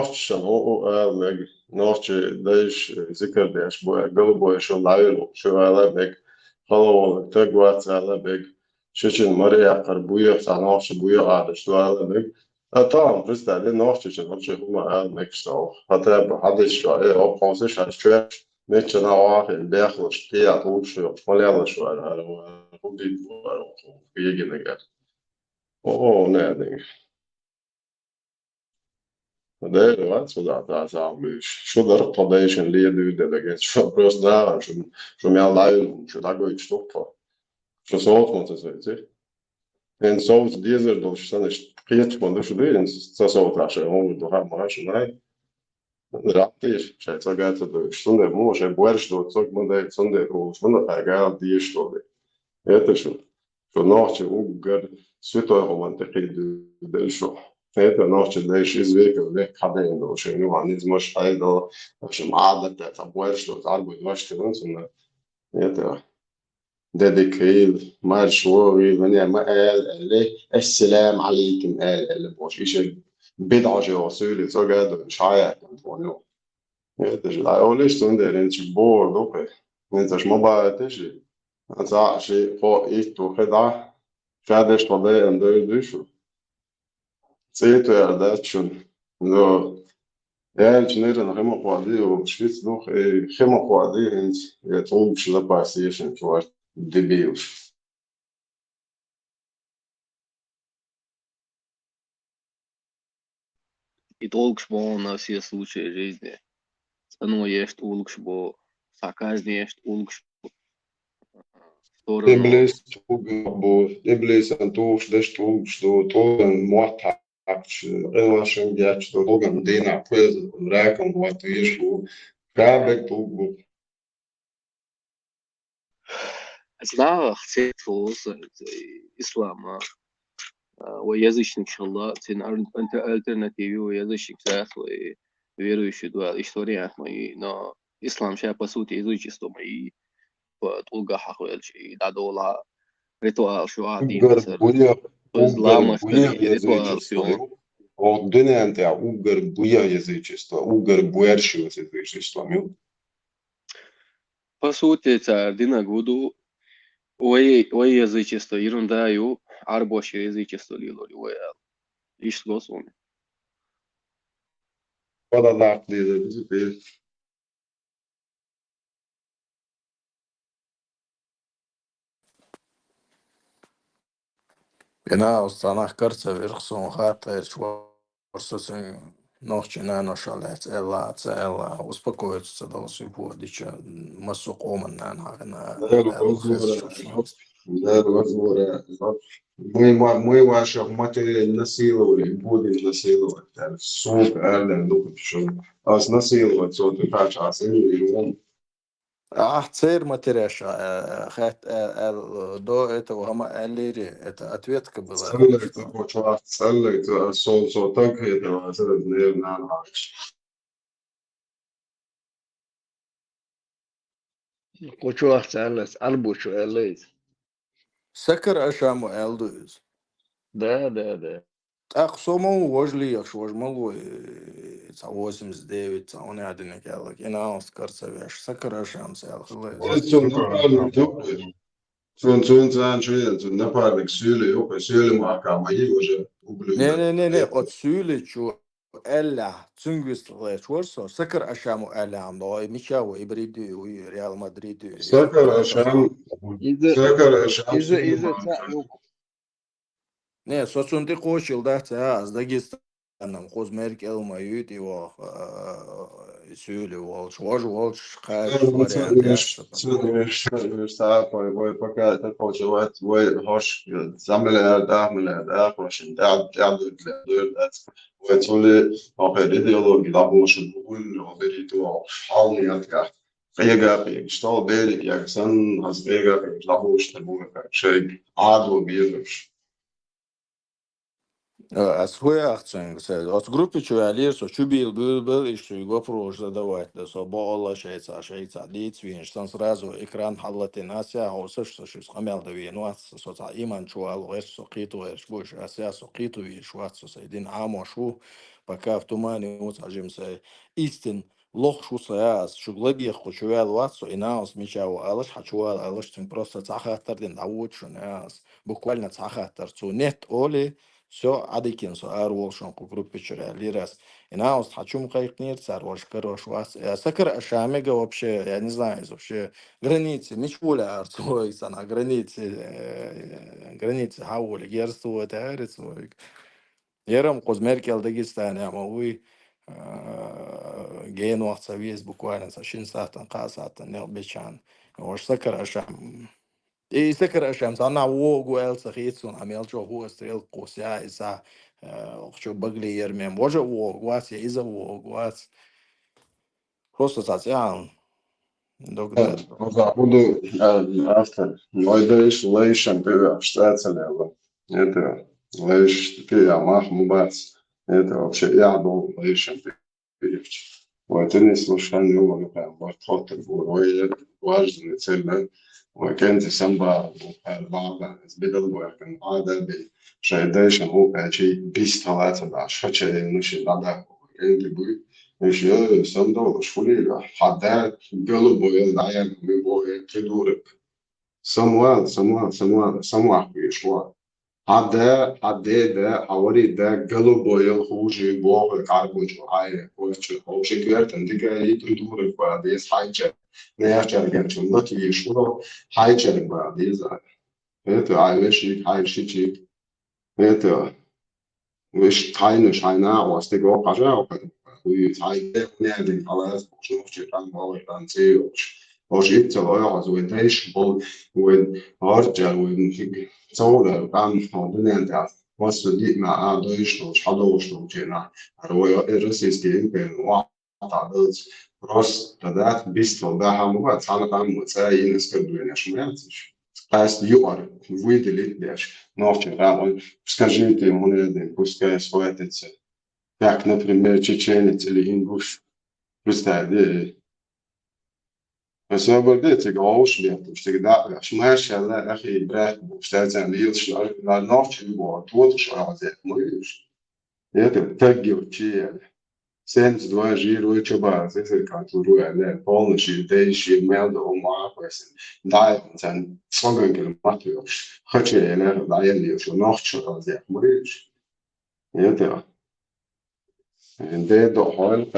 نوشتشن ألمج نوشت دايش ذكر داش بويا قلبوي شو لايلو شو ألمج خلوا تقوات ألمج شيشن مريا قربويا سانوش بويا عادش ألمج طبعا بس ده نوشتشن هرش هما ألمج شو حتى حدش شو أو قوسش هشتوي ميتشنا واحد بيخلص تيا توش ولا شو أنا خدي يجي نجار نادي ده الوقت ده مش شو ده قضايش اللي يدو ده جت شو بس ده شو ميال شو ده جوي شتوفا شو صوت ما تزايد إن صوت ديزر دوش سنة قيت ما دوش ده إن صوت عشان هو ده ما هاش معي راتيش شايف سجات ده شو ده مو شايف بورش ده صوت ما ده صندوق هو شو ده حاجة دي شو ده شو نوع وقر سويتو هو منطقي ده شو هذا نوع ليش إزاي كذا حدا إنه شنو عن مش هيدا مش معادلة تبويرش لو تعرفوا مش كمان سنة هذا ديديكيل مارشوي من ما قال اللي السلام عليكم قال اللي بوش إيش بدعة جواسية زوجة مش عارف أنتونيو هذا لا أوليش تندر إنش بور دوبه إنتش ما بقى تجي أنت شيء هو إيه تو خدعة فادش طبيعي أندر ديشو سيتو يا داتشون لو نيرن خيمة قوادي وشفيت دوخ خيمة قوادي هنت يتوم شلا باسيشن شوار دبيوش И толк шбо на все случаи жизни. Оно есть улк шбо, саказни есть улк шбо. Сторону. Iblis tugabo, Iblis an tūkš, deš tūkš, togan motākš, relašam ģēč, togan dīnā pēz, rēkam vatu iešu, kābek tūkbu. Знаю, хотеть философ ислама. وязычник шалла, цен альтернативу язычник захлы, верующий дуал история мои, но ислам сейчас по сути язычество мои толга хахуэльчи, дадола ритуал шуади Ugar buja, ислама язычество. ритуал все. От динентя угар буja язычество, угар буерши язычество. По сути, это дина году, ой язычество, ерундаю, арбоше язычество лилоли, ой, иш госуми. Vada látlíze, Genau, danach kurz virksum хата шварсосын нохчина ношалец элла успокоиться должен подича массу команна на мы ваших матерей насиловали, будем насиловать. Сука, Эрлен, думаю, что нас насиловать, вот и как раз, и церь матеряша хат до этого гама аллери это ответка была. Целый, сол, так это, наверное, Koçu ahtarlas, albuçu elleyiz. Sakar aşamı elduyuz. Да. أقسموا وجلي أخش وجملوا 89 تعوني عدنا كالك أنا أذكر سويش سكر أشامس يا أخي Sun sen šodien nepārliek sīli, jo, ka sīli mākā maji уже углюда. Не, от сюли чу Эля цунгвистлэч ворсо сакар ашаму Эля амдо мичаво ибриду и Реал Мадриду. Sakar aşam İze Не, соцунти кошил да аз Дагестанам хоз Меркел мают его сюли волш волш хаш vai pagāt, vai hoš sammelēt, vai tuli auch ideologi labošana un verītu halni atkārt. Iegāpīgi stāv bēdi, ja san has iegāpīgi labošana būvē, šeit ādo biežuši. Асхуя ахцэн от группы чуалерсо чубил был и что его прош задавать да со балла шейца действие что сразу экран халаты нася хоса что хамел да винуат со иман чуал эс сокиту эш буш ася сокиту и швац со един амо шу пока в тумане уцажимся истин лох шусаяс шуглади хучуял ватсо и наус мичау алаш хачуал алаш тин просто цахатар дин аучун яс буквально цахатар цу нет оли все адикин со арволшон ку группе лирас и наус хачум кайкнир царвош карош вас я сакар шамега вообще я не знаю вообще границы мичволя арцой на границы хаули герсу это арицой يرم قوز ميركل داغستان يا موي جين وقت سويس بكوانا 20 ساعة قا ساعة نيل بيشان وش سكر أشام إيه سكر أشام صنع وو قوال سخيتسون عميل جو هو استريل قوسيا إسا وخشو بغلي يرميم وجه وو قواس يا إذا وو قواس просто تاتيان دوك ده Da budu after Leute Leichen für Staatsanwälte. Это Leichen für Mahmubats. Это вообще я был Leichen перевч. Вот это слушание его прям вот хотел было важная цель. وكان تسمى بعض بدل وكان هذا بشهادة هو شيء بيس ثلاثة عشر شيء مش هذا اللي مش صندوق شغلي حداد قلب ويلعين كدورك سموال بيشوا حدا ده حوالي ده قلب ويلخوجي بوغ كاربوج وهاي وش كيرت عندك يدورك بعديس حاجة نيجر جنش نتي يشوا حاجة بعديس هذا عايش عايش هذا مش تاينه شاينا واستيقظ قجاو ويتعيد نادي على شنو كان هو كان سيوش وش يتسوى وين تعيش وين هرجع وين تصور كان هذا أنت وصل مع دويش وش حدوش وجينا هو الرئيس كان واحد راس تدات بيست وده هم وقت على كام وتساعي نسكت دوينش ما يعرفش Asta juar, выделить дальше. Но вчера скажите мне, пускай схватится, как, например, чеченец или ингуш. Представьте, освободите гаушмет, всегда, шмаша, ахи, брат, кстати, лилш, на ночь его, тут шразет, мышь. Это так герчие. 72 жиру чуба, это культуру, это полностью дейший мелда ума, да, это слаган матёш. Хочу я да я лишь ночь разъех мышь. Это ده حال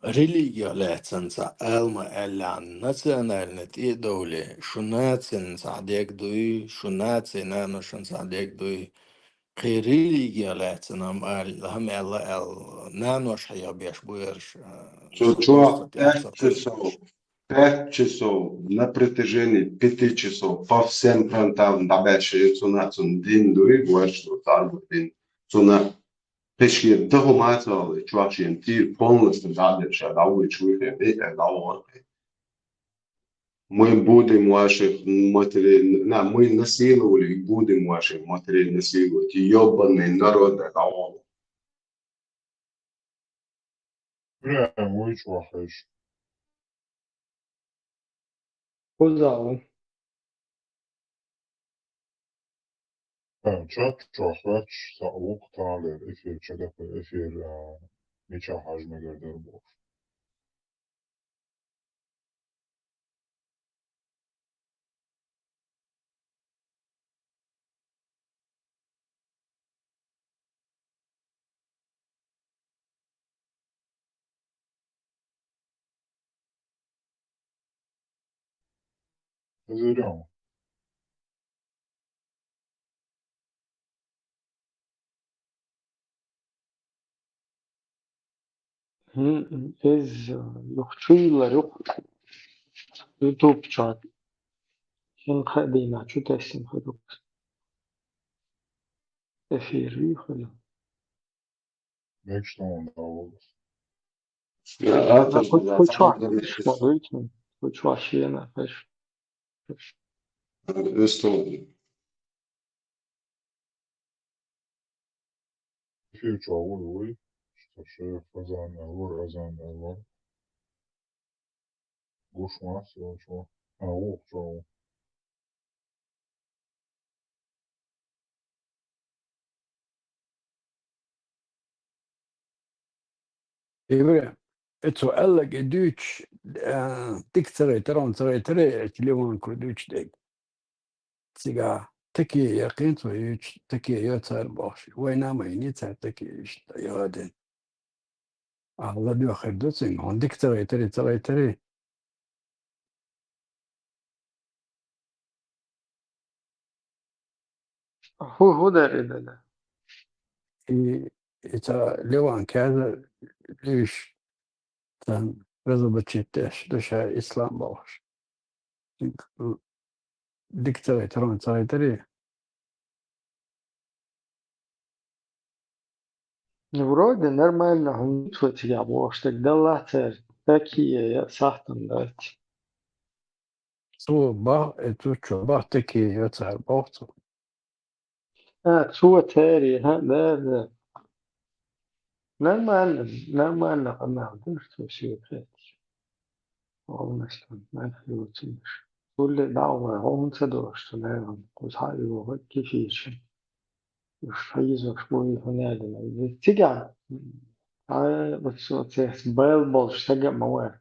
религия леценца элма элян национальность и доли шунацин садек дуй шунацин наношен садек дуй قي رелигия леценам ال هم ال نانوش حيا بيش بويرش что просто пятся 5 часов на протяжении 5 часов по всем фронтам дабэши цунацун дин дуй что таргу дин цуна пешки дохуматал чувачин ти полностью дальше дауи чуйхе и дауи мы будем ваших матерей, мы насиловали и будем ваших матерей насиловать. Ёбаный народ это он. Bra, muito arroz. Позал. Chat çoxvaç sağlıq talir efir çədəp efir neçə hacmə gördür bu. Hazırım. Ez yok çuylar yok. YouTube chat. Şun khadina şu teslim haduk. Efiri khalo. Bekştamam da olur. Ja, Na, das ist ja hoć Sachen, vaš mogućnost, hoć vaš jedna veš. Österreich. Efir çoğul uy. İşte şey fazan alır, azan alır. Goşmaz, çoğu. Avuk çoğu. Ibre, eto alla che duc tiksere teron tere tere kliwan ko duc de siga teki yaqin to yuc teki yatar bash wayna ma ini tar teki işte yaden alla du akhir sin on diksere tere هو داره ده. i eta lewan kaza lish tan rezo bachitesh dosha islam bash diksere teron tere Вроде нормально, гнуть я бо тогда латер такие я сахтан дать. so ba etu choba teki yatar bash شو تاري ها ده нормально она درست شو تاري والله ما في وتمش كل دعوة هم تدرست نعم قلت هاي وقت كيفيش مش هيزو شوي هنا تيجي هاي بس بيل بولش تجا مواد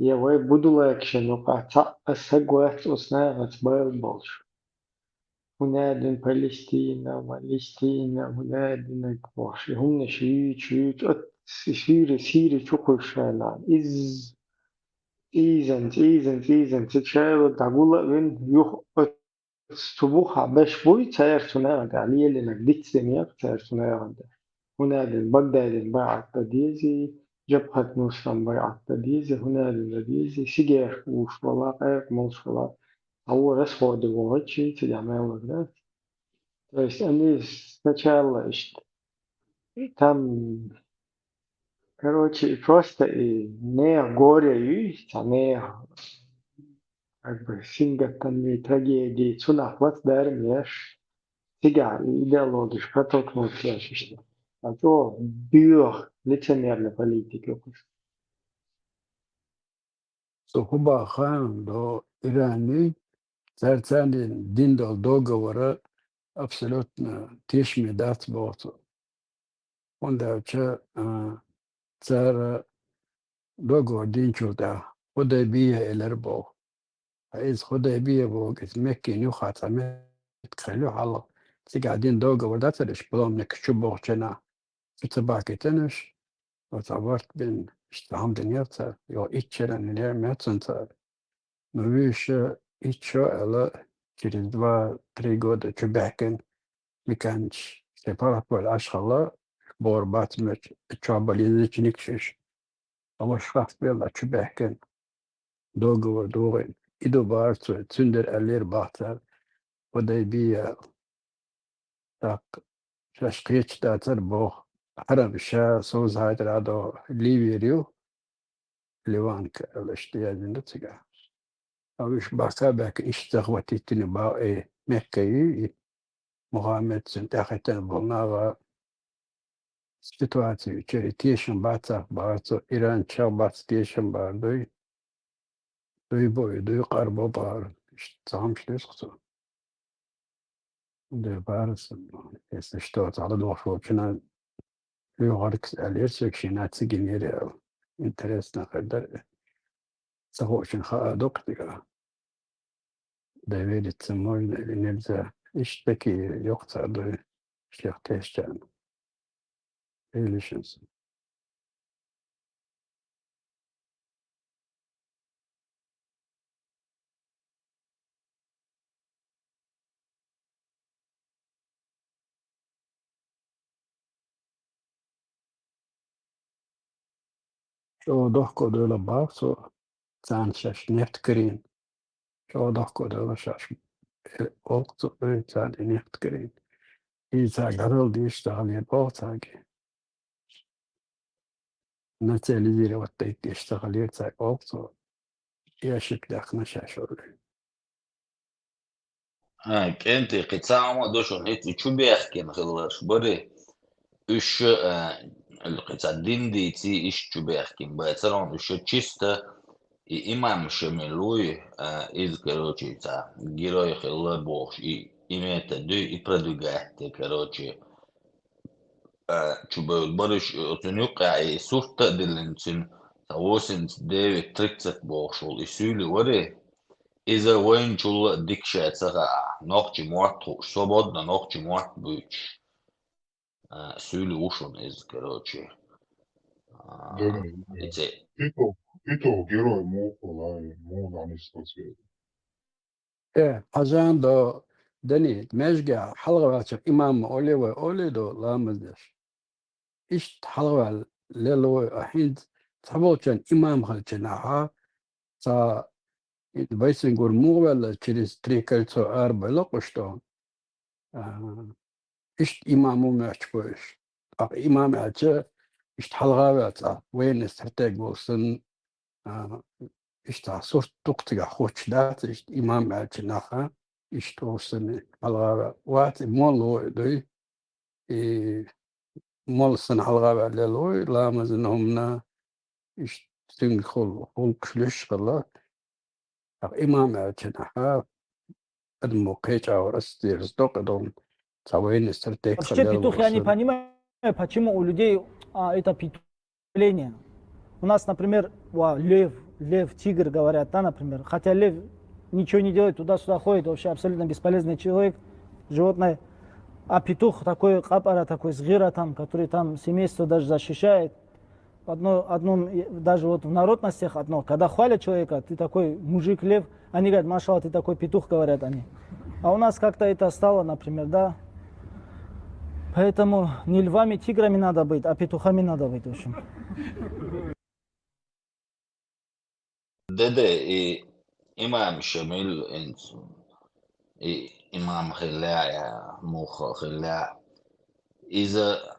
يا وي بدو اكشن وقع السجوات وسناغت بيل بولش هنادن فلسطين هنادن كواش هم شيت سيري شكل شالان إذن تتشاور تقول بين يخ تبوخ باش بوي تاير تناغد عليه لأنك ديت سنير تاير تناغد هنادن بغداد باع التديزي جبهة نصرة باع التديزي هنادن التديزي سيجار وش ولا غير موش ولا هو رسول دوغتشي تجمع وغيره То есть они сначала там, короче, просто и не горе и не как бы сингатанные трагедии цунах вот дармеш сига идеологиш протолкнуться что а то бюр лицемерной политики so huba khan do irani Zertani din do dogovora apsolutno tešmi dat botu. Onda će car dogovor dinču da Hudaybiyah ilerbo. عايز Hudaybiyah بوقت مكي نيوخات خلوه على تي قاعدين دوغور ده تلش بلوم نك شبوه جنا في تباكي تنش وتعبرت بين اشتهام دنياتا يو اتشرا نلير ميتسنتا نويش اتشو على через 2-3 года чубякен مكانش سيبارات بالأشغال بوربات مش تشابالي نكشش أول شخص بيلا چubяken دوغور دوغين إدو بارتو تندر ألير باتر Hudaybiyah tak şaşkıç dağıtır bu harab şa söz haydır ado li veriyor livan işte yazında tıga. Avuş baka bak işte hvatitini ba Mekke'yi Muhammed sentaheten bunlara situasyon içeri tiyişin batsa batsa İran çağ batsa tiyişin bardı duy boyu duy karbo bar işte tam şey sıkıntı. De barsın işte على ضعف يغرق اليرسكشنات سجنيري интересно когда очень доктора довериться можно или нельзя. Ищ такие ёкта до всех тестян. Или сейчас. Что дохко до баксо цанчаш нефткрин. Что дохко до шаш окто цан нефткрин. И за гарал диш дали бортаги. национализировать يشتغل يرتاح أوقات يشك داخل شاشة. كنتي قطعة دوشون هيتي شو بيحكي خلاص بري إيش القطعة دين دي تي إيش شو بيحكي بيترون إيش чисто и имам шемелуй из короче та герой хела бог и имеет ду и продвигает короче чубо барыш отунюка и сурта дилинчин 89-30 бог шул и сюли варе из-за войн чул дикшается ночи морт свободно ночи морт быть сюли ушон из короче Дени, эти Пито герой Мухолай, Мунанистов цвет. أجان دو دني مشجع حلقة وعشر إمام أولي وأولي دو لا مزدش إيش حلقة ليلو أحيد تبوتشن إمام خلتشناها تا بيسن قول مو ولا تشريس تريكل أربع لقشتون إيش إمامو ماشبوش إمام أجا إيش حلقة وعشر وين استحتاج وصن إيش صورت تقطع خوش دات إيش إمام أجناها إيش توصل حلقة وات مولو دوي مول سن حلقة للوي لا مزنهم إيش تنخل كلش الله إمام أجناها الموقع أو رستيرز دوقدون سوين استرتيك Вообще петух я не понимаю, почему у людей это петух. У нас, например, лев, тигр говорят, да, например. Хотя лев ничего не делает, туда-сюда ходит, вообще абсолютно бесполезный человек, животное. А петух такой, капара такой, сгира там, который там семейство даже защищает. Одном, даже вот в народностях одно, когда хвалят человека, ты такой мужик лев, они говорят, машалла, ты такой петух, говорят они. А у нас как-то это стало, например, да. Поэтому не львами, тиграми надо быть, а петухами надо быть, в общем. دده إمام شميل إنسان إمام خلاع مخ خلاع إذا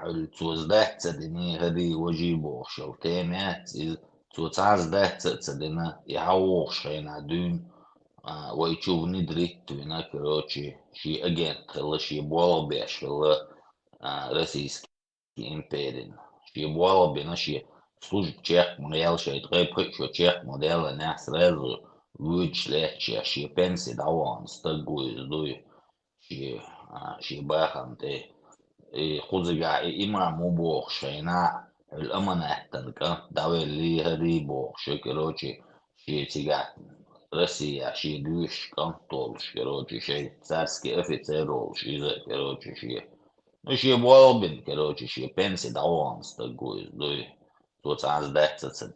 التوزدات تدني هذه وجيبه شو تامات توتعزدات تدنا يعوق شينا دون ويشوف ندريت وينا كروتشي شي أجن خلا شي بولا بيش خلا روسيسكي إمبيرين شي بولا بينا شي служит чех модел ще треприк що чех модела не сразу вичле ще пенсі даван стагуй здуй ще бахан те и хузга и имам убох шейна الأمانة تنكا داوي اللي هري بوخ شو كروتشي شي تيجا روسيا شي دوش كانتول كروتشي شي царский офицерол شي كروتشي شي بوالبин كروتشي شي пенсии даван стагуй здуй Тут сдаться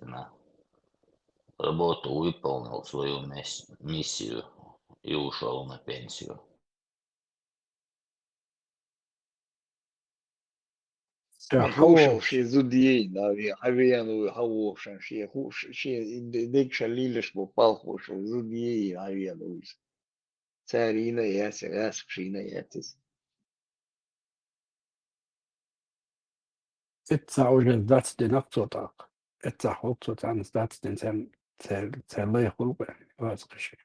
работу выполнил свою миссию и ушел на пенсию. Hausham și zudiei, da, avianul hausham și deci șalileș popalhu și zudiei avianul. Țarina iasă și na iatis. التعوج ذات دي نقطة التحوط عن ذات دي تلا يخلق واسق شيء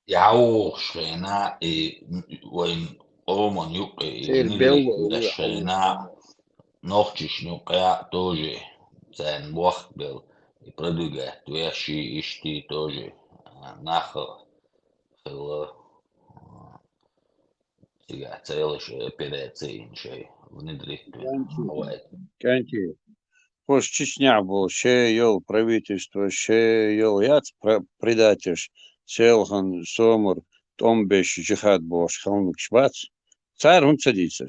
يعوق شينا وين أومن يقي شينا نوختش نقيا توجي زين وقت بل يبردوغا تويشي اشتي توجي ناخر خلا تيجا تيلش операции شيء внедрить Канти, хош Чечня был, ще ел правительство, ще ел яц предатель, селхан сомур, томбеш джихад бош, халнук шбац, царь он садится.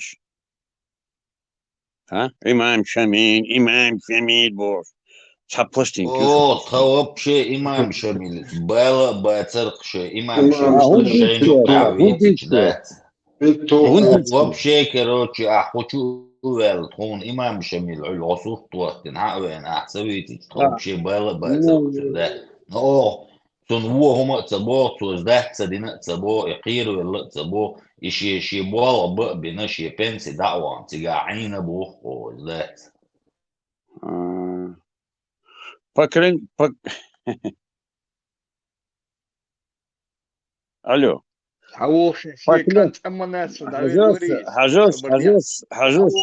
А? Имам Шамиль бош. Цапластинки. О, та вообще имам Шамиль. Было бы церкве имам Шамиль. Шейну кавитич, да. Вообще, короче, хочу уверить, он имам Шамиль, العصور توقتين حقوين أحسويتي вообще было бы церкве, да. Но Sun vuohuma tsabo tus dah tsadina tsabo iqiru yalla tsabo ishi bola ba bina shi pensi da'wan tiga aina bu ذات. Поклон... Алло. Хавошин ши Поклон... кант аманасу давид борис. Хажос,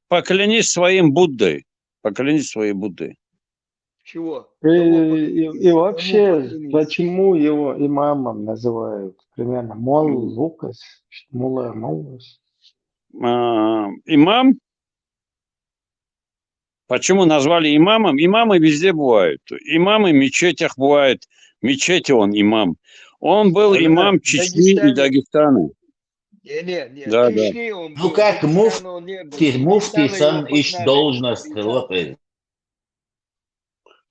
поклянись своим Буддой. Поклянись своей Буддой. Чего? И вообще, почему его имамом называют? Примерно Мол Лукас, Мула Молус. Имам? Почему назвали имамом? Имамы везде бывают. Имамы в мечетях бывают. В мечети он имам. Он был имам Чечни и Дагестана. Не, Да, Чечни он был. Ну как муфти сан иш должность хлопает.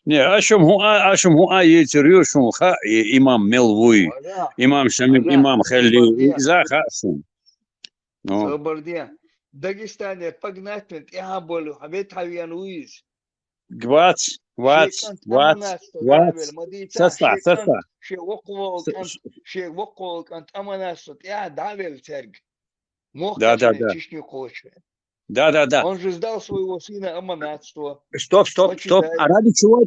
Не, ашум хуа етирю шум ха имам мелвуй. Имам шамим имам хелли за хасум. Собордия. Дагестане погнать я болю, а ведь хавьян уиз. Гвац. Саста. شيء وقوع كانت أمانة يا دابل ترج مو Да. чечни хочет. Да. Он же сдал своего сына аманатство. Стоп. А ради чего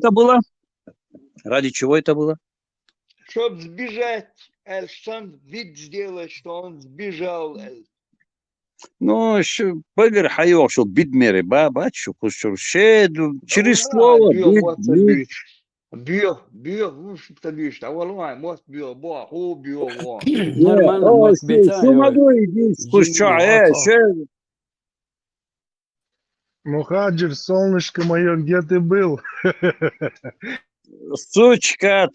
это было? Чтоб сбежать, сам вид сделать, что он сбежал. Ну, бавер хайо, что бидмере, бачу, через слово Бьё, что бьешь, а валуай, мост бьё, бьё. Нормально, мост Что могу иди, Мухаджир, солнышко мое, где ты был? Сучка,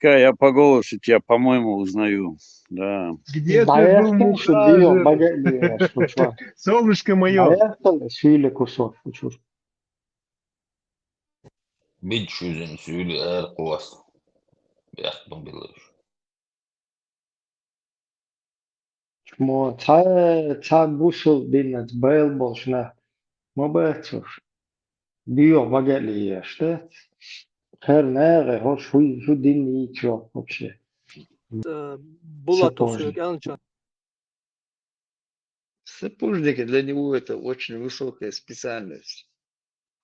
я по голосу тебя, по-моему, узнаю. Да. Где ты был, Мухаджир? Солнышко мое. Bid şüzün sülü er kuvas. Biyakbın bilir. Мо ца бусул бинат бэл болшна. Мо бэтур. Био багали что? Хернере, хош шу дин ничего вообще. Булатов Янча. Сапожники для него это очень высокая специальность.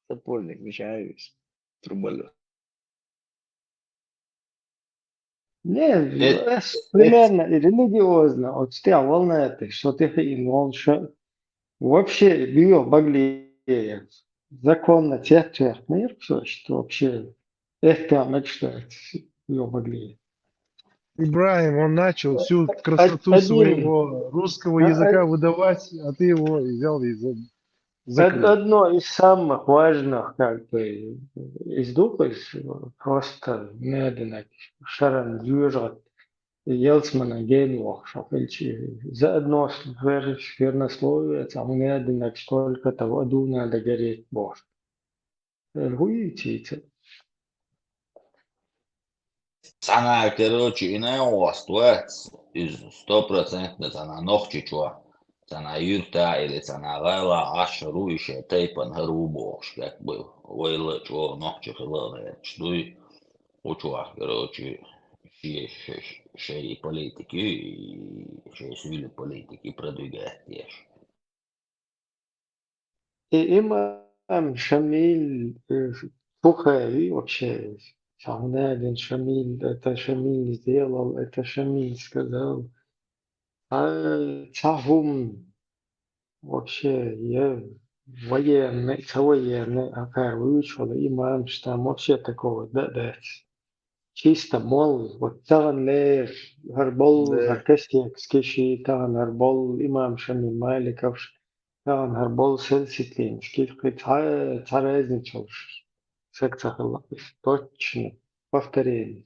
Сапожник, мешаюсь. Труболет. Не, примерно религиозно. Вот тебя волнует, что ты инвол, что вообще био багли законно тех мир, все, что вообще это мечтает био багли. Ибраим, он начал всю красоту своего русского языка выдавать, а ты его взял и закрыл. Одно из самых важных, как бы, из духа, просто медленно, шаран движет, Елцмана генуах, шафельчи, заодно вернословие, там медленно, сколько-то в аду надо гореть, боже. Хуите. Sana короче ina ostuat из 100% sana nohčičua. Sana yrtää или sana lailla asharuishe teipan harubosh, как бы войла чего нохчих лаве. Штуй учua, короче, шей политики и шей свили политики продвигает тешь. И имам Шамиль Бухари вообще, Шахнадин Шамиль, это Шамиль сделал, это Шамиль сказал. А Цахум вообще я военный, выучил, имам, что там вообще такого, да. Чисто мол, вот таган лер, харбол, харкестик, скиши, таган харбол, имам Шамиль Маликов, таган харбол сельситлин, скидки царазничал, секция точно, повторение.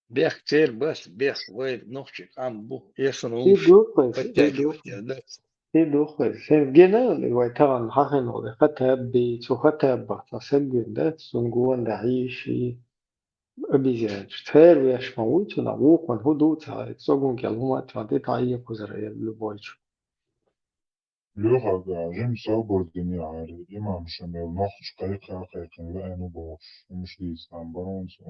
Бег цель, бас, бег, вейд, ногчик, амбу, ясно И уж. Подтягивать, да. И духой. Генерал его таган хахинол, خطاب بيت وخطاب بحث سجل ده سنجوان ده عيشي أبيزان شتير ويش موت ونبوك ونهدو تعيد سوغون كالهما تعدي تعيي كوزر يلو بويشو Lüha gajim sabır dünyarı. İmam Şamil nohç kayıka kayıkın ve enu boş. Müşlistan baronsu.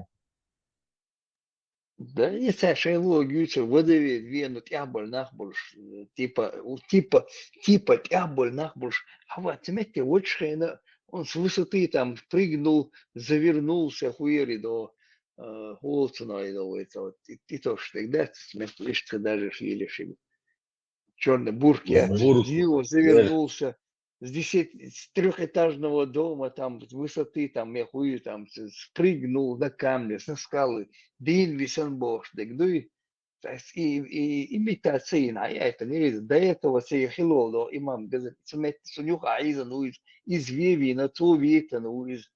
Да, не Саша, логично, выдавит вену тяболь нахбурш, типа тяболь нахбурш. А вот, заметьте, вот шейна, он с высоты там прыгнул, завернулся, хуери до Холцена, и до это вот, и то, что тогда, лишь даже шилишь черной бурке, Бург. в него завернулся с трехэтажного дома, там, с высоты, там, я хую, там, спрыгнул на камни, на скалы, дин висен бош, ну и имитация, а я это не видел. До этого все хило, имам, говорит, сунюха аиза, ну, из веви, на то века, ну, из...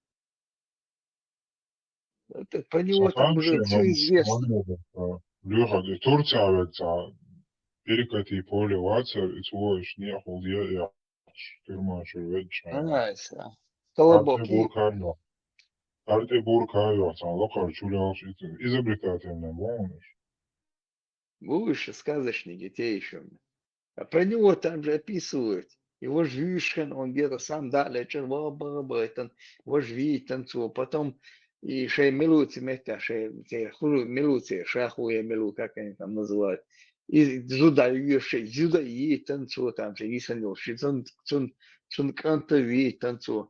Про него там Satan уже şey все olmuş. известно. Lüha de Turcia ve Pirkati poli vacer, it's voice, niye hol ya Tırmaşır ve çayma. Arte Колобок. burkaryo. Arte burkaryo. Sen lokar çulyaş için. Изобретательный болmuş. Выше сказочники те еще. А про него там же описывают. Его Жвишин, он где-то сам далее, это его Жви танцевал. Потом и шей милуцы, милуцы, шахуя милу, как они там называют. И зуда и танцевал там, и санил, цун канта ви танцевал.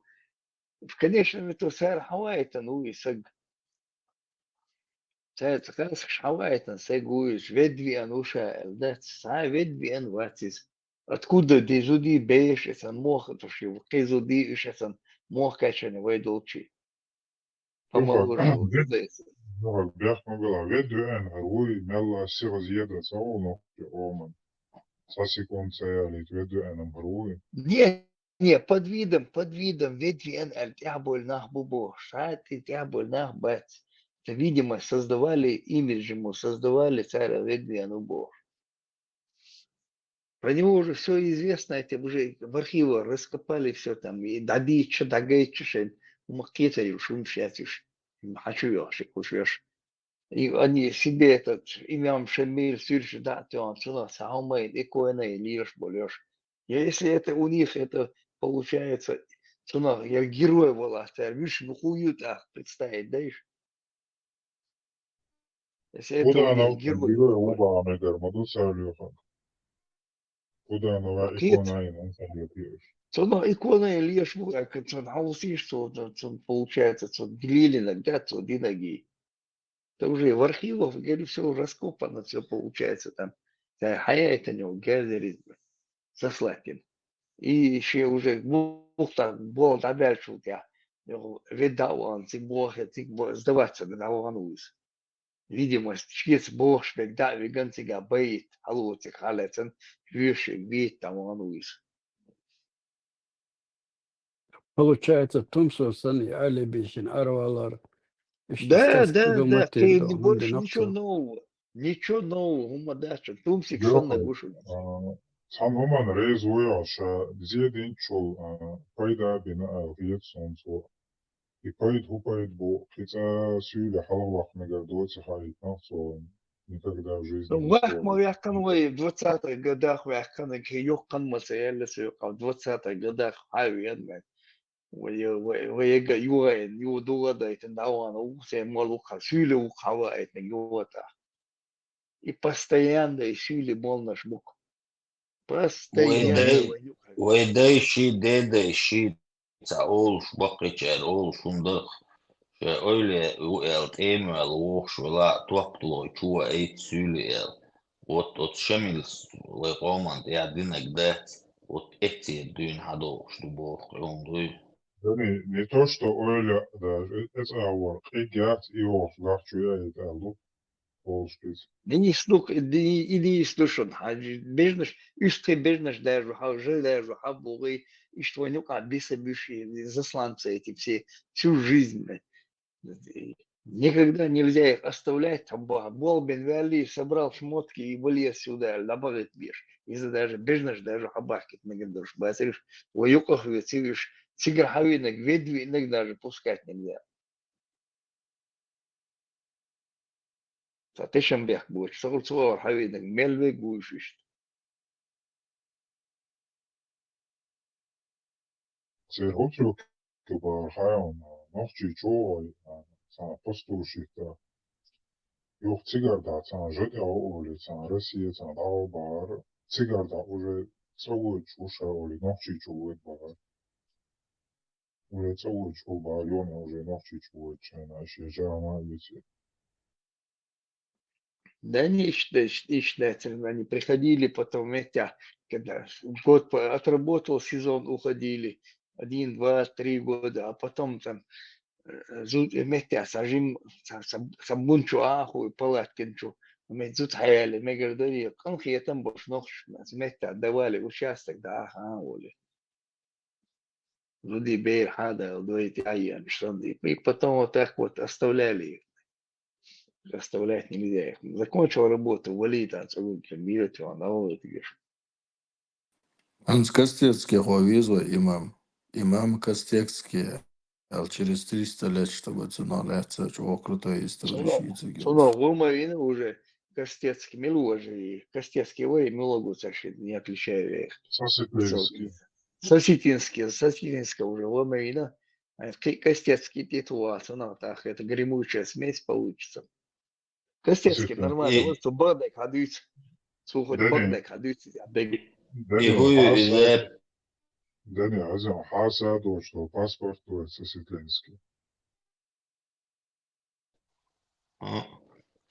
В конечном это сэр Хавайта, ну и саг. Царь раз Хавайта, сегуешь, ведвиан уша, да, са ведвиан ватис. Откуда ты зуди беешь, это мох, это что, ты зуди ишь, это мох качаный, вы долчи. Помогу, что зудается. Lüha bırakma gala. Ve düğen harvuy mella siga ziyada sağolno ki oman. Sasi konseyalit ve düğenim harvuy. Не, под видом ведвиан аль тяболь нах бубо, шати тяболь нах бац. Это, видимо, создавали имидж ему, создавали царя ведвиан убо. Про него уже все известно, это уже в архивах раскопали все там, и дадича, дагайча, макета, шумшятиш, хачуешь, кушаешь. И они себе этот имям Шамиль, Сюрш, да, то он сюда саумает, и коина, и лишь болешь. И если это у них, это получается, сюда, я герой была, видишь, хую так представить, да, если Bu это у da них ana герой diyor был. o bağına garmadı söylüyor. Bu da ana ve Макет, ikonayla sen yapıyor. сюда икона и лишь, как это, наусишь, что получается, что глили иногда, что динаги. Это уже в архивах, говорю, все раскопано, все получается там. Хая это не газерит, заслатим. И еще уже бухта был дальше у тебя. Видал он, сдаваться, когда он уз. Видимо, шкиц бог шпек, да, веган тебя боит, алло, ты халецен, выше, вид там он уз. Получается, Тумсосан и Алибишин, Арвалар, Да, Штискас да, да, ты Кигаматирдо, больше ничего Мандинапто. нового. Ничего нового, умадача. Тумсик сон Yok. нагушу. Sen oman rez uyaşa ziyedin çol payda bina algiyet son so. İpayt hupayt bu kita süyle halvak megar doçi hayit so никогда в жизни не Вахма сложит. вяхканвай в 20-х годах вяхканы йоккан мацаяльсы в 20-х годах хайвен ваяга юаен юдуада это давано усе малуха сюле ухава это юата. И постоянно и сюле мол наш бук. Постоянно ваюха. ويدايشي ديدايشي تعول بقيتشال أول شندق شأولي وإلت إيميل ووخش ولا توقتلو شو أي تسولي إل وات شميل ويقومان تيادينك ده وات إتي الدين هادو شدو بوخ يوم Yani ne to što öyle da es avor qigat i of gahçuya et aldu olspis. И не слышен, бежнаш, иште бежнаш даже, хавжи даже, хабугы, и что они биса биши, засланцы эти все, всю жизнь. Никогда нельзя их оставлять, там Болбин Вали собрал шмотки и вылез сюда, добавит беж. Из-за даже бежнаш даже хабахкит мегендош, басишь, воюках вецивишь, сигархавинок, ведвинок даже пускать нельзя. فتشنبه بود شغل صور حوينك ملوك وششت цер отрок бар хайон нохчи чой сана постушита юх цигарда сана жётя оли сана Россия сана дау бар цигарда уже цогой чуша оли нохчи чует бар уже цогой чу бар лёна уже нохчи чует чайна ще жама вице. Да не считательно, они приходили потом, эти, когда год отработал сезон, уходили, 1, 2, 3 года, а потом там вместе сажим сабунчу аху и палаткинчу, мы тут хаяли, мы говорили, конхи там больше нож, вместе отдавали участок, да, ага, оли. Люди бей хада, удвоить айян, что и потом вот так вот оставляли их. Оставлять нельзя их. Закончил работу, вали там, бьете, он, а вот видишь. Анс Костецкий визу имам. Имам Костецкий. Ал через 300 лет, чтобы цена ляться, чего крутой исторический Суно, в Умарине уже Костецкий, Милуажи, и Костецкий, ой, Милогу сошли, не отличаю я их. Соситинский уже в Умарине. Костецкий титул, цена, так, это гремучая смесь получится. Костецкий нормально, вот что бадек ходит, слухать бадек ходит, Дани азам хаса то, что паспорт то соситленский.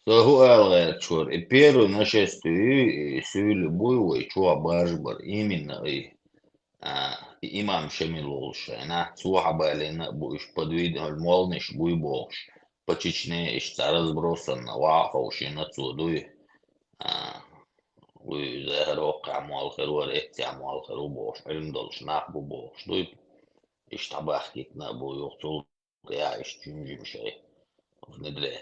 Сагуэлэ чур. И первый нашествие сюли буйвой чуа бажбар именно имам шамилулш. Она цуха балина буш подвид молниш буйболш. Почечне ишта разбросан на вахауш на цудуй. وظاهر وقع مع الخير والإتيا مع الخير وبوش علم دولش ناق بوش دوي إيش تباح كيتنا بو يقتل يا إيش تنجي مشي ندري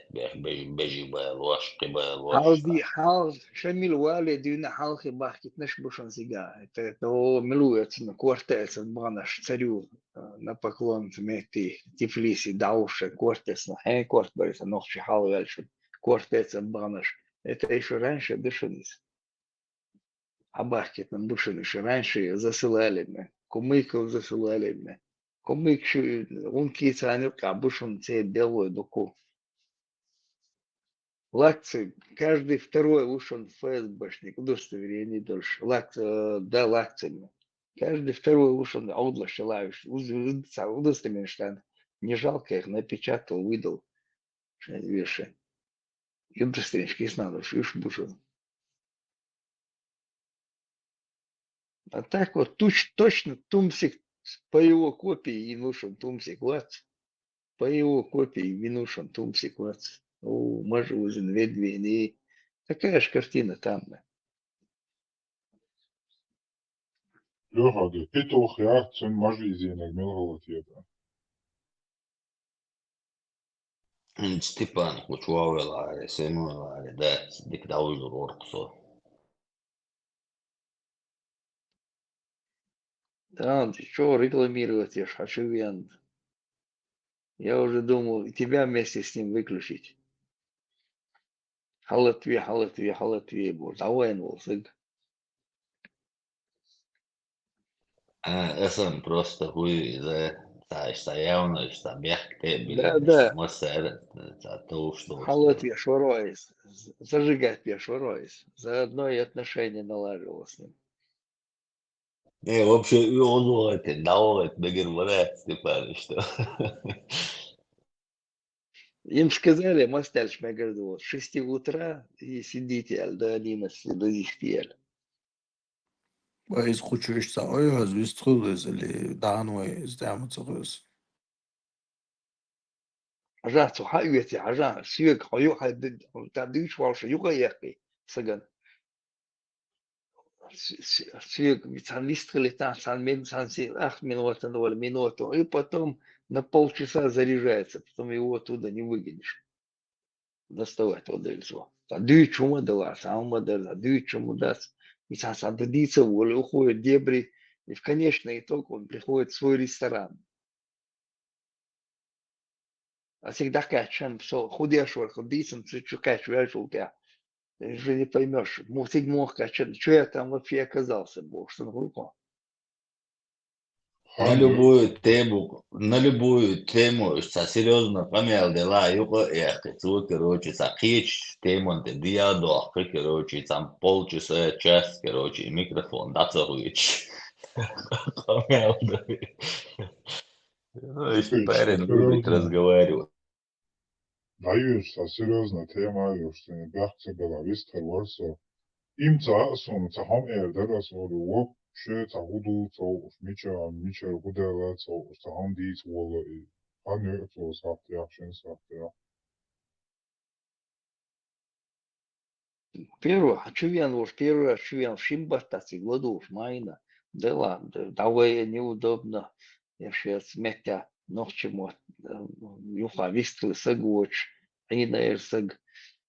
بيجي بالوش قبالوش حال شميل والدينا حالخي بحكي نشبوشن сига. Это милуется на квартете банаш царю на поклон вместе Тифлиси дауше квартес на квартберис ночи хал дальше квартете банаш. Это еще раньше дышались. А бахки там душили еще раньше засылали мне. Кумыков засылали мне. Кумык он кицанил кабушун те белую дуку. Лакцы, каждый второй ушел ФСБшник, удостоверение дольше. Да, лакцами. Каждый второй ушел, аудло шелаешь, удостоверение, что не жалко их, напечатал, выдал. Вешай. И удостоверение, если надо, уж бушил. А так вот, точно Тумсик по его копии и нушен Тумсик лац. По его копии Винушин Тумсик лац. О, Мажузин, Ведвин. Такая же картина там. Лёха, петух реакцию мажизинок милголотьета. Степан Кучуавела, Семуэла, да, диктаузер Орксо. Да, ты что рекламировать, я ж хочу вен. Я уже думал, тебя вместе с ним выключить. Халатве, боже, давай, ну, сыг. Эсэм просто хуй, да, та явно, что бег Да, билин, что да, массер, то, что... Халатве швароис, зажигать я швароис. Заодно и отношения налаживал с ним. Не, вообще, он это, давает, бегер, Степан, что... Им сказали, мастер говорю, с 6 утра и сидите до 11, до 10. Из кучуешь самой возвестил, или данные из дамы. عشان صحيتي عشان سيك حيو حد تعديش والش يوغا يقي سجن سيك بتاع листали там сан 8 минут или минуту и потом на полчаса заряжается, потом его оттуда не выгонишь. Доставать вот дельцо. А дючума дала, сама дала, дючума даст. И сан дадится, уходит дебри, и в конечный итог он приходит в свой ресторан. А всегда качан, все, худешего, худицам, чукач, вяжулка. Ты же не поймешь, мог качан, что я там вообще оказался, бог, что на руку. на любую тему, что серьезно помял дела, короче, сахич тему, ты диадох, короче, там полчаса, час, короче, микрофон, да, целуешь. Помял, да. Ну, если Ты что, парень любит серьезно? разговаривать. Даешь, серьезно, тема, что не бахте была, вистер варсо. Им цаасун, цахам эрдерас, воду, ше цахуду, цау, мича, гудела, цау, цахам диц, вола, и ханю, цау, сахтя, шен сахтя. Первый, а чувен уж первый раз чувен шимбартаси году уж майна. Да ладно, давай неудобно. Я сейчас метя ночему юха вистлы сагоч. Они наверное саг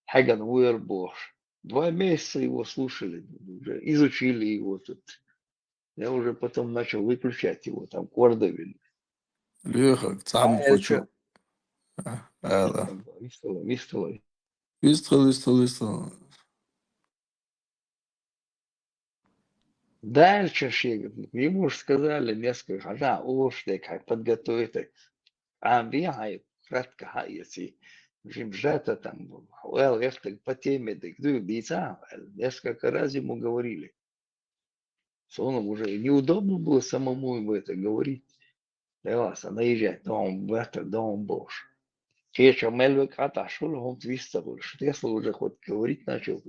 хаган уэрбош. 2 месяца его слушали, уже изучили его тут. Я уже потом начал выключать его, там кордовин. Леха, А сам это хочу. Ела. вистало. Вистрел. Дальше ему же сказали несколько, да, уж как подготовить. А я кратко если жимжата там, well, если по теме, так лица, несколько раз ему говорили. Что он уже неудобно было самому ему это говорить. Да, наезжать, да он это, да он бош. Чеча Мельвик отошел, он твистовал, что если уже хоть говорить начал,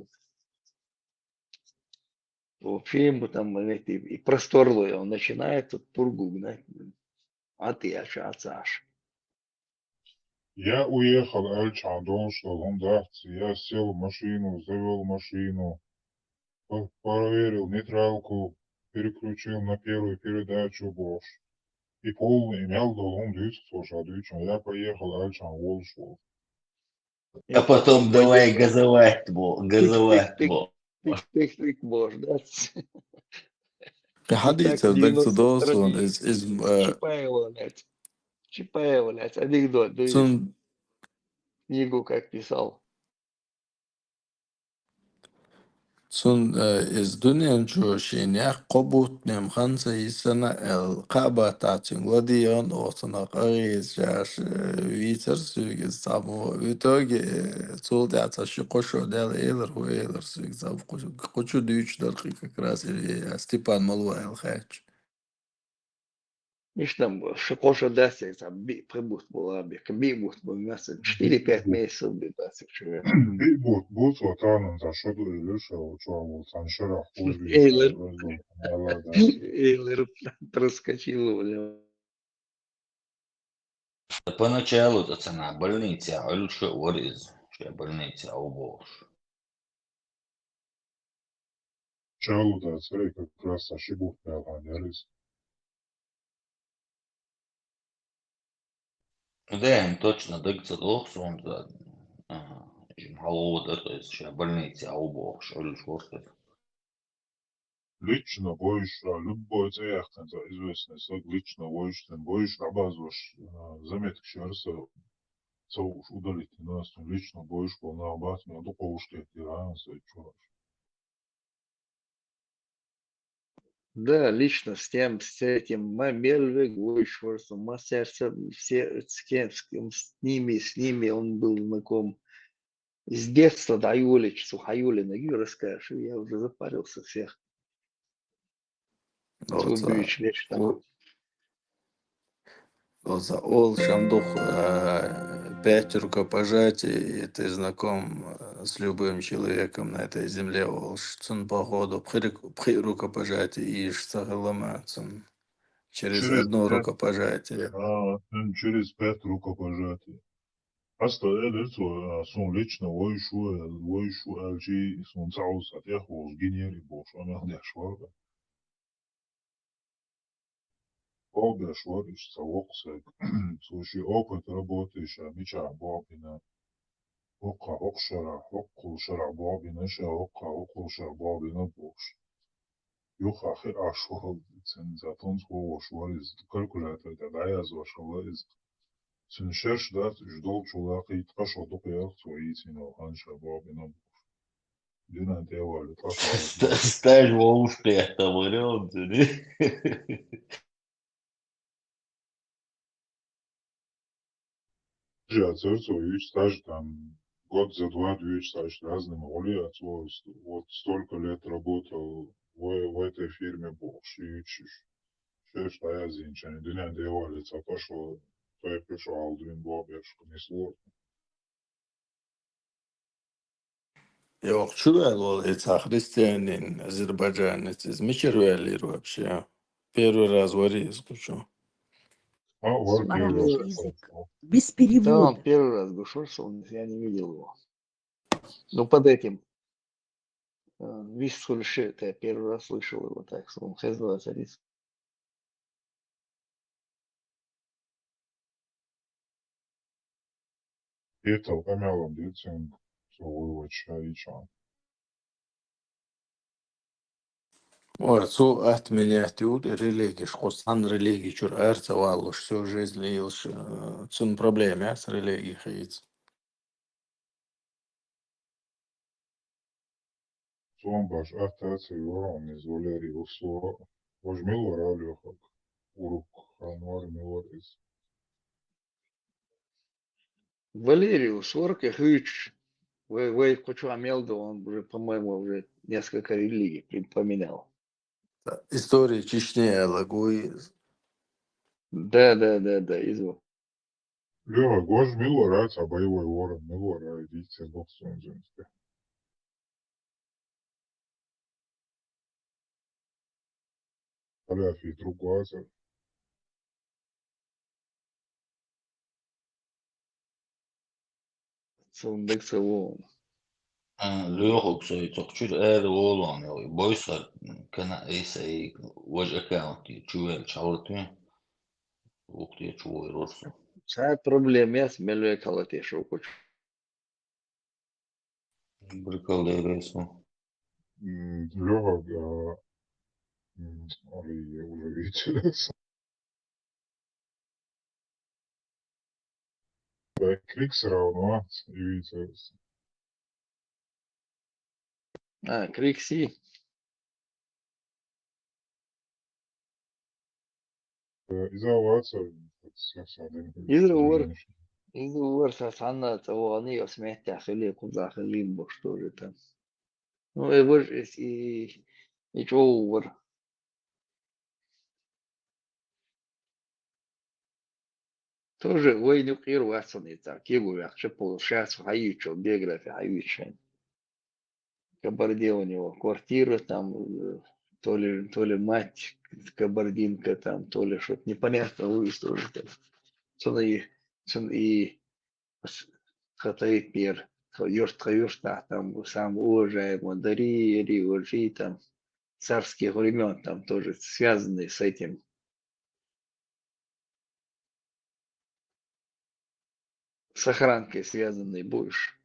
вообще ему там эти, и просторло, он начинает тут пургу гнать. А ты аж. Я уехал, Альчан дошел, он дахти, я сел в машину, завел машину, проверил нейтралку, переключил на первую передачу Бош. И полный имел долом дюйцу, я поехал, Альчан Волшов. А потом давай газовать, Тык-тык-тык, тык-тык-тык, можно. Приходите в Дексудосон из Чапаева, анекдот, цун книгу как писал. из Дунyan Joshinях Kobut Nemhansa Isana El Kaba Tatin Gladion Osana Qaris Jash Viter Sugi Samu в итоге Цулдяца Шикошо Дел Эйлер Хуэйлер Суги Сам Хочу Дюч Дархи как раз или Степан Малуайл Хач. Видишь, там Шикоша Дася, там прибут была, бибут был мясо, 4-5 месяцев бибасы человек. Бут ватанан за шоду илюша, учуал саншера хузби. Эйлер проскочил. Поначалу это цена больницы, а лучше орез, что больница убош. Чалу да царей как раз ошибок пяланерис. Да, им точно дыгца лохсон, да. Халоудер, то есть, что больница убош, лучше орез. Лично боишь, любой цеяхтан за известный сок, лично боишь рабазваш, заметок шерса, цауш удалить, нас лично боишь полна абатми, а то полушки тирана, чувак. Да, лично с этим Мельвик, Уишворсом, Мастерсом, все с ними он был знаком. С детства до Юлич, Сухаюли, ноги расскажешь, я уже запарился всех. Цубич, вечно. За Ол Шамдух 5 рукопожатий, и ты знаком с любым человеком на этой земле. Ол Шцун походу, пхи рукопожатие и Шцагаламацун. Через одно рукопожатие. Через 5 рукопожатий. Asta это сон лично воишу алчи сон цаус от я хос генери бош, он я шварга. Обе швариш цавокса, слушай опыт работаешь, а меча бабина. Ока окшара бабина, ша окшара бабина бош. Юха хи ашвал цен затон свого швариз калькулятор, да я звашала из Sen šeš dat ždol čulāka it kašo dupējāk to īcino hanšā bābinam. Dinā dievāļu kašo. Стаж волушки, это вариант, Видишь, стаж там год за два, видишь, стаж разным гуляет, вот столько лет работал в этой фирме больше, видишь, что я зинчан, dünya devaliца пошло, то я пришел, Алдвин Бобешку, не сложно. Yok, чувал, это христианин, азербайджанец, из Мичервели вообще. Первый раз в Аризе скучу. А, вот первый раз Арабский я язык. прошел. Без перевода. Да, он первый раз гушерствовал, я не видел его. Ну, под этим. Висхульши, это я первый раз слышал его так, что он Хезла Царис. Это помялом детям, свой чай, чай. Вот, су от меня тюд религии, шхосан религии, чур эрца валуш, всю жизнь лилш, цун проблеме с религией хейц. Son baş ahtatı yoran izvoleri usu, ojmil var alıyor, урок ханвар милорис. Валерию Сорка Хыч, вы хочу Амелду, он уже, по-моему, уже несколько религий поменял. История Чечни, Лагуи. Да, изво. Лева, гож милорать, а боевой ворон милора, идите, бог сонжинский. Аляфи другуаза. Сондекса вон. لوخك سوي تقشر والله يعني بويسر كان اي وجه اكاونتي تشوال شعورتي وقتي تشوي رسو Ця проблема я смелю калати шо хочу. بركال رسو Лева, я уже видел. Крикс равно, и видите. Крикси. Изолация, Изовар сасанна того они осмех ахили куза ахилин бош тоже там. Ну и вор и чоувар. Тоже войну киру асаница. Кигу яхше получается хаючо бегла хаючен. Кабарде у него квартира там, то ли мать кабардинка там, то ли что-то непонятно тоже там. Цуны хатает пер. Йорт там сам уважаемый Дари, Ри, там царских времен там тоже связанные с этим. С охранкой связанный будешь.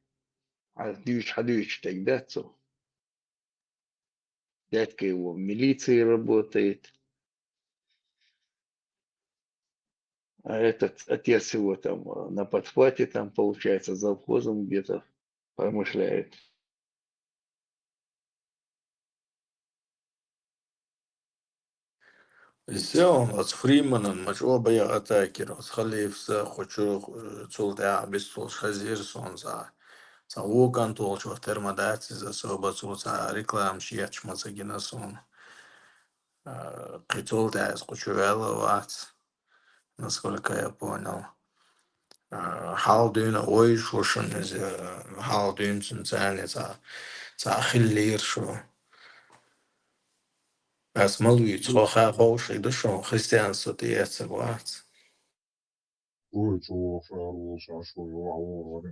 Хадюч тогда, то дядька его в милиции работает. А этот отец его там на подхвате там, получается, завхозом где-то промышляет. Сделал от Фримана, мачо я атакер, от халифса, хочу цултя без цул шазир сон за воган толчу термодати за собацу за реклам шияч мазагина сон. Прицултя хочу веловать, насколько я понял. Халдюна ой шушен из халдюн цинцани за хиллир шо. As малуй цоха хоуши душо христианство тиеца ват. ой, чего шару, шашу, его.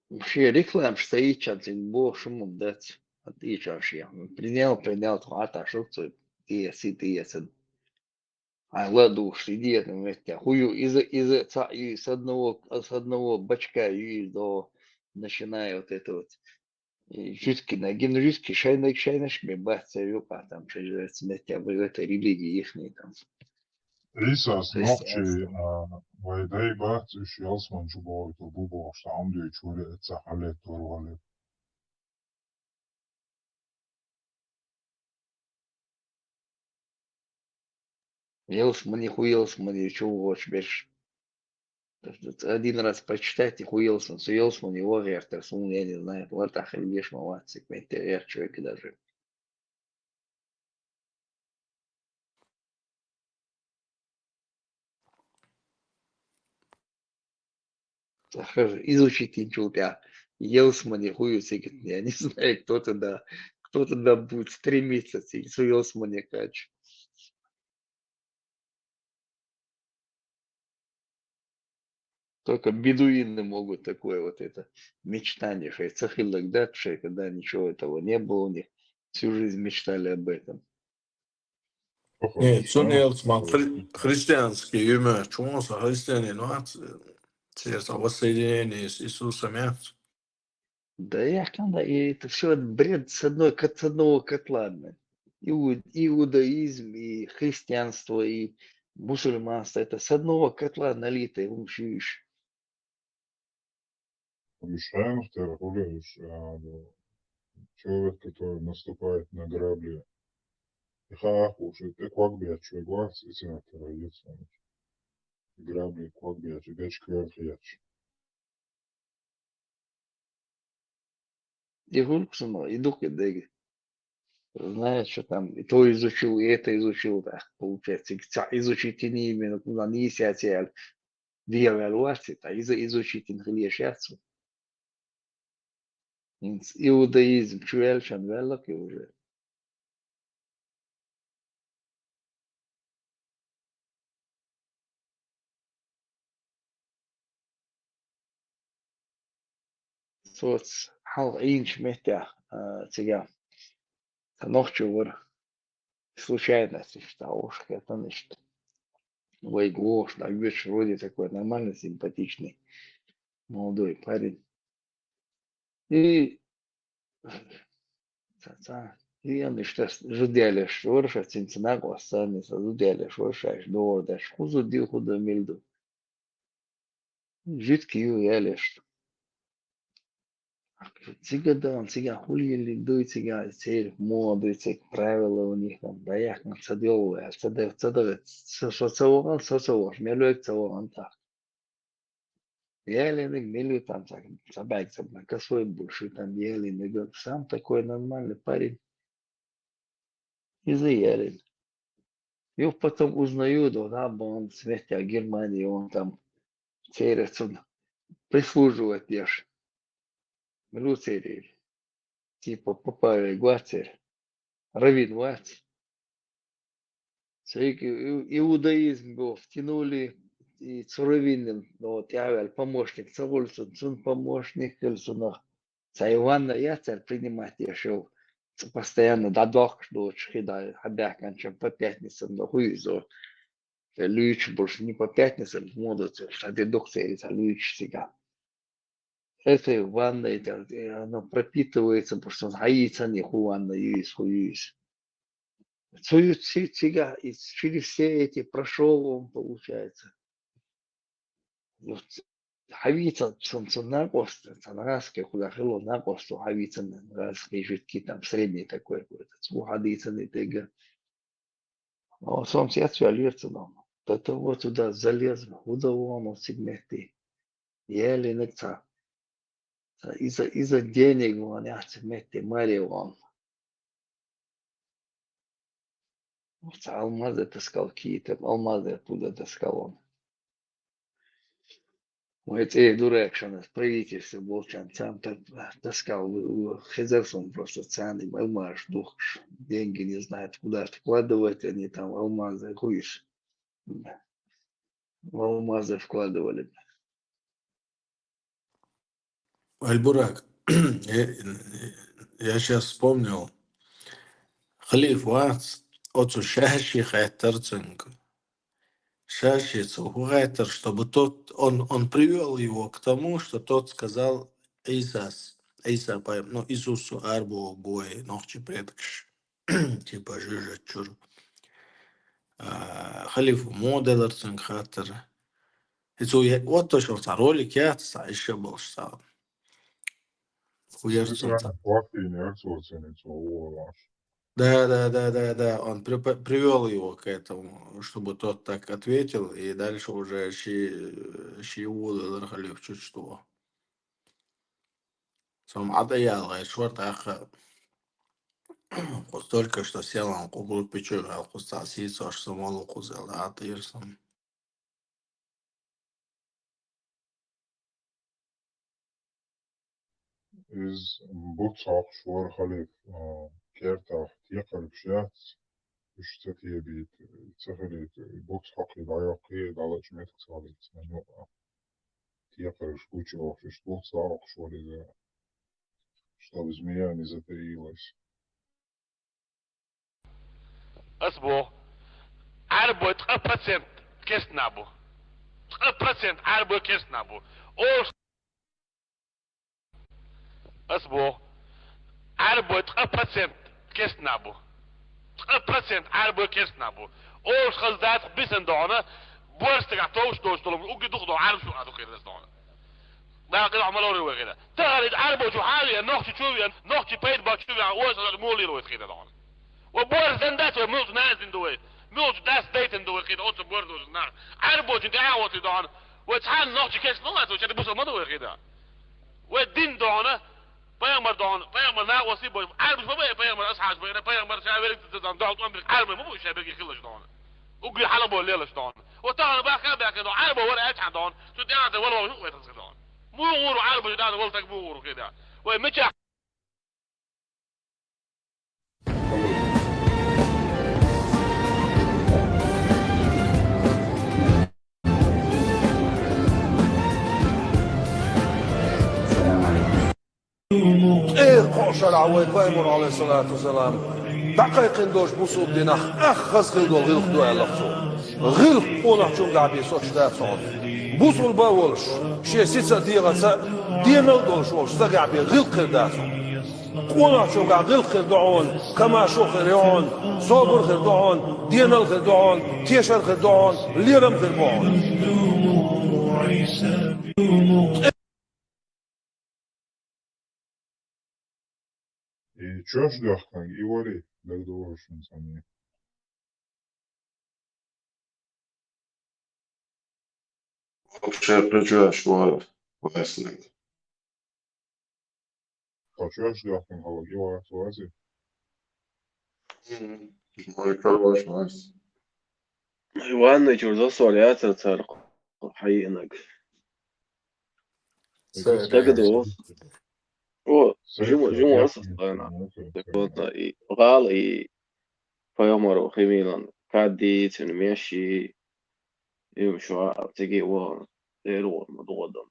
Вообще реклам стоит, чатин бог шумом дать. А ты чаши. Принял, хвата, шутцу, ты. А ладу, сиди там вместе. Хую с одного бачка и до начиная вот это вот. Жидкий, ноги жидкий, шайнашми, бахца, юпа, там, через вместе в этой религии ихней там. Esas nokči Христианство. vaidai bācis jāsman čuboju to bubošu amdu čuri cahalet torvali. Елсмани, хуелсмани, чего хочешь, беш. Один раз прочитайте Хуилсон, Суилсман, его Вертерсон, я не знаю, вот охренешь, молодцы, комментарий человека даже. Изучите инчулпя. Елсмане хуюсик, я не знаю, кто туда будет стремиться, Суилсмане кач. Только бедуины могут такое вот это мечтание, что цахилок датши, когда ничего этого не было у них, всю жизнь мечтали об этом. Нет, Сунелцман, христианский юмор, чему христианин, сердце воссоединение с Иисусом, Да я когда, и это все бред с одного котла. Иудаизм, и христианство, и мусульманство, это с одного котла налито, учишь. Решаем второе, человек, который наступает на грабли. Уже ты как бы человек глаз, и сенатора есть. Грабли, как бы беч кверх. И гульксуно, и дух и деги. Знаешь, что там, и то изучил, и это изучил, да, получается. Изучить не именно, куда не сядь, диаволваться, а изучить инхилешацию. Иудаизм, чуэльшан, велок и уже. Соц, хал инч метя, тебя. Ночью случайности, что уж это нечто. Вайглош, так видишь, вроде такой нормальный, симпатичный молодой парень. И они что ждали, что решат Цинциннаго сами ждали, что решаешь, дордаш, хузу дил худа мильду. Жидкий юялиш. Сега хули дуй, сега цель, моды, цик правила у них там, да як на цадёвые, цадёвые, что целовал, мелюек целовал так. Ялиник, милю там, собак, косой больше, там ялиник, сам такой нормальный парень. И заялин. Его потом узнают, да, он в смерти о Германии, он там через он прислуживает ешь. Люцерий, типа попали гвацер, равин вац. Иудаизм был, втянули и цуровинен, вот я помощник, цавольцун, цун помощник, кельсунах. Сайванна я царь принимать я шел постоянно до двух ночи, да, обякан, чем по пятницам, да хуизо. Люич больше не по пятницам, модут, что дедукция, это люич сега. Это ванна, это, оно пропитывается, потому что гаится не хуанна, юис. Сега, и через все эти прошел он, получается. Хавица, солнце на кост, цанараски, куда хило на косту, хавица, раски, жидкий, там, средний такой какой-то, цвухадица, не тега. Но солнце я цвалится нам. Это вот туда залез, удовольно сегменты. Еле некца. Из-за денег он, я сегменты, Мария он. Алмазы таскал какие-то, алмазы оттуда таскал он. Вот дурак, что нас правительство Болчан сам таскал, Хезерсон просто цены, алмаз, дух, деньги не знают, куда вкладывать, они там алмазы, хуишь. В алмазы вкладывали. Альбурак, я сейчас вспомнил, Халиф Вац, отцу Шаши Хайтерцинг, Шашицу Хуайтер, чтобы он привел его к тому, что тот сказал Иса, ну, Иисусу Арбу Бой, ногчи предкш, типа Жижа Чур. Халифу Моделерцинг Хаттер. Вот то, что ролик я еще был, что Это плохие не отсутствуют, Да. Он привел его к этому, чтобы тот так ответил, и дальше уже Шиуд чуть что. Сам Адаял, шорт аха. Только что сел он кубу печу, а кустасица, что самому кузел, а ты сам. Is botsap voor geluk. Keertaf, tieker pshat. Is hier biedt. Zegelit, botsap die bij jou keer, dat het met zal iets. En ook tieker is goed of is botsap voor de. Что без меня не затаилось. اصبر عربو 3% كيس نابو 3% عربو كيس نابو أول اصبر عربو 3% كيس نابو 3% عربو كيس نابو أول خزدات بيسن دعنا بورس تقعتوش دوش طلب أوكي دخلوا عارف شو هذا كده دعنا ده كده عملوا روي كده تغرد عربو شو حالي نوختي شوفي نوختي بيت باشوفي أول مولي روي كده دعنا وبورس زندات وموت ناس دوي موت داس ديتن دوي كده اوت بورس نا عربو انت عاوتي دون وتحال نوختي كيس نوات وش بوس ما دوي كده والدين دون بيامر دون بيامر نا وسيبو عرب شو بيامر اصحاب بيامر شاورك تدان دعوت امرك عرب مو شابك خلص دون وقي حلبو ليلش دون وطبعا بقى بقى كده عربو ولا اتح دون شو دي ولا شو ويتس دون مو ورو عربو دون ولتك مو ورو كده ومتى ايه خوش العويد بايمر عليه الصلاة والسلام دقيق دوش بوصوب ديناخ اخز خلقو غلق دو علقتو غلق قولح چون قعبي سوش دات صعود بوصول باولش شي سيسا ديغة دينو دولش ولش تقعبي غلق داتو قولح چون قع غلق دعون كما شو خيريون صبر خيردعون دينو خيردعون تيشر خيردعون ليرم خيردعون И чё ждёшь, как и вари, так думаешь, инсани. Вообще, причём, что весны. А чё ждёшь, как и вари, свази? Мой короче, Настя. وانا جورزا سوريات ترق حينك تقدو او جمو أصف أنا تقولنا غالي فيومر خميلا كادي تنميشي يمشوا تجي وان ديرو مضغوطا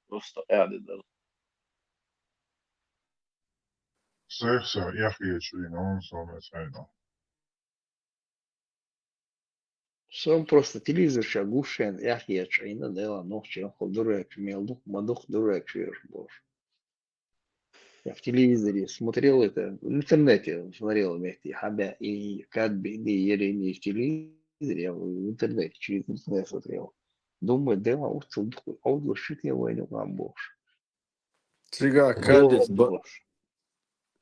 وسط قاعدة Seksa, яхвечвина, он самое сайно. Сам просто телевизор шагушен, я чайна дела ночи, он дурак, мелдух, мадух дурак, швеж, боже. Я в телевизоре смотрел это, в интернете смотрел вместе, хабя и кадби, и ерени в телевизоре, я в интернете, через интернет смотрел. Думаю, дела учил, аудио шит я войну, вам боже. Цига, кадец,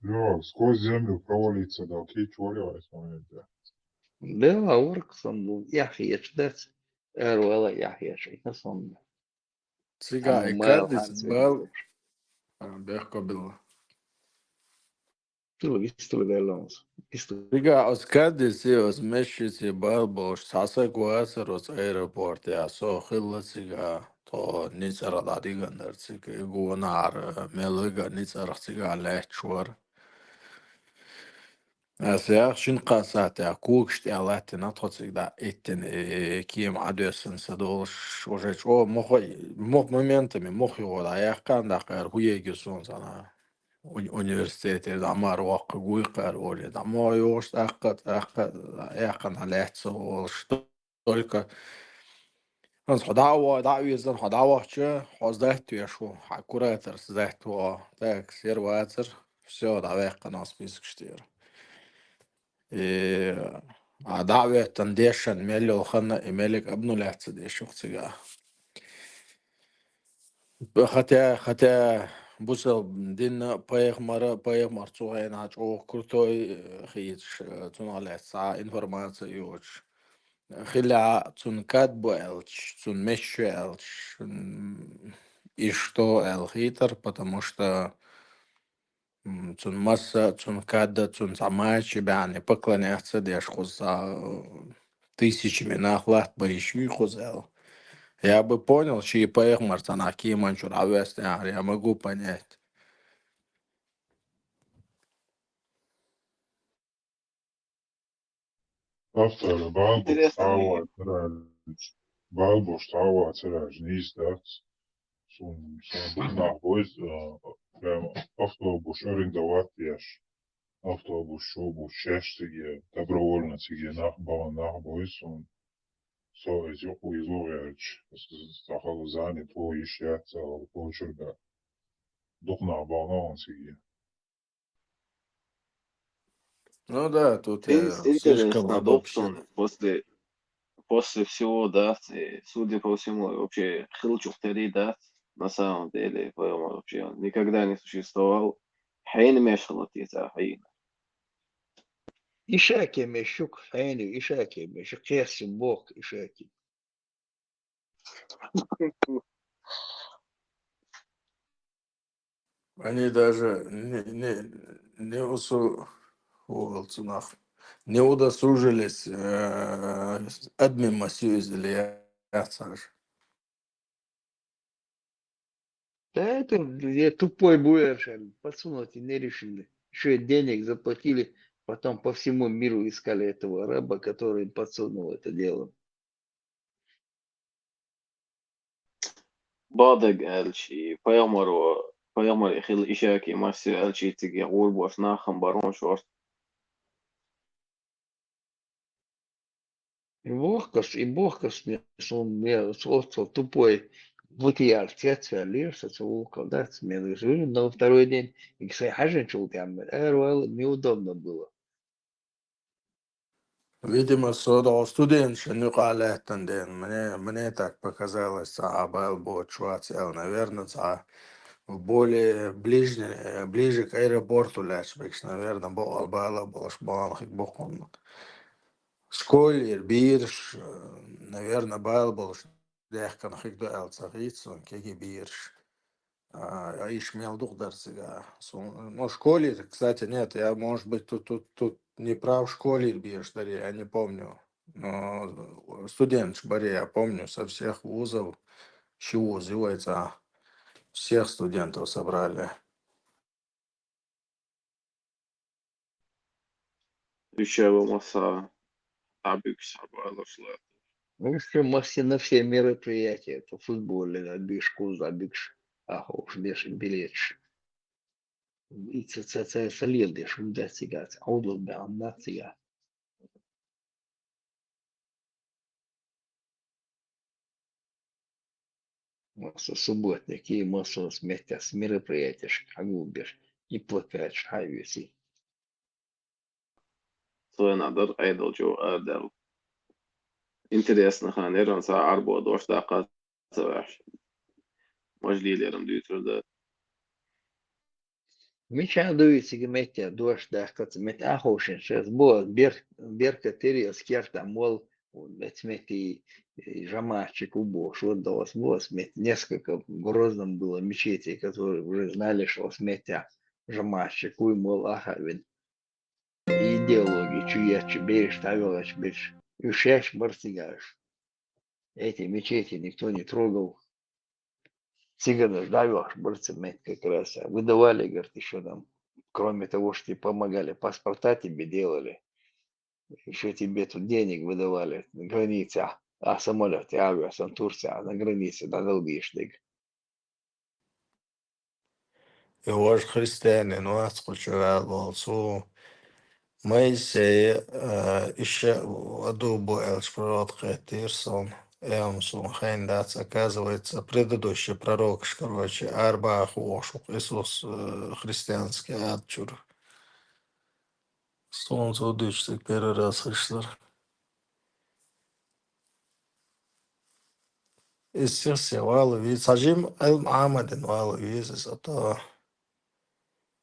Лёг, сквозь землю провалиться, да, окей, чё смотрите. Дела орксон, я хечдец, эруэла я хечдец, сон. Цига, и кадец, бал, бехко было. Isto velamos. Цига, os кадец, os мешчицы, бал, бош, саса гуасер, os аэропорт, я со хилла цига, то ницара дадигандер цига, гуанар, мелыга ницара цига, лехчвар. Асяах шин қасат я кукшт я латин атоцик да иттен кием адёсын садолш уже о мохой мох моментами мох его да я канда кар хуеги сон сана университете да мар вак гуй кар оле да мой ош аккат я кана лехцо что только он ходава да визен ходава че хоздат я шо аккуратер сдат так серватер все да век на список штир دعوة تنديشن ميلي وخلنا إمالك ابنه لحظة دي شخصية خطا بص دين بايغمار цугайн ачоо крутой хич цунале са информация юч хиля цун кадбуэлч цун мешуэлч и что эл хитер, потому что цун масса цун кадда цун самачи бяне поклоняться деш хуза тысячами нахлат боищу хузел. Я бы понял, чьи поехмар цанаки манчур авест, я могу понять. After balbu Интересно, stāvā cerēs, balbu stāvā cerēs nīstāts, un nākojas, prямо автобус арендовать автобус, шобус, чешские, добровольные, нахбоис, он со изюку изуверч, стахал занят, твой ищется, почерга, дух нахбана, сиги. Ну да, тут я слишком Интересно, обобщил. доктор, после всего, да, судя по всему, вообще Хилчухтери, да, на самом деле, по-моему, вообще он никогда не существовал. حين ما شغلتي حين إشاكي مشوك حيني إشاكي مشوك قياس بوك إشاكي. Они даже не удосужились админ сюзели, Саш. Да это я тупой буэршен, подсунуть и не решили. Еще и денег заплатили, потом по всему миру искали этого раба, который подсунул это дело. بعض قال شي فيمر يخل إشاكي مارسي قال شي تيجي غول بوشنا خمبارون شورت И Бохкас, он мне просто тупой вытяр тетя лирса цулка, да, мне говорю, на второй день, и кстати, хажен чул там, неудобно было. Видимо, студент шанюкале танден. Мне так показалось, был чуацел, наверное, ближе к аэропорту лечбекс, наверное, был шбалах бухом. Школер, бирш, наверное, был легко хигду элцахицу, кеги бирш. Аиш имел дух дарсига. Ну, школер, кстати, нет, я, может быть, тут не прав школер бирш, я не помню. Но студент Шбаре, я помню, со всех вузов, чего называется, всех студентов собрали. еще масса абикс абалашлет. Ну, еще массе на все мероприятия, это футболе, на бишку, забикш, уж беш билетш. И солидиш, да, сига, аудл бям, да, сига. Масса субботник, и массу смертя с мероприятия, шагу беш, и плакать, шайвиси. Så надо айдол جو адел. Интересно, ханерон са арбо дошта кат саваш. Можлилером дютурда. Меча дуется гметя дождь да как мет ахошен сейчас было берка тери скерта мол метмети жамачек убо что до вас было смет несколько в Грозном было мечетей которые уже знали что сметя жамачек уй мол ахавин идеологии чуя чебеш ставилась беш ушеш барсигаш эти мечети никто не трогал. Цыганы даешь, борцемет как раз. Выдавали, говорит, еще там, кроме того, что тебе помогали, паспорта тебе делали, еще тебе тут денег выдавали на границе, самолет, авиасан, Турция, на границе, да, долбишь. И ваш христианин, у вас кучу Моисей еще одубу эльшпрот хэтирсон. Эмсун Хайндац, оказывается, предыдущий пророк, короче, Арбах Ошук, Иисус христианский отчур. Солнце удычный первый раз Хриштар. السياسي والو ساجيم المعامل والو يزس أتا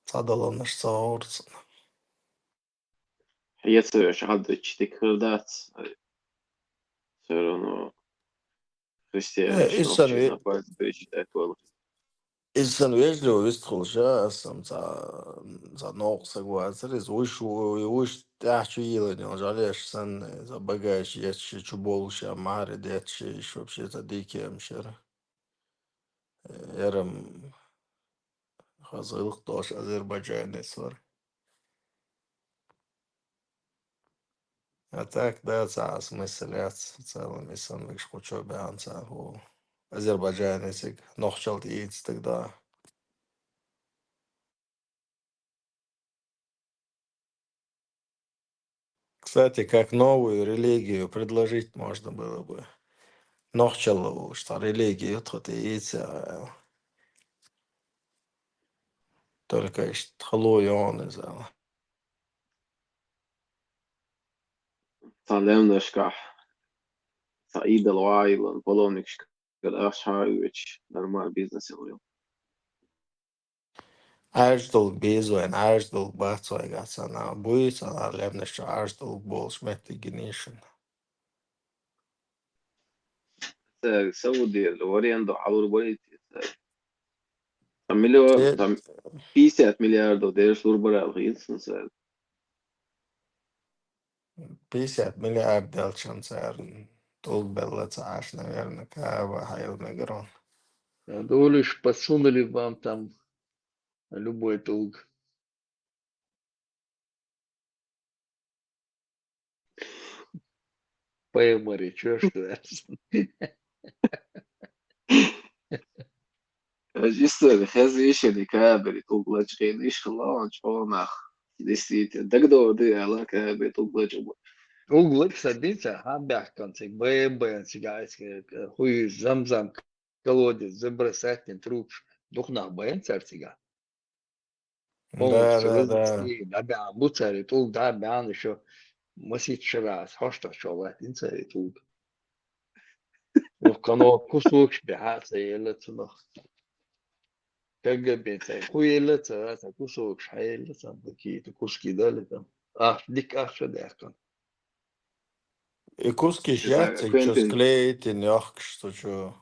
صادلون مش صورت Hiyatsa şahadırç tekrar sonra Hristiyan إنسان şnokçina partiyş etvalı. إنسان ويجلو يدخل شاسم za ناقص جوازر وش تحشي يلني وجعليش سن إذا بقاش يتشي شبولش معرض يتشي شو بشي تديك مشر يرم خازلق دوش أذربيجان صار أتاك ده ساعة مسلات سالم إنسان لكش خوشو بيان ساعة هو أذربيجان يسك نخشلت إيد تقدر. Кстати, как новую религию предложить можно было бы. Нохчалу, что религию тут и только халуй он из Talemnaşkah Said el-Wailan Polonix Aşağıç normal biznes oluyor. Аждал безуэн, аждал бацой гацана, буйца, лемнеш аждал бол шметти генишен. Saudi الوريندو على البيت مليون Те 50 миллиардов дереш лурбара алгыйсın sen. 50 миллиард делчан царн. Тул белла цаш, наверное, кава хайл мегрон. Дольше подсунули вам там любой толк. Поймари, чё что это? Ajista خزيش اللي كابر يطلق لجين إيش خلاص شو مخ دستيت دقدو دي على كابر يطلق لجين Углык садится, а бяхканцы, бэбэнцигайский, хуй замзам, колодец, забросать труп, духнах бэнцарцига. Полностью Да. размести, да бя, буцари, тул, да бян еще, масить шарас, хошта шолат, инцари тул. Ну, кано кусок шбяхаться, елется нах. Как бенцай, хуй елется, это кусок шаелется, какие-то куски дали там. Дик ахша дяхкан. И куски Это счастья, что Квентин склеить, и нёх, что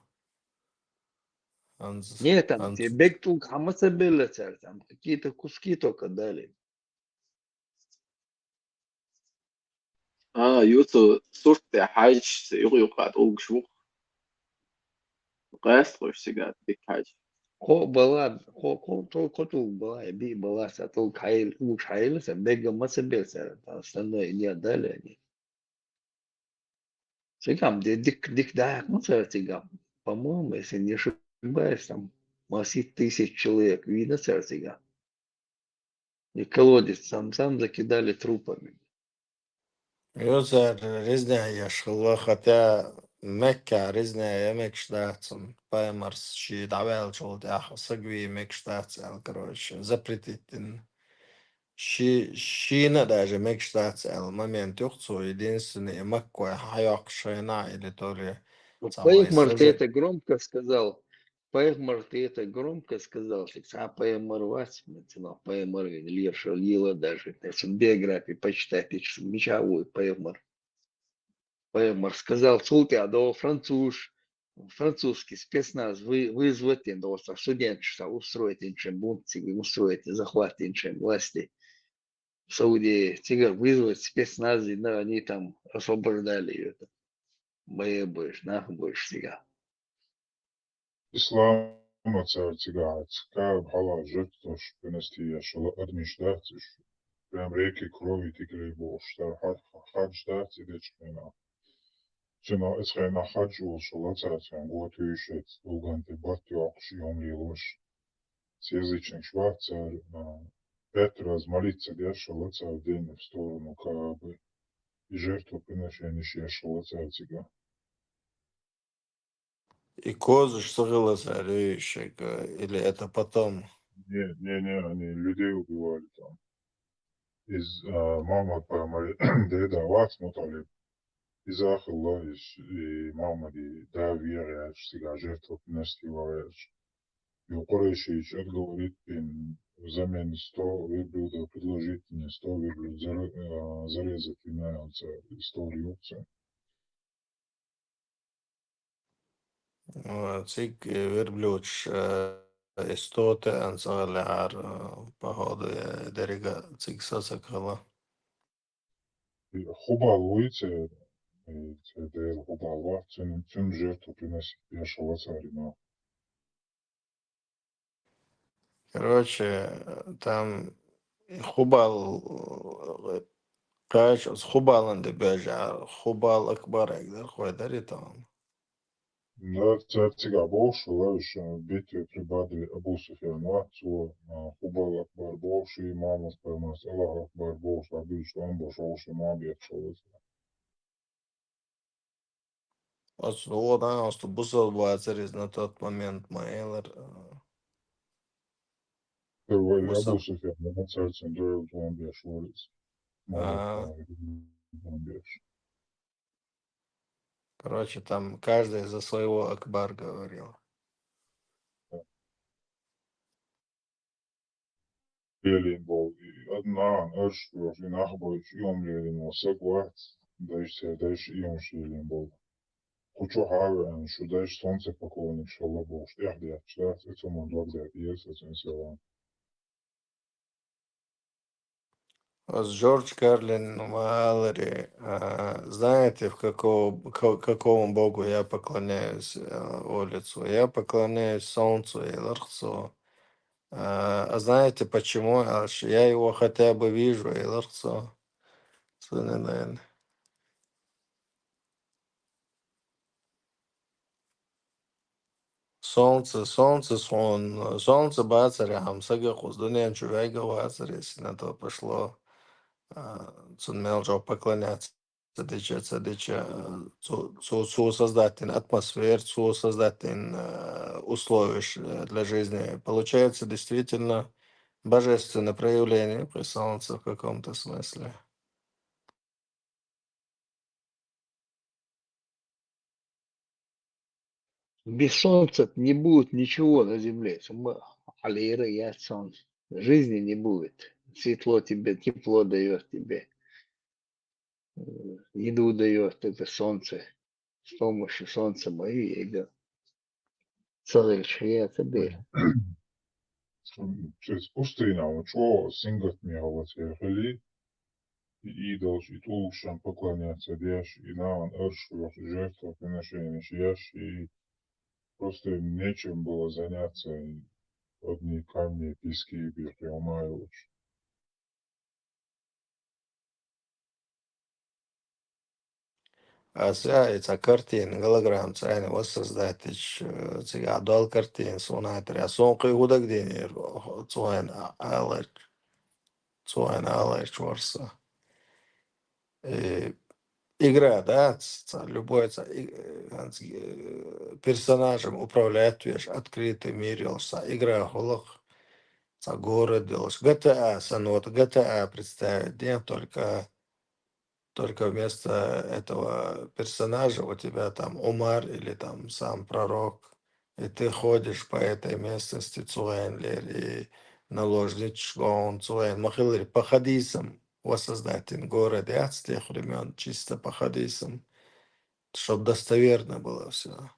Нет, там тебе бег тул хамаса беллецер, там какие-то куски только дали. يوتو صورت حاج يقعد أوق شو قاس خوش سجاد ديك حاج Хо была, хо тул была, и би была, тул кайл, уж хайлся, бега маса беллецер, остальное не отдали они. Цигам, дик да, ну цигам, по-моему, если не ошибаюсь, там масит 1000 человек, видно цигам. И колодец сам закидали трупами. يوزر رزنا يشخلا خطا مكة رزنا يمكش داتم بايمرس شي دعوال شغل داخل سقوي مكش داتم كروش запретитин شي نداجة مكش داتم момент يخصو единственный маккой حياق شينا или тори самой Пейхмар, ты сажи. это громко сказал. Пейхмар, ты это громко сказал. А Пейхмар вас, Пейхмар, Лерша, Лила даже. Если биографии почитай, мечавую Пейхмар. Пейхмар сказал, слушай, а до французский спецназ вызвать, до студенчества устроить инчем бунтиги, устроить захват инчем власти. В Саудии тигр вызвать спецназы, да, они там освобождали ее. Боебыш, нахуй будешь сега. إسلام царцигат, как хала жертвош пенестия, шо адмиштатиш, прям реки крови тигрей бош, что хадж дати дечмена. Цена эсхена хаджу, шо лацацан, год юшет, уганте батьёкш, йомлилош. С язычных шварцар, Петрос молиться дешо лаца в день в сторону Каабы. И жертвоприношение шешо лацацига. И козы что зарющик, или это потом? Не, они людей убивали там. Из мама помали, деда вас мотали. Изах Аллахис и Мамади да верят, что жертва принести варяж. И у Курейшевич отговорит им взамен 100 выблюдов предложить мне 100 выблюд зарезать и на историю. Cik verblūč istote ansāle ar pahodu deriga, cik sasakala. Хубал уйти, это хубал, тем жертву приносить пешего царина. Короче, там хубал каш с хубалан де бежа, хубал акбар эгдер хойдари там. Да, царцига бовшу, лавиш битве прибадри Абу Суфьян ватцу, хубал акбар бовшу и мамас поймас, Аллах акбар бовшу, абил что он бошел, что мабиет шел. Вот она, что бусал бацарис на тот момент Майлер. Первый Абу Бусал. Суфьян, на царцем дорог он бешел. Короче, там каждый за своего акбар говорил. Лелин был, и одна, аж, и нахбойч, и он лелин был, сагват, дальше и он лелин был. Кучу хавы, что дальше солнце поклонник, что лобов, штях, штях, это он благодарит, и это сенсирован. Джордж Карлин Маллери, знаете, какому богу я поклоняюсь улицу? Я поклоняюсь солнцу и ларцу. А знаете почему? Я его хотя бы вижу, и ларцу. Солнце бацари, хамсага хуздуня чувайга бацари, если на то пошло. Цунмелджо поклоняться цадича, создать атмосферу, создать условия для жизни. Получается действительно божественное проявление при солнце в каком-то смысле. Без солнца не будет ничего на земле. Алира, я солнце. Жизни не будет. Светло тебе, тепло дает тебе. Еду дает это солнце. С помощью солнца мои еда. Целый шея тебе. Пустыня, что сингат мне вот хели, и должен, и тулушам поклоняться, дяш, и на эршу, жертву приношения, шияш, и просто нечем было заняться, и одни камни, пески, и приумаю. It's a картина, голограмма, цайна воссоздать, цыга дал картин, сонатри, а сонка и гудак денер, цуайна алач ворса. Игра, да, любой персонажем управлять, видишь, открытый мир, игра, холох, город, GTA, санот, GTA представить, нет, только вместо этого персонажа у тебя там Умар или там сам пророк, и ты ходишь по этой местности Цуэнлер и наложничь он Цуэн, махилер по хадисам воссоздать город и от тех времен чисто по хадисам, чтобы достоверно было все.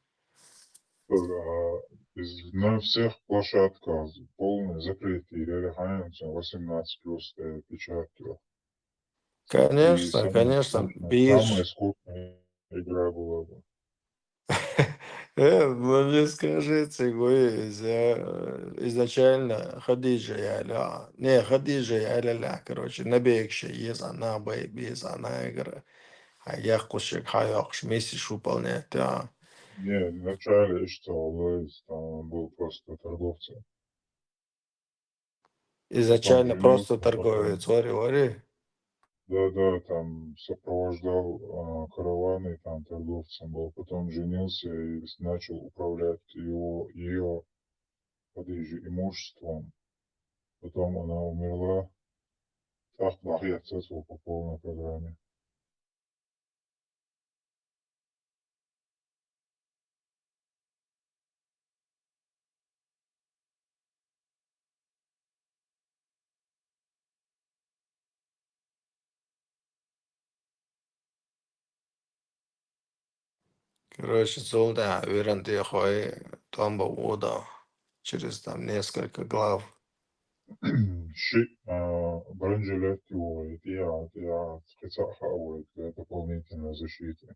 На всех площадках полное закрытие, реально 18 плюс печать. Конечно, конечно, самая скучная игра была бы. Ну не скажите, изначально Хадиджа яля, не Хадиджа яля, короче, набегши есть она, без она игра, а я кусок хайокш, месяц выполнять, да. Не, вначале что, там был просто торговцем. Изначально просто торговец, вари. Да, там сопровождал караваны, там торговцем был. Потом женился и начал управлять ее Хадиджи имуществом. Потом она умерла. Так, отец по полной программе. Короче, солда, уверен, ты хуй, там вода через там несколько глав. Ши, бронежилет его, я спецахаует для дополнительной защиты.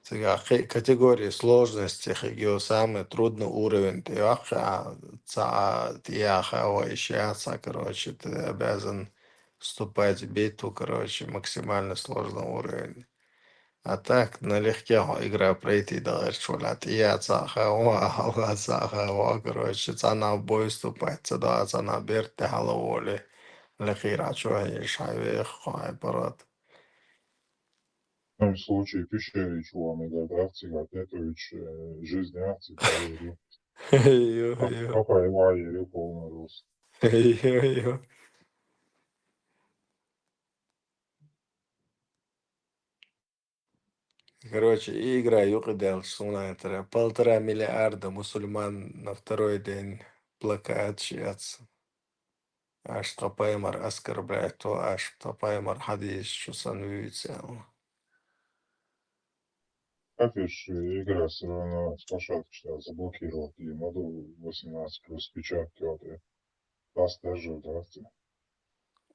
Сега категории сложности, хигио самый трудный уровень, ты ощущаться, короче, ты обязан вступать в битву, короче, максимально сложный уровень. А так, налегке игра пройти дальше, короче, цена в бой вступать, цена берте головоли, лехира, что я шайве, хай, парад. В том случае пещере чувами гадавцы, Гатетович, жизнь акции поверил. Йо-йо. Папа и Вайерил полный рост. Йо-йо. Короче, игра юкидел, это 1,5 миллиарда мусульман на второй день плакат шьется. Аж Топаймар оскорбляет, то аж Топаймар хадис, что сануется. Как видишь, игра все равно спашат, что заблокировал, и моду 18 плюс печатки, вот и вас даже, да,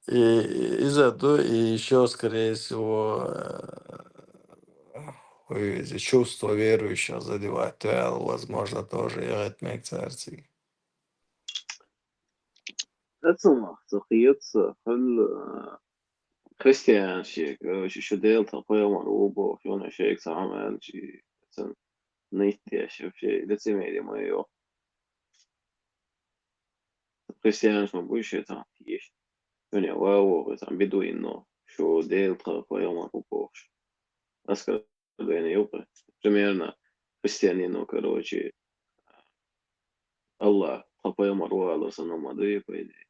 И из-за этого, и еще, скорее всего, чувство верующего задевать, то, возможно, тоже играть мекцарций. أتصنع تقيت هل كريستيان شيك شو ديل تقوي مرغوب شو شيك سامن شي مثلا نيتي شوف شيء لتسمع ما يو كريستيان شو بوش تعطيش يعني واو بس عم بدو إنه شو ديل تقوي مرغوب أسكر يعني يوبا примерно كريستيانينو короче الله تقوي مرغوب على سنة ماضية по идее.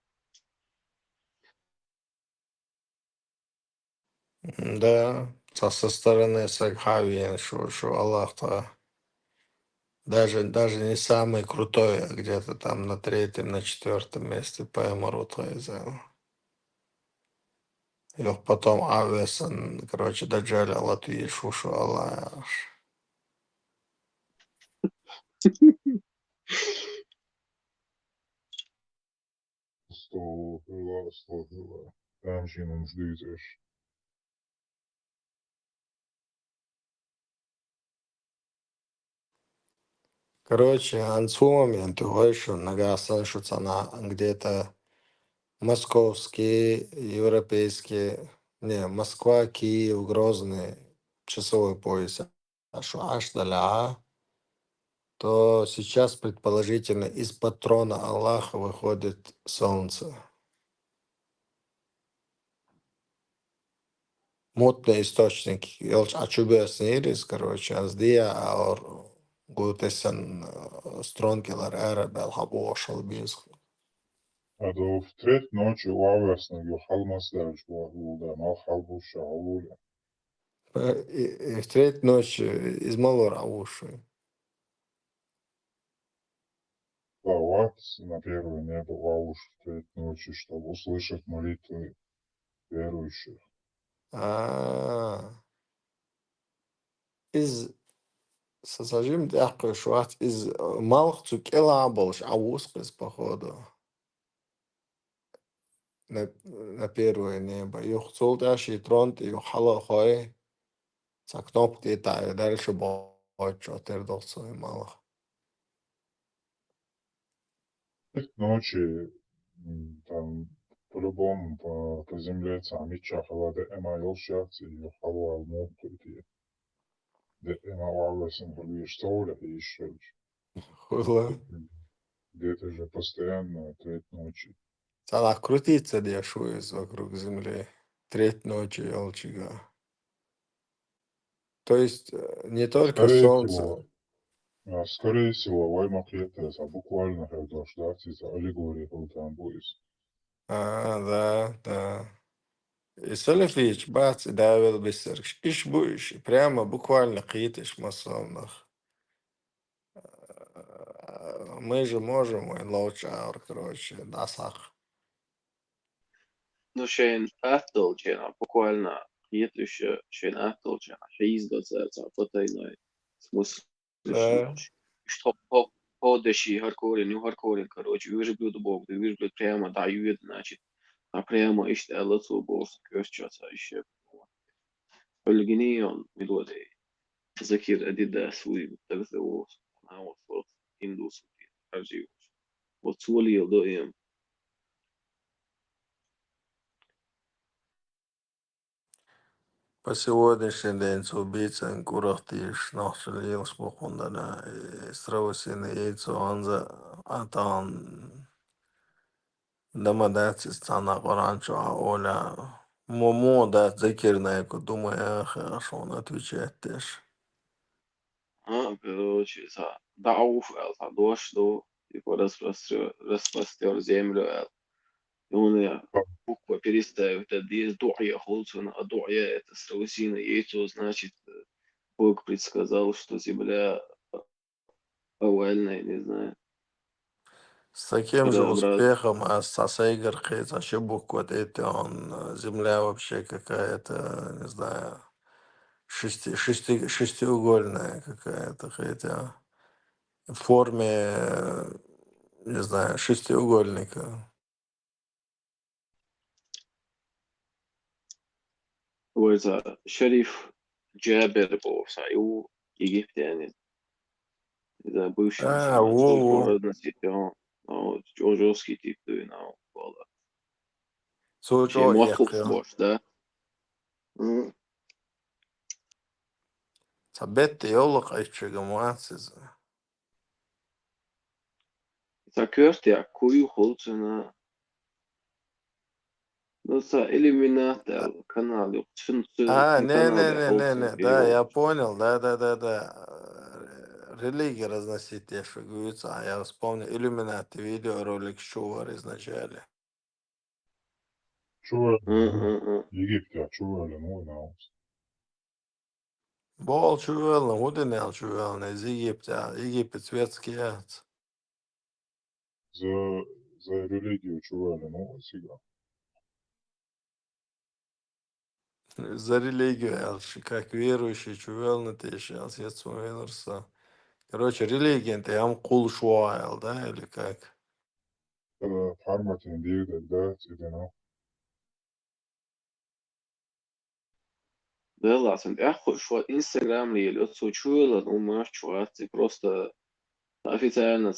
Да, со стороны Сагхави, что Аллах-то даже не самый крутой, а где-то там на 3-м, на 4-м месте по Эмаруту изел. И потом Авесан, короче, Даджаля Латвии Шушу Аллах. Стогла. Там же не ждешь. Короче, анцу момент, что нагасан, что цена где-то московские, европейские, не, Москва, Киев, Грозный, часовой пояс, а что аж даля, то сейчас предположительно из патрона Аллаха выходит солнце. Мутный источник, ачубес нирис, короче, аздия, аор гутесен стронкелар эра белхабо шалбинск. А до в треть ночи лавясно ехал масляж да, мал халбу шауле. И в треть ночи из Малора уши. Лават на первое небо лауш в треть ночи, чтобы услышать молитвы верующих. Из сажим дяхкой шуат из малых цукела больш аускас походу на первое небо. Юхцул даши тронт и хала хой за кнопки и дальше больше отвердался и малых. В треть ночи там по-любому по земле сами чахала де эма елшацы и хала алмукту и де эма лавясно хлюешь соля и еще. Хула. Где-то же постоянно треть ночи. Салах крутится дешует вокруг земли. Треть ночи елчига. То есть не только солнце. Скорее всего, Ваймак Етеса буквально когда ждать из аллегории там будет. Да. И Салифич, бац, и Давил Бессерш. Иш будешь, прямо буквально китиш масонах. Мы же можем, и лоучаур, короче, насах. Ну, шейн أفضل شيء بقولنا еще шена толча, изготовится потайной смысл. Да. Что подащий хардкорин, не хардкорин, короче, выживут бог, ты выживут прямо дают, значит, а прямо işte лацо босс, köşçasa еще. Ölgini мелодии. Закир Адидас свой так зовут, а вот индус, вот свалил до им. По сегодняшний день убийцам курахтиш нахшил спокойно стравосины яйцо анза атан дамадати стана ранчо оля момо да закирная думаю хорошо он отвечает też. Короче, дауф, дождь, типа распростер землю, и он буква переставит, это есть дуя холцена, а дуя это страусиное яйцо, значит, Бог предсказал, что земля овальная, не знаю, С таким же шарообразная. успехом Сейгер Хейт ошибок вот эти он земля вообще какая-то, не знаю, шестиугольная какая-то, хотя в форме, не знаю, шестиугольника. وإذا شريف جابر بوسعيو يجيب تاني إذا بوش مثلا Во-во. جوجو نسيتهم أو جوجوسكي تيبتوين أو والله شيء Сучо موخوف ехал. бош, да? Сабетти йолок айчугамуациза. إذا كرت يا كويو خلصنا نصا إليمينات القناة يقتفن قناة Не, خلصنا да, كيو я понял, да. Религия разносить, я шагуется, а я вспомнил иллюминаты, видеоролик Шувар изначально. شو Египте, чего ну, Бол чувелна, уденел чувелна из Египта, Египет светский яц. за религию чего ну, сега. За религию, как верующий чувелна, ты сейчас, я вспомнился. Короче, религия, ты ам кул шуайл, да, или как? Фарматин дирдек, да, цидено. Да ладно, я что Инстаграм или отсучила, ну, может, ты просто официально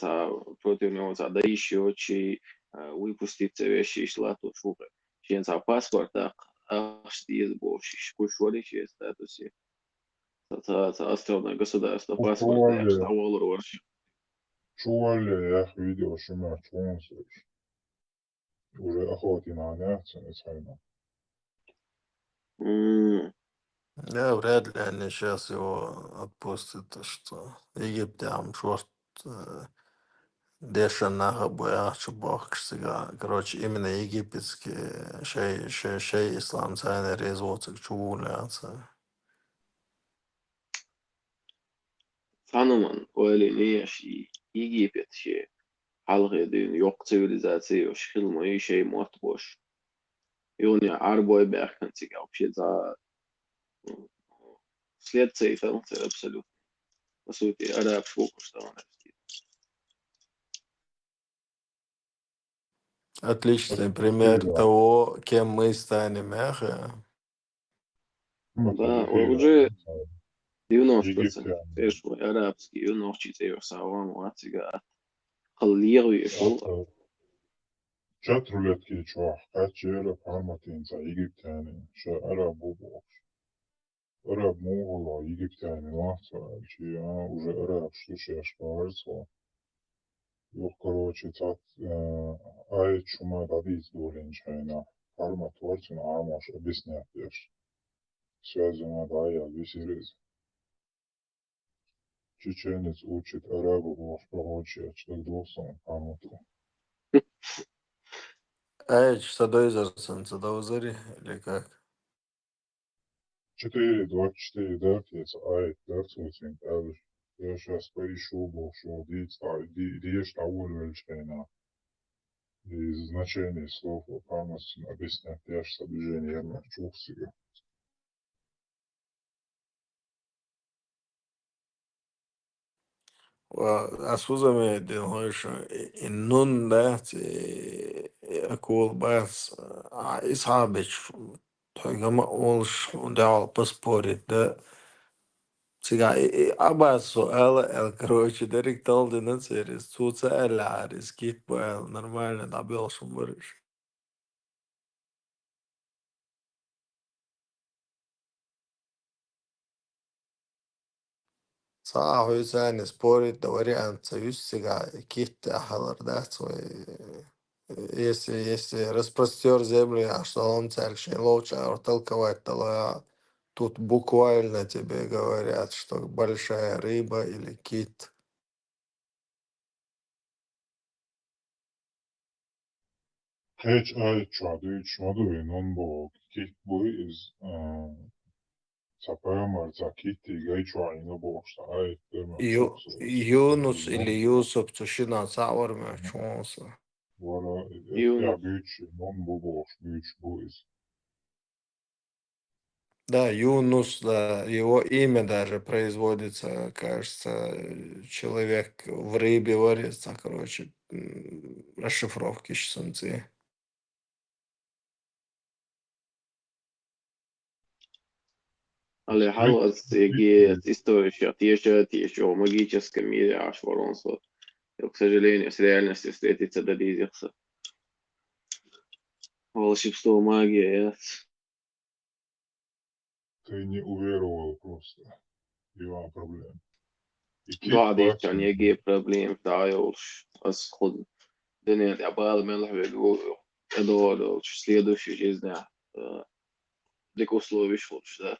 против него да еще чей выпустить вещи шла то шубы. Чем паспорт так аж из больше кушали через статусе. Это островное государство паспорт так стало лучше. Чували, я видел, что мы чувствуешь. Уже охоты на нефть, не Да, вряд ли они сейчас его отпустят, что Египтям шорт дешенаха бояхчы бахкшсыга. Короче, именно египетский шей ислам цайны резвоцик чувуляться. Tanıman öyle ne yaşi Египет şey halkı dün yok sivilizasyon şılmayı şey muht boş. Yani арбой бехканцик вообще за следствие это абсолютно. По сути, арабского что он Отличный пример того, кем мы станем, эх. Да, уже 90%. Египтяне. Знаешь, арабский, он учится его саван, ватига. Халлиру يشول. Чат рулетки чувак, качели фарматин за египтяне, ша араб бубок. Араб могола, египтяне лахца, чи уже араб слушаешь поварцо. Yok, короче, цат ай чума дадис долин чайна. Фармат варцин армаш объяснять ешь. Связано да я висерез. Чеченец учит арабу бошпорочи, человек двухсон фармату. Эй, Садойзерсон, Садоузари, или как? 4-24 дартиец, ай, дартуцин, эвш. Я сейчас поищу, что диешь того вельчайна. И значение слов фарматин объяснять ешь, движение ермах чухсига. أسوزة دين هوش النون ده أقول بس إصحابش تحكي ما أقولش ده باسبوري ده سيجا أبا سؤال الكروتش ديريك تال دي نصير سوت سأل عارس كيت بقى نورمально دابيل شمبرش صح هو ثاني سبوري دوري عن تسويش سيجا كيت أحضر ده если распростер землю, а что он царь лучше толковать, то тут буквально тебе говорят, что большая рыба или кит. Hiç ay çadı çmadı ve non bo kit bu is sapayamar zakiti gay çuayna bo işte ay deme çoksa Юнус или Юсуп, Цушина, Цаур, Мячонса. valla ya Юнус. büyük non bu boş büyük bu is. Да, Юнус, да, его имя даже производится, кажется, человек в рыбе варится, короче, расшифровки часунцы. Ali halvas история тише о магическом мире Ашваронса. Но, к сожалению, с реальностью встретиться додизился. Волшебство, магия. Ты не уверовал просто. Има проблем. И кит بعد كان бачен, يجي проблем تعايش أسخد دنيا تعبال من لحظة يدور следующий жизнь для условий что да.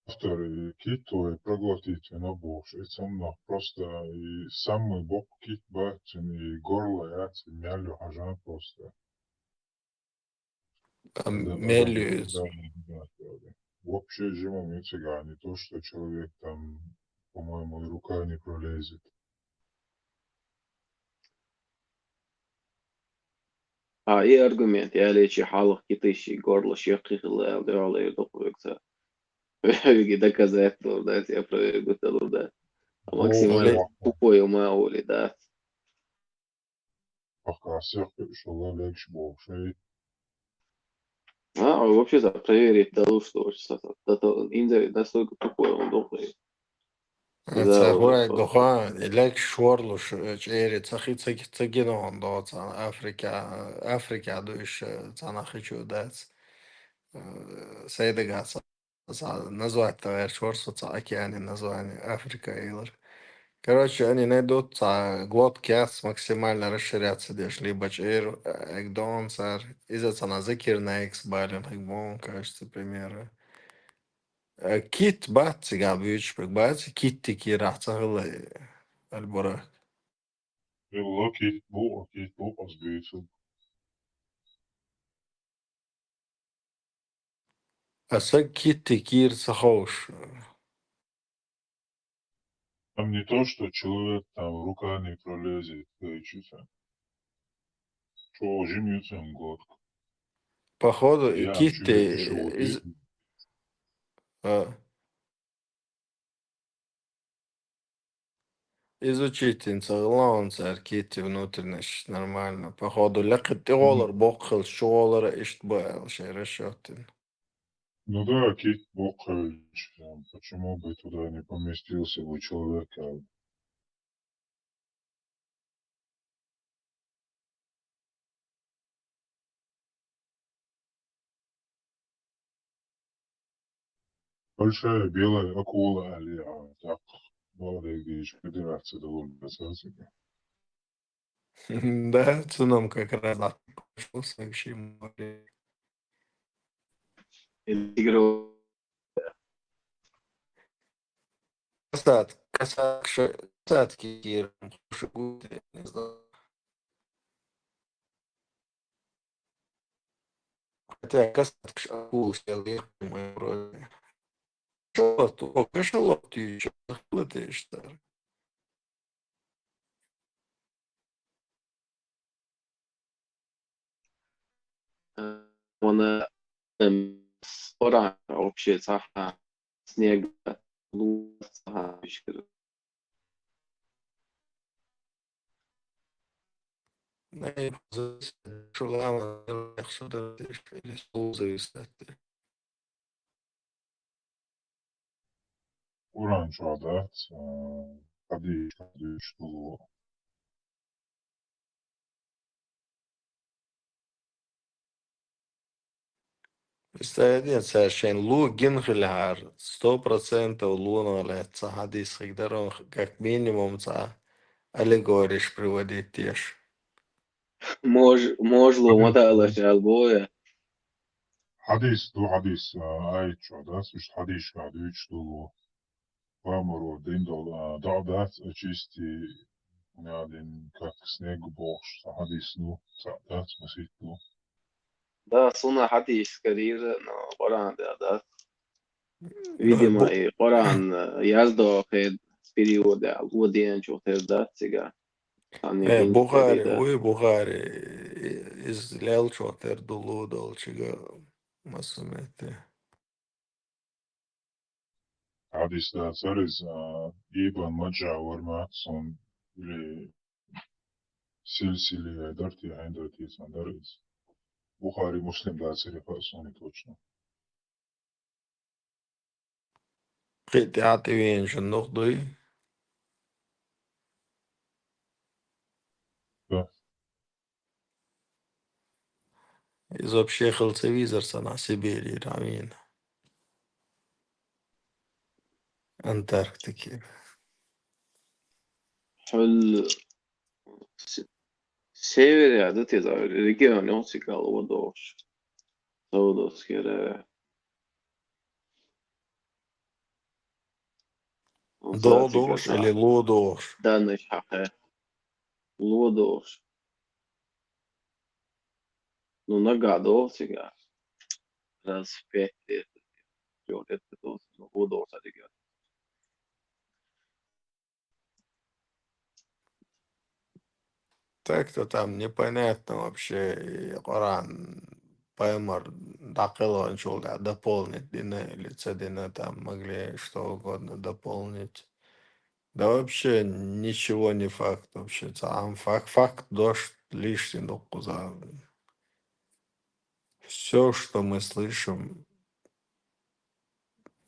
автор и кит твой проглотить на бог. И сам просто и самый бог кит бачен и горло яц и мялю хажан просто. Адам Мелью, вообще зимом не цыгане, то, что человек там, по-моему, и рука не пролезет. أي أرجومنت يا ليش حالك كتيشي горло شيخي خلا دعالي يدقق ده كذا ده я проверю да. Максимально тупой ума воли, да. Пока всех шла легче бог. Вообще за проверить того, что Индия настолько тупой, он дохлый. هو دخان لك شورلوش جيري تخي تجينا عن دوت عن أفريقيا دوش عن أخيشو دات سيدة قاس نزوع التغير شورسو تاعك يعني نزوع أفريقيا إيلر короче они найдут глот кяс максимально расширяться деш либо чейр экдонсар из-за на закир на экс бален экбон кажется примеры كيت بات قاعد بيشبك بات كيت تكي راح تغلى البراك والله كيت بو أصبيته. أسا كيت تكير سخوش Там не то, что человек там рука не пролезет, чуть-чуть. Что, жимется год. походу Я كيت чуть еще вот из изучить инсаглаунсар كيت внутренность нормально походу لقيت غولر بوخل شغولر اشتباه شي رشوتين Ну да, кит Бохович, почему бы туда не поместился бы человека? Большая белая акула, а так, молодые вещи, федерация довольно сасика. Да, цуном как раз пошел следующий море. Игру. Касатки Кир, шагуты, не знаю. Хотя касатки акул сел мой вроде. Кашалот еще летаешь, старый. وانا بسرعة вообще صح снег لوها بشكل Uran şu adet, Kadir, Kadir, Dolu. Представляете, совершенно лу гинхилар 100% луна лет хадис хигдаром как минимум за аллегориш приводить тешь. можлو مدالش البويا Hadis, du Hadis, ayet şu adet, üç Hadis, Kadir, Dolu. Vamuru, Dindol, Da'dat, čisti, Nadin, kak sneg boš, Hadis, nu, Da'dat, Masit, nu. ده صنع حديث كثير قرآن ده видимо и Коран yazdı ki perioda bu diyen çok tezdat siga hani Бухари, de ой, Бухари, излял чотер дулу долчига масумете. Hadis, da Царез, İban Maca, Varma, son, ili, Silsili, Darti, Aindarti, Sandarez. Buhari, Muslim, da Цареха, Soni, точно. قيت يعطي وين شنو ضي Да. إذا بشيخ التلفزيون صنع سيبيري رامين أنتاركتيكا. حل sever ya da teza region sikal o doş todos kere Долдош или лодош? danış hakkı ludoş ну нагадо siga распекте это то ludoş hadi gör Так-то там непонятно вообще. И Коран Паймар Дакило ничего дополнить Дина или Цедина там могли что угодно дополнить. Да вообще ничего не факт вообще. Сам факт дождь лишний за все, что мы слышим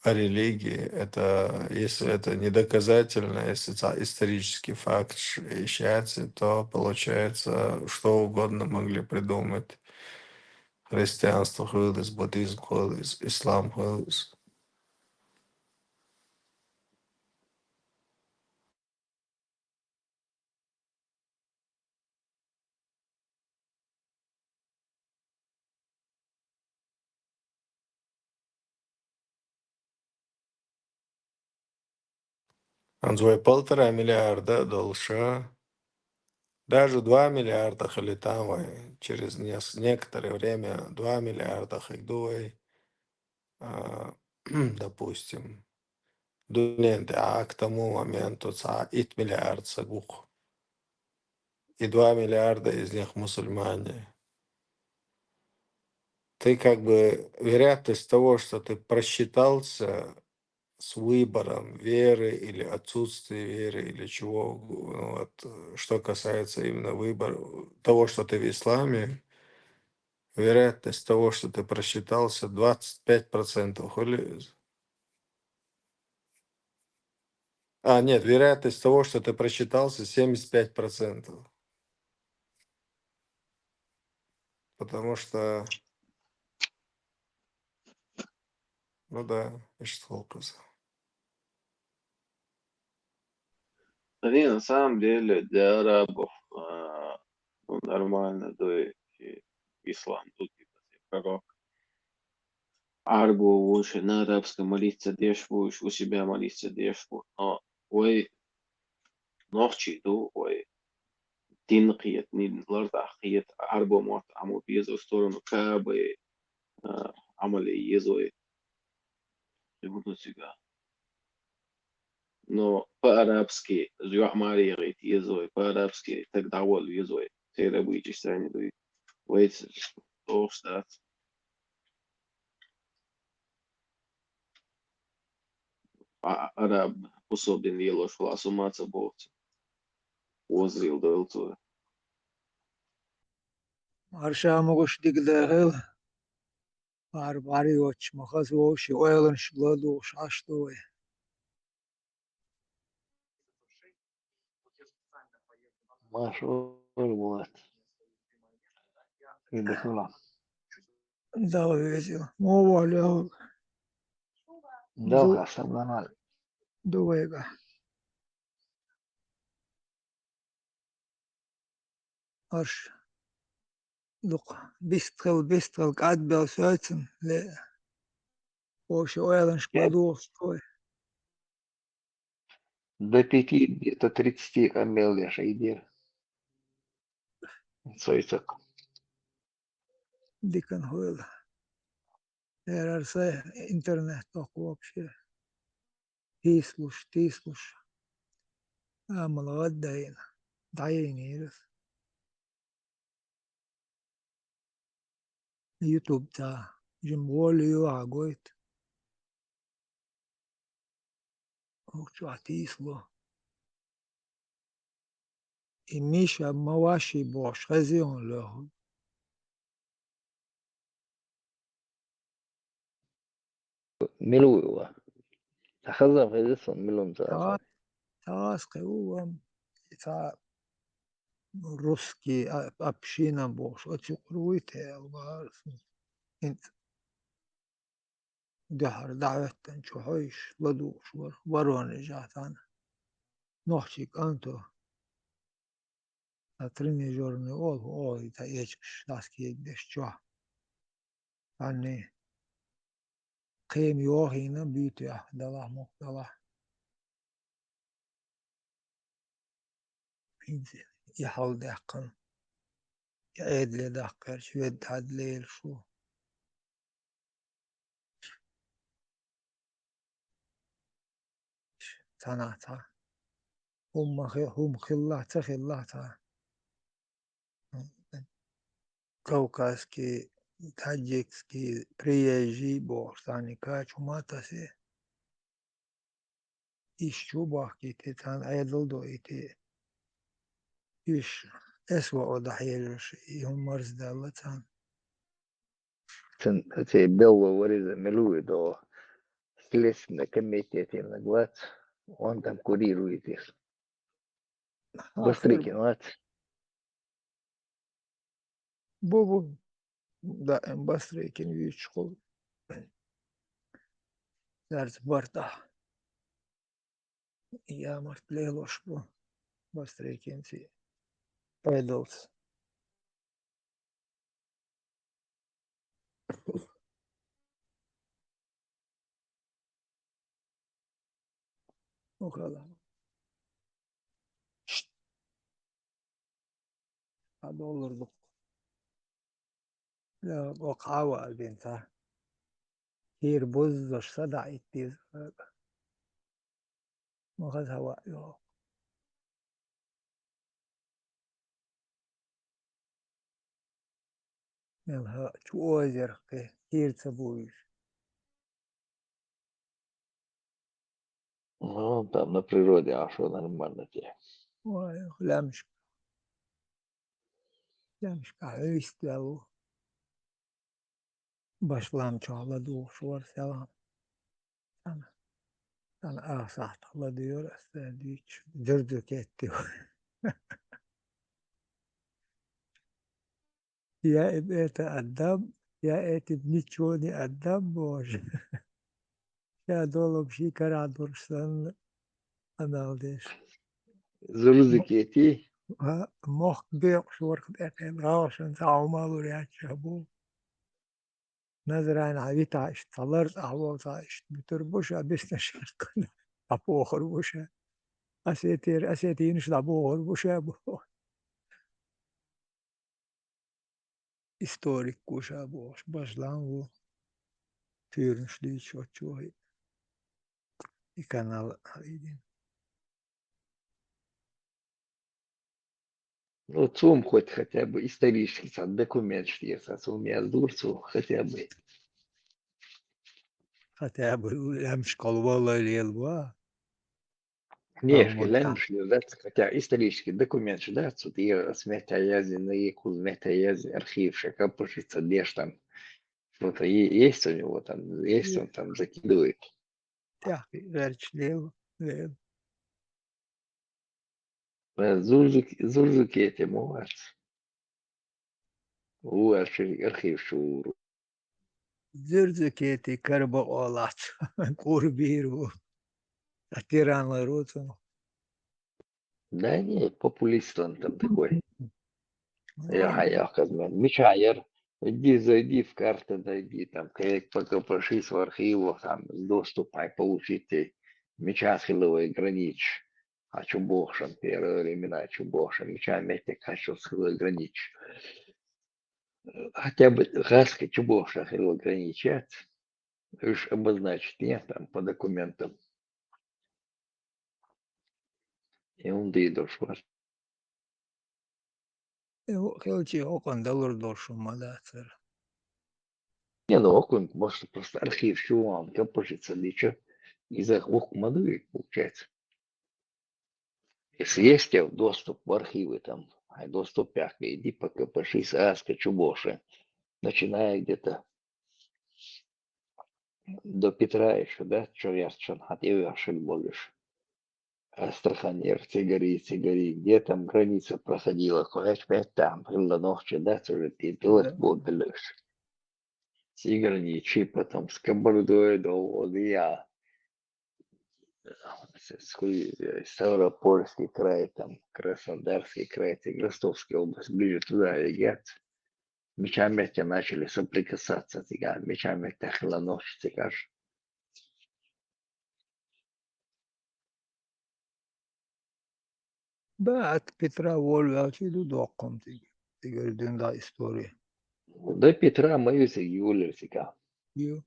о религии, это если это не доказательно, если это исторический факт счастье, то получается что угодно могли придумать. Христианство хвилис, буддизм хвилис, ислам хвилис. Анзвой 1,5 миллиарда долша. Даже 2 миллиарда халитавой через некоторое время 2 миллиарда хайдуой, допустим, дуненты, а к тому моменту 1 миллиард сагух. И 2 миллиарда из них мусульмане. Ты как бы вероятность того, что ты просчитался с выбором веры или отсутствия веры или чего, вот, что касается именно выбора того, что ты в исламе, вероятность того, что ты просчитался 25%. Нет, вероятность того, что ты просчитался 75%. Потому что, ну да, иштолкос. они на самом деле для арабов ну, нормально то есть ислам тут пророк арбу лучше на арабском молиться будешь у себя молиться будешь но ой ночи ду ой дин қиет нилар да қиет арбу мот аму без сторону кабы амали езой буду сега но по-арабски жуа мари езой по-арабски так давол езой тера буйчи сани дуй вейц остат Arab pusotdienu ielošu klāsu māca būt Ozrīl Dēlcoja. Arşa mogoş dik dahil. Bari oç mahaz oş oyalan şladu şaştu. Машор вот. И дохула. Da vezio. Mo valja Да, сам нормально. duvega. Arş. Luk bistkal qad bel sötsin le. Oş oyalan şladu ştoy. До 5, где-то 30 камел я шайдер. Сойцак. Dikan hoyla. Erarsa internet tok вообще. Тислуш. Amal gaddayin. Dayin YouTube ta. Jimbolio agoit. Okçu atislo. Imisha mawashi bosh razion له. Милую. تخزف في جسم ملون Ta تاسع. qeu ta ruski община bosh. Otiqruite albar. Int dahar da'watan chuhoish ladush waron jatan. Nohchik anto. Atrini jorni ol ta yechkish laski yegdesh chua. Anne qim yohina büyütüya dalah muhdalah. يحاول دقن يعيد لي دقر شو يدعد ليل شو تناتا هم خلاتا كوكاسكي تاجيكسكي приезжий بوستاني كاچوماتا سي ищу бахки ты тан айдл до ити иш اسوأ ضحيلش يوم مرز دالتان Те бело выреза милую до Следственной комитете наглад. Он там курирует их. Быстрый кинот. بوبو دائم بصري كن يشغل دارت برطة يا مرت ليلوش بو بصري كن في بيدلز وخلاص $1 بق لا وقعوا البنت هير بوزش صدع يتيز ما خذ هواء يو ملها توازر قه هير تبويش Ну, там на природе, а что нормально тебе. لمش عيست له başlam çağladı şuvar selam sana sahtalı diyor istedik cırcık etti ya ete adam ya eti niçoni adam boş ya dolum şey karadursan analdeş Зурзики эти. ha moh bir şuvar eten raşın sağmalı ya çabu نظران عبيطة اشتغلت أعوضة بتربوشة بستشعر أبو خربوشة أسيتين أبو خربوشة أبو historik kuša boš başlangu tyrnšlič očuoj I kanal vidin. Ну, ЦУМ хоть хотя бы исторический документ, что я сумел Дурцу хотя бы. хотя бы мش колвала лелва. Не, Алмата. да, хотя исторический документ, да, тут и смерть Аязи, на Яку, смерть Аязи, архив, шака пишется, где ж там, что-то есть у него там, есть он там закидывает. Ja, верч лев. Зурзуки эти молодцы. Архив шуру. Зюрзüketi karba olat. Курбиру. Атиран ларуту. Да не, популист он там такой. Я казман. Мичайер. Иди, зайди в карту, дойди, там, пока прошись в архиву, там, доступ получите. Мечахиловой гранич. А чубошем, первые времена чубошем. Меча метик хочу схилой гранич. Хотя бы хаски чубоша хилой граничат. Уж обозначить, нет, там, по документам. И он дойдешь. Хелчи окон доллар дошу мадацер. Не, ну окунь, может, просто архив чувам, копошится, ничего. Из их ок модулей получается. Если есть у тебя доступ в архивы там, доступ пяхка, иди покопошись, аска чубоши. Начиная где-то до Петра еще, да, Черясчан, а ты Яшель будешь. Астраханер, Цигари, где там граница проходила, кое-пять там, было ночи, да, тоже ты тут будешь. Сигарни, потом с Кабардой до Водия. Ставропольский край, там, Краснодарский край, Ростовская область, ближе туда едят. Мечами начали соприкасаться, мечами тахла ночь, тикаш. Да, от Петра Вольва чиду доком ты говоришь, да, история. До Петра мою юлер тика. Ю.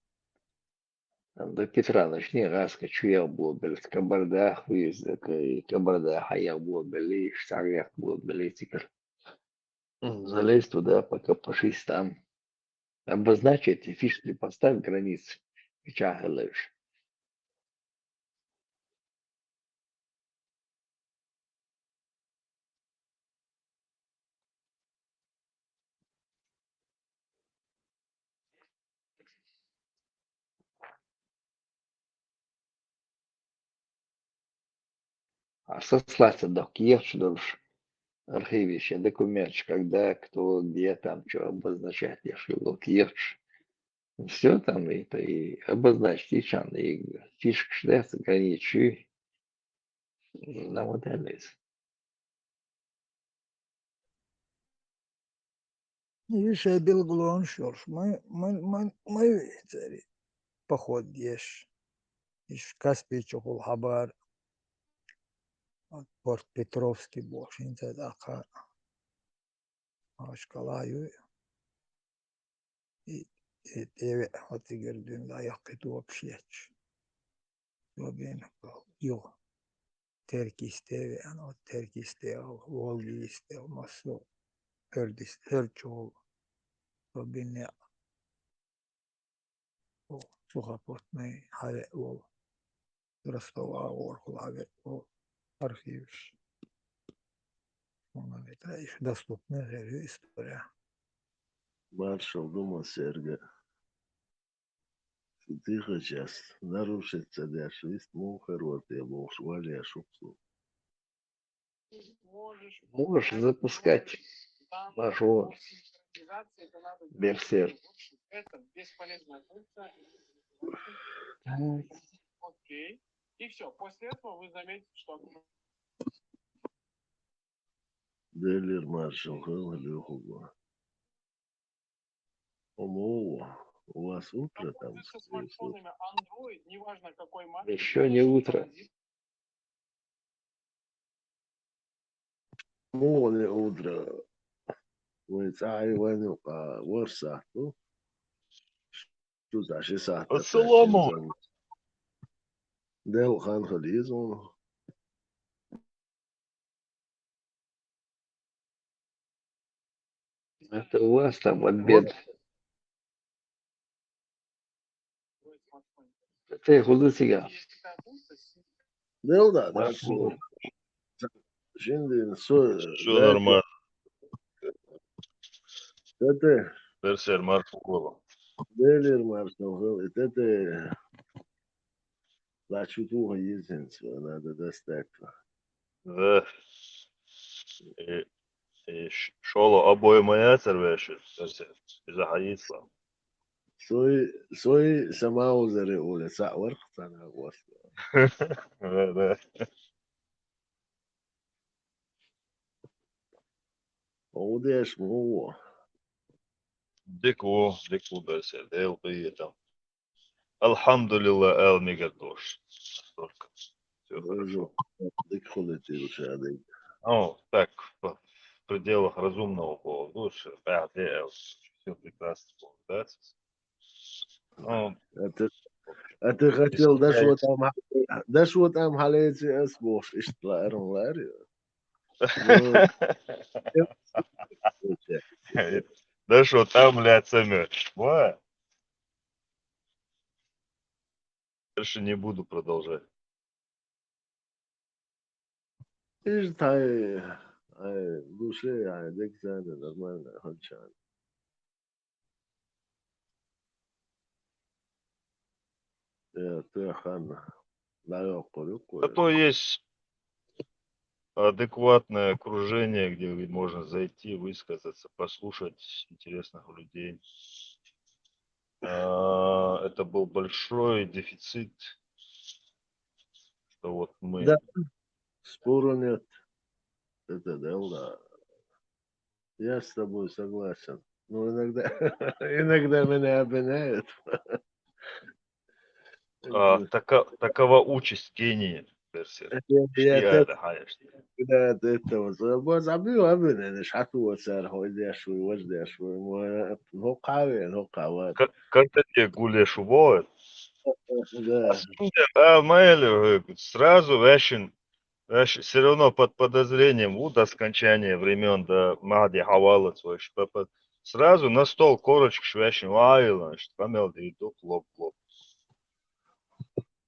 До Петра начни раз, я был, Кабарда, выездок, Кабарда, хая был, Штарях был, тикар. Залезь туда, пока пошись там. Обозначить фишки, поставь границы. Чахалыш. А сослаться до Киевшдорф архивище, документ, когда, кто, где там, что обозначать, я шил Киевш. Все там это и обозначить, и чан, и фишка шляться, граничи, на модели. Еще Белглон шорш. Мы поход ешь. Иш Каспий чухул хабар. Порт Петровский бош. Интед ака. Ашкалаю. И эве отигердün да yakıtı opşiyeç. Robin yok. Terk istevi, yani o terk istevi, volgi istevi, maso, hörçoğul. Robin ne o сухопутный хаве ол. Ростова, Орхлаве, о архив. Это еще доступная история. Маршал думал Серга. Тихо сейчас. Нарушится дальше. Мухар, вот я был в швале, я шупсу. Можешь запускать вашу берсер. Делер маршал, хавали хуба. Ому, у вас утро там? Еще не утро. Мو не утро. Вы царь войну, ворса, ну? Что за 60? Ассаламу. Дел хан хализон. Это у вас там обед. Te Hulusiga. Devlet Marfu. şimdi Все нормально. Tete, Берсер Марко Коло. Delir Marco, Tete, la ciutuha izins, надо достать. Да. Шоло обои моя цервеши. Берсер. Из-за хаисла. Soy samauzere ule sa'war sana wasla. Да, да. Odesh mu. Дику Берсер. Дел там. Альхамдулилла эл мигатош. Только. Все хорошо. Дикхулити ушадик. Ну, так, в пределах разумного лучше. Все прекрасно получается. Ну, А ты хотел, да что там халети эсбош, иштла эрнлари. Да что там, ляцами. Дальше не буду продолжать. Ишь тай, в душе, дикзаны, нормально, ханчан. Ты ханна. Зато есть адекватное окружение, где можно зайти, высказаться, послушать интересных людей. Это был большой дефицит, что вот мы... Да, спору нет. Это да. Я с тобой согласен. Но иногда меня обвиняют. Такова участь гения, Берсер. Да, это вот забил обвинение, шату сэр, ходя швы, ну кавен. Как-то те гулешь уволят. Да. Майли, сразу вешен, все равно под подозрением до скончания времен, до Махди Хавала, сразу на стол корочку швешен, лайла, что камел иду, клоп.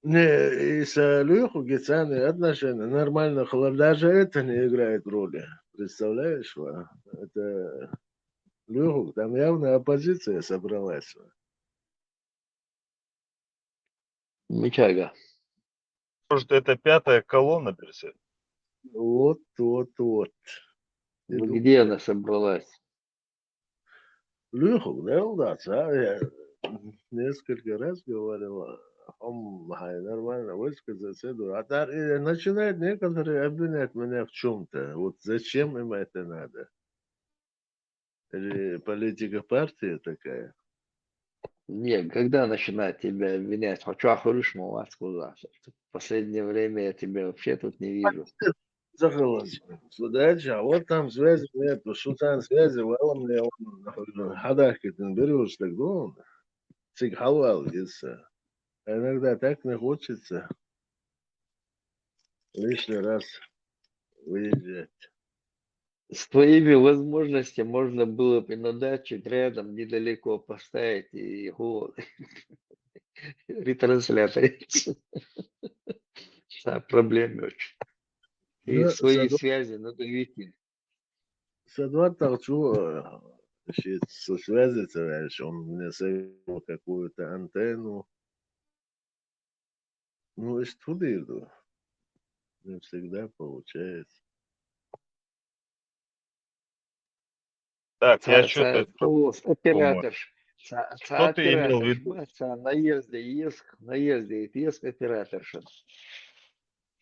Не, и с Люху Гицани отношения нормально, даже это не играет роли. Представляешь, это Люху, там явно оппозиция собралась. Мичага. Может, это пятая колонна, Берсер? Вот. Ну, где она собралась? Люху, да, я несколько раз говорил, он нормально высказаться. А начинают некоторые обвинять меня в чем-то. Вот зачем им это надо? Или политика партии такая? Нет, когда начинают тебя обвинять? Хочу охоришь вас куда? В последнее время я тебя вообще тут не вижу. Захалась. Судача, вот там связи нету, что там связи, вала мне он хадарки ты берешь, так думал. Цик халал, если. Иногда так не хочется лишний раз выезжать. С твоими возможностями можно было бы на датчик рядом недалеко поставить и его ретрансляторить. Да, проблемы очень. И свои связи надо видеть. Садвар толчу, со связи, товарищ, он мне советовал какую-то антенну. Ну, и туда иду. Не всегда получается. Так, я что-то... Оператор. Что ты имел в виду? Наезде есть операторша.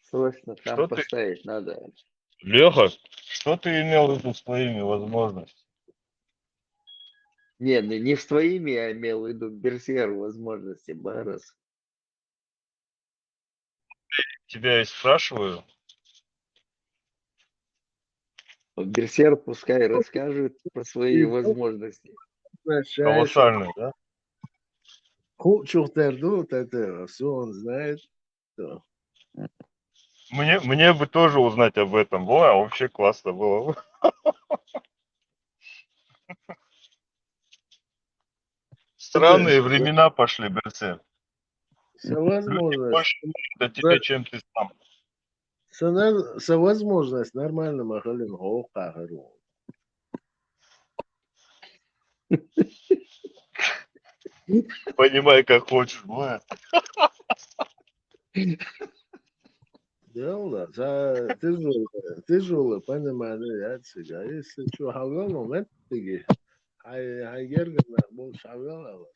Срочно там Что поставить надо. Леха, что ты имел в виду своими возможностями? Не с твоими я имел в виду Берсер возможности, Барас. Тебя и спрашиваю. Берсер пускай расскажет про свои возможности. Колоссальные, да? Чухтердут, это все он знает. Мне бы тоже узнать об этом. Вообще классно было. Странные времена пошли, Берсер. Совозможность. Больше до тебя, чем ты сам. Совозможность нормально махалин хоукахару. Понимай, как хочешь, будет. Дело, тяжело, понимаю, я себя. Если что, хавел, нет, ты гергана больше хавел,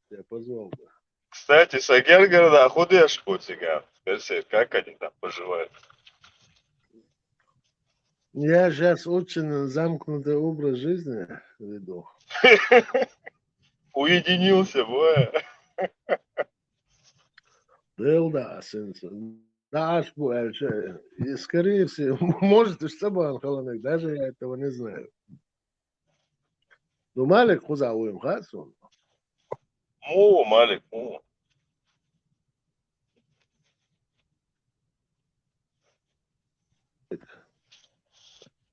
я позвал бы. Кстати, Сагергорода ходишь по цыган. Скажи, как они там поживают? Я сейчас очень замкнутый образ жизни веду. Уединился, бой. Да, сын. Да, аж больше. И, скорее всего, может, и Сабан Холоник, даже я этого не знаю. Но Малик Хузауим Хасун. Му, Малик, му.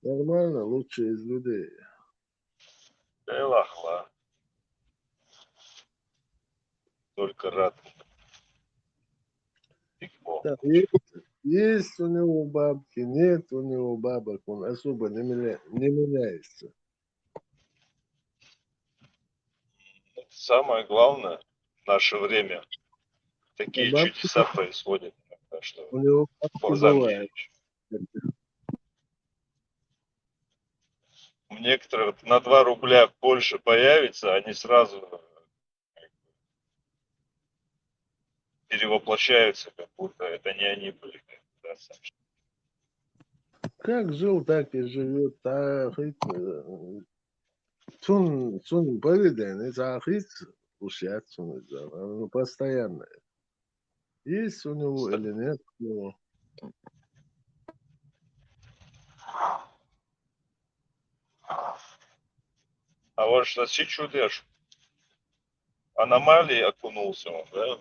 Нормально, лучший из людей. Элахла. Только рад. Да, есть у него бабки, нет у него бабок, он особо не меняется. Самое главное в наше время. А Такие бабки чудеса происходят. Так что у него бабки глазам не бывают. веришь. У некоторых на 2 рубля больше появится, они сразу перевоплощаются, как будто это не они были. Да, сам. Как жил, так и живет. Цун поведение, захит ушат, ну, постоянно. Есть у него или нет у него. А вот что си чудешь? Аномалии окунулся он, да?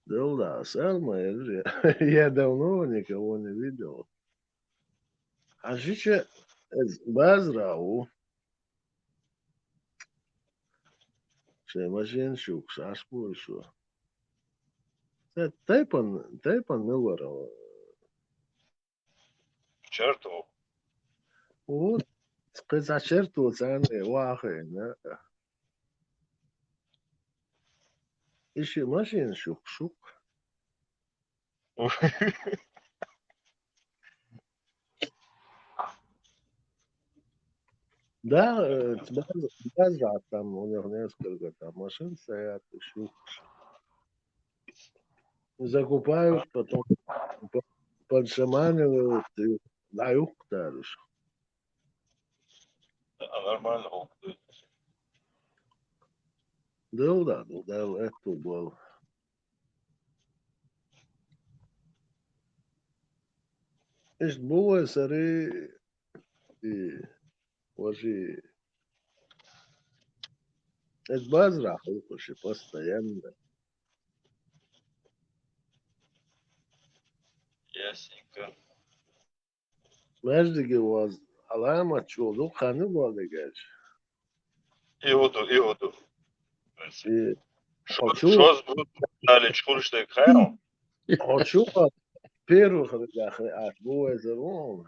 Да, Сарма, я давно никого не видел. А сейчас Базрау, что машин шук, шаш больше. Тайпан Милварова. Черту. Вот, сказачерту цены вахы, да. Еще машин шук. Да, Базра там у них несколько там машин стоят, шук. Закупают, потом подшаманивают и дают дальше. А нормально он. Да, это был. Ist boa sare и вообще это базра вообще постоянно. Ясненько. Между was алама чулу ханы балыгач. Иуду. И Что с будут дали чкурштей хайл? хочу первых рядах от боя зарон.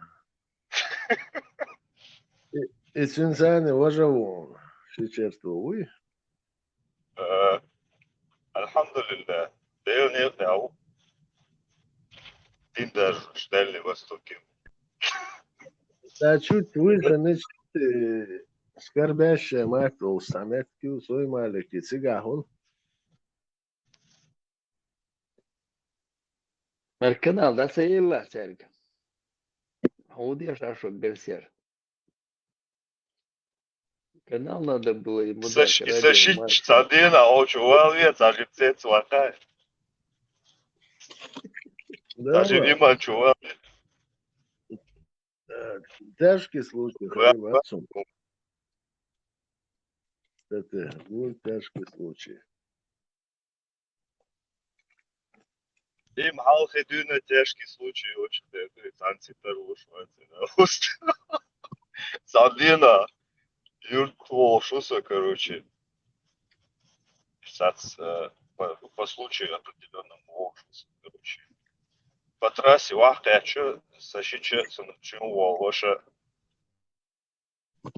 И цинзаны важавон. Сейчас уй. Альхамдулилля. Дел нет, ау. Ты даже в Дальнем Востоке. Да чуть выше, значит, скорбящая мать толстомятки, свой маленький цигахол. Mercanal, essa aí lá, Sérgio. Onde я шашок Берсер? Канал надо было ему дать, радио Саши Марс. Садина, очувал вец, а лицец вахай. Даже Да, вима чувал. тяжкий случай, Харим Ацум. Это будет тяжкий случай. Им халхи дюна тяжкий случай, очень это антитеррор. Садина, юрт шуса, короче. Сац по случаю определенного ужаса, короче. По трассе вахтячу, сащичу, чему ваша.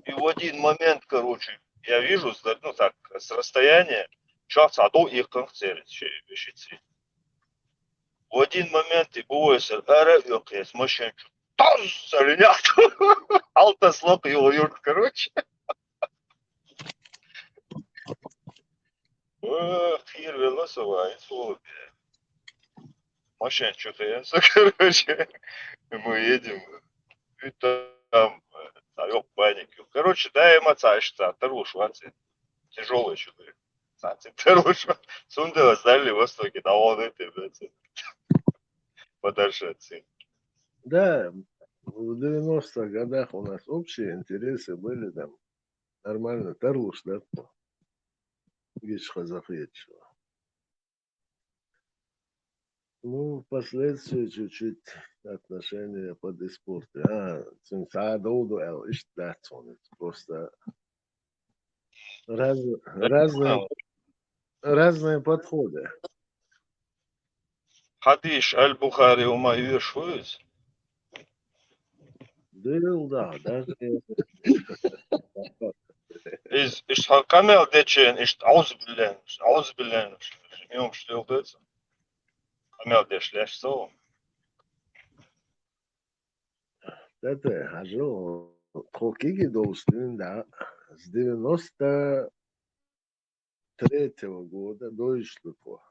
И в один момент, короче, я вижу, ну так, с расстояния, час аду их концерт, вещицы. В один момент и бывает, эревек есть машин, таз, заренят, алта слоп его юрт, короче. Хир велосова, и машин что-то я, короче, мы едем, и там, даёт панику. Короче, да, эмоция, что таруш, ванцы, тяжелый человек. Таруш, сунда, Дальнем Востоке, да он это, блядь, подальше от всех. Да, в 90-х годах у нас общие интересы были там нормально. Таруш, да? Гичхазафетчева. Ну, впоследствии чуть-чуть отношения подиспортили. Просто разные подходы. Хадиш Аль-Бухари ума юешвует? Да, даже... Ist kamel dečen, ist ausbilden, jom stil dit. Kamel dešleš so. Это хожу. Хоккей должен, да, с 93-го года до Ишлыкова.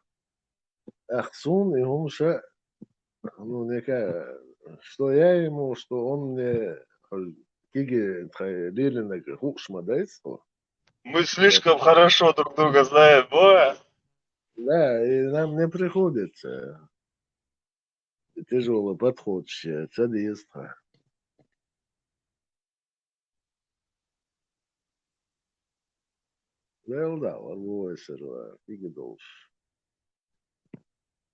Ахсун и Хумша, ну, некая, что я ему, что он мне киги лилинага хукшмадайство. Мы слишком хорошо друг друга знаем, боя. Да, и нам не приходится тяжелый подход, садиста. Да, валвой сырва, киги долж.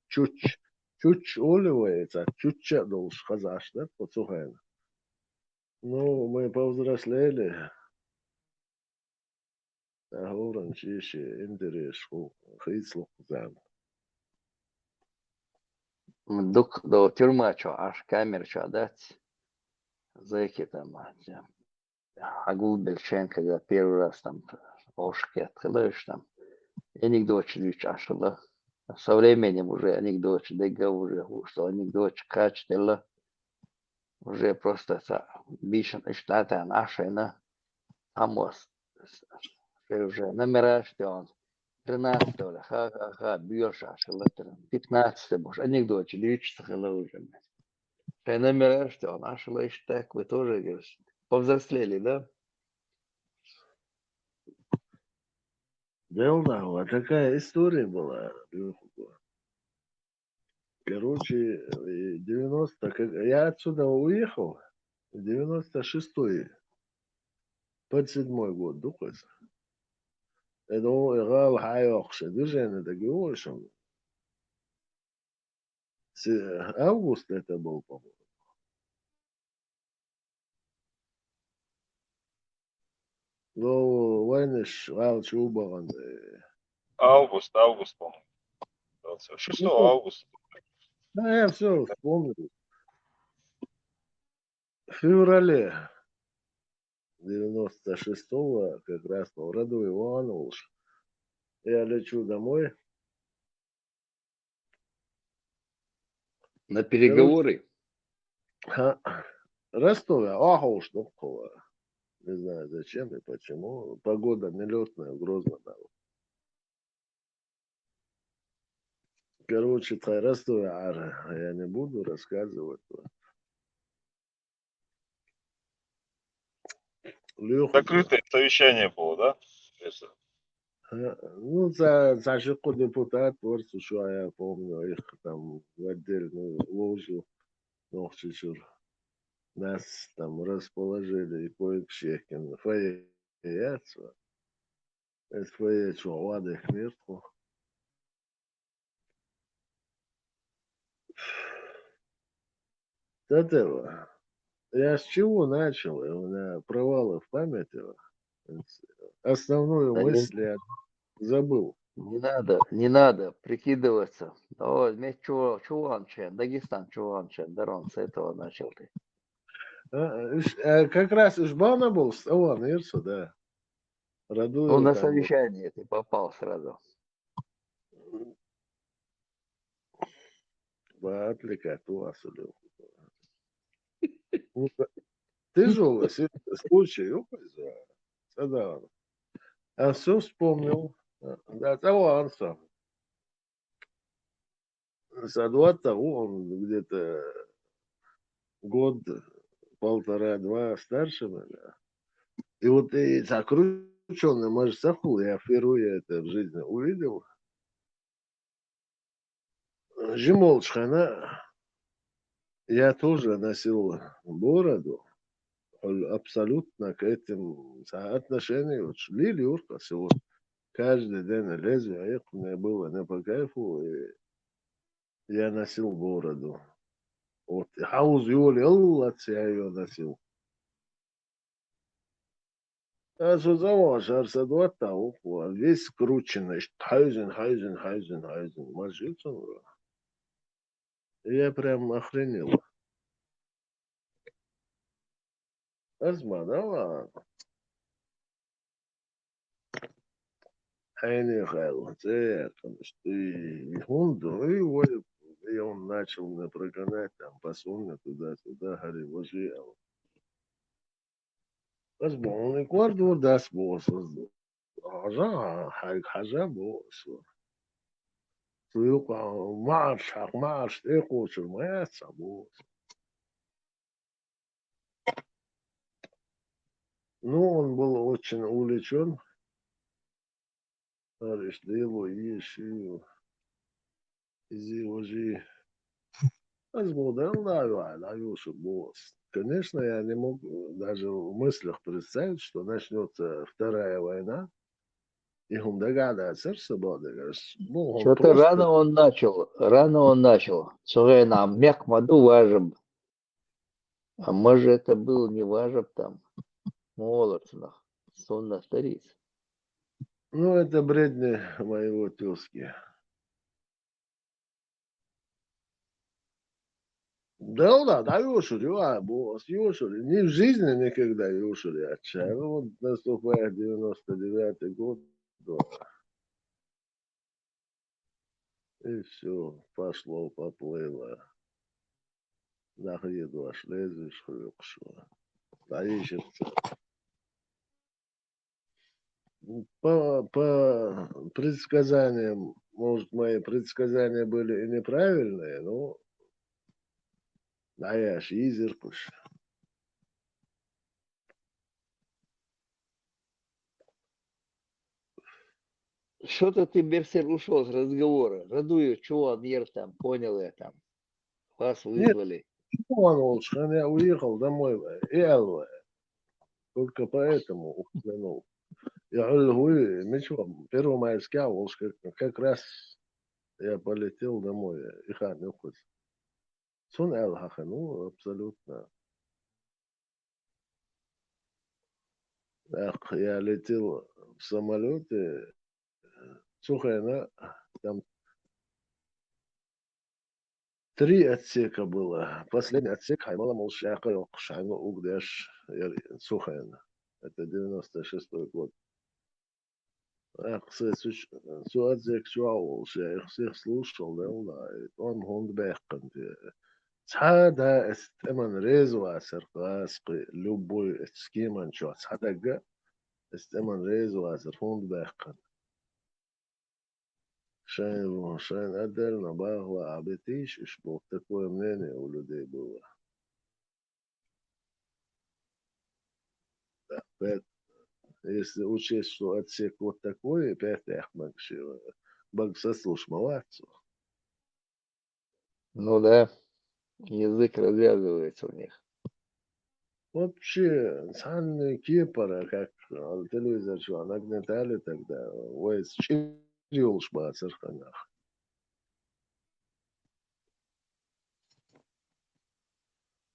Чуть оливается, чуть долж хазаш, да, подсухаем. Ну, мы повзрослели. А говорим, еще интерес, хейсло, да. Дук до тюрьма, что, аж камер, что, дать. Зэки там, Агул Бельчен, когда первый раз там ошки открылаешь там. Анекдот чашила. Со временем уже анекдот, дега уже, что анекдот качество уже просто бишен штата наша, на амос. Уже номера, что он 13-го, ха-ха-ха, бьешь ашила, 15-го, может, анекдот, лично хила уже. Номера, что он ашила, так вы тоже, говоришь, повзрослели, да? Да, такая история была. Короче, я отсюда уехал, 96-й, под 7-й год, духается. Это он играл хайокши, движение такое, что август это был, по-моему. Ну, войниш, Чубан. Август, по-моему. 6 августа. Да, я все вспомнил. В феврале 96-го, как раз в роду Иванович, я лечу домой. На переговоры? Ростове, ага уж, не знаю зачем и почему. Погода нелетная, грозно дала. Короче, Ростове, я не буду рассказывать. Закрытое совещание было, да? Ну, за шику депутат, просто что я помню, их там в отдельную ложу, ну, чуть-чуть. Нас там расположили и по-экшекину. Фойе, это фойе, что, лады хмертку. С этого. Я с чего начал? У меня провалы в памяти. Основную мысль я забыл. Не надо прикидываться. Давай, вместе Чуванчен, Дагестан Чуванчен, Дарон, с этого начал ты. Как раз Ишбана был, он, Ирсу, да. Ну, Радую на там был. совещание ты попал сразу. Батлика, туасулю. Тяжелый случай, да. А все вспомнил. Да, того Анса. Садуат того, он где-то год, полтора-два старше меня. И вот и закрученный, может, сахул, я впервые это в жизни увидел. Жимолчхана, я тоже носил бороду, абсолютно к этим отношению. Лили урка всего. Каждый день лезвие, мне было не по кайфу, и я носил бороду. Вот, хауз Юли, я ее носил. А что за шарса дуата, весь скрученный, хайзен, мажится. Я прям охренел. Азма, да, Хайни Хайл, и Хунду, и он начал меня прогонять, там, посуня туда-сюда, говори, вожи. Азма, он и квартур даст босс. Хажа, хажа босс. Суюка, марш, ты хочешь, моя босс. Ну, он был очень увлечен. Говоришь, да его ешь, изи, вожи. Лаюши, босс. Конечно, я не мог даже в мыслях представить, что начнется Вторая война. И он догадается, что будет. Ну, он Что-то просто... рано он начал. Что нам мяк маду важим. А может это был не важим там. Молодцах. Сонно старец. Ну, это бредни моего тезки. Да, Юшури, босс, Юшури. Ни в жизни никогда Юшури отчаялся. Вот наступает 99-й год, да. И все, поплыло. Нахиду аж лезешь, хрюкшо. А ищет. По предсказаниям, может, мои предсказания были и неправильные, но а я ж изеркуш. Что-то ты, Берсер, ушел с разговора. Радую, чего он ер там, понял я там. Вас Нет, вызвали. он лучше, я уехал домой, и Элва. Только поэтому упомянул. Я говорю, ничего, первомайский Волж, как раз я полетел домой, и ханюхать. Сон Элхаха, ну, абсолютно. Эх, я летел в самолете, Сухайна, там 3 отсека было. Последний отсек Хаймала Молшака Йокшайна Угдеш Сухайна. Это 96-й год. Эх, су отсек Шуаулш, я их всех слушал, да, он хунд бэхкан. Цада эстеман резуа серкасқи любой эскиман чо цадага эстеман резуа сер хунд бэхкан. Шайн отдельно багла обетиш, что такое мнение у людей было. Да, если учесть, что отсек вот такой, 5 Ахмакшева, Багсаслуш молодцу. Ну да, язык развязывается у них. Вообще, сами Кипра, как телевизор, что нагнетали тогда, ой, чирил шмацерханах.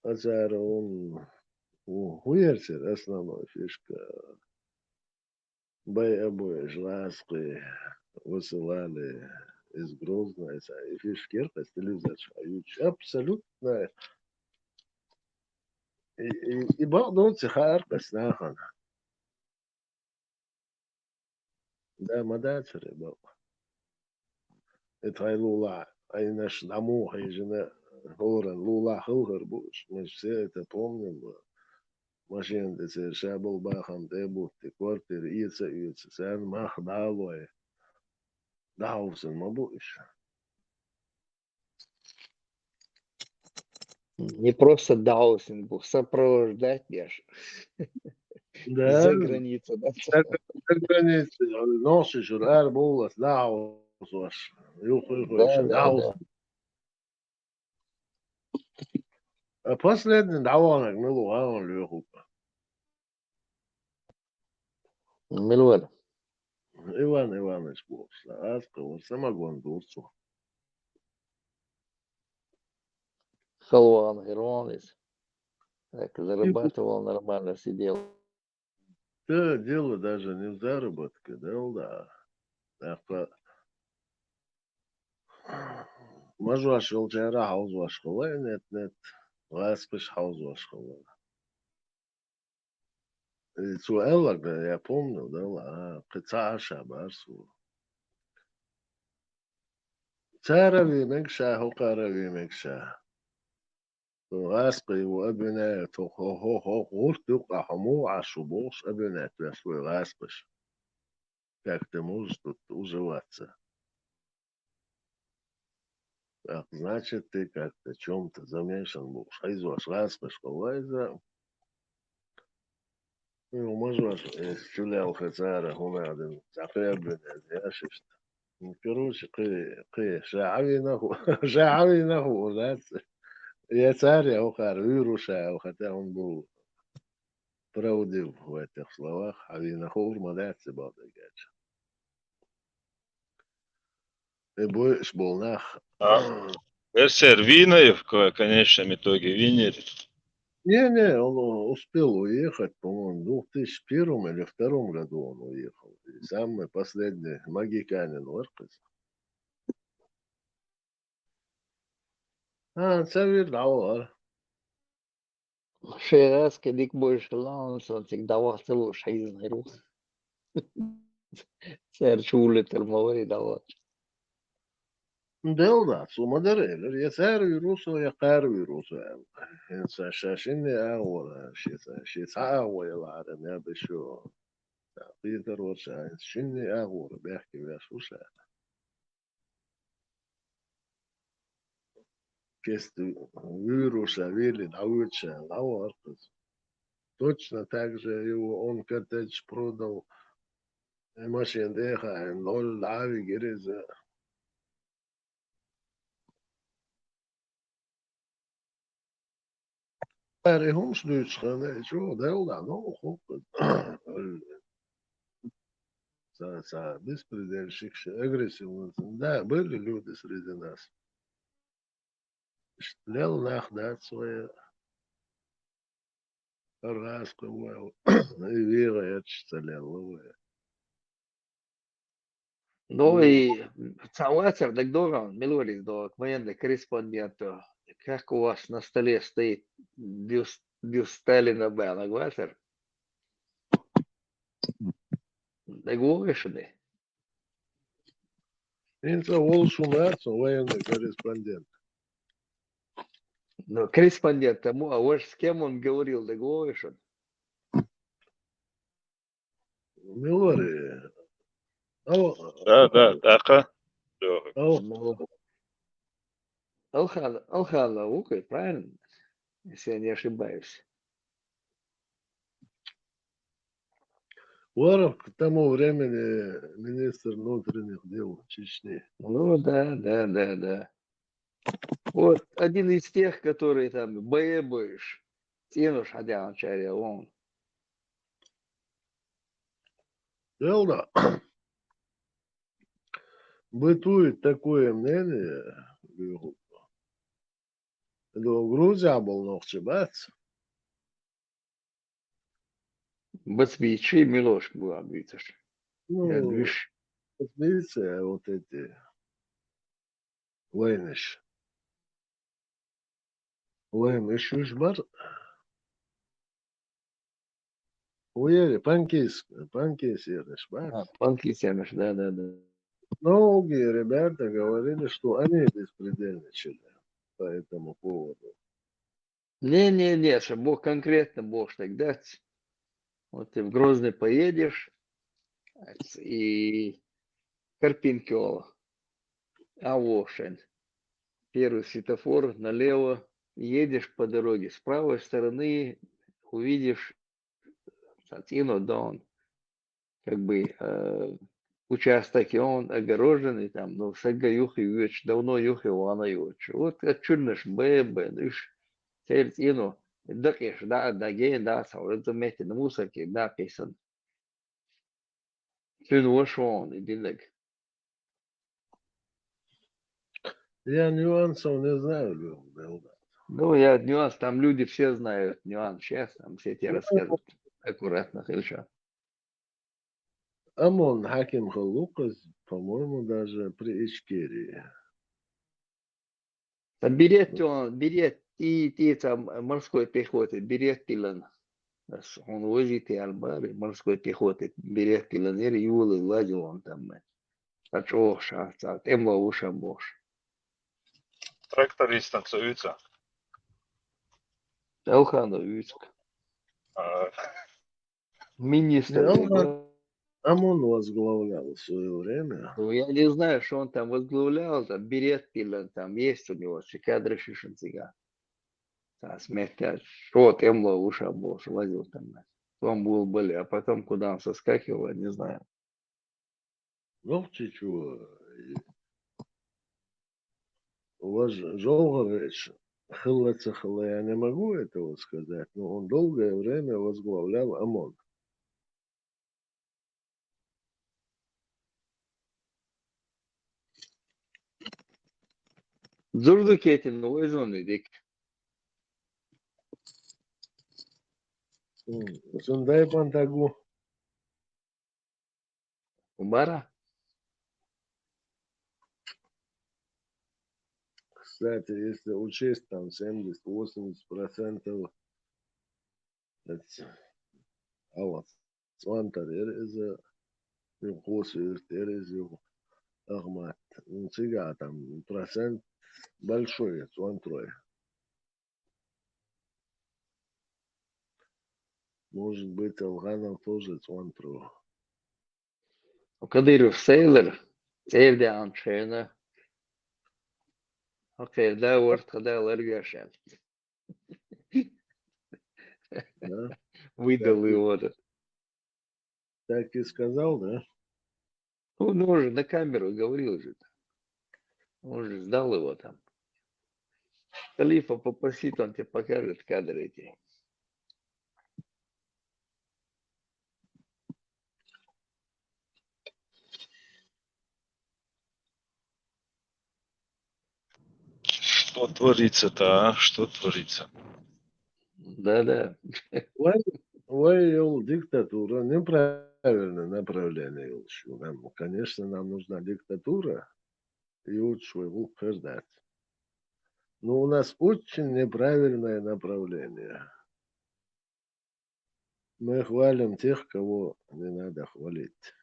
Хотя он уерсер, основная фишка. Бай обои, жласки, высылали из Грозного, и фишкерка, телевизор, абсолютно. И بعضهم تخار قسناخن ده ما ده تري بقى اتهاي لولا اي ناس نمو هي جنا هورن لولا هوهر بوش مش سيت بومن ماشين ده شابل باخم دبو تكورتر يتس سان ما خدالو داوسن ما بوش Не просто даусинг, сопровождать беж. ده За границу, да? границы носишь рар булас даус ваш Да, да, даус. да. А последний даванок милу аван люху. Милвер. Иван Иванович был, а сказал, самогон дурцу. Халван, Ирландец. Так, зарабатывал нормально, сидел. Да, дело даже не в заработке, да. Так, мажуаш волчара хаус вашкала, нет, ласпиш хаус вашкала. И суэллак, я помню, да, قطعة барсу. Царави мекша, хукарави мекша. غاسقي وابناء هو غورت يقع حمو عشبوش ابناء تسوي غاسقش как ты можешь тут уживаться. Так, значит, ты как-то чем-то замешан был. Шайзуаш غاسقش قوايزة. Ну, можешь, стрелял хацара, гунадин, تعقيب яшишт. Короче, шаعви наху, шаعви наху, знаете. Я царь, я ухар, вируша, хотя он был правдив в этих словах, а винохор мадается бадыгач. И будешь был нах. Версер Винаев, в конечном итоге, Винер. Не, он успел уехать, по-моему, в 2001 или 2002 году он уехал. И самый последний магиканин Варкас. Цавир дауар. Шерас, кедик больше лаунс, он всегда вахтал шайз рус. Сэр чуле термовый давал. Делда, сумадерелер, я царь вирусу, я кар вирусу. Инса шашинни аула, шица аула ларен, я бешо. Питер Роша, шинни аула, бяхки вяшуша. Кести вируса вили науча, лаваркас. Точно так же его он коттедж продал. И машин деха, ноль лави гереза. هم Duitsland, zo, deel dat nog op. Беспредельщик, агрессивно. Да, были люди среди нас. Штлял нахдать свои рассказывал. И вера я читал. Ну и Цауэцер, так дорого, Милорис, до военный корреспондент. Как у вас на столе стоит бюст Сталина Бена Гвасер? Договоришься? Это Волшумац, военный корреспондент. Ну, корреспондент тому, а вот с кем он говорил, договоришься? Милори. Да, така. Алхан Лаукой, правильно? Если я не ошибаюсь. Воров к тому времени министр внутренних дел Чечни. Ну да. Вот один из тех, которые там боишь, тянешь, хотя он чаря, он. Делда. Бытует такое мнение, что Грузия был нохчебац. Бацвичи Милош был обвитыш. Ну, видите, вот эти войныш. Войныш уж бар. Уели, панкейс ернеш, бар. Панкисяныш, да. Многие ребята говорили, что они беспредельничали по этому поводу. Не, что Бог конкретно Бог так дать. Вот ты в Грозный поедешь, и Карпинкиола, Авошин. Первый светофор налево, едешь по дороге. С правой стороны увидишь Сатино Дон, как бы участок, и он огороженный там, но сега юхи юч, давно юхи вана юч. Вот отчурнеш бэбэ, иш, сертино, дакеш, да, ген, да, саурэто мехти на мусорке, да, писан. Тюн вошон, и динек. Я нюансов не знаю, Белда. Ну, я нюанс, там люди все знают нюанс, сейчас там все тебе расскажут. Аккуратно, хорошо. Амон Хаким Халукас, по-моему, даже при Ичкерии. Берет и там морской пехоты, берет пилан. Он возит и альбары морской пехоты, берет пиланер, юлы, ладил он там. А чё, темла уша бош. Трактористам союза. Элхану Юцк. Министр. Амон возглавлял в свое время. Ну, я не знаю, что он там возглавлял, там берет пилан, там есть у него, кадры шишенцига. Смерть, что темла уша бош, лазил там. Там был были, а потом куда он соскакивал, я не знаю. Ну, чего? У вас Жолгович, Хылла, я не могу этого сказать, но он долгое время возглавлял ОМОН. Зурдукетин, ойзон дик. Сундай Пантагу. Убара? Кстати, если учесть там 70-80% Алла Свантар Эреза, Хосу Эрезу, Ахмат. Ну, сега там процент большой, Свантрой. Может быть, Алганов тоже Свантрой. Кадыров Сейлер, Сейлде Аншена. Окей, да, вот когда Ларгашен. Выдал его. Так и сказал, да? Ну, он же на камеру говорил же. Он же сдал его там. Халифа попросит, он тебе покажет кадры эти. Что творится-то, а? Что творится? Да. Вой диктатура неправильное направление. Конечно, нам нужна диктатура и лучше его утверждать. Но у нас очень неправильное направление. Мы хвалим тех, кого не надо хвалить.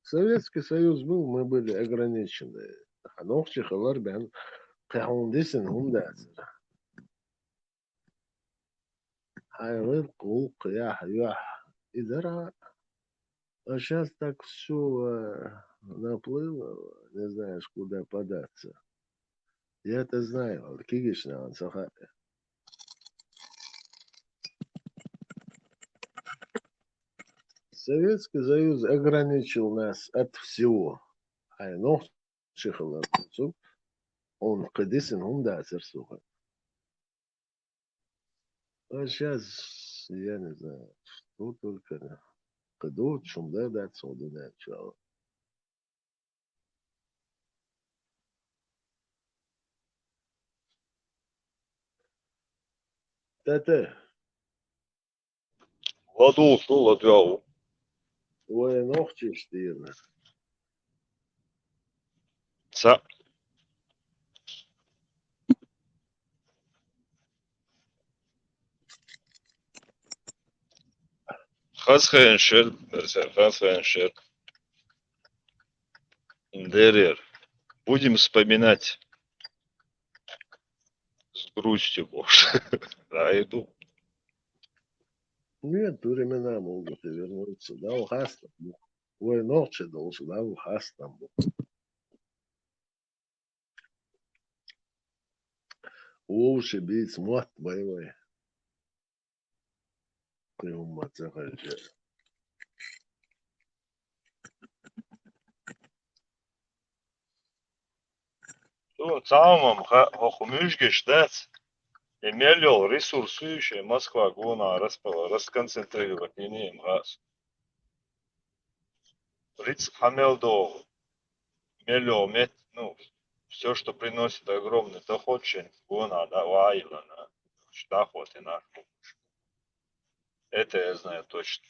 Советский Союз был, мы были ограничены. Ханохчи халар бен кахундисин хундазер. Хайвер кул киях юах. Идара. А сейчас так все наплыло, не знаешь, куда податься. Я это знаю, кигишна ансахаре. Советский Союз ограничил нас от всего. Айнох чихалар он кадисин хундазер суха. А сейчас, я не знаю, что только кадут, шумда дать, сода дать, чего. Tete. Ладу, что ладьяу. Ой, ногти штирна. Ца. Хасхеншер, Хасхеншер. Индерер. Будем вспоминать с грустью, боже. Да, иду. Нет, времена могут и вернуться. Да, ухастам. Ой, ногти должен, да, ухастам. Уши бить, смот боевой. Приума цехальче. Ну, самым хохумюшки штат. Имел ресурсующая Москва, гона расконцентрировать и не им газ. Риц Хамелдо, миллион, ну, все, что приносит огромный доход, гона, да, вайла, доход и нахуй. Это я знаю точно.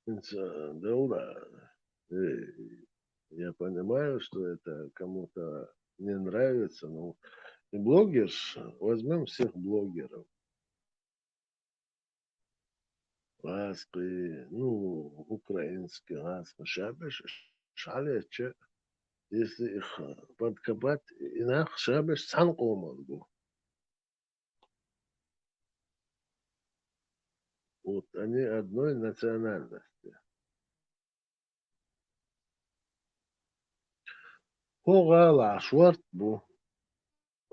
Да, ура. Я понимаю, что это кому-то не нравится, но и блогерш, возьмем всех блогеров. Ласки, ну, украинский ласки, шабеш, шалече, если их подкопать, инах шабеш санку могу. Вот они одной национальности. Погала, шварт бу,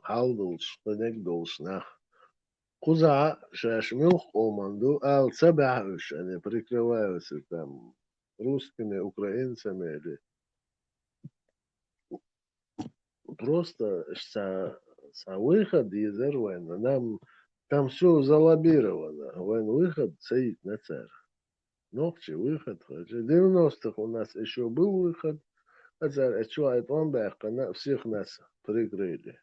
халдулш, понегдулш нах. Куза, шашмил команду, ал сабахуш, они прикрываются там русскими, украинцами или просто выход из войны. Нам там все залоббировано. Выход стоит на царь. Ногти выход. В 90-х у нас еще был выход. А царь, что это он всех нас прикрыли.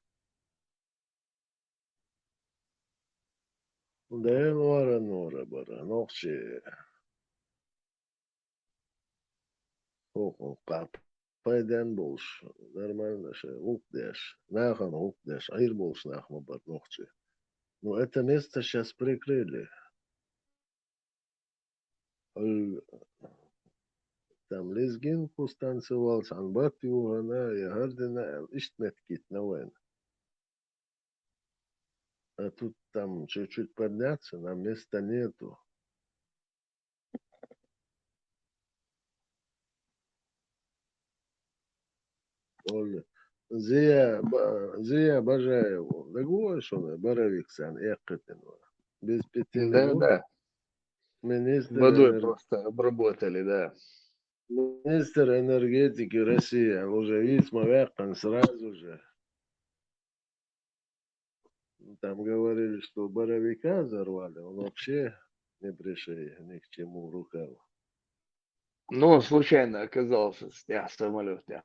Да и нора бара. Ногти. Пайдан болш. Нормально же. Укдеш. Нахан укдеш. Айр болш нахма бар ногти. Но это место сейчас прикрыли. Там лезгинку станцевал, санбат югана, я гардина, иштмет кит на. А тут там чуть-чуть подняться, нам места нету. Оля, Зия Бажаеву, да говоришь он, Боровиксан, Эккетинова. Без 5 минут. Да. Министр Водой просто обработали, да. Министр энергетики России уже Висмавякан сразу же. Там говорили, что Боровика взорвали, он вообще не пришли ни к чему рукав. Ну, он случайно оказался в самолете.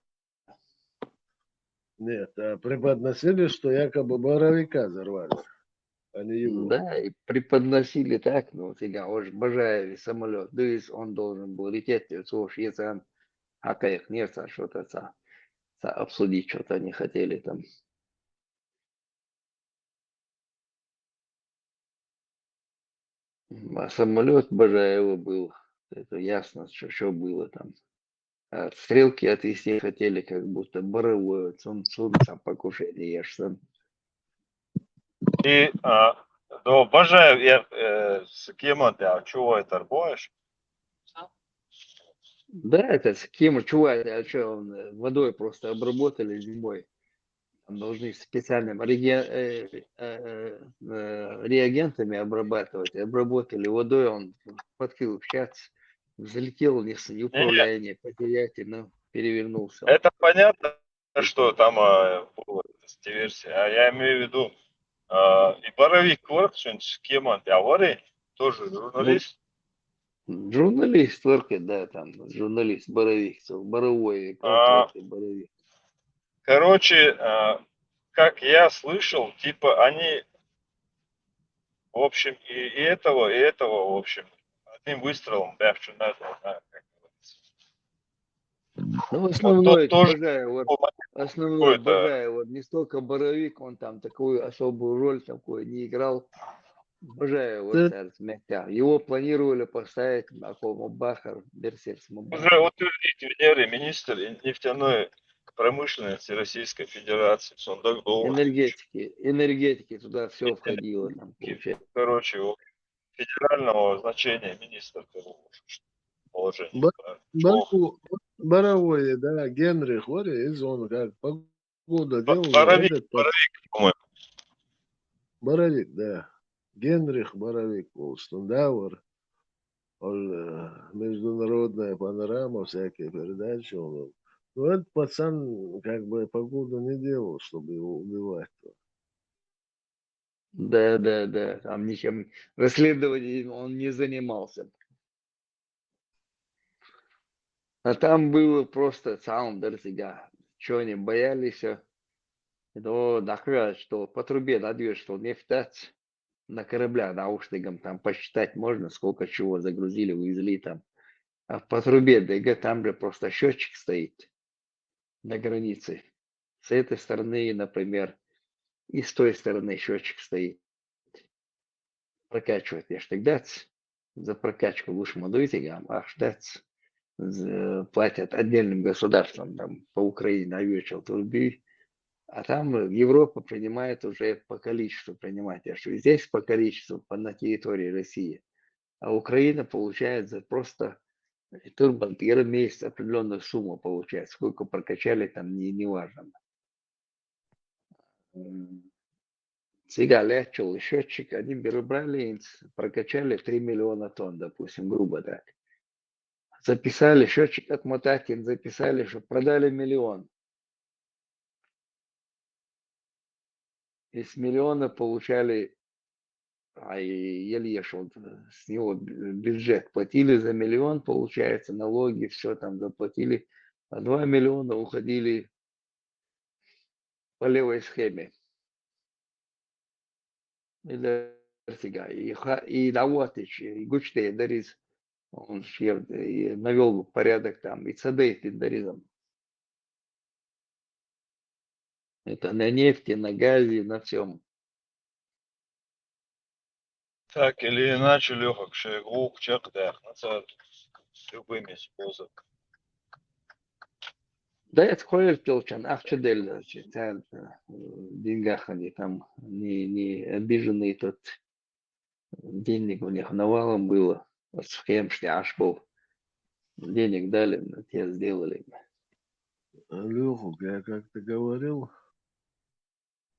Нет, а преподносили, что якобы Боровика взорвали, а не его. Да, и преподносили так, ну, сега уж Бажаеве самолет, да и он должен был лететь, уж если он, их нет, что-то обсудить, что-то они хотели там. А самолет Бажаева был, это ясно, что было там. А стрелки отвести хотели, как будто боровое, солнце покушение ешься. И, до Бажаев, я с кем ты, а чего это арбуешь? Да, это с кем, чувак, а что, он водой просто обработали зимой. Там должны специальными реагентами обрабатывать. Обработали водой, он подкрыл общаться, залетел в неуправление, потерятельно перевернулся. Это понятно, что там была версия. А я имею в виду, и Боровик Кворкшин, с кем он, говори, тоже журналист. Журналист только, да, там, журналист Боровик, Боровой, Боровик. Короче, как я слышал, типа они, в общем, и этого, в общем, одним выстрелом, да, что надо, да, как говорится. Ну, Вот основной тоже основной какой-то, Багаев, не столько Боровик, он там такую особую роль такой не играл. Бажаев, Да, царь мягкя. Его планировали поставить на Бахар, Берсерс уже Мубахар. утвердить Венеры министр нефтяной промышленности Российской Федерации, Сундак Доллахович. Энергетики туда все входило, там, получается. Короче, его федерального значения министр положение. Ба- Чего? Боровое, да, Генрих, вот из он как погода делал, Боровик, этот под по-моему. Боровик, да. Генрих Боровик был, Штандауэр, международная панорама, всякие передачи он был. Но этот пацан как бы погоду не делал, чтобы его убивать. Да. Там ничем расследованием он не занимался. А там было просто саундер себя. Чего они боялись, то нахрен, что по трубе надвижь, что нефть на кораблях наушником там посчитать можно, сколько чего загрузили, увезли там. А по трубе ДГ там же просто счетчик стоит на границе. С этой стороны, например, и с той стороны счетчик стоит. Прокачивает я штык за прокачку лучше модуйтигам, а штац платят отдельным государствам, там, по Украине овечил турби, а там Европа принимает уже по количеству, принимать, что здесь по количеству на территории России, а Украина получает за просто турбан первый месяц определенную сумму получает, сколько прокачали там не важно. Сега лячил счетчик, они брали, прокачали 3 миллиона тонн, допустим, грубо так. Записали счетчик отмотать, записали, что продали 1 миллион. Из миллиона получали, а еле что с него бюджет платили за 1 миллион, получается, налоги, все там заплатили, а 2 миллиона уходили по левой схеме. И Даватыч, и Гучтей, Дарис, он навел порядок там, и Цадей Даризом. Это на нефти, на газе, на всем. Так или иначе, Леха, Шейгук, Чакдах, любыми способами. Да, это хуй пилчан, ахчадель, деньгах они там не обиженные, тут денег у них навалом было, схем шляш был, денег дали, те сделали. Леху, я как-то говорил,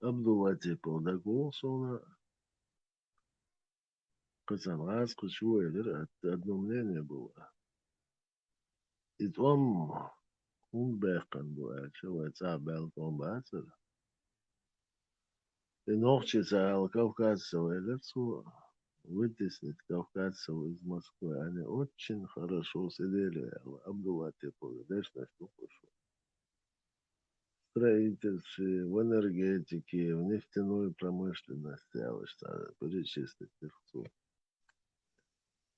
Абдулатипов доколсона, Кацанрас, Кучуэлер, одно мнение было. И там он бэкан был, человек забыл там бацер. И ночью за кавказцев лицо вытеснить кавказцев из Москвы. Они очень хорошо сидели, Абдулатипов, знаешь, на что пошел. В строительстве, в энергетике, в нефтяной промышленности, а вот что перечислить их всё.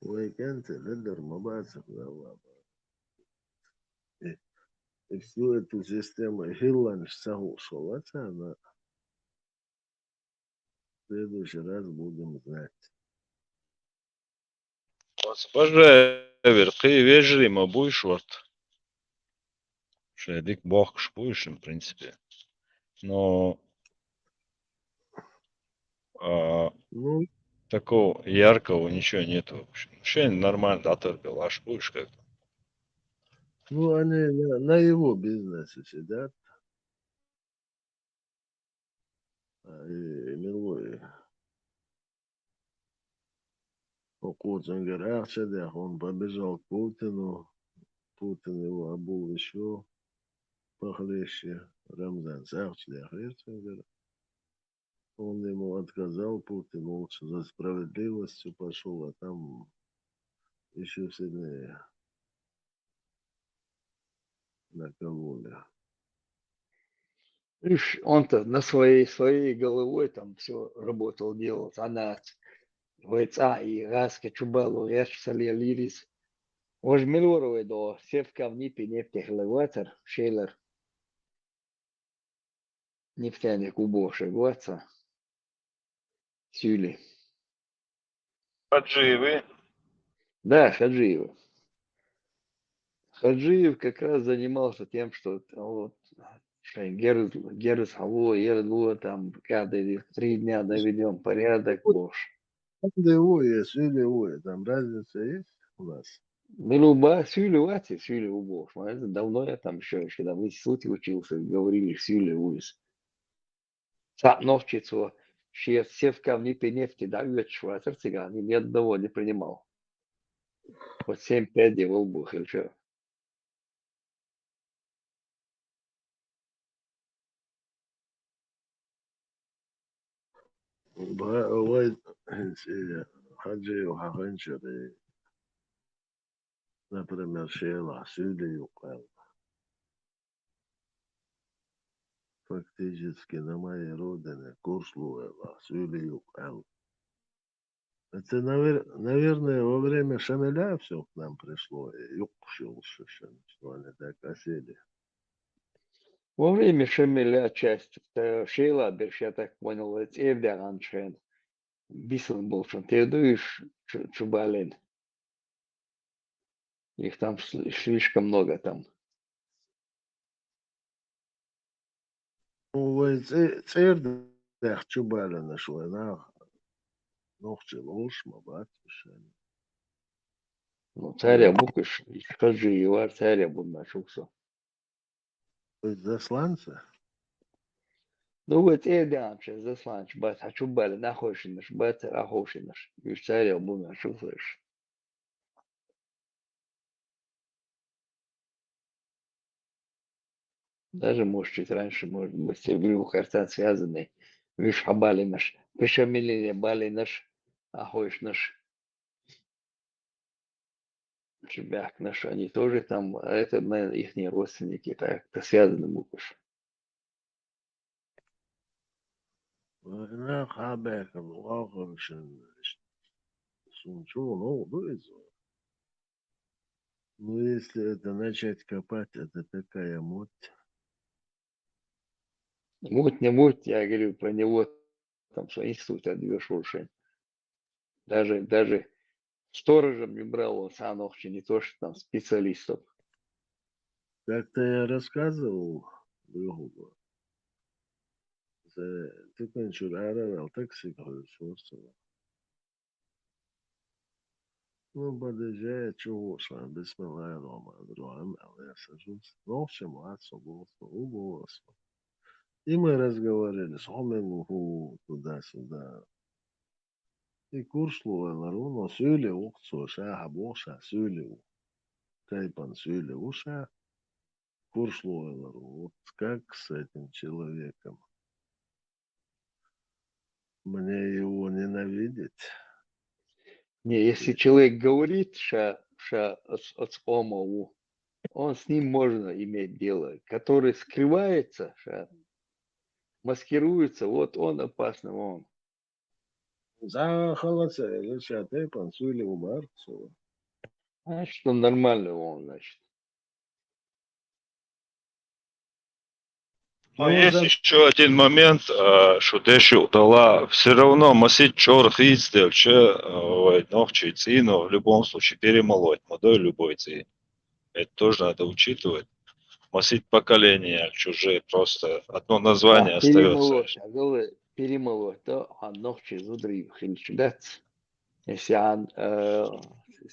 Уикенды, лидер Мабасов, и всю эту систему Хиллан соглашался, на следующий раз будем знать. Пожалуй, ты вежливо будешь, вот. Шедик бог будешь, в принципе. Но Ну, такого яркого ничего нету. В общем. Вообще нормально оторвал, аж будешь как-то. ну они на его бизнесе сидят. И милой. Куцингер Ахшадях, он побежал к Путину. Путин его обул еще похлеще. Рамзан Сахчадях, он ему отказал, Путин лучше за справедливостью пошел, а там еще сильнее накололи. Видишь, он-то на своей головой там все работал, делал. Она войца и раска чубалу, реш салия лирис. Ож милоровой до севка в нипе нефтехлеватер, шейлер, нефтяник убоши, гваца, сюли. Хаджиевы. Да, Хаджиев. Хаджиев как раз занимался тем, что вот, Герус Хаву, Ерду, там каждые 3 дня доведем порядок, бош. Сюлевое, сюлевое, там разница есть у нас? Милуба, сюли у бош. Это давно я там еще когда в институте учился, говорили сюли уис. Сам ночицу, ще севка в нипе нефти дают шватер цыган, ни одного не принимал. Вот 7 пядей во лбу, или что? Вай, Хаджи, Хаханчары, например, Шейла, Сюли, фактически на моей родине Курслуэла, Сюли, это, наверное, во время Шамиля все к нам пришло, и Юкшился, что они так осели. Во время Шамиля часть Шейла, я так понял, это Эвдераншен. Бисен был, что ты дуешь Чубалин. Их там слишком много там. Цердах Чубалина шла, на ногти ложь, мабат, Ну, царя букаш, скажи, его царя буду нашуксо. засланца? Ну, вот Эвдераншен, засланч, бат, а Чубалин, нахошинаш, бат, ахошинаш. И царя буду нашуксош. Даже, может, чуть раньше, может быть, все Вилухарцан связаны. Виш Хабали наш, Пешамилине Бали наш, Ахойш наш, Чебяк наш, они тоже там, а это, наверное, их родственники, так-то связаны буквы. لا خابك الواقع сунчу, ну, выйдет. Ну, если это начать копать, это такая муть. Муть не муть, я говорю про него, там, что институт отбьешь уши. Даже сторожем не брал он сам вообще, не то, что там специалистов. Как-то я рассказывал другу, ты кончил арарал, так сыграл, ну, подъезжает, чего шла, бисмилlah, рома, другом, я сажусь. Ну, в общем, отцу было, и мы разговаривали с Хомингу туда-сюда. И курслу, но сюли ухцу, ша, боша, сюли, кайпан сюли, уша, курслу, вот как с этим человеком? Мне его ненавидеть. Не, если человек говорит, ша от омову, он с ним можно иметь дело. Который скрывается, ша, маскируется, вот он опасный, он. За холодца, лучше ты пансули убарцу. Значит, он нормальный, он, значит. Но есть еще один момент, что Дэши удала все равно масить чор хитстел, че ногчи цину в любом случае перемолоть, молодой любой ци. Это тоже надо учитывать. Масить поколения чужие, просто одно название остается. Перемолоть, то он ногчи зудрив, хильчдец. Если он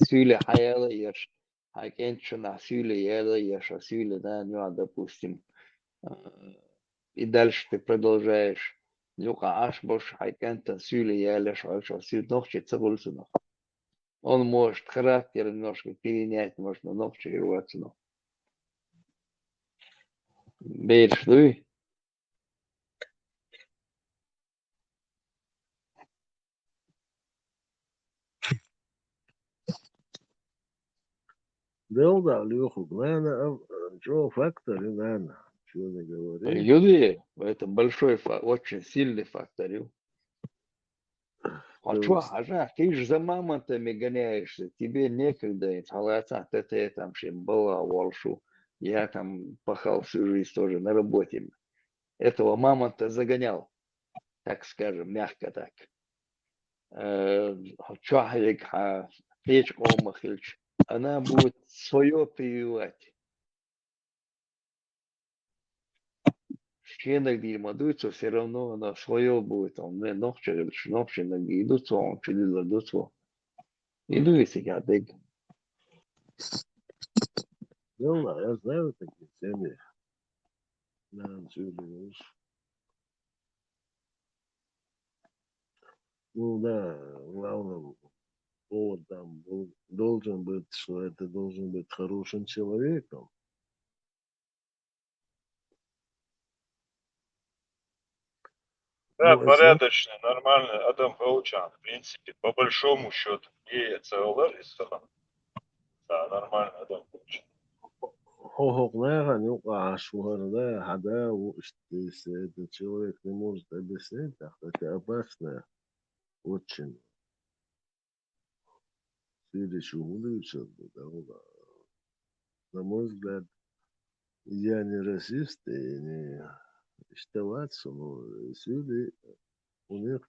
сюля хаяла ешь, а кенчу на сюля ела ешь, а сюля, да, ну, допустим, и дальше ты продолжаешь. Люка аш бош хайкента сюля ела, что сюля ногчи цегульсуно. Он может характер немножко перенять, может на ногчи рваться, но. Бейрш, дуй. Делда, Леху, главное, Джо фактор, главное. Чего не говори. Люди, это большой, очень сильный фактор. А То что, есть, ты же за мамонтами гоняешься, тебе некогда, ты там была волшу. Я там пахал всю жизнь тоже на работе. Этого мамонта загонял, так скажем, мягко так. Чахлик, печь омахильч. Она будет свое прививать. Щенок димадуется, все равно она свое будет. Он не ногче, ногче ноги идут, он чудило идут. Иду и сега дег. ну, я знаю такие семьи. Да, отсюда, ну да, главным повод там должен быть, что это должен быть хорошим человеком. Да, Ну, если порядочный, нормальный Адам Паучан. В принципе, по большому счету. И ЦЛР, и СХ. Да, нормально Адам Паучан. حقوقنا نوقع شهرنا حدا этот человек не может объяснить, так это опасно очень. Следующий улучшил, на мой взгляд, я не расист и не считаться, но сюда у них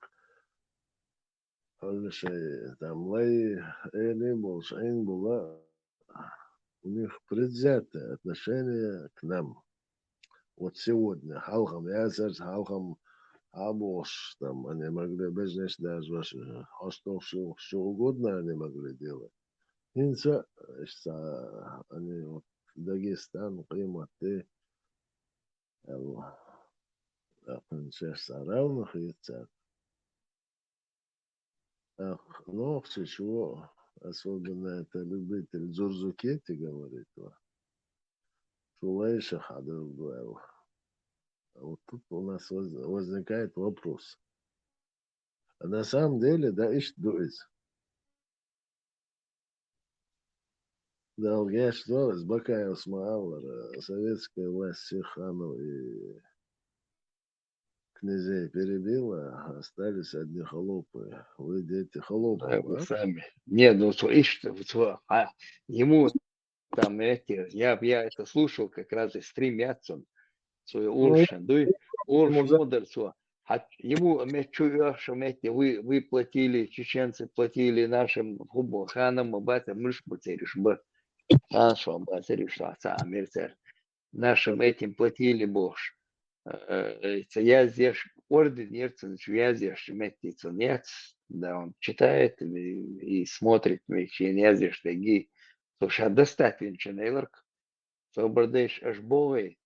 там лай не больше, не было, у них предвзятое отношение к нам. Вот сегодня халкам ясер, халкам абош, там они могли без нас даже что угодно они могли делать. Инса, они вот Дагестан, Приматы, принцесса равных яйцах. Но чего, особенно это любитель Зурзукети говорит, Шулайша Хадр Дуэл. Вот тут у нас возникает вопрос. А на самом деле, да, ищ дуэс. Да, я что, с Бакаев Смаалара, советская власть всех ханов и князей перебила, остались одни холопы. Вы дети холопов, Вы да? сами. Не, ну, ему там я это слушал как раз и стримятся. Свой Ну, я Уршин, да, ему Урш модерцо. Ему вы платили, чеченцы платили нашим ханам, батям, мышь потеряешь, ханшвам, батеришь, амерцер. Нашим этим платили бож. Я здесь орден нерцен, я здесь метится нет, да, он читает и смотрит, я здесь таги. Слушай, достаточно, Нейлорк, собрдешь аж бовый,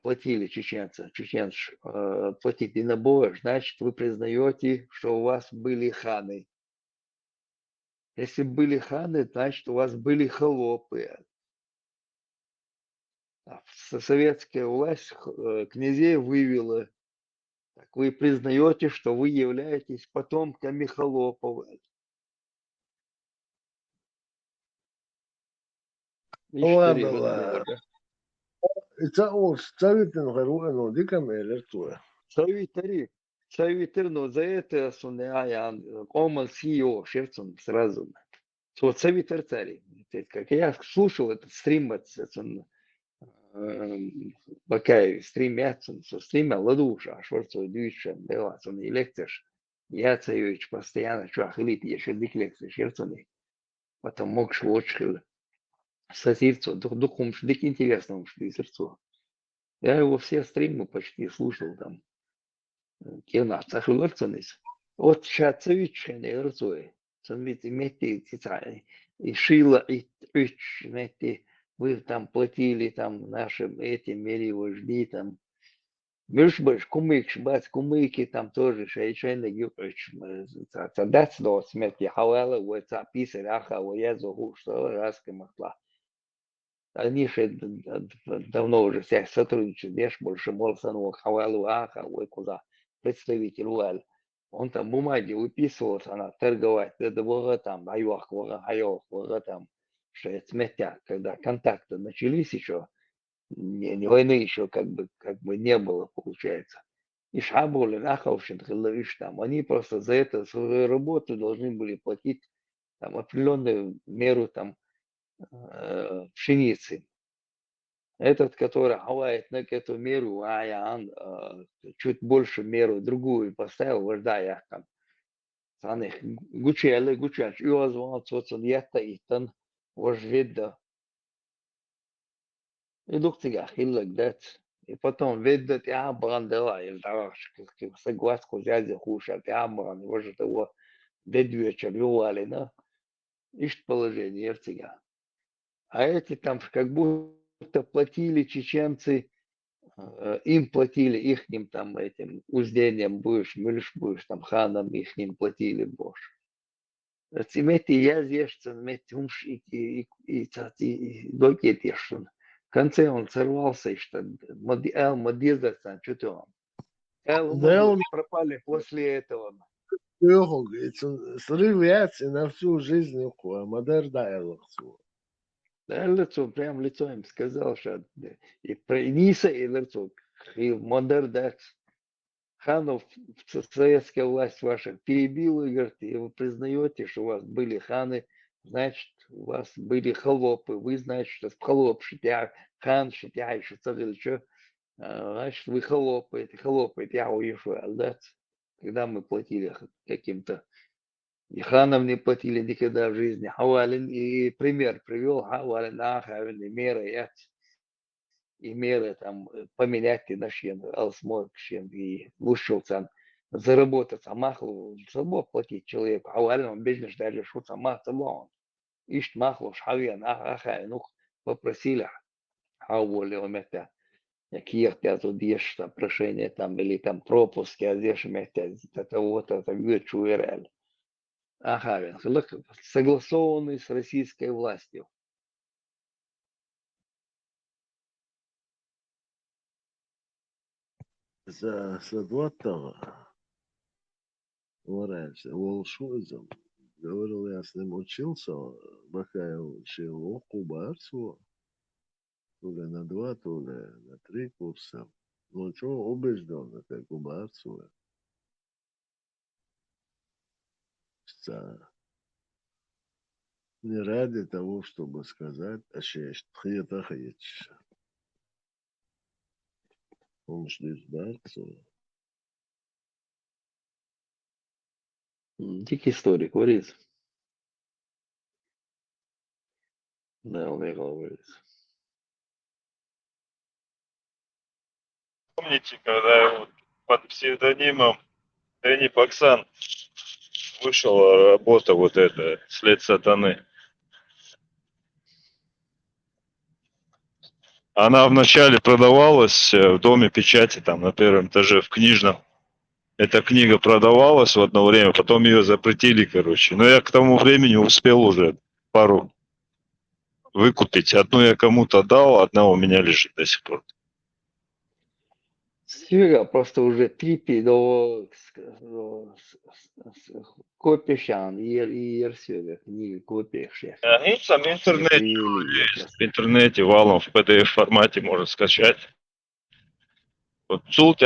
платили чеченцы, платите на бой, значит, вы признаете, что у вас были ханы. Если были ханы, значит, у вас были холопы. Советская власть князей вывела. Так вы признаете, что вы являетесь потомками холопов. ладно, ладно. Это он ставит на гору, диком электро. Совитер, но за это Оман Сио, шерцом сразу. Вот совитер царь. Как я слушал этот стрим, Бакаев стримятся, стримя ладуша, шворцо дюча, дела, сон электрош. Я царевич постоянно чухлит, еще диклексы шерцоны. Потом мог шлочхил. Сосирцо, духом дик интересно, что сердцо. Я его все стримы почти слушал там. Кино, цахлорцонис. Вот шацевич, не рцой. Сонвити мети тицай. И шила, и трич, мети. Вы там платили там нашим этим мире вожди там. Мюшбаш, кумык, бац, кумыки там тоже шейшайна гюпыч. Цадაც до смерти хавала, вот записали, аха, вот я зову, что раска махла. Они же давно уже всех сотрудничают, видишь, больше Молсану, Хавалу, Аха, ой, куда, представитель УАЛ. Он там бумаги выписывался, она торговать, это было там, айох, там, что это сметя, когда контакты начались еще, войны еще как бы не было, получается. И Шабули, Наховшин, Хиловиш, там, они просто за это свою работу должны были платить там определенную меру там пшеницы. Этот, который хавает на эту меру, чуть больше меру другую поставил, вождя я там. Саних гучач, и озвал соцен ятта итан, вожведда. И дуктига хиллак дат. И потом веддат я брандела, и дараш, согласку дядя хушат, я бран, вожет его дедвечер ювали, да, ишь положение втига. А эти там как будто платили чеченцы, им платили ихним там этим уздением будешь, мыльш будешь, там ханам ихним платили больше. Цимети я зешцен, мети умш и докет ешен. В конце он сорвался, и что модизация, что-то он. Да, Пропали после этого. срыв яйца на всю жизнь, а модер даялок. Да, лицо, прям лицо им сказал, что и про Ниса, и лицо, и модер дать. Ханов, советская власть ваша перебила, и говорит, и вы признаете, что у вас были ханы, значит, у вас были холопы, вы знаете, что холоп, шитя, хан, шитя, еще царь, что, значит, вы холопы, я уезжаю, да, когда мы платили каким-то, и ханам не платили никогда в жизни, Хавалин, и пример привел, Хавалин, Ахавин, и меры, и меры там поменять и нашен, алсморкшен, и лучше заработать, а махлу, собой платить человеку, а он бизнес даже что сама собой. Ишь махлу, шавьян, ну, попросили, а уволили это. Какие я тут есть там прошение там, или там пропуски, а здесь это вот, это вирчу РЛ. Ага, согласованный с российской властью. За Садваттова, раньше, Волшуизм, говорил, я с ним учился, пока я учил Кубарцу, то ли на 2, то ли на 3 курса. Ну, что убежден, как Кубарцу. Не ради того, чтобы сказать, а шесть, хьета хьетш. Он шлит Барцу. Дикий историк, говорит. Да, он говорит. Помните, когда вот под псевдонимом Дэнни Баксан вышла работа вот эта «След сатаны». Она вначале продавалась в доме печати, там на первом этаже, в книжном. Эта книга продавалась в одно время, потом ее запретили, короче. Но я к тому времени успел уже пару выкупить. Одну я кому-то дал, одна у меня лежит до сих пор. Серега просто уже трипи до копишан и Серега книги копишь. Они сам в интернете есть. В интернете валом в PDF формате можно скачать. Вот тут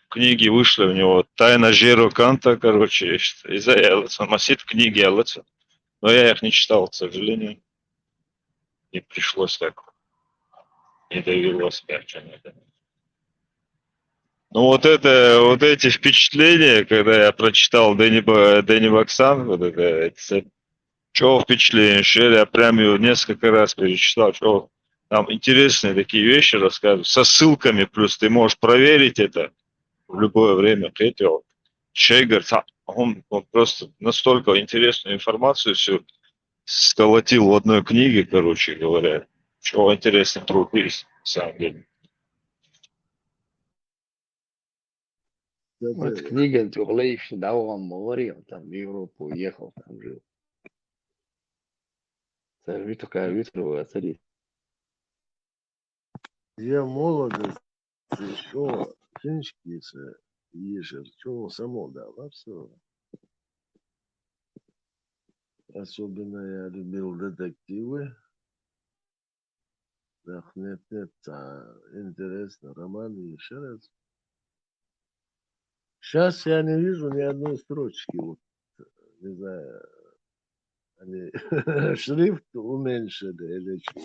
книги вышли у него. Тайна Жиро Канта, короче, из-за Эллиса. Массив книги Эллиса. Но я их не читал, к сожалению. И пришлось так. Не довелось опять. Ну вот эти впечатления, когда я прочитал Дэнни Баксан, вот это что впечатление, что я прям его несколько раз перечитал, что там интересные такие вещи рассказывают, со ссылками, плюс ты можешь проверить это в любое время. Человек говорит, он просто настолько интересную информацию всю сколотил в одной книге, короче говоря, что интересный труд есть, на самом деле. Вот книга Тюрлейш, да, он говорил, там в Европу уехал, там жил. Царь такая ветровая царица. Я молодость еще финскица, ежер, что само дала все. Особенно я любил детективы. Эх, нет, нет, интересно, роман еще раз. Сейчас я не вижу ни одной строчки, вот, не знаю, они шрифт уменьшили или что.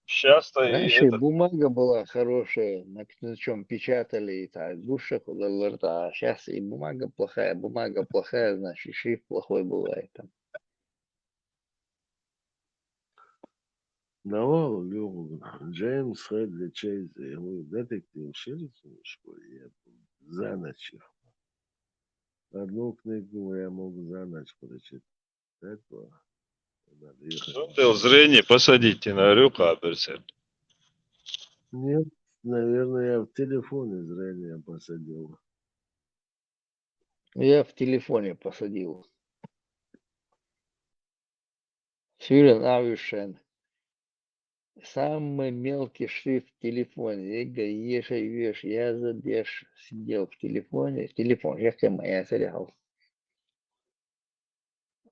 Сейчас-то и Раньше этот... бумага была хорошая, на чем печатали, и так, душа куда-то, а сейчас и бумага плохая, значит, шрифт плохой бывает там. Давал Джеймс Хедли Чейз, его детектив Шериф в школе, я за ночь их. Одну книгу я мог за ночь прочитать. Это надо ехать. Шунда зрение посадите на рюка, берсер. Нет, наверное, я в телефоне зрение посадил. Я в телефоне посадил. Сюрен Авишен. Самый мелкий шрифт в телефоне. Ига, ешь, я задеш сидел в телефоне. Телефон, я моя сериал.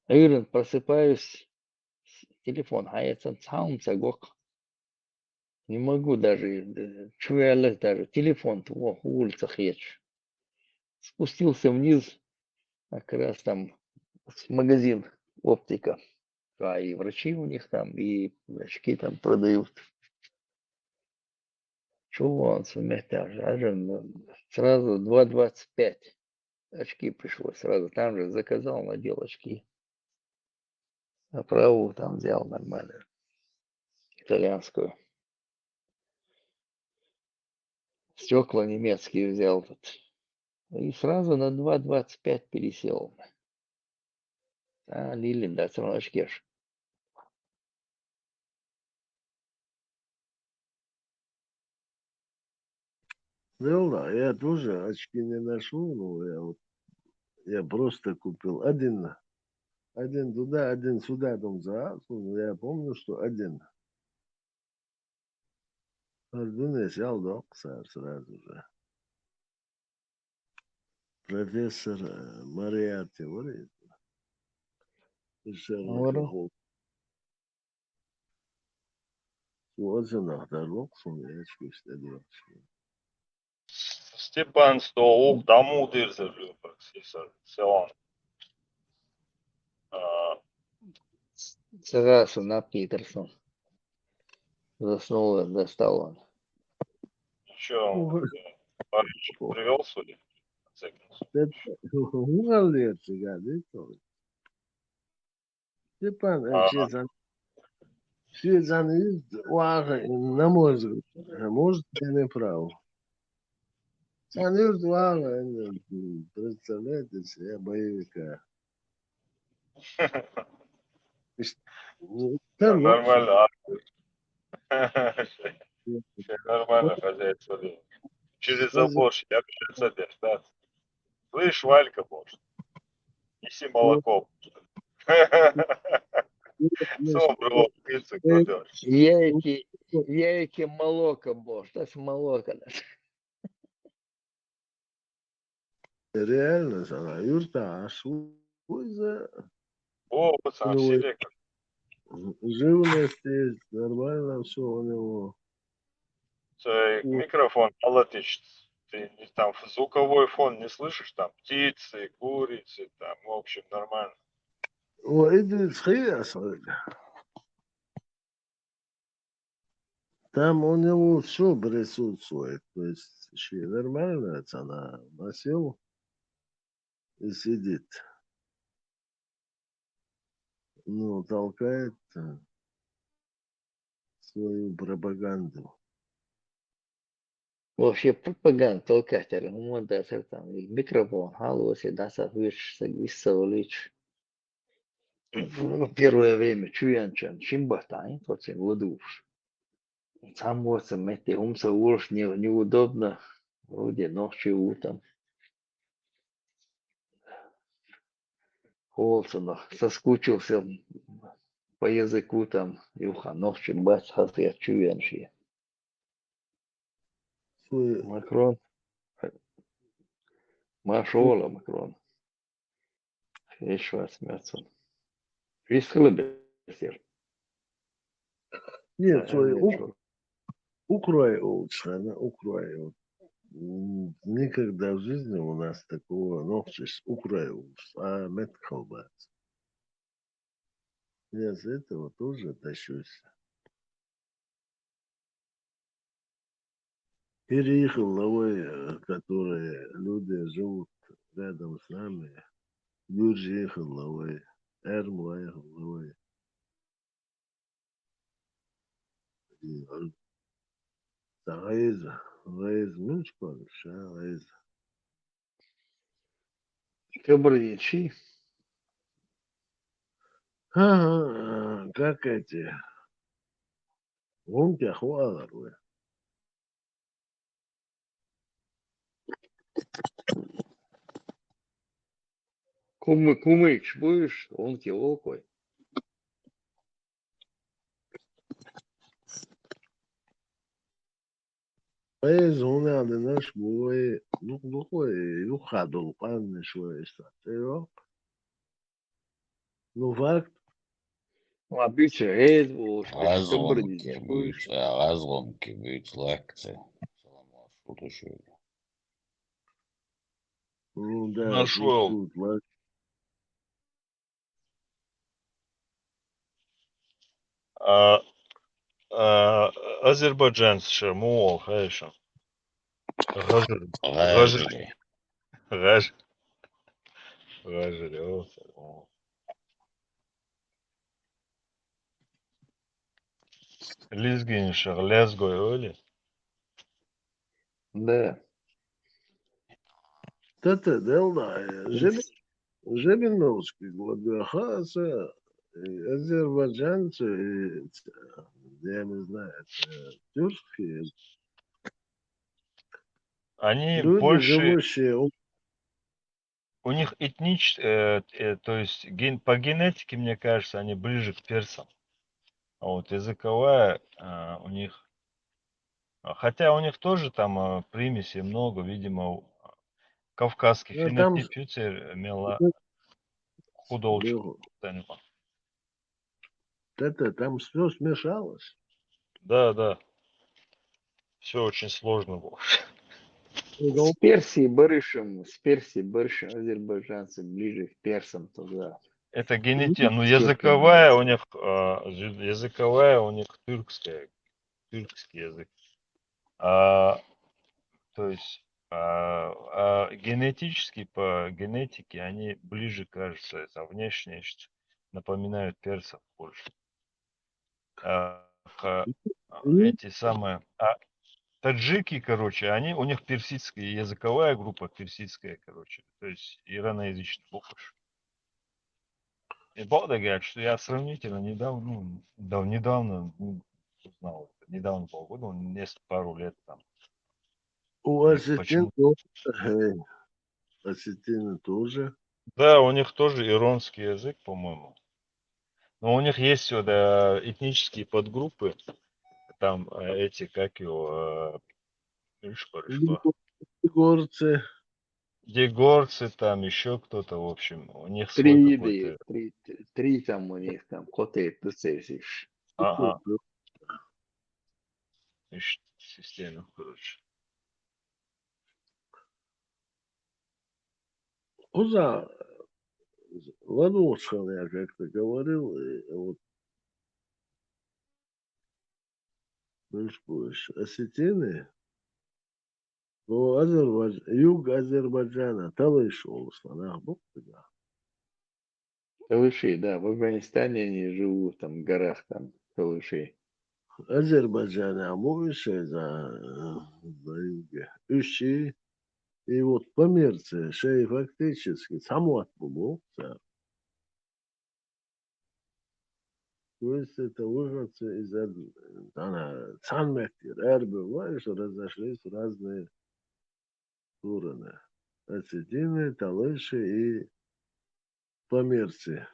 Ирен, просыпаюсь, телефон, а это сам цагок. Не могу даже, чуялась даже, телефон в улицах есть. Спустился вниз, как раз там магазин оптика. А и врачи у них там, и очки там продают. Чего он сразу 2,25 очки пришлось сразу. Там же заказал, надел очки. Оправу там взял нормально. Итальянскую. Стекла немецкие взял тут. И сразу на 2,25 пересел. А, Лилин, да, все равно очки ж. Да, я тоже очки не нашел, но я просто купил один туда, один сюда, там за. Я помню, что один. Ардуне взял, да, сразу же. Профессор Мариарти, говорит. Говорю. Возле нахтарлок, я чувствую, Степан Стоук, тому дырзер, Селан. Сразу на Питерсон. Заснул и достал он. Что, Париж привел, судя? Умер сега, дето. Степан, Швецан есть, на мой взгляд, может, я не прав. Санюрт Вага, представляете себе, боевика. Там Нормально. Нормально, хозяин, смотри. Через забор, я садишь, да. Слышь, Валька, может, неси молоко. Собрал птицу, куда? Яйки молоко, боже, это молоко. реально, она юрта, а свой за... О, пацан, селек. Живность есть, нормально все у него. Микрофон полотич. Ты там звуковой фон не слышишь? Там птицы, курицы, там, в общем, нормально. О, Идрис Хияс, там у него все присутствует. То есть нормально, она носил и сидит. Ну, толкает свою пропаганду. Вообще пропаганда толкатель, он даже там микрофон, халуси, да, висовлич. В первое время чуянчан, чимбатань, вот им ладуш. Сам вот мети, умса уж неудобно, вроде ночью утром. Холсона, соскучился по языку там, юха, ночью бац, хасер чуянши. Макрон Машола Макрон. Эшвас Мятсон. Рискала бестер. Нет, свой Украй улучшена, Украй. Никогда в жизни у нас такого, ну, Украй а меткалбат. Я с этого тоже тащусь. Переехал лавой, которые люди живут рядом с нами. Юрий ехал лавой, Эрму ехал лавой. Рейз, мучка, рейз. Кабричи. Как эти? Гонки охуалары. Кумыч будешь? Он килокой. Рейз, он надо наш бой. Ну, ходил, пан швой статью. Ну, факт. Обычно рейз будешь, Разломки кабричи будут, будешь. разломки будут лекции. Ну, да, Нашел. тут лак. А, азербайджанцы мол, хорошо. Гажир. Гажили. Гажир. Лизгиншер, лезгой, öyle. Да. Это дело. Жебиновский, Гладиахаса, азербайджанцы, я не знаю, тюркские. Они Люди, больше, живущие у них то есть по генетике, мне кажется, они ближе к персам. А вот языковая у них, хотя у них тоже там примесей много, видимо, кавказский там фенотип имела худолчик. было. Там все смешалось. Да. Все очень сложно было. С Персией барышем азербайджанцы ближе к персам туда. Это генетика, ну Тюркам языковая у них тюркский язык. То есть генетически, по генетике, они ближе, кажется, это внешне напоминают персов больше. Эти самые таджики, короче, у них персидская языковая группа персидская, короче, то есть ираноязычный похож. И правда говорят, что я сравнительно недавно узнал, недавно полгода, пару лет там. У Почему? осетины тоже. Да, у них тоже иронский язык, по-моему. Но у них есть сюда этнические подгруппы, там эти, как его, Горцы. дегорцы, там еще кто-то, в общем, у них свой какой-то... Три там у них там коты тусишь. Ага. Система, короче. Уза, Ладошин, я как-то говорил, вот, осетины, юг Азербайджана, Талыш олысынан, бұл да. Талыши, да, в Афганистане они живут, там, в горах, там, талыши. Азербайджане, больше за юге. Ищи, и вот по мерце, шей фактически, самот был, то есть это выходцы из Цанмектир, Эрбел, разошлись в разные стороны. Осетины, Талыши и Померцы.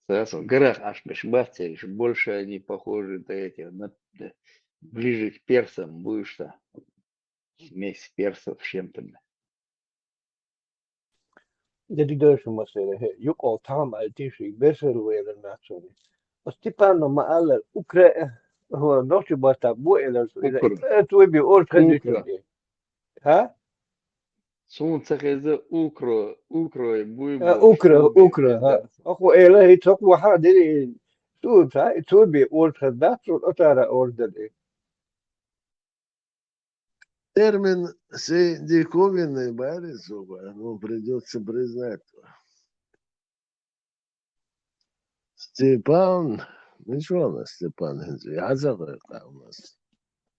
Сразу в горах аж башбахтеришь, больше они похожи на эти, ближе к персам будешь-то. Смесь персов с чем-то. Dedi görüşüm mesela yok o tam altişi besel ve naçoni. Stepano maalar Ukra هو نوتي باستا بو إلى Ukra. تو بي أول Ukra. تراديشن ها Солнце хезе ukro и буйбо أوكرا шуби أوكرا ها беда. أخو إلى هي تقوى هذه تو بي أول تراديشن أتارا أوردر Термин сей диковинный, Борисова, ну, придется признать. Степан, ничего у нас, Степан, я забыл, у нас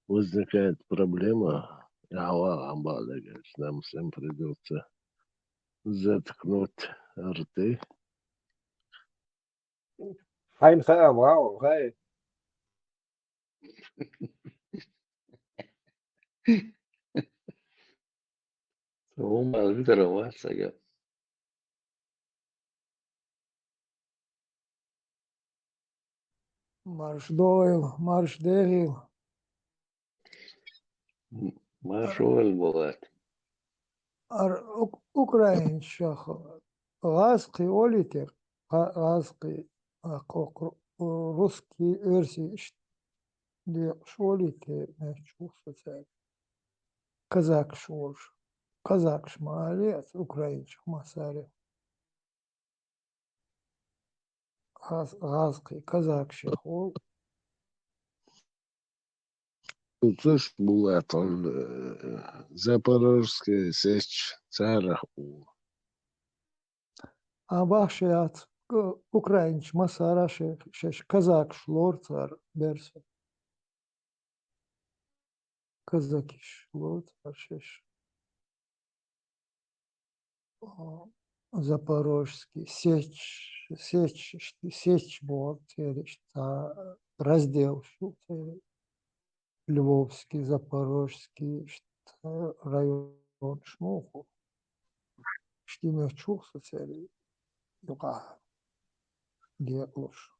возникает проблема. Нам всем придется заткнуть рты. هاي خا واو هاي Ума взорваться, я. Марш Дойл, марш Дерил. Машоль бывает. Украин шах. Ласки олитер. Ласки русский версии. Шолите, чувствуется. Казак шолш. Казак шмалец, украинчик масаре. Ласки, казак шахол. Тут слышь, Булат, он Запорожская сечь царах у. А башиат украинч масара шеш казак шлор цар берсе. Казаки шлор цар шеш. Запорожский сечь вот раздел Львовский, Запорожский район шмуху. Штимер чухса цели. Юга. Геклуш.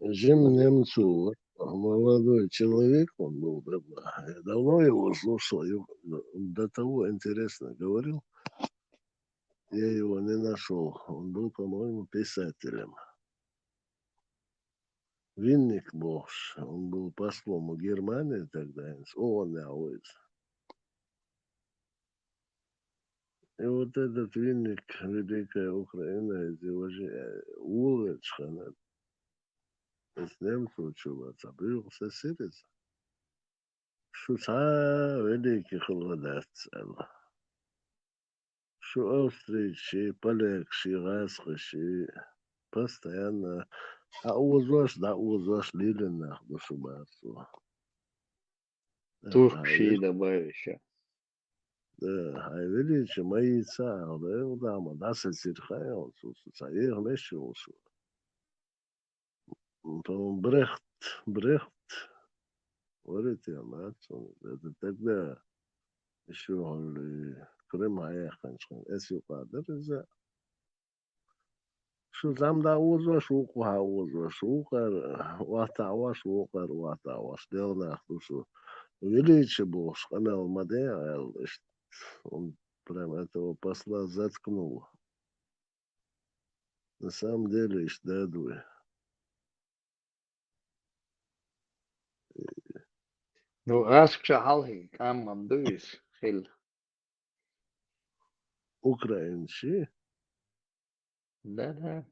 Жим Немцу, молодой человек, он был тогда. Я давно его слушал, до того интересно говорил. Я его не нашел. Он был, по-моему, писателем. Винник Бош, он был послом у Германии тогда. Он и вот этот винник, Великая Украина, эти уже улочка, с немцев чуваться, был соседец. Шуца великий холодец. Что австрийцы, полякши, расхищи, постоянно. А узош, да, узош, лилина, государство. Туркши добавишь. Да, а величие мои царь, да, дама, да, сетирхай, он царь, мешал, что. Потом Брехт, говорит, я мать, это тогда еще Крым, а я, конечно, если падает, это شو زمدا وزو شوقها وزو شوقر واتاواش وقر واتاواش делна что величие бог канал Мадея, он прям этого посла заткнул. На самом деле, дадуй. Ну, рашк шахалхи, кам мамдуис, хил. Украинцы. Да.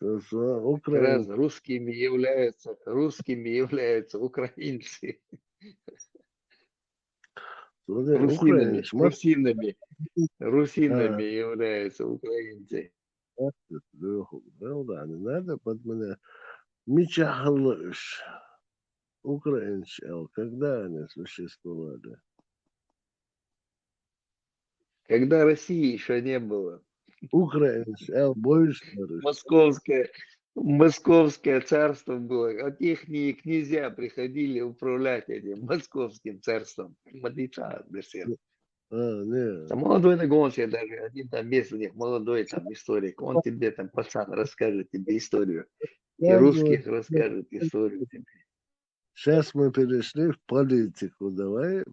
Украин... Русскими являются украинцы. Русинами являются украинцы. Не надо под меня. Мичахалыш. Украинцы, когда они существовали? Когда России еще не было. Украинцы, больше. Московское царство было. От их князья приходили управлять этим московским царством. Мадича, не. Там молодой Нагонский даже, один там есть у них молодой там историк, он тебе там, пацан, расскажет тебе историю. И русских расскажет историю тебе. Сейчас мы перешли в политику. Давай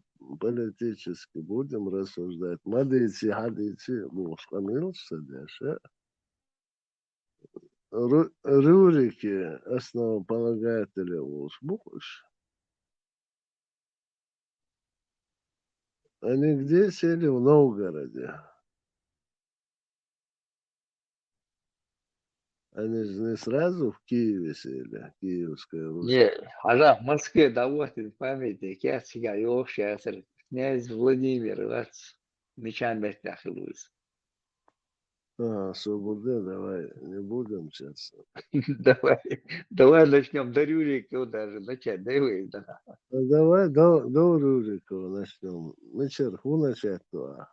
политически будем рассуждать. Мадыци, хадыци, мушкамился дальше. Рюрики, основополагатели Узбуш, они где сели? В Новгороде. Они же не сразу в Киеве сели, Киевская Русь. Не, в Москве доводит памятник, я сега сейчас князь Владимир, вот мечами тахилуется. Свобода, давай, не будем сейчас. Давай начнем до Рюрика даже начать, давай. Да. Давай до Рюрикова начнем. Мы черху начать то.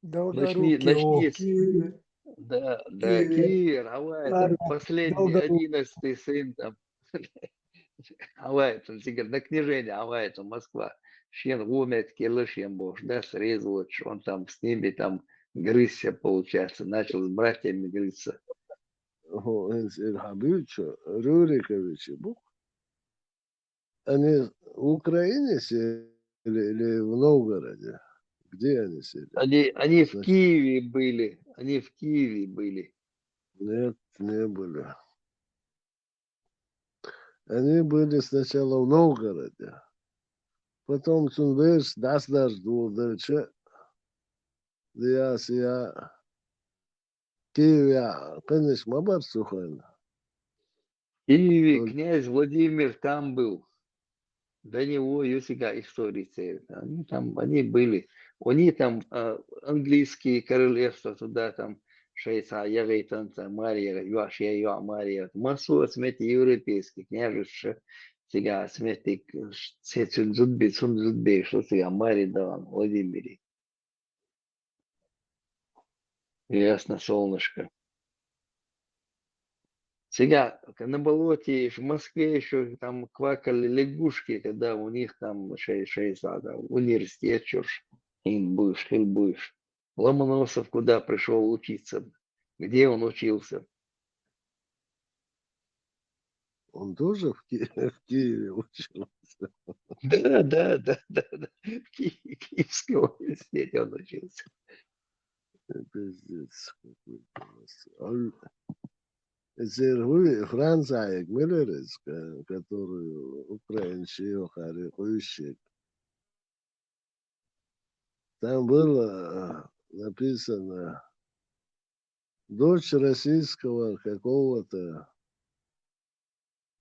Начни, Киеве, да, Киеве, Киев, давай, там последний, 11-й сын, там, давай, там, сега, на княжение, давай, там, Москва, щен умет, келышем бож, да, срезал, он там с ними там грызся, получается, начал с братьями грызться. Ирхабичу, Рюриковичи, они в Украине сели или в Новгороде? Где они сели? Они в Киеве были, Нет, не были. Они были сначала в Новгороде, потом Цунверс, Дасдар, Дурдаче, Диасия, Киеве, конечно, Мабар Сухань. В Киеве князь Владимир там был. До него есть истории. Они были. Они там английские королевства туда там Швейцария, Ягайтанца, Мария, Юашия, Мария. Массу смерти европейских княжеств. Сега смерти Цунзудбей, что сега Мария дала Владимире. Ясно, солнышко. Сега на болоте, в Москве еще там квакали лягушки, когда у них там университет, чушь, будешь. Ломоносов куда пришел учиться? Где он учился? Он тоже в Киеве учился. Да. В Киевском университете он учился. Пиздец какой-то. Зергуй Франция Миллерец, которую украинцы охарикующие. Там было написано дочь российского какого-то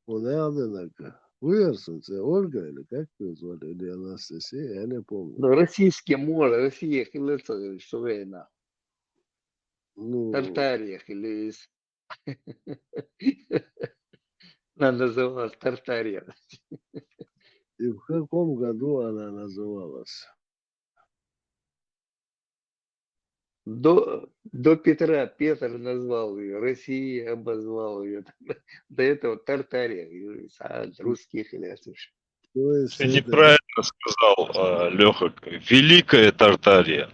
унявленника. Уерсунца, Ольга или как ее звали, или Анастасия, я не помню. Ну, российские море, Россия, что война. Ну, Тартариях или она называлась Тартария. и в каком году она называлась? До Петра Петр назвал ее, Россия обозвал ее. До этого Тартария, русских или слушай. Ты неправильно сказал, Леха. Великая Тартария.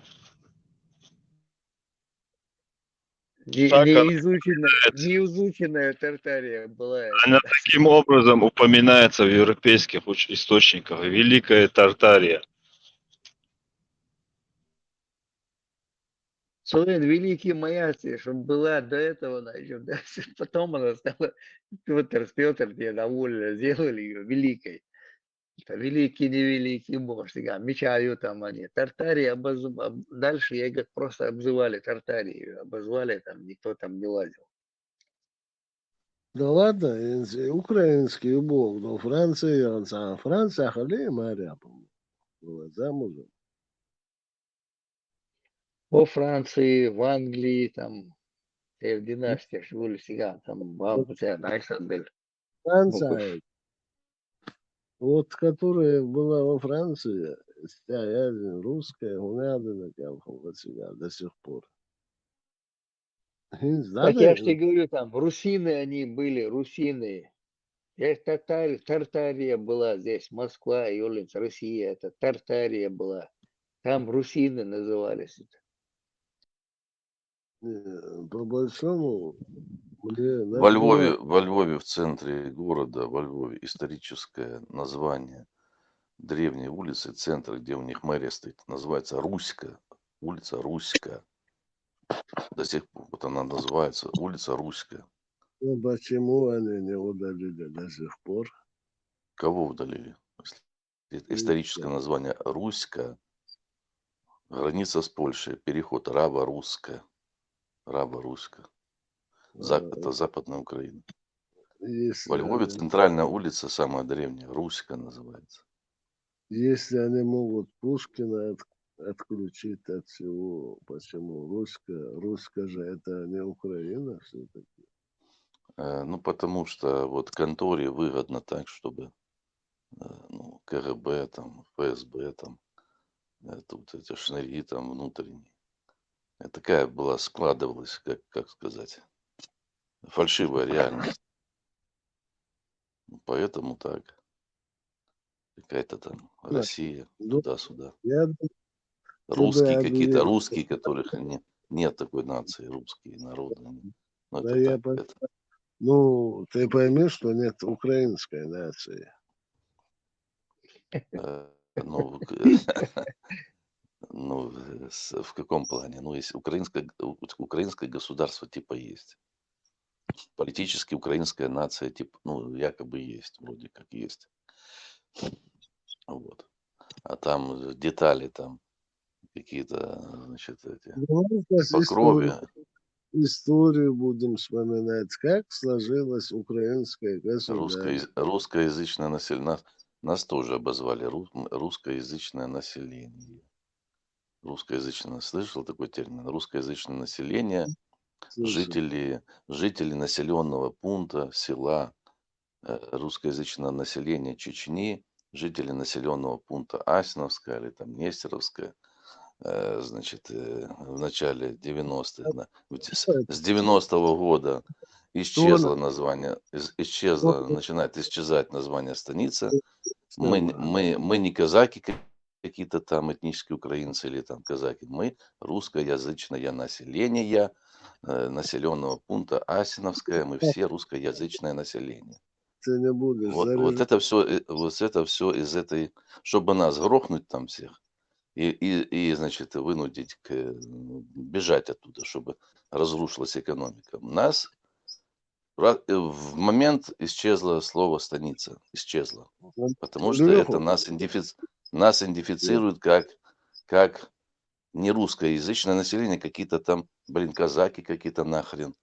Неизученная Тартария была. Она таким образом упоминается в европейских источниках. Великая Тартария. Словен великий Маяций, чтобы была до этого, да, потом она стала Петр, тебе довольно сделали ее великой. Это великий, невеликий бог, мечаю там они. Тартария дальше я говорит, просто обзывали Тартарию, обозвали там, никто там не лазил. Да ладно, украинский бог, но Франция, Франция, Халей Мария, по-моему, была замужем. Во Франции, в Англии, там, в династиях, были всегда, там, Франция, вот которая была во Франции, русская, унядина, до сих пор. Так я же тебе говорю, там, русины они были, русины. Тартария была здесь, Москва, Юлинц, Россия, это Тартария была. Там русины назывались. По большому, мне например, Во Львове в центре города, во Львове историческое название древней улицы, центр, где у них мэрия стоит, называется Руська. Улица Руська. До сих пор вот она называется улица Руська. ну, почему они не удалили до сих пор? Кого удалили? Если историческое название Руська, граница с Польшей, переход Рава-Руська. Рава-Руська. Это Западная Украина. Если Во Львове они, центральная улица, самая древняя, Руська называется. если они могут Пушкина отключить от всего, почему русская же это не Украина все-таки. Ну, потому что вот конторе выгодно так, чтобы ну, КГБ, там, ФСБ, там, тут эти шныри там внутренние. Такая была, складывалась, как сказать, фальшивая реальность. Поэтому так. Какая-то там Россия, туда-сюда. Я Русские какие-то, объявил, русские, которых нет такой нации, русские народы. Ну, да это я так. ну, ты пойми, что нет украинской нации. Ну, ну, в каком плане? Ну, есть украинское государство типа есть. Политически украинская нация типа, ну, якобы есть, вроде как есть. Вот. А там детали там какие-то, значит, эти Давай сейчас по крови. историю будем вспоминать, как сложилось украинское государство. Русскоязычное население. Нас тоже обозвали русскоязычное население. Русскоязычное, слышал такой термин? Русскоязычное население, Слышал. жители населенного пункта, села, русскоязычное население Чечни, жители населенного пункта Асиновская или там Нестеровская, значит, в начале 90-х, да, с 90-го года исчезло название, начинает исчезать название станицы. Мы не казаки какие-то там этнические украинцы или там казаки, мы русскоязычное население населенного пункта Асиновская, мы все русскоязычное население. Ты не будешь Вот это все из этой, чтобы нас грохнуть там всех и значит, вынудить бежать оттуда, чтобы разрушилась экономика. Нас в момент исчезло слово станица, исчезло, потому что это нас идентифицирует как не русскоязычное население, какие-то там, казаки какие-то нахрен,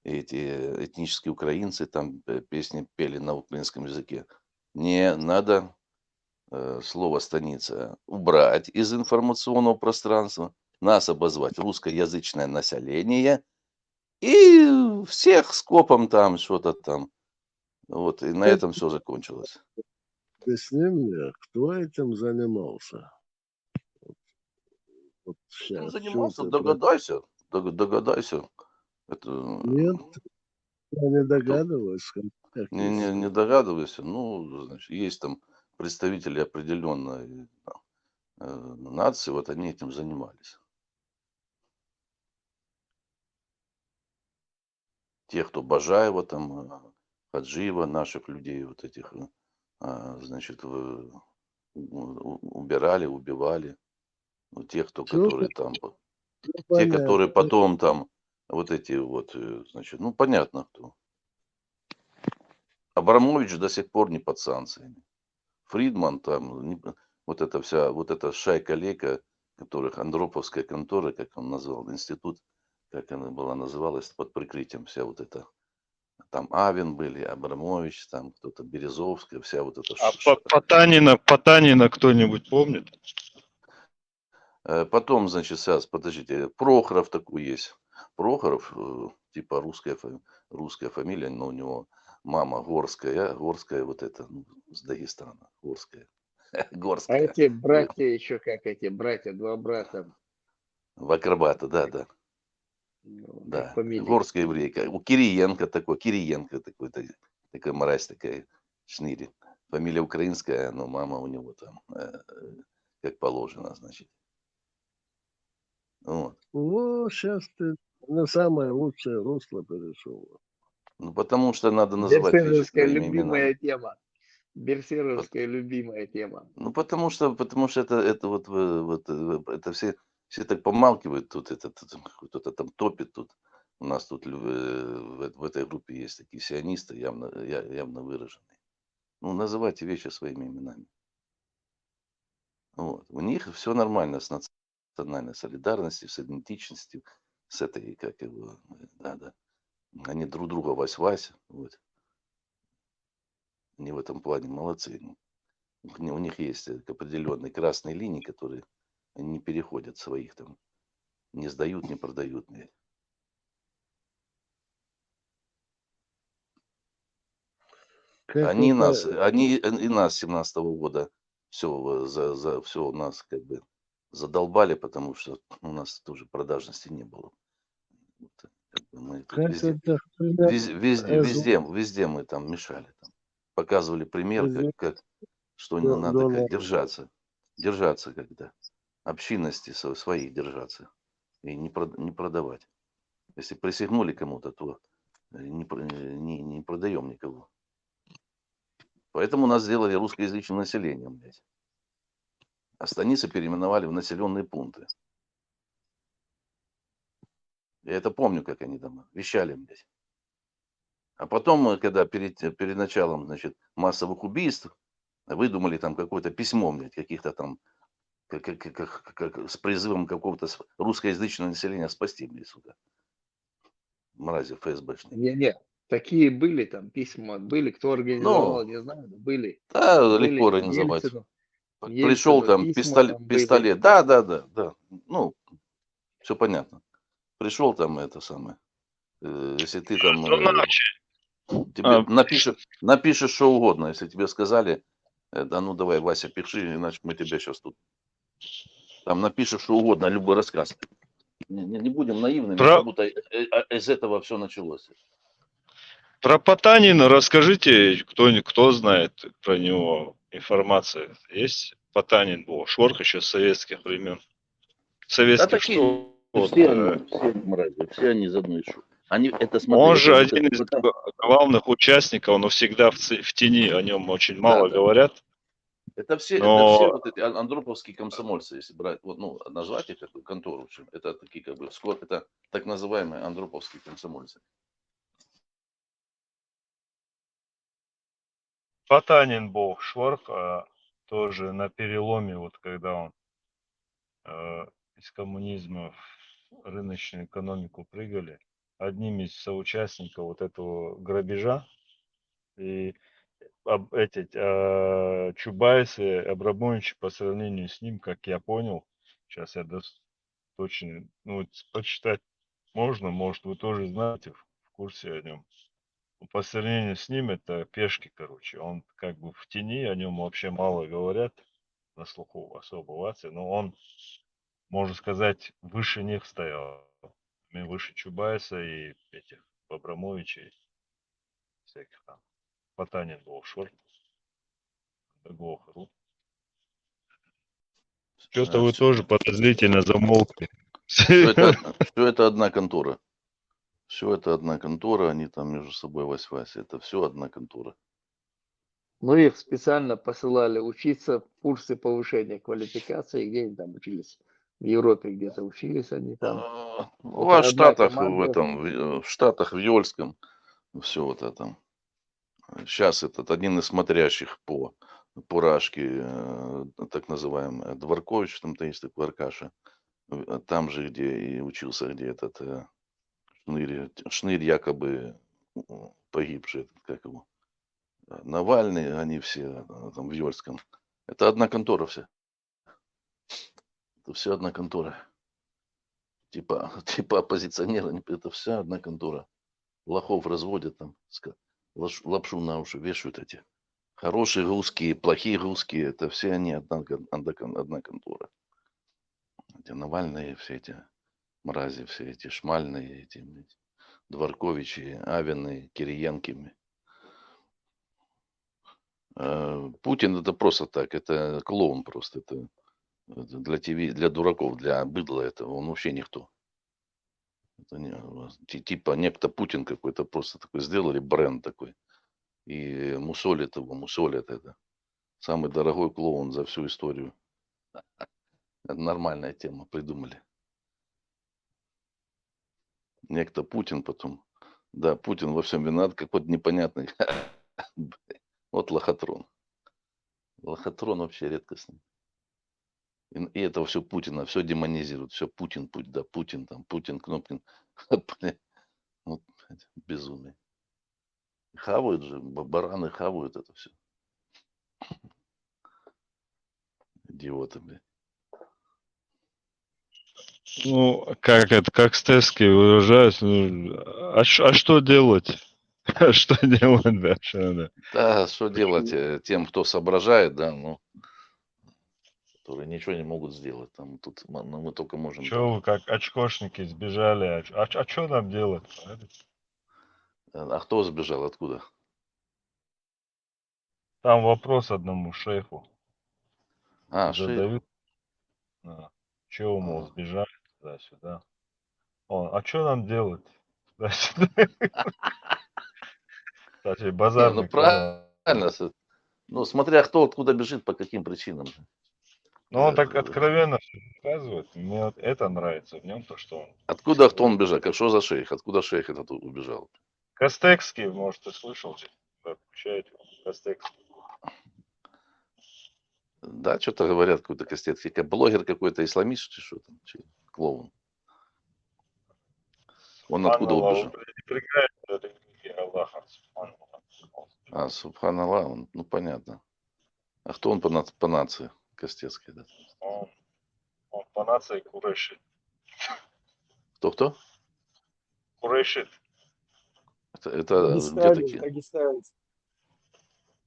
эти этнические украинцы там песни пели на украинском языке. Не надо слово станица убрать из информационного пространства, нас обозвать русскоязычное население и всех скопом там что-то там. Вот, и на этом все закончилось. Объясни мне, кто этим занимался? Вот Этим сейчас, занимался, чё ты догадайся. Это, Нет, я не догадываюсь. Как не догадывайся. Ну, значит, есть там представители определенной нации, вот они этим занимались. Те, кто Бажаева, там, Хаджиева, наших людей, вот этих, значит, убирали, убивали. Ну, те, которые там, те, которые потом там, вот эти вот, значит, ну, понятно кто. Абрамович до сих пор не под санкциями. Фридман там, вот эта шайка-лейка, которых Андроповская контора, как он назвал, институт, как она была называлась, под прикрытием вся вот эта. Там Авен были, Абрамович, там кто-то Березовская, вся вот эта. Потанина кто-нибудь помнит? Потом, значит, сейчас, подождите, Прохоров такой есть. Прохоров, типа русская фамилия, но у него мама Горская вот это, с Дагестана, Горская. А Горская. эти братья еще как эти братья, два брата. В акробата, да. Да, горская еврейка. У Кириенко такой мразь такая, шныри. Фамилия украинская, но мама у него там, как положено, значит. Вот. Вот сейчас ты на самое лучшее русло перешел. Ну, потому что надо называть вещи Берсерковская своими именами. любимая тема. Берсеровская любимая тема. Ну, потому что это это все так помалкивают тут, кто-то там топит тут. У нас тут в этой группе есть такие сионисты, явно выраженные. Ну, называйте вещи своими именами. Вот. У них все нормально с национальной солидарностью, с идентичностью, с этой, как его, да. Они друг друга Вась-Вась. Вот. Они в этом плане молодцы. У них есть определенные красные линии, которые не переходят своих там, не сдают, не продают. Они и нас 17-го года все нас как бы задолбали, потому что у нас тоже продажности не было. Вот, как бы мы тут везде мы там мешали. Там. Показывали пример, что надо как держаться когда. Общинности своих держаться и не продавать. Если присягнули кому-то, то не продаем никого. Поэтому нас сделали русскоязычным населением, блядь. А станицы переименовали в населенные пункты. Я это помню, как они там вещали, блядь. А потом, когда перед началом, значит, массовых убийств, выдумали там какое-то письмо, блядь, каких-то там, как с призывом какого-то русскоязычного населения спасти, блядь, сука. Мрази ФСБшные. Не, такие были там письма, были, кто организовал, не знаю, но были. Да, Были легко там организовать. Пришел Ельцину там письма там были. пистолет. Да. Ну, все понятно. Пришел там это самое. Если ты там тебе напишешь что угодно, если тебе сказали, да ну давай, Вася, пиши, иначе мы тебя сейчас тут там напишешь что угодно, любой рассказ. Не будем наивными, как будто из этого все началось. Про Потанина расскажите, кто знает про него информация. Есть Потанин был, шорх еще с советских времен. Советских что? Все мрази, все они из одной шубы. Они это Он же один из главных участников, но всегда в тени, о нем очень мало говорят. Это все вот эти андроповские комсомольцы, если брать, вот, ну, назвать их эту контору, это такие как бы, это так называемые андроповские комсомольцы. Потанин был шорх, тоже на переломе, вот когда он из коммунизма в рыночную экономику прыгали, одним из соучастников вот этого грабежа. И Чубайс и Абрамович по сравнению с ним, как я понял, сейчас я точно, ну, почитать можно, может вы тоже знаете, в курсе о нем. По сравнению с ним это пешки, короче. Он как бы в тени, о нем вообще мало говорят, на слуху особо Вася, но он, можно сказать, выше них стоял. Выше Чубайса и этих Абрамовичей, всяких там. Потанин был шорт. Что-то вы тоже подозрительно замолкли. Все это одна контора. Все это одна контора, они там между собой Вась-Вась. Это все одна контора. Ну, их специально посылали учиться в курсы повышения квалификации, где они там учились. В Европе где-то учились они там. В Штатах, в Штатах, в Йольском, все вот это. Сейчас этот один из смотрящих по Рашке, так называемый Дворкович, там-то есть такой Аркаша. Там же, где и учился, где этот Шнырь якобы погибший, как его, Навальный, они все там в Йольском. Это одна контора вся. Это все одна контора. Типа оппозиционеры, это вся одна контора. Лохов разводят там, лапшу на уши вешают эти. Хорошие русские, плохие русские, это все они одна контора. Эти Навальные, все эти мрази, все эти Шмальные, эти Дворковичи, Авины, Кириенки. Путин это просто так, это клоун просто. Это Для ТВ, для дураков, для быдла этого он вообще никто. Это типа некто Путин какой-то просто такой сделали бренд такой. И мусолят его, мусолят это. Самый дорогой клоун за всю историю. Это нормальная тема, придумали. Некто Путин потом. Да, Путин во всем виноват, какой-то непонятный. Вот лохотрон. Лохотрон вообще редкостный. И это все Путина, все демонизирует, все Путин, да, Путин, там, Путин, Кнопкин. Вот, безумие. Хавают же, бараны хавают это все. Идиоты, блядь. Ну, как Стевский выражается, а что делать? Что делать дальше? Да. Да, что делать тем, кто соображает, да, ну, которые ничего не могут сделать. Там, тут мы только можем... Че вы как очкошники сбежали? А что нам делать? А кто сбежал? Откуда? Там вопрос одному шейху А, шейх. задают. Чего, мол, сбежали туда-сюда. Он, а что нам делать? Кстати, Не, ну базарный канал. правильно. Ну, смотря кто откуда бежит, по каким причинам. Но он так откровенно всё рассказывает. Мне вот это нравится в нем, то, что он... Откуда кто он бежал? Что за шейх? Откуда шейх этот убежал? Костекский, может, ты слышал? Общаете? Костекский. Да, что-то говорят, какой-то Костецкий. Блогер какой-то исламист, что там? Клоун. Он откуда убежал? Не пригает религии Аллаха. А, субханаллах, ну понятно. А кто он по нации? Костецкий, да? Он по нации Курешит. Кто? Курешит. Это где Дагестанец, такие? дагестанец.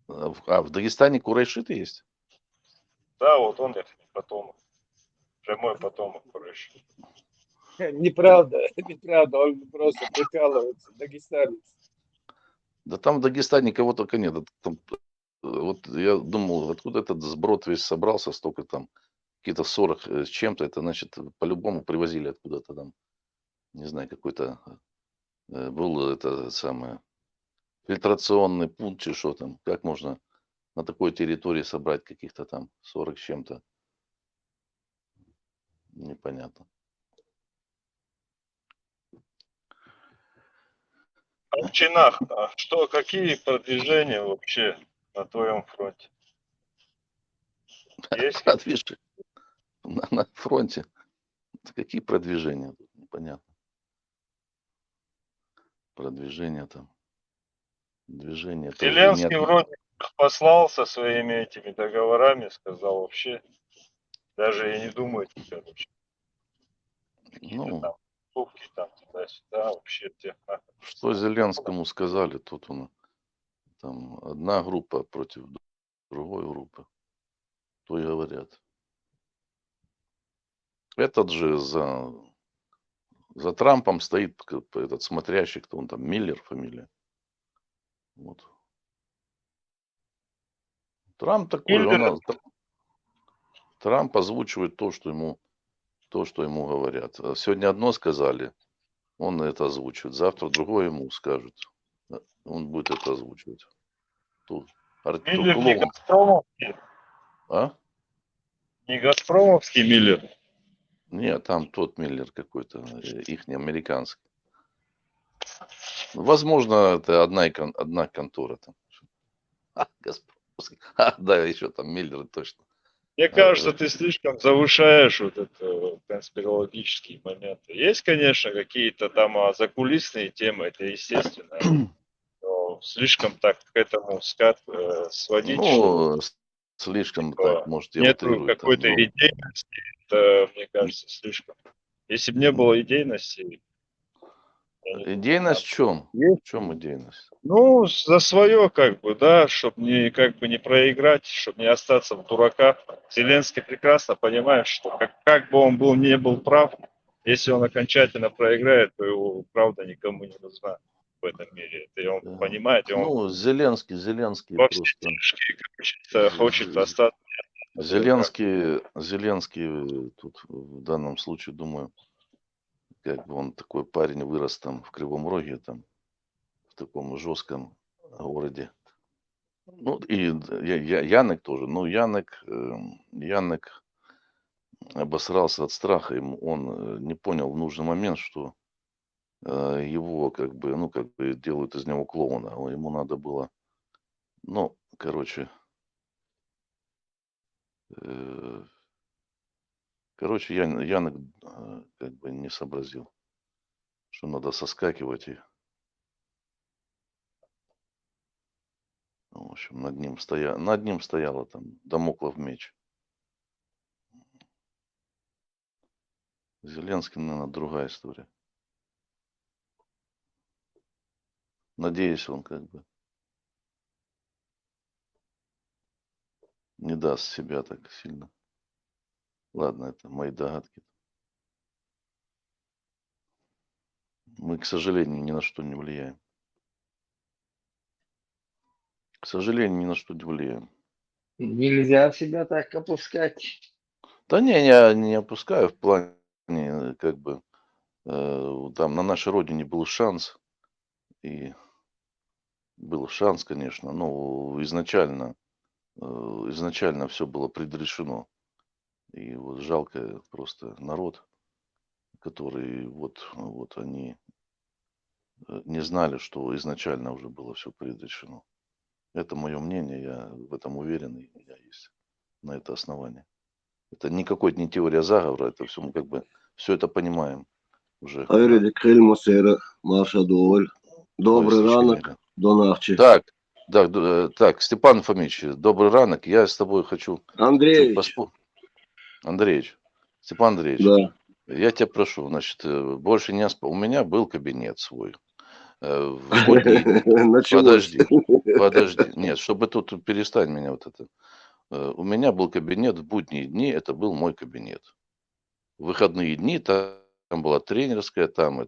А в Дагестане курайшиты есть? Да, вот он их потомок. Прямой потомок Курешит. Неправда, неправда, он просто прикалывается, дагестанец. Да там в Дагестане кого только нет. Там, вот я думал, откуда этот сброд весь собрался, столько там, какие-то 40 с чем-то, это значит, по-любому привозили откуда-то там, не знаю, какой-то был это самое фильтрационный пункт, чи что там, как можно на такой территории собрать каких-то там 40 с чем-то. Непонятно. А в чинах, какие продвижения вообще на твоем фронте? Есть Продвижения на фронте. Какие продвижения? Непонятно. Продвижения там. Движение. Зеленский вроде послал со своими этими договорами, сказал вообще, даже и не думает вообще. Ну, там покупки там туда-сюда, вообще тех. что Зеленскому сказали, тут он там одна группа против другой группы. То и говорят. Этот же за Трампом стоит этот смотрящий, кто он там, Миллер фамилия. Вот. Трамп такой, Трамп озвучивает то, что ему говорят. Сегодня одно сказали, он это озвучивает. Завтра другое ему скажут. Он будет это озвучивать. Миллер не Газпромовский? А? Не Газпромовский Миллер? Нет, там тот Миллер какой-то, их не американский. Возможно, это одна контора там. Газпромовский. Да, еще там Миллер точно. Мне кажется, ты слишком завышаешь вот это конспирологические моменты. Есть, конечно, какие-то там закулисные темы, это естественно. Но слишком так к этому сводить, ну, слишком так, может, я нету утрирую. какой-то идейности, это, мне кажется, слишком. Если бы не было идейности... Идейность в чем? В чем идейность? Ну, за свое, как бы, да, чтобы не проиграть, чтобы не остаться в дураках. Зеленский прекрасно понимает, что как бы он не был прав, если он окончательно проиграет, то его правда никому не нужна в этом мире. Это он понимает, и он Зеленский во просто... все тяжкие, хочет остаться. Зеленский тут в данном случае, думаю, как бы он такой парень вырос там в Кривом Роге, там, в таком жестком городе. Ну, и Янек тоже. Ну, Янек обосрался от страха. Он не понял в нужный момент, что его как бы делают из него клоуна. Ему надо было, ну, короче, Янек как бы не сообразил, что надо соскакивать и, в общем, над ним стояла там Дамоклов меч. Зеленский, наверное, другая история. Надеюсь, он как бы не даст себя так сильно. Ладно, это мои догадки. Мы, к сожалению, ни на что не влияем. К сожалению, ни на что не влияем. Нельзя себя так опускать. Да не, я не опускаю в плане, как бы, там на нашей родине был шанс, и был шанс, конечно, но изначально все было предрешено. И вот жалко просто народ, который вот они не знали, что изначально уже было все предрешено. Это мое мнение, я в этом уверен, и у меня есть на это основание. Это никакой не теория заговора, это все, мы как бы все это понимаем уже. Hayır, Krelmosera, Маша Доволь. Добрый ранок, до ночи. Так, Степан Фомич, добрый ранок. Я с тобой хочу Андреевич. поспорить. Андреевич, Степан Андреевич, Да. я тебя прошу, значит, больше не у меня был кабинет свой. В будние дни. Подожди. Нет, чтобы тут перестань меня вот это. У меня был кабинет в будние дни, это был мой кабинет. В выходные дни там была тренерская, там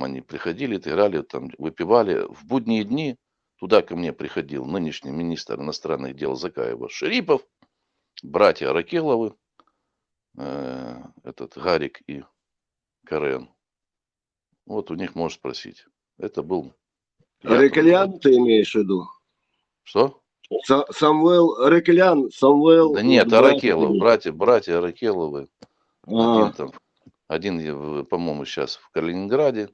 они приходили, играли, там выпивали. В будние дни туда ко мне приходил нынешний министр иностранных дел Закаева Шерипов, братья Аракеловы, Гарик и Карен. Вот у них можешь спросить. Это был... Аракелян ты имеешь в виду? Что? Самвел Аракелян, Самвел... Да нет, Аракелов, братья Аракеловы. Один, по-моему, сейчас в Калининграде.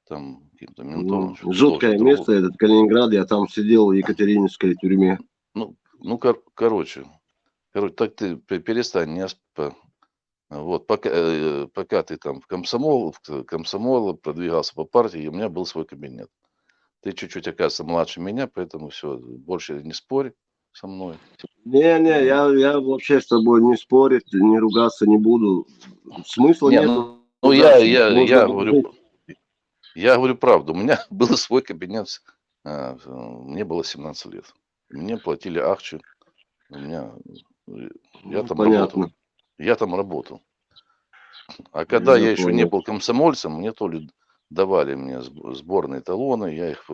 Там каким-то ментом. Жуткое место, этот Калининград. Я там сидел в Екатерининской тюрьме. Короче, так ты перестань, не вот, пока ты там в комсомол продвигался по партии, у меня был свой кабинет. Ты чуть-чуть, оказывается, младше меня, поэтому все, больше не спорь со мной. Не, я вообще с тобой не спорить, не ругаться не буду. Смысла нет. Я говорю правду. У меня был свой кабинет, мне было 17 лет. Мне платили ахчу. Я там работал. А когда я еще не был комсомольцем, мне то ли давали мне сборные талоны, я их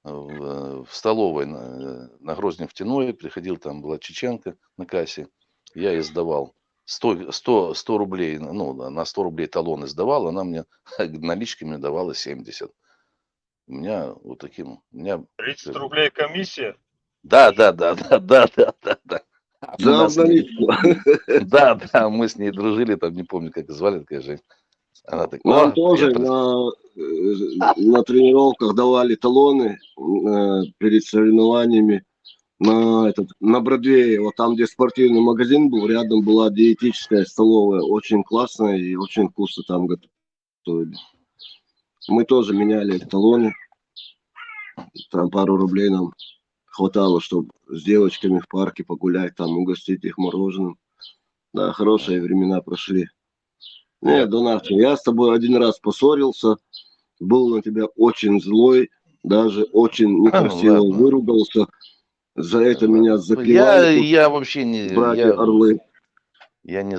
в столовой на Грознефтяной приходил, там была чеченка на кассе, я ей сдавал 100 рублей, на 100 рублей талоны сдавал, она мне наличками давала 70. У меня вот таким... 30 рублей комиссия? Да. За обналичку. Да, мы с ней дружили, там не помню, как звали, такая же. Она так, нам тоже на тренировках давали талоны перед соревнованиями на Бродвее. Вот там, где спортивный магазин был, рядом была диетическая столовая, очень классная и очень вкусно там готовили. Мы тоже меняли талоны, там пару рублей нам хватало, чтобы с девочками в парке погулять, там угостить их мороженым. Да, хорошие времена прошли. Нет, Донат, я с тобой один раз поссорился, был на тебя очень злой, даже очень некрасиво выругался. За это меня заклевали. Я вообще не... Братья Орлы. Я не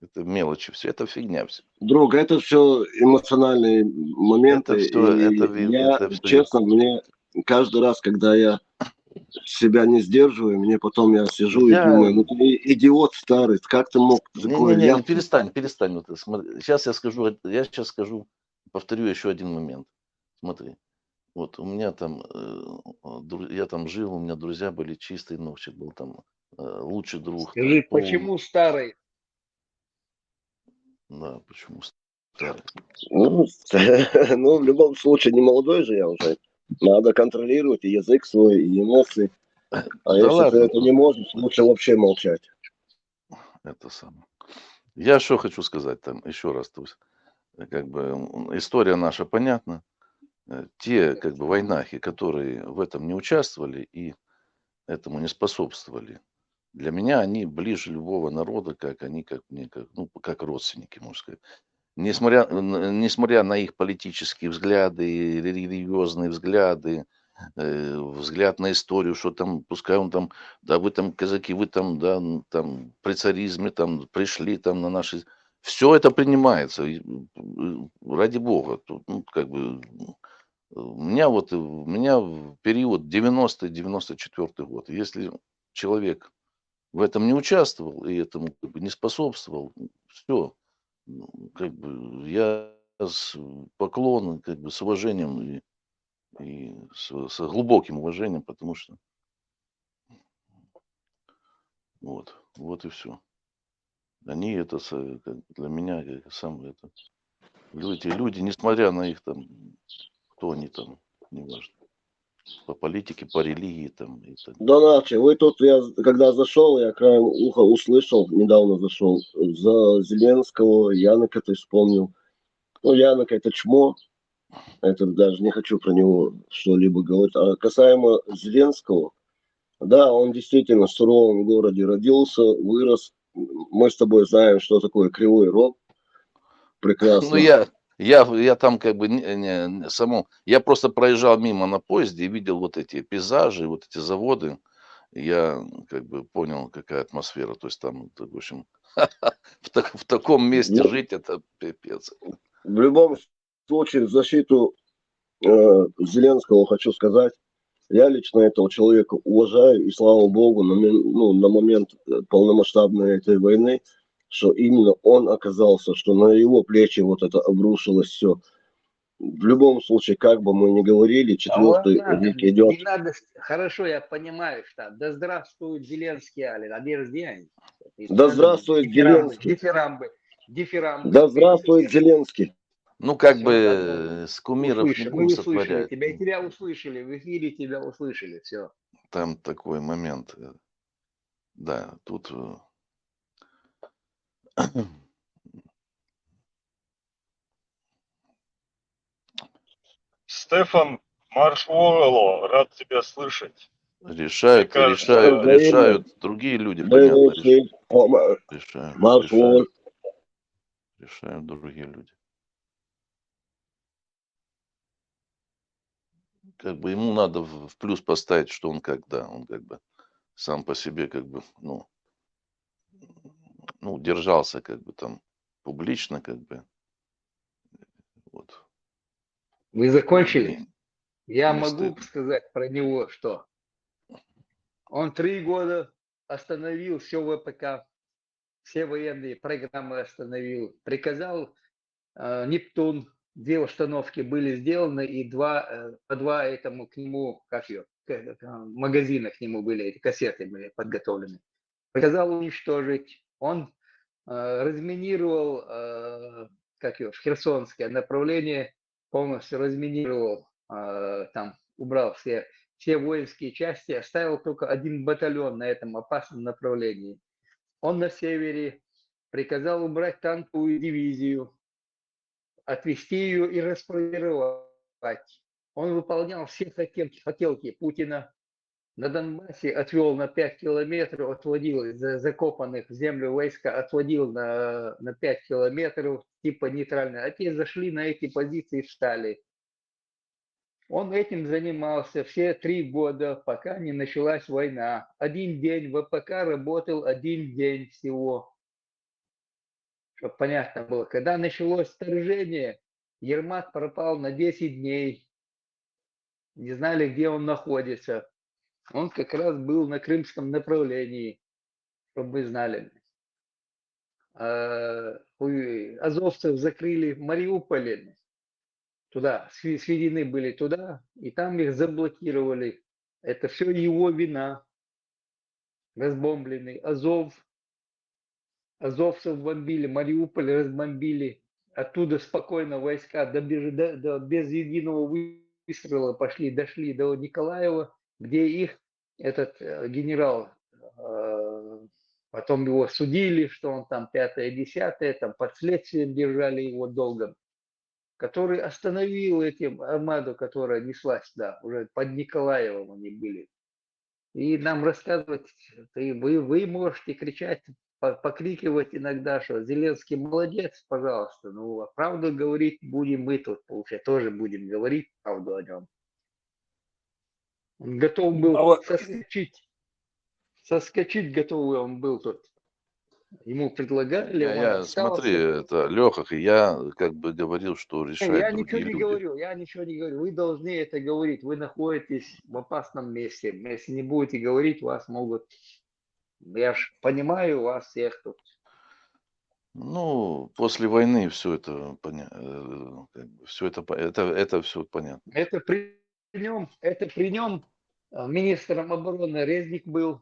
это мелочи все, это фигня все. Друг, это все эмоциональные моменты. Честно, мне каждый раз, когда я себя не сдерживаю, мне потом я сижу и Я... думаю, ну ты идиот старый, как ты мог такое Не-не-не, ляпнуть? перестань. Вот, смотри. Сейчас я сейчас скажу, повторю еще один момент. Смотри, вот у меня там, я там жил, у меня друзья были, чистый Новчик был там, лучший друг, там, Скажи, почему старый? да, почему старый? Ну, ну, в любом случае, не молодой же я уже. Надо контролировать и язык свой, и эмоции. А Да если ты ладно, это не можешь, лучше вообще молчать. это самое. Я что хочу сказать там, еще раз, то есть, как бы история наша понятна. Те, как бы, войнахи, которые в этом не участвовали и этому не способствовали, для меня они ближе любого народа, как они, как мне, как, ну, как родственники, можно сказать. Несмотря на их политические взгляды, религиозные взгляды, взгляд на историю, что там, пускай он там, да, вы там казаки, вы там, да, там при царизме там пришли там на наши... Все это принимается, ради бога. Тут, ну, как бы, у меня в период 90-94 год, если человек в этом не участвовал и этому, как бы, не способствовал, все, как бы я с поклоном, как бы, с уважением и с глубоким уважением, потому что вот и все. Они это как бы для меня как сам это люди, несмотря на их там, кто они там, неважно, по политике, по религии там и так. Доначе, вы тут, я когда зашел, я краем уха услышал, недавно зашел, за Зеленского, Янока ты вспомнил. Ну, Янок это чмо, это даже не хочу про него что-либо говорить. А касаемо Зеленского, да, он действительно в суровом городе родился, вырос. Мы с тобой знаем, что такое Кривой Рог. Ну, Прекрасно. я там как бы я просто проезжал мимо на поезде и видел вот эти пейзажи, вот эти заводы. Я как бы понял, какая атмосфера. То есть там, в общем, в таком месте Ну, жить это пипец. в любом случае, в защиту Зеленского хочу сказать, я лично этого человека уважаю, и слава богу, на момент полномасштабной этой войны, что именно он оказался, что на его плечи вот это обрушилось все. В любом случае, как бы мы ни говорили, четвертый век идет. Не надо, хорошо, я понимаю, что да здравствует Зеленский, Али, на день. Да здравствует Зеленский. Дифирамбы. Да здравствует Зеленский. Ну, как Всё, бы с кумиров не мы будем услышали сотворять. тебя услышали, в эфире тебя услышали, все. Там такой момент. Да, тут... Стефан Маршуэлло, рад тебя слышать. Решают другие люди, понятно. Решают другие люди. Как бы ему надо в плюс поставить, что он как бы сам по себе как бы, ну, держался как бы там публично, как бы. Вот. Вы закончили? Я не могу стыдно. сказать про него, что он 3 года остановил все ВПК, все военные программы остановил, приказал Нептун, 2 установки были сделаны, и по 2 этому к нему, магазина к нему были, эти кассеты были подготовлены. Приказал уничтожить. Он разминировал, в Херсонское направление, полностью разминировал, там убрал все воинские части, оставил только 1 батальон на этом опасном направлении. Он на севере приказал убрать танковую дивизию, отвести ее и расформировать. Он выполнял все хотелки Путина. На Донбассе отвел на 5 километров, отводил из закопанных в землю войска, отводил на 5 километров, типа нейтрально. А те зашли на эти позиции и встали. Он этим занимался все 3 года, пока не началась война. 1 день ВПК работал, 1 день всего. Чтобы понятно было. Когда началось вторжение, Ермак пропал на 10 дней. Не знали, где он находится. Он как раз был на крымском направлении, чтобы вы знали. Азовцев закрыли в Мариуполе, туда, сведены были туда, и там их заблокировали. Это все его вина. Разбомбленный азовцев бомбили, Мариуполь разбомбили. Оттуда спокойно войска без единого выстрела дошли до Николаева, где их этот генерал, потом его судили, что он там 5-10, там под следствием держали его долго, который остановил этим армаду, которая неслась сюда, уже под Николаевым они были. И нам рассказывать, вы можете кричать, покрикивать иногда, что Зеленский молодец, пожалуйста, ну, правду говорить будем мы тут, получается, тоже будем говорить правду о нем. Он готов был соскочить готовый он был тут. Ему предлагали, он остался. Смотри, это Леха, я как бы говорил, что решают Я другие ничего не люди. говорю, я ничего не говорю. Вы должны это говорить. Вы находитесь в опасном месте. Если не будете говорить, вас могут... Я ж понимаю вас всех тут. Ну, после войны все это понятно. Все это все понятно. Это при нем министром обороны Резник был,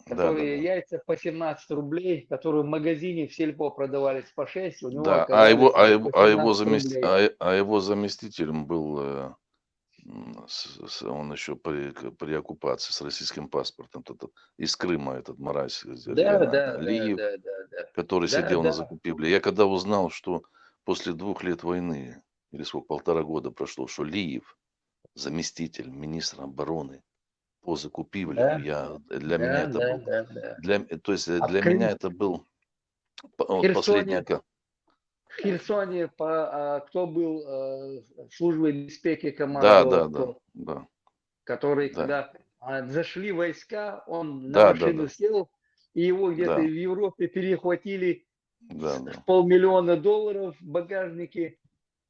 который яйца по 17 рублей, которые в магазине в сельпо продавались по 6, у него Да, оказались по 17 рублей. его заместителем был, он еще при оккупации с российским паспортом, из Крыма этот мразь, Алиев, который сидел на закупивле. Я когда узнал, что после 2 лет войны, или сколько, 1,5 года прошло, что Лиев, заместитель министра обороны по закупивлям, для меня это был последний. В Херсоне, кто был службой беспеки командовал, который когда зашли войска, он на машину сел, и его где-то в Европе перехватили $500 000 в багажнике,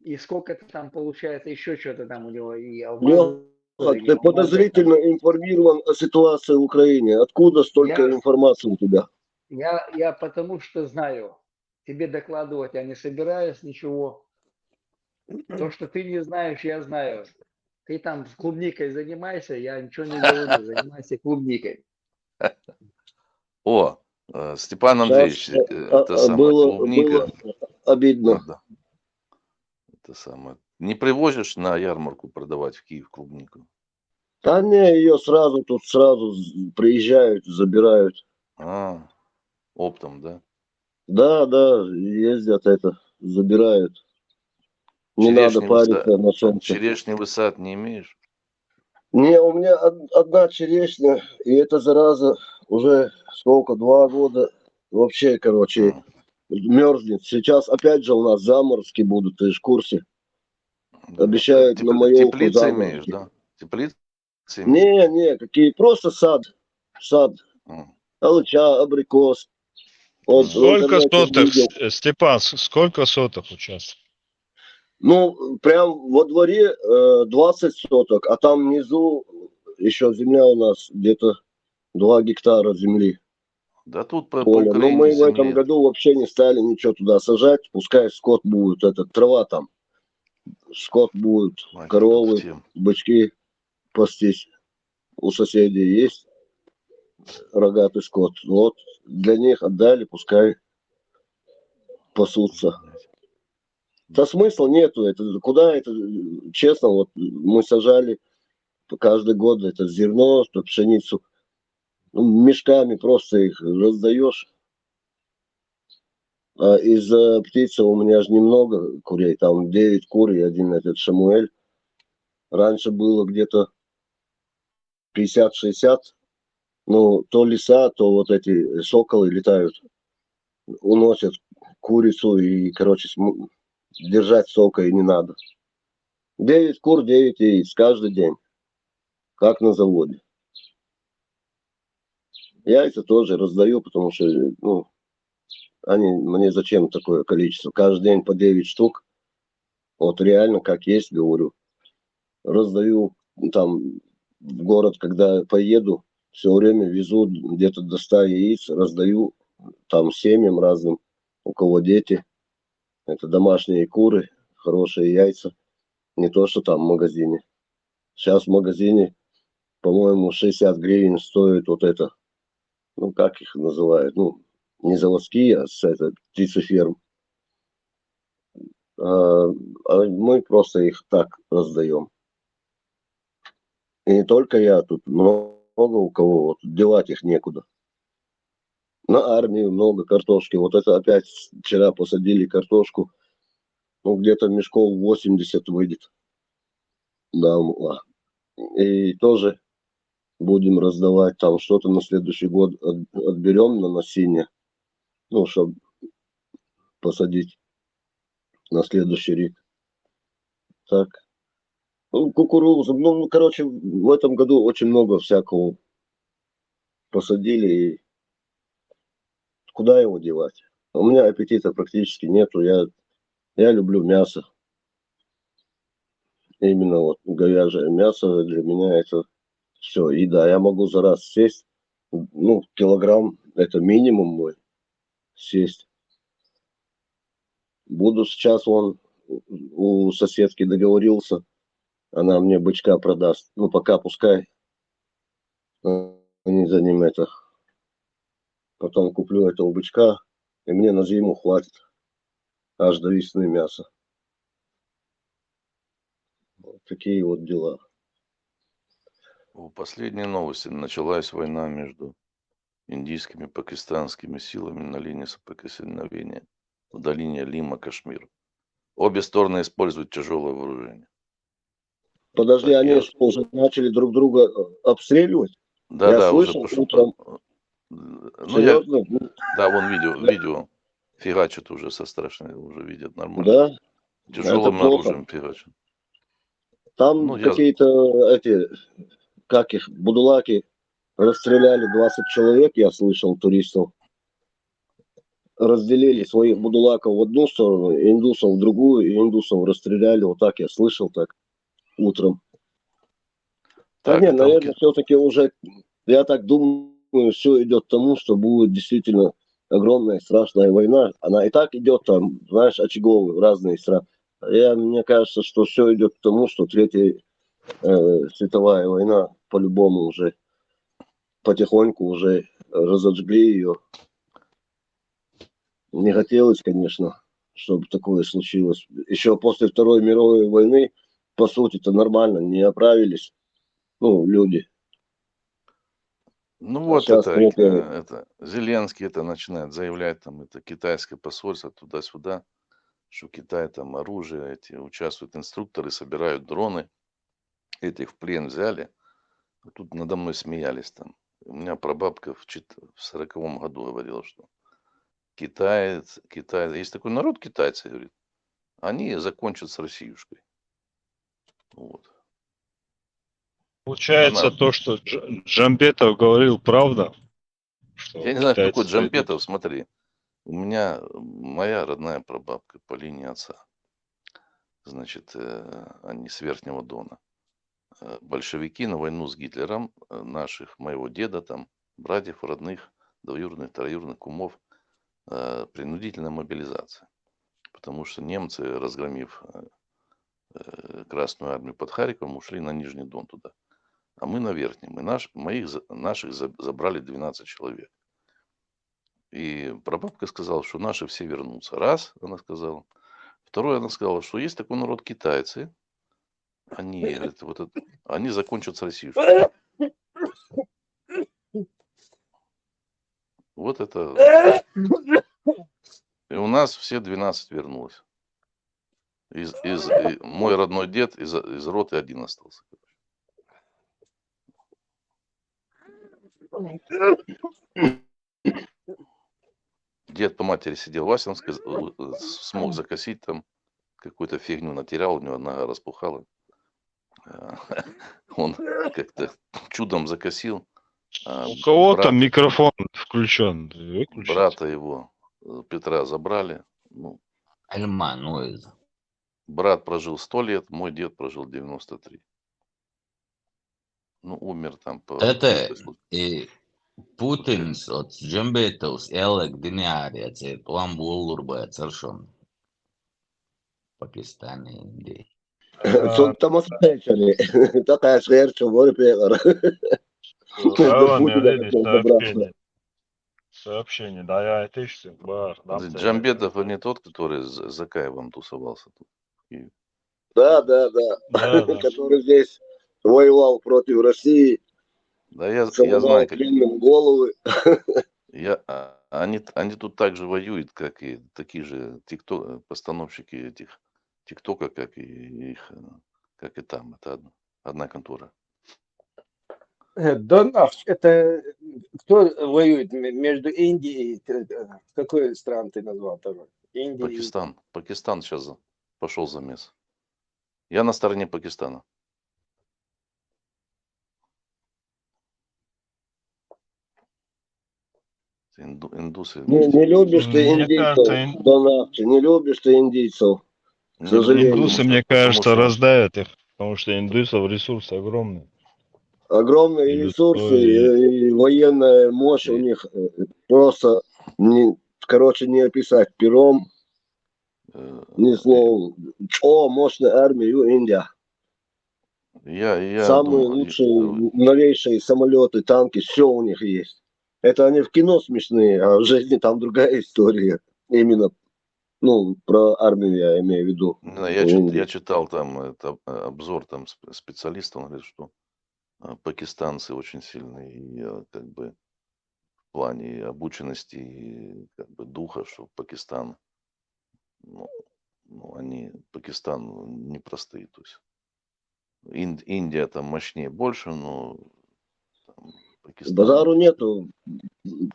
и сколько-то там получается, еще что-то там у него. Ты подозрительно информирован о ситуации в Украине. Откуда столько информации у тебя? Я потому что знаю. Тебе докладывать я не собираюсь ничего. То, что ты не знаешь, я знаю. Ты там клубникой занимайся, я ничего не говорю, занимайся клубникой. О, Степан Андреевич, это самое, клубника. Было обидно. Это самое. Не привозишь на ярмарку продавать в Киев клубнику? Да не, ее сразу приезжают, забирают. Оптом, да? Да, ездят забирают. Не надо париться на солнце. Черешневый сад не имеешь? Не, у меня одна черешня, и эта зараза уже сколько, 2 года вообще, мерзнет. Сейчас опять же у нас заморозки будут, ты же в курсе. Обещают на Майорку теплицы имеешь, да? Теплицы? Не, какие, просто сад. Алыча, абрикос. Сколько соток, Степан, сколько соток участков? Ну, прям во дворе 20 соток, а там внизу еще земля у нас где-то 2 гектара земли. Да тут по Украине. Но мы земли. В этом году вообще не стали ничего туда сажать, пускай скот будет, трава там. Скот будет, коровы, бычки пастись. У соседей есть рогатый скот. Вот для них отдали, пускай пасутся. Да смысла нету. Честно, вот мы сажали каждый год это зерно, пшеницу. Мешками просто их раздаешь. А из птицы у меня же немного курей. Там 9 кур и 1 этот Шамуэль. Раньше было где-то 50-60. Ну, то лиса, то вот эти соколы летают. Уносят курицу и, держать сока и не надо. 9 кур, 9 яиц каждый день. Как на заводе. Яйца тоже раздаю, потому что, мне зачем такое количество? Каждый день по 9 штук. Вот реально, как есть, говорю. Раздаю там в город, когда поеду, все время везу где-то до 100 яиц, раздаю там семьям разным, у кого дети. Это домашние куры, хорошие яйца. Не то, что там в магазине. Сейчас в магазине, по-моему, 60 гривен стоит вот это. Ну, как их называют? Ну, не заводские, а с это, птицеферм. А мы просто их так раздаем. И не только я, тут много у кого, вот, девать их некуда. На армию много картошки. Вот это опять вчера посадили картошку. Ну, где-то мешков 80 выйдет. Да, и тоже будем раздавать там что-то на следующий год. Отберем на насение. Ну, чтобы посадить на следующий рік. Так. Ну, кукурузу. Ну, короче, в этом году очень много всякого посадили. И куда его девать? У меня аппетита практически нету. Я люблю мясо. Именно вот говяжье мясо для меня это все. И да, я могу за раз сесть. Ну, килограмм это минимум мой. Сесть. Буду сейчас у соседки договорился. Она мне бычка продаст. Ну, пока пускай. Они за ним это. Потом куплю этого бычка. И мне на зиму хватит. Аж до весны мяса. Вот такие вот дела. Последние новости. Началась война между индийскими и пакистанскими силами на линии соприкосновения в долине Лима-Кашмир. Обе стороны используют тяжелое вооружение. Подожди, Так, они что, уже начали друг друга обстреливать? Я Да, уже слышал пошел. утром. Ну, Серьезно? да, вон видео фигачат уже со страшной, уже видят нормально. Да? Тяжелым Это плохо. оружием фигачат. Там Ну, какие-то эти, как их, будулаки расстреляли 20 человек, я слышал, туристов. Разделили своих будулаков в одну сторону, индусов в другую, и индусов расстреляли. Вот так я слышал так утром. Да Так, не, там наверное, все-таки уже, я так думаю, все идет к тому, что будет действительно огромная страшная война. Она и так идет там, знаешь, очаговые в разные страны. Мне кажется, что все идет к тому, что Третья световая война по-любому уже потихоньку уже разожгли ее. Не хотелось, конечно, чтобы такое случилось. Еще после Второй мировой войны, по сути-то нормально, не оправились, ну, люди. Ну А вот сейчас это Зеленский это начинает заявлять, там это китайское посольство туда-сюда, что Китай там оружие, эти участвуют инструкторы, собирают дроны, этих в плен взяли. Тут надо мной смеялись там. У меня прабабка в 40-м году говорила, что Китай, есть такой народ китайцы, говорит, они закончат с Россиюшкой. Вот. Получается, Она, то, что Джамбетов говорил, правда? Что я не знаю, кто такой китайцы дойдут. Джамбетов, смотри. У меня моя родная прабабка по линии отца. Значит, они с Верхнего Дона. Большевики на войну с Гитлером моего деда, там, братьев, родных, двоюродных, троюродных, кумов, принудительная мобилизация. Потому что немцы, разгромив Красную армию под Харьковом, ушли на Нижний Дон туда. А мы на Верхнем. И наших забрали 12 человек. И прабабка сказала, что наши все вернутся. Раз, она сказала. Второе, она сказала, что есть такой народ китайцы. Они, говорит, они закончат с Россией. Вот это. И у нас все 12 вернулось. Мой родной дед из роты один остался. Дед по матери сидел, Вася смог закосить там, какую-то фигню натерял, у него нога распухала. Он как-то чудом закосил. У кого там микрофон включен? Выключите. Брата его, Петра, забрали. Ну, брат прожил 100 лет, мой дед прожил 93. Ну, умер там по Tete, глупой случай. Putins od Džembetovs ieliek diniāriet lambu ulurbai ceršon Pakistani, Indijai. صوت ما سمعتني تقع صغير شوفوا بيغر Alan Путина видишь хотел добраться. сообщение, да я этишься, бар, дам тебе. Джамбетов не тот, который с Закаевым тусовался тут. Да, Да, да. который здесь воевал против России, Да, я целовал знаю, как... длинным головы. Они тут так же воюют, как и такие же постановщики этих ТикТока, как и их, как и там. Это одна контора. Донбасс, это кто воюет между Индией и какой стран ты назвал тоже? Индия. Пакистан сейчас пошел замес. Я на стороне Пакистана. Индусы. Не любишь ты Мне индийцев, кажется, Донавчи, не любишь ты индийцев, к сожалению. индусы, мне кажется, раздавят их, потому что индусов ресурсы огромные. Огромные ресурсы и военная мощь у них просто, не описать пером, ни словом. Мощная армия Индия. Я Самые думаю, лучшие, новейшие самолеты, танки, все у них есть. Это они в кино смешные, а в жизни там другая история. Именно, про армию я имею в виду. я читал там обзор там специалиста, он говорит, что пакистанцы очень сильные и как бы в плане обученности и как бы духа, что Пакистан, Пакистан непростые, то есть Индия там мощнее больше, но Пакистан... Базару нету.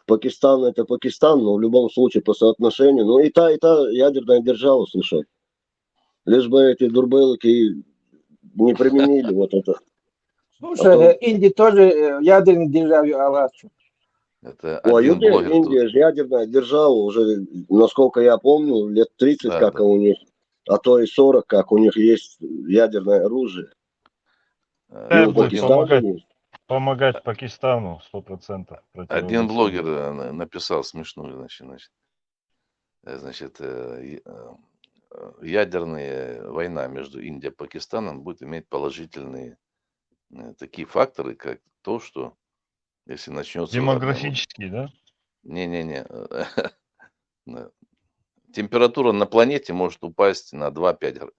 Пакистан это Пакистан, но в любом случае по соотношению. Ну и та ядерная держава, слушай. Лишь бы эти дурбелки не применили вот это. Слушай, Индия тоже ядерный державе Аллаху. Это один блогер тут. Индия же ядерная держава уже, насколько я помню, лет 30 как у них, а то и 40, как у них есть ядерное оружие. Я буду помогать Пакистану 100%. Один блогер написал смешную, значит, ядерная война между Индией и Пакистаном будет иметь положительные такие факторы, как то, что если начнется... Демографический, да? Не-не-не. Температура на планете может упасть на 2-5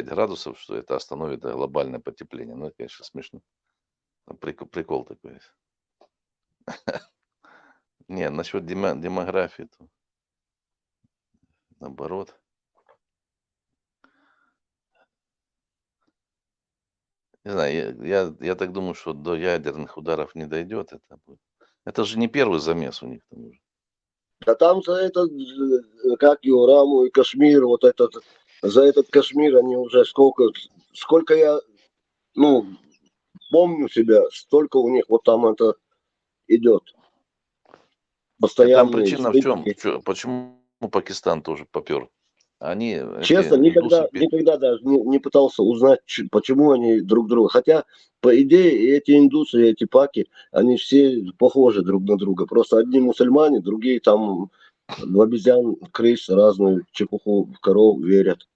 градусов, что это остановит глобальное потепление. Ну, это, конечно, смешно. Прикол такой. Не, насчет демографии, то наоборот. Не знаю, я так думаю, что до ядерных ударов не дойдет. Это же не первый замес у них. Там уже. Да там за этот, как его, Раму и Кашмир, вот этот, за этот Кашмир они уже сколько я, помню себя, столько у них вот там это идет. Постоянно. Там причина в чем? Почему Пакистан тоже попер? Они, честно, никогда даже не пытался узнать, почему они друг друга. Хотя, по идее, эти индусы, эти паки, они все похожи друг на друга. Просто одни мусульмане, другие там в обезьян, крыс, разную чепуху, в коров верят.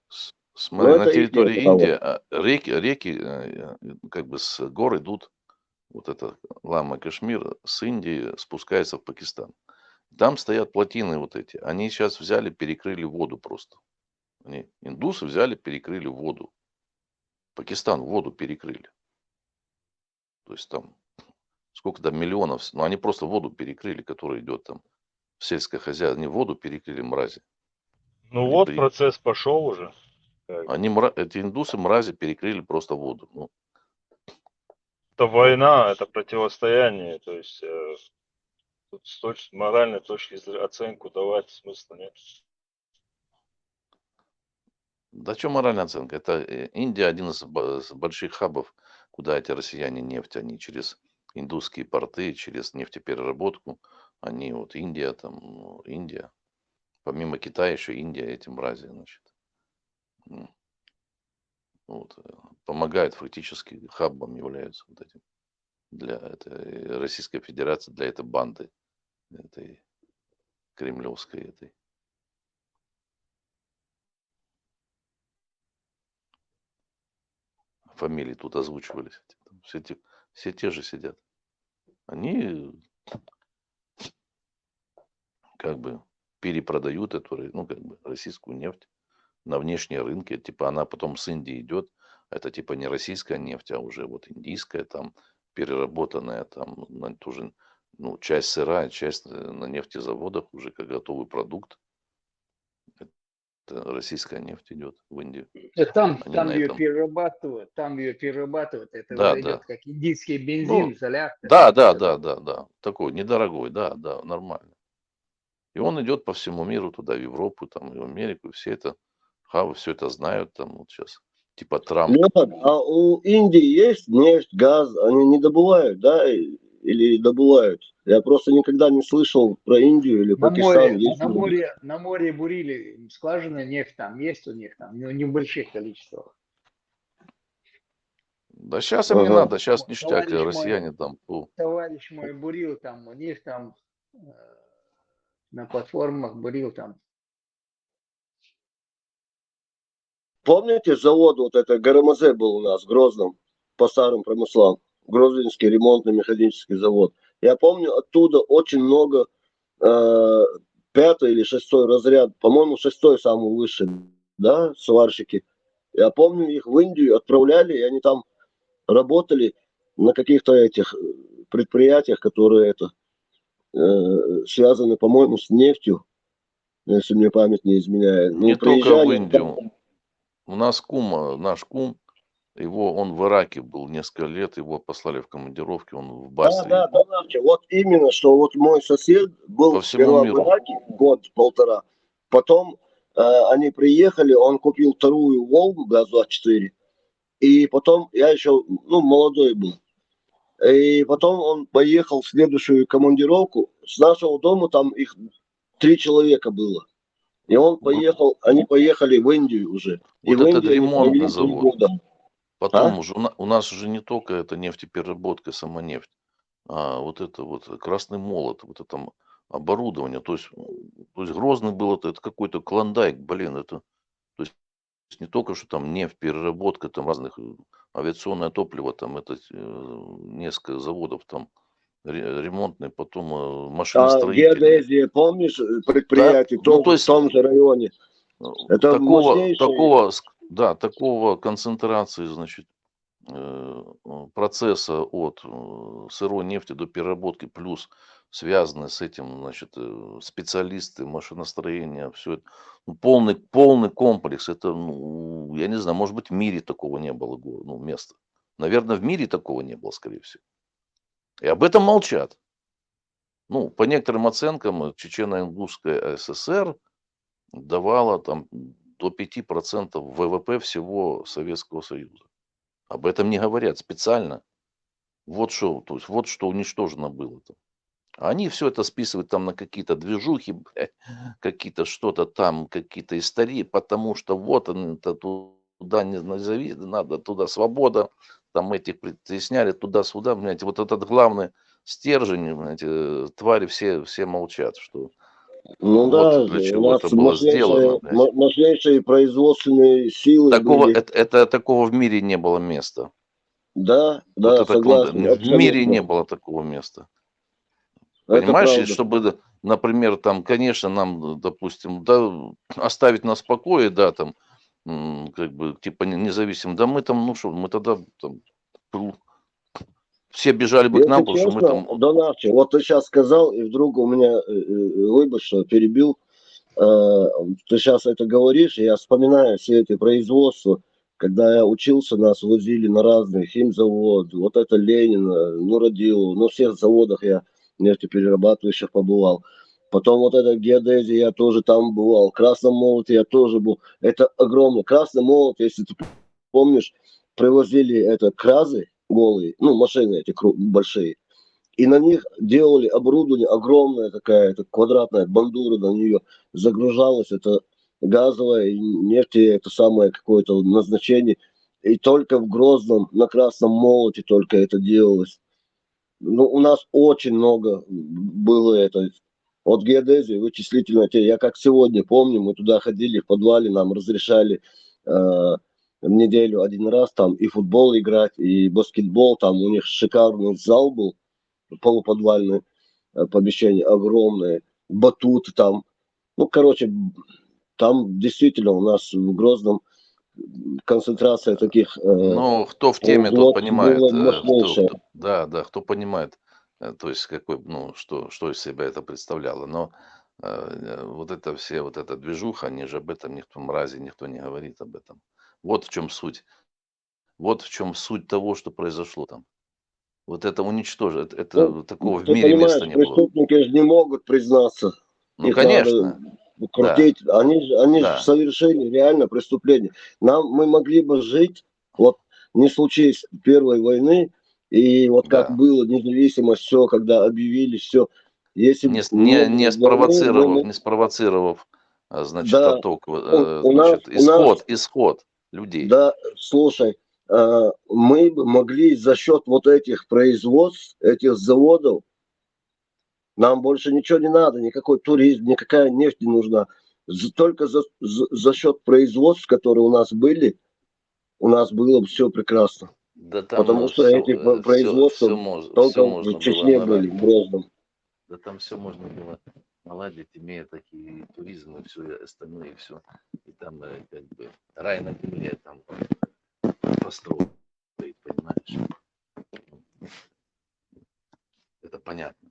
Смотри, на территории Индии реки как бы с гор идут, вот это Лама Кашмир, с Индии спускается в Пакистан. Там стоят плотины вот эти. Они сейчас взяли, перекрыли воду просто. Индусы взяли, перекрыли воду. Пакистан воду перекрыли. То есть там сколько там миллионов. Но они просто воду перекрыли, которая идет там в сельское хозяйство. Они воду перекрыли, мрази. Ну вот процесс пошел уже. Эти индусы, мрази, перекрыли просто воду. Это война, это противостояние. То есть тут с моральной точки зрения оценку давать смысла нет. Да что моральная оценка? Это Индия один из больших хабов, куда эти россияне нефть, они через индусские порты, через нефтепереработку, они вот Индия, Индия. Помимо Китая еще Индия, эти мрази, значит. Вот, помогают фактически, хабом являются вот этим для этой Российской Федерации, для этой банды, этой кремлевской этой. Фамилии тут озвучивались. Все те же сидят. Они как бы перепродают эту, ну, как бы российскую нефть на внешние рынки. Типа она потом с Индии идет. Это типа не российская нефть, а уже вот индийская, там переработанная, там тоже, ну, часть сырая, часть на нефтезаводах уже как готовый продукт. Это российская нефть идет в Индию. Там Они на ее этом. перерабатывают, это Да, уже идет да. как индийский бензин, Ну, солярка. да. Такой недорогой, да, нормально. И он идет по всему миру, туда, в Европу, там, и в Америку, и все это, все это знают, там, вот сейчас, типа Трамп. Леонид, а у Индии есть нефть, газ, они не добывают, да, или добывают? Я просто никогда не слышал про Индию или На Пакистан. море, Есть на ли у них? море, на море бурили скважины, нефть там есть у них, там, но не в больших количествах. Да сейчас им не Ага. надо, сейчас ништяк, Товарищ россияне там. Товарищ мой бурил там, у них там на платформах бурил там. Помните завод, вот это ГРМЗ был у нас в Грозном, по старым промыслам, Грозненский ремонтно-механический завод. Я помню, оттуда очень много, 5-й или 6-й разряд, по-моему, 6-й самый высший, да, сварщики. Я помню, их в Индию отправляли, и они там работали на каких-то этих предприятиях, которые связаны, по-моему, с нефтью, если мне память не изменяет. Не Ну, только в приезжали. Индию. У нас наш кум, он в Ираке был несколько лет, его послали в командировки, он в Басре. Да, вот именно, что вот мой сосед был По всему сперва миру. в Ираке год-полтора, потом они приехали, он купил вторую Волгу ГАЗ-24, и потом я еще, молодой был, и потом он поехал в следующую командировку, с нашего дома там их 3 человека было, и они поехали в Индию уже, и Вот в этот Индии они ремонтный провели 3 завод. года. Потом уже у нас уже не только это нефтепереработка, сама нефть, а вот это вот красный молот, вот это там оборудование. То есть Грозный был, это какой-то клондайк, блин, это, то есть не только что там нефть, переработка там разных, авиационное топливо, там это несколько заводов там ремонтные, потом машиностроители. Геодезия, помнишь, предприятие ну, тоже то есть в том же районе? Это мощнейшее. такого концентрации, значит, процесса от сырой нефти до переработки, плюс связанные с этим, значит, специалисты, машиностроения, все это, полный комплекс. Это, я не знаю, может быть, в мире такого не было, места. Наверное, в мире такого не было, скорее всего. И об этом молчат. По некоторым оценкам, Чечено-Ингушская ССР давала там до 5% ВВП всего Советского Союза. Об этом не говорят специально. Вот что уничтожено было. Они все это списывают там на какие-то движухи, какие-то что-то там, какие-то истории, потому что вот это туда не надо, туда свобода, там этих притесняли туда-сюда, понимаете, вот этот главный стержень, понимаете, твари все молчат, что вот для У чего нас это было сделано. мощнейшие производственные силы были. Такого в мире не было места. Да, Вот это согласен. в мире не было такого места. Понимаешь, и чтобы, например, там, конечно, нам, допустим, оставить нас в покое, да, там, как бы, типа, независим, да мы там, мы тогда там, все бежали бы к нам, потому что мы там... Донавчик, вот ты сейчас сказал, и вдруг у меня, выбор, что перебил, ты сейчас это говоришь, и я вспоминаю все эти производства, когда я учился, нас возили на разные, химзавод, вот это Ленина, Нуродилу, на всех заводах я нефтеперерабатывающих побывал. Потом вот эта геодезия, я тоже там бывал. В Красном Молоте я тоже был. Это огромно. Красный Молот, если ты помнишь, привозили кразы голые, машины эти большие. И на них делали оборудование, огромная такая, квадратная бандура, на нее загружалась, это газовая, нефть, это самое какое-то назначение. и только в Грозном, на Красном Молоте только это делалось. Ну, у нас очень много было это. От геодезии, вычислительной теории. Я как сегодня помню, мы туда ходили в подвале, нам разрешали в неделю один раз там и футбол играть, и баскетбол. Там у них шикарный зал был, полуподвальное помещение огромное, батут там. Ну, короче, там действительно у нас в Грозном концентрация таких Ну, кто в теме, тот углов понимает, была мощнейшая. да, кто понимает, то есть какой, ну, что из себя это представляло. Но вот это все, вот эта движуха, они же об этом никто, мрази, никто не говорит об этом. Вот в чем суть. Вот в чем суть того, что произошло там. Вот это уничтожить, это Ну, такого в ты мире понимаешь, места не было. преступники же не могут признаться. Ну, Их надо конечно, да, крутить. Они же да. совершили реально преступление. Мы могли бы жить, вот не случись Первой войны, и вот как Да. было независимость, все, когда объявили все. Если бы Не, не было войны, не спровоцировав, значит, да, отток, у значит, нас, исход людей. да, слушай, мы бы могли за счет вот этих производств, этих заводов, нам больше ничего не надо, никакой туризм, никакая нефть не нужна. Только за счет производств, которые у нас были, у нас было бы все прекрасно. Да Потому там что эти производства только в можно было Чечне были, в Грозном. Да там все можно было наладить, имея такие туризм и все остальное, и все. И там как бы рай на земле там построить, понимаешь? Это понятно.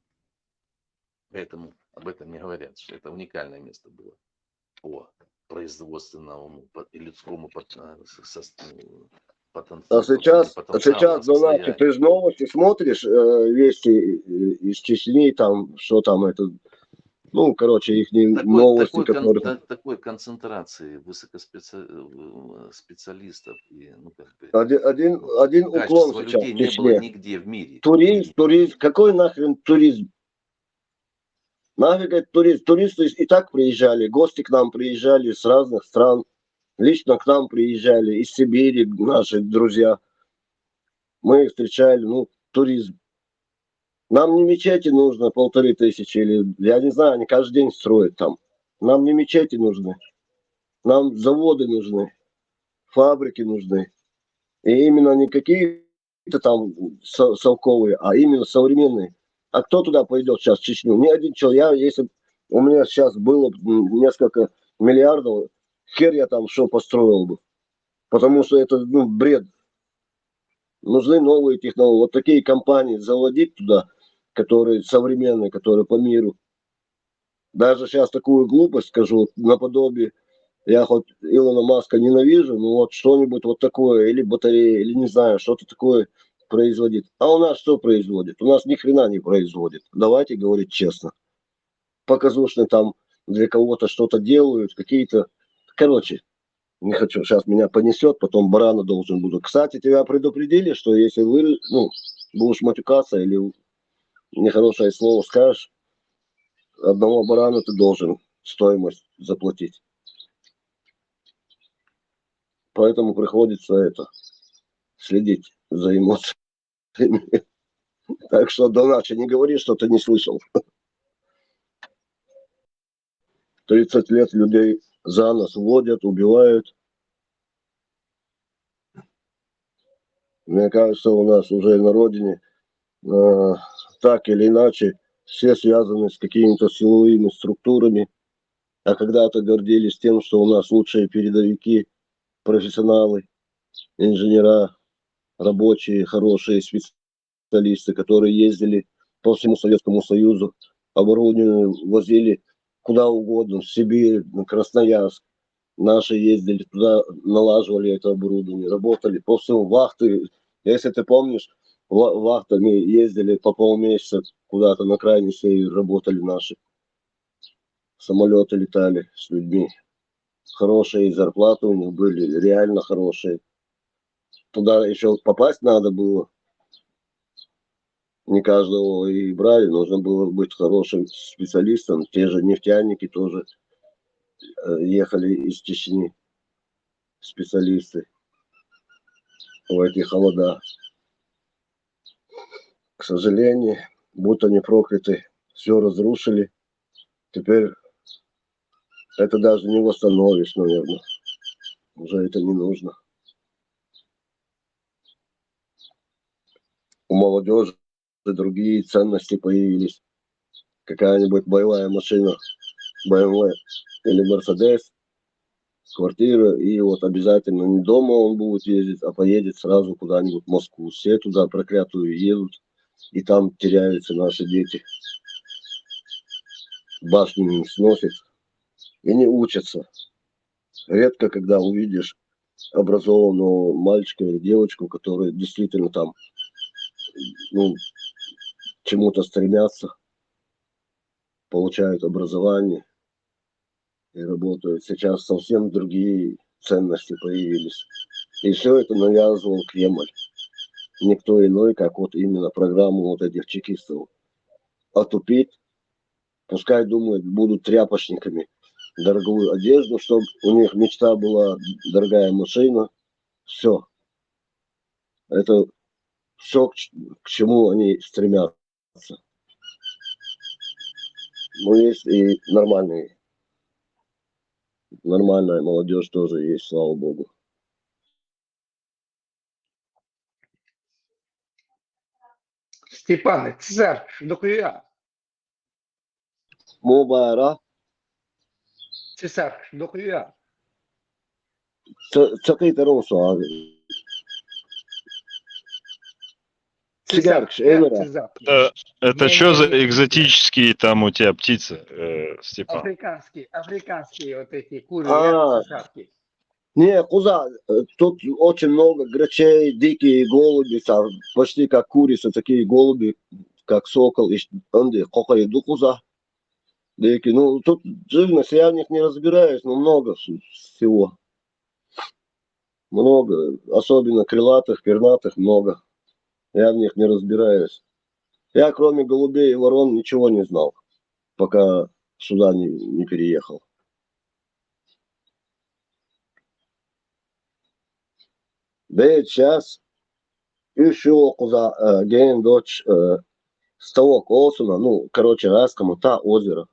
Поэтому об этом не говорят, что это уникальное место было по производственному и людскому А сейчас, потенциалу, Донати, состоянию. ты же новости смотришь, вести из Чечни, там, что там это, ну, короче, их новости, которые... Такой концентрации высокоспециалистов и, ну, как бы, Один уклон качества сейчас людей в не было Чечне. нигде в мире. Туризм, какой нахрен туризм? Нафиг это туризм? Туристы и так приезжали, гости к нам приезжали с разных стран. Лично к нам приезжали из Сибири наши друзья. Мы их встречали, ну, туризм. Нам не мечети нужно 1500, или, я не знаю, они каждый день строят там. Нам не мечети нужны. Нам заводы нужны, фабрики нужны. И именно не какие-то там совковые, а именно современные. А кто туда пойдет сейчас в Чечню? Ни один человек. Если у меня сейчас было несколько миллиардов, хер я там что построил бы. Потому что это, ну, бред. Нужны новые технологии. Вот такие компании заводить туда, которые современные, которые по миру. Даже сейчас такую глупость скажу, наподобие, я хоть Илона Маска ненавижу, но вот что-нибудь вот такое, или батарея, или не знаю, что-то такое производит. А у нас что производит? У нас ни хрена не производит. Давайте говорить честно. Показушно там для кого-то что-то делают, какие-то... Короче, не хочу, сейчас меня понесет, потом барана должен буду. Кстати, тебя предупредили, что если вы, ну, будешь матюкаться или нехорошее слово скажешь, одного барана ты должен стоимость заплатить. Поэтому приходится это следить за эмоциями. Так что, Донача, не говори, что ты не слышал. 30 лет людей за нас водят, убивают. Мне кажется, у нас уже на родине так или иначе все связаны с какими-то силовыми структурами. А когда-то гордились тем, что у нас лучшие передовики, профессионалы, инженера, рабочие, хорошие специалисты, которые ездили по всему Советскому Союзу, оборудование возили куда угодно, в Сибирь, на Красноярск. Наши ездили туда, налаживали это оборудование, работали по всему, вахты. Если ты помнишь, вахтами ездили по полмесяца куда-то на крайний север, работали наши. Самолеты летали с людьми. Хорошие зарплаты у них были, реально хорошие. Туда еще попасть надо было. Не каждого и брали, нужно было быть хорошим специалистом. Те же нефтяники тоже ехали из Чечни, специалисты. в эти холода. К сожалению, будто они прокляты, все разрушили. Теперь это даже не восстановишь, наверное. Уже это не нужно. У молодежи другие ценности появились. Какая-нибудь боевая машина, BMW или Mercedes, квартира, и вот обязательно не дома он будет ездить, а поедет сразу куда-нибудь в Москву. Все туда проклятую едут, и там теряются наши дети. Башни не сносят и не учатся. Редко, когда увидишь образованного мальчика или девочку, которые действительно там чему-то стремятся, получают образование и работают. Сейчас совсем другие ценности появились. И все это навязывал Кремль. Никто иной, как вот именно программу вот этих чекистов. Отупить, пускай думают, будут тряпочниками. Дорогую одежду, чтобы у них мечта была дорогая машина. Все. Это все, к чему они стремятся. Но есть и нормальная молодежь тоже есть, слава богу. Степан, царь, дохуя. Мобара, Цесар, дохуя. цакайта росу, Цесар, Цезар. Это что за экзотические там у тебя птицы, Степан? Африканские вот эти куры, цесарки. Не, куза, тут очень много грачей, дикие голуби, там, почти как курицы, такие голуби, как сокол, и кокоиду куза. Дикие. Ну, тут живность, я в них не разбираюсь, но много всего. Много, особенно крылатых, пернатых, много. Я в них не разбираюсь. Я, кроме голубей и ворон, ничего не знал, пока сюда не переехал. Да и сейчас еще куда ген дочь ставок Олсона, ну, короче, Раскому, та озеро.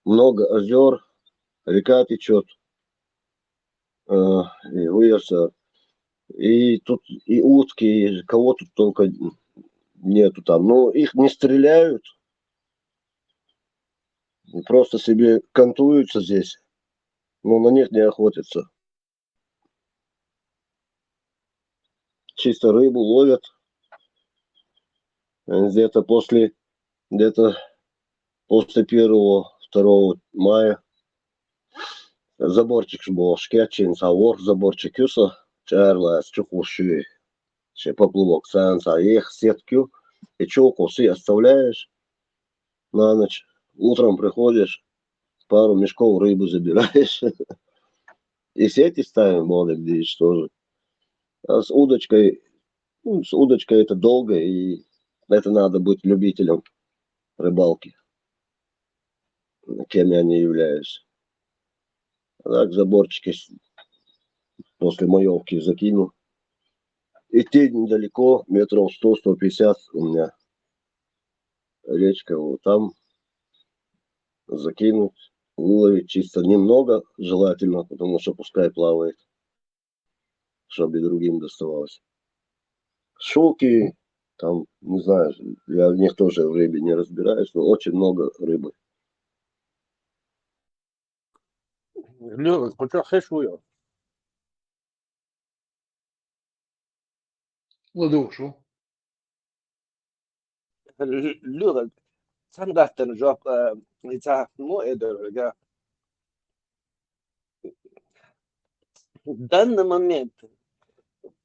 Много озер, река течет, и выезд, и тут и утки, и кого тут только нету там. Но их не стреляют, просто себе кантуются здесь, но на них не охотятся. Чисто рыбу ловят. Где-то после 1-2 мая заборчик был шкетчин, савор заборчик юса, чарлас чукуши, ще поплывок санса, их сетку и чукусы оставляешь на ночь, утром приходишь, пару мешков рыбы забираешь. И сети ставим, молодых дичь тоже. А с удочкой это долго, и это надо быть любителем рыбалки, кем я не являюсь. А так заборчики после маевки закину. Идти недалеко, метров 100-150 у меня речка, вот там закинуть, выловить чисто немного, желательно, потому что пускай плавает, чтобы и другим доставалось. Щуки, там, не знаю, я в них тоже в рыбе не разбираюсь, но очень много рыбы. Лёва, почему? Ладушу. Lura, sandaten job, это, ну, это, в данный момент,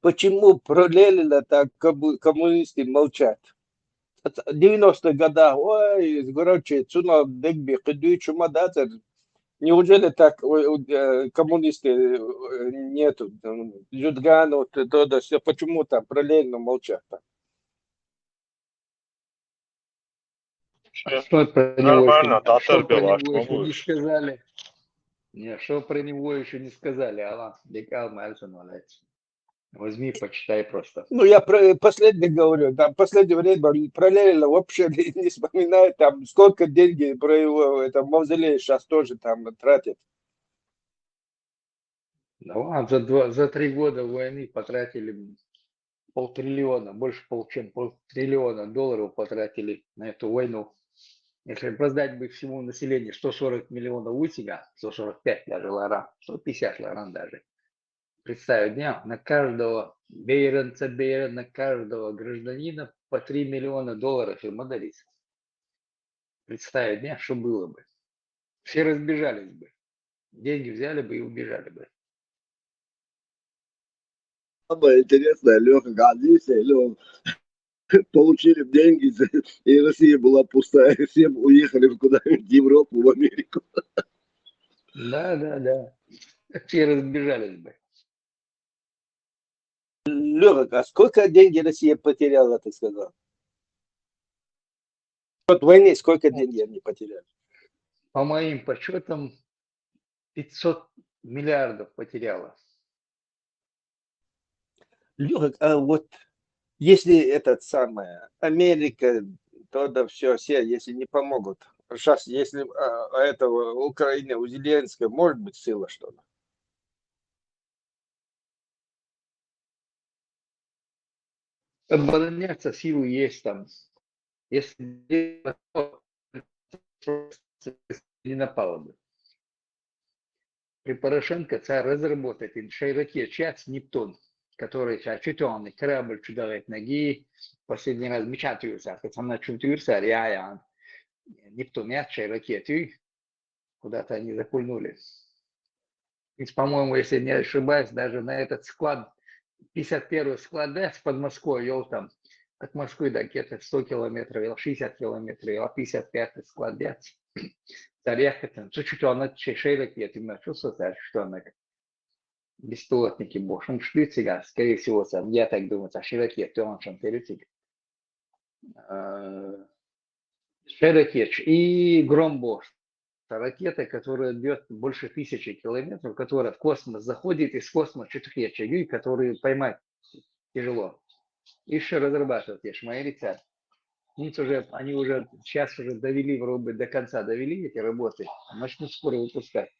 почему параллельно так коммунисты молчат? В 90-х годах, ой, короче, цуна дегби, кыды чумадатер. Неужели так коммунисты нету? Джудгану, то, все, почему там параллельно молчат? Что про него Нормально, еще, что про татар него еще не будешь. сказали? Не, что про него еще не сказали, Алан. Декал Мальсон, Возьми, почитай просто. Ну, я последний говорю, там, в последнее время про Ленина вообще не вспоминаю, там, сколько денег про его, это мавзолей сейчас тоже там тратят. Ну, а за 3 года войны потратили $500 000 больше, чем $500 000 потратили на эту войну. Если раздать бы всему населению 140 миллионов у себя, 145 даже ларан, 150 ларан даже, представить дня, на каждого бейранца, на каждого гражданина по $3 миллиона ему дарить. Представить дня, что было бы. Все разбежались бы. Деньги взяли бы и убежали бы. Самое интересное, Леха годится, Леха, получили деньги, и Россия была пустая, все уехали куда-нибудь в Европу, в Америку. Да. Все разбежались бы. Лёва, а сколько денег Россия потеряла, ты сказал? От войны сколько денег они потеряли? По моим подсчетам, 500 миллиардов потеряла. Лёва, а вот если этот самое Америка, то да все, если не помогут. Сейчас, если этого Украины, у Зеленского, может быть сила что-то? Обороняться силы есть там. Если не напало бы. При Порошенко царь разработает іншей ракет, сейчас Нептун, который чутонный корабль чудовает ноги, последний раз мечатаются, хотя на чутуются, реально Нептун, ячей ракеты, куда-то они запульнули. И, по-моему, если не ошибаюсь, даже на этот склад, 51-й склад, да, с Подмосковья, там, от Москвы до где-то 100 километров, или 60 километров, а 55-й склад, да, Тарьяхатан, чуть-чуть она чешей ракеты, на чувствуется, что она беспилотники бошем шлицега, скорее всего, сам, я так думаю, а ракеты, он чем перетик. Шеракеч и Громбош. Ракета, которая бьет больше 1000 километров, которая в космос заходит, из космоса чутхеча, и которые поймать тяжело. Еще разрабатывают, я мои рецепты. Они уже сейчас уже довели, вроде до конца довели эти работы, начнут скоро выпускать.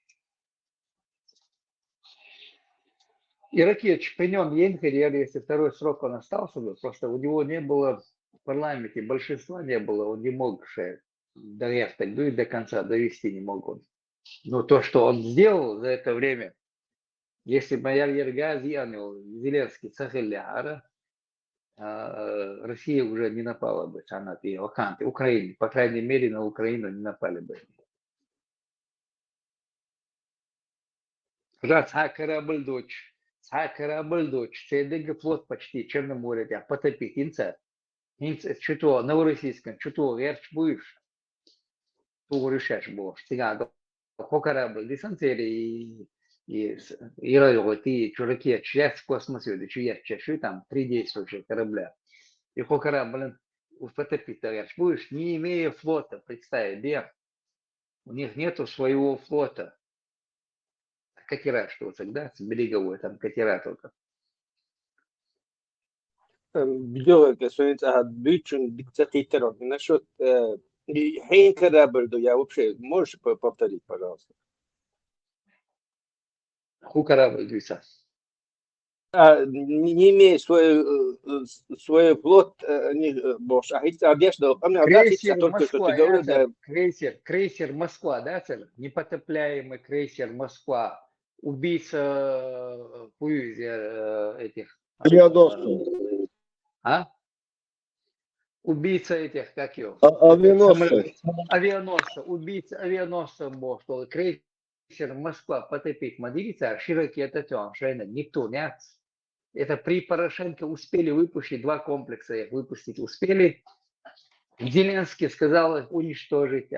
И Ракетч при нем Йенхере, если второй срок он остался бы, просто у него не было в парламенте, большинства не было, он не мог доехать, и до конца довести не мог он. Но то, что он сделал за это время, если бы Ергаз Зеленский Сахеляра, Россия уже не напала бы, Украине, по крайней мере, на Украину не напали бы. Корабль дочь, ЦДГ флот почти, Черное море, потопить, инца, что новороссийском, что верч будешь, ту решаешь было, стига, корабль, десантери и район, и чуваки, часть в космосе, да чья там 3 действующих корабля. И корабль потопить, верч будешь, не имея флота, представь, где у них нету своего флота. Катера, что тогда, с береговой, там катера только. Лёва, говорится, бычун диктатор, насчет хейн корабль, я вообще, можешь повторить, пожалуйста? Ху корабль, Гриса. Не имея свой флот, боже, одежда, Крейсер только что ты Москва, говорил, да. крейсер Москва, да, непотопляемый крейсер Москва, убийца этих... Авианосцев. Убийца этих, как его? Авианосца, убийца авианосца был, что крейсер Москва потопить Мадрица, широкий это он, шейна, Нептун, это при Порошенко успели выпустить 2 комплекса, их выпустить успели. Зеленский сказал их уничтожить.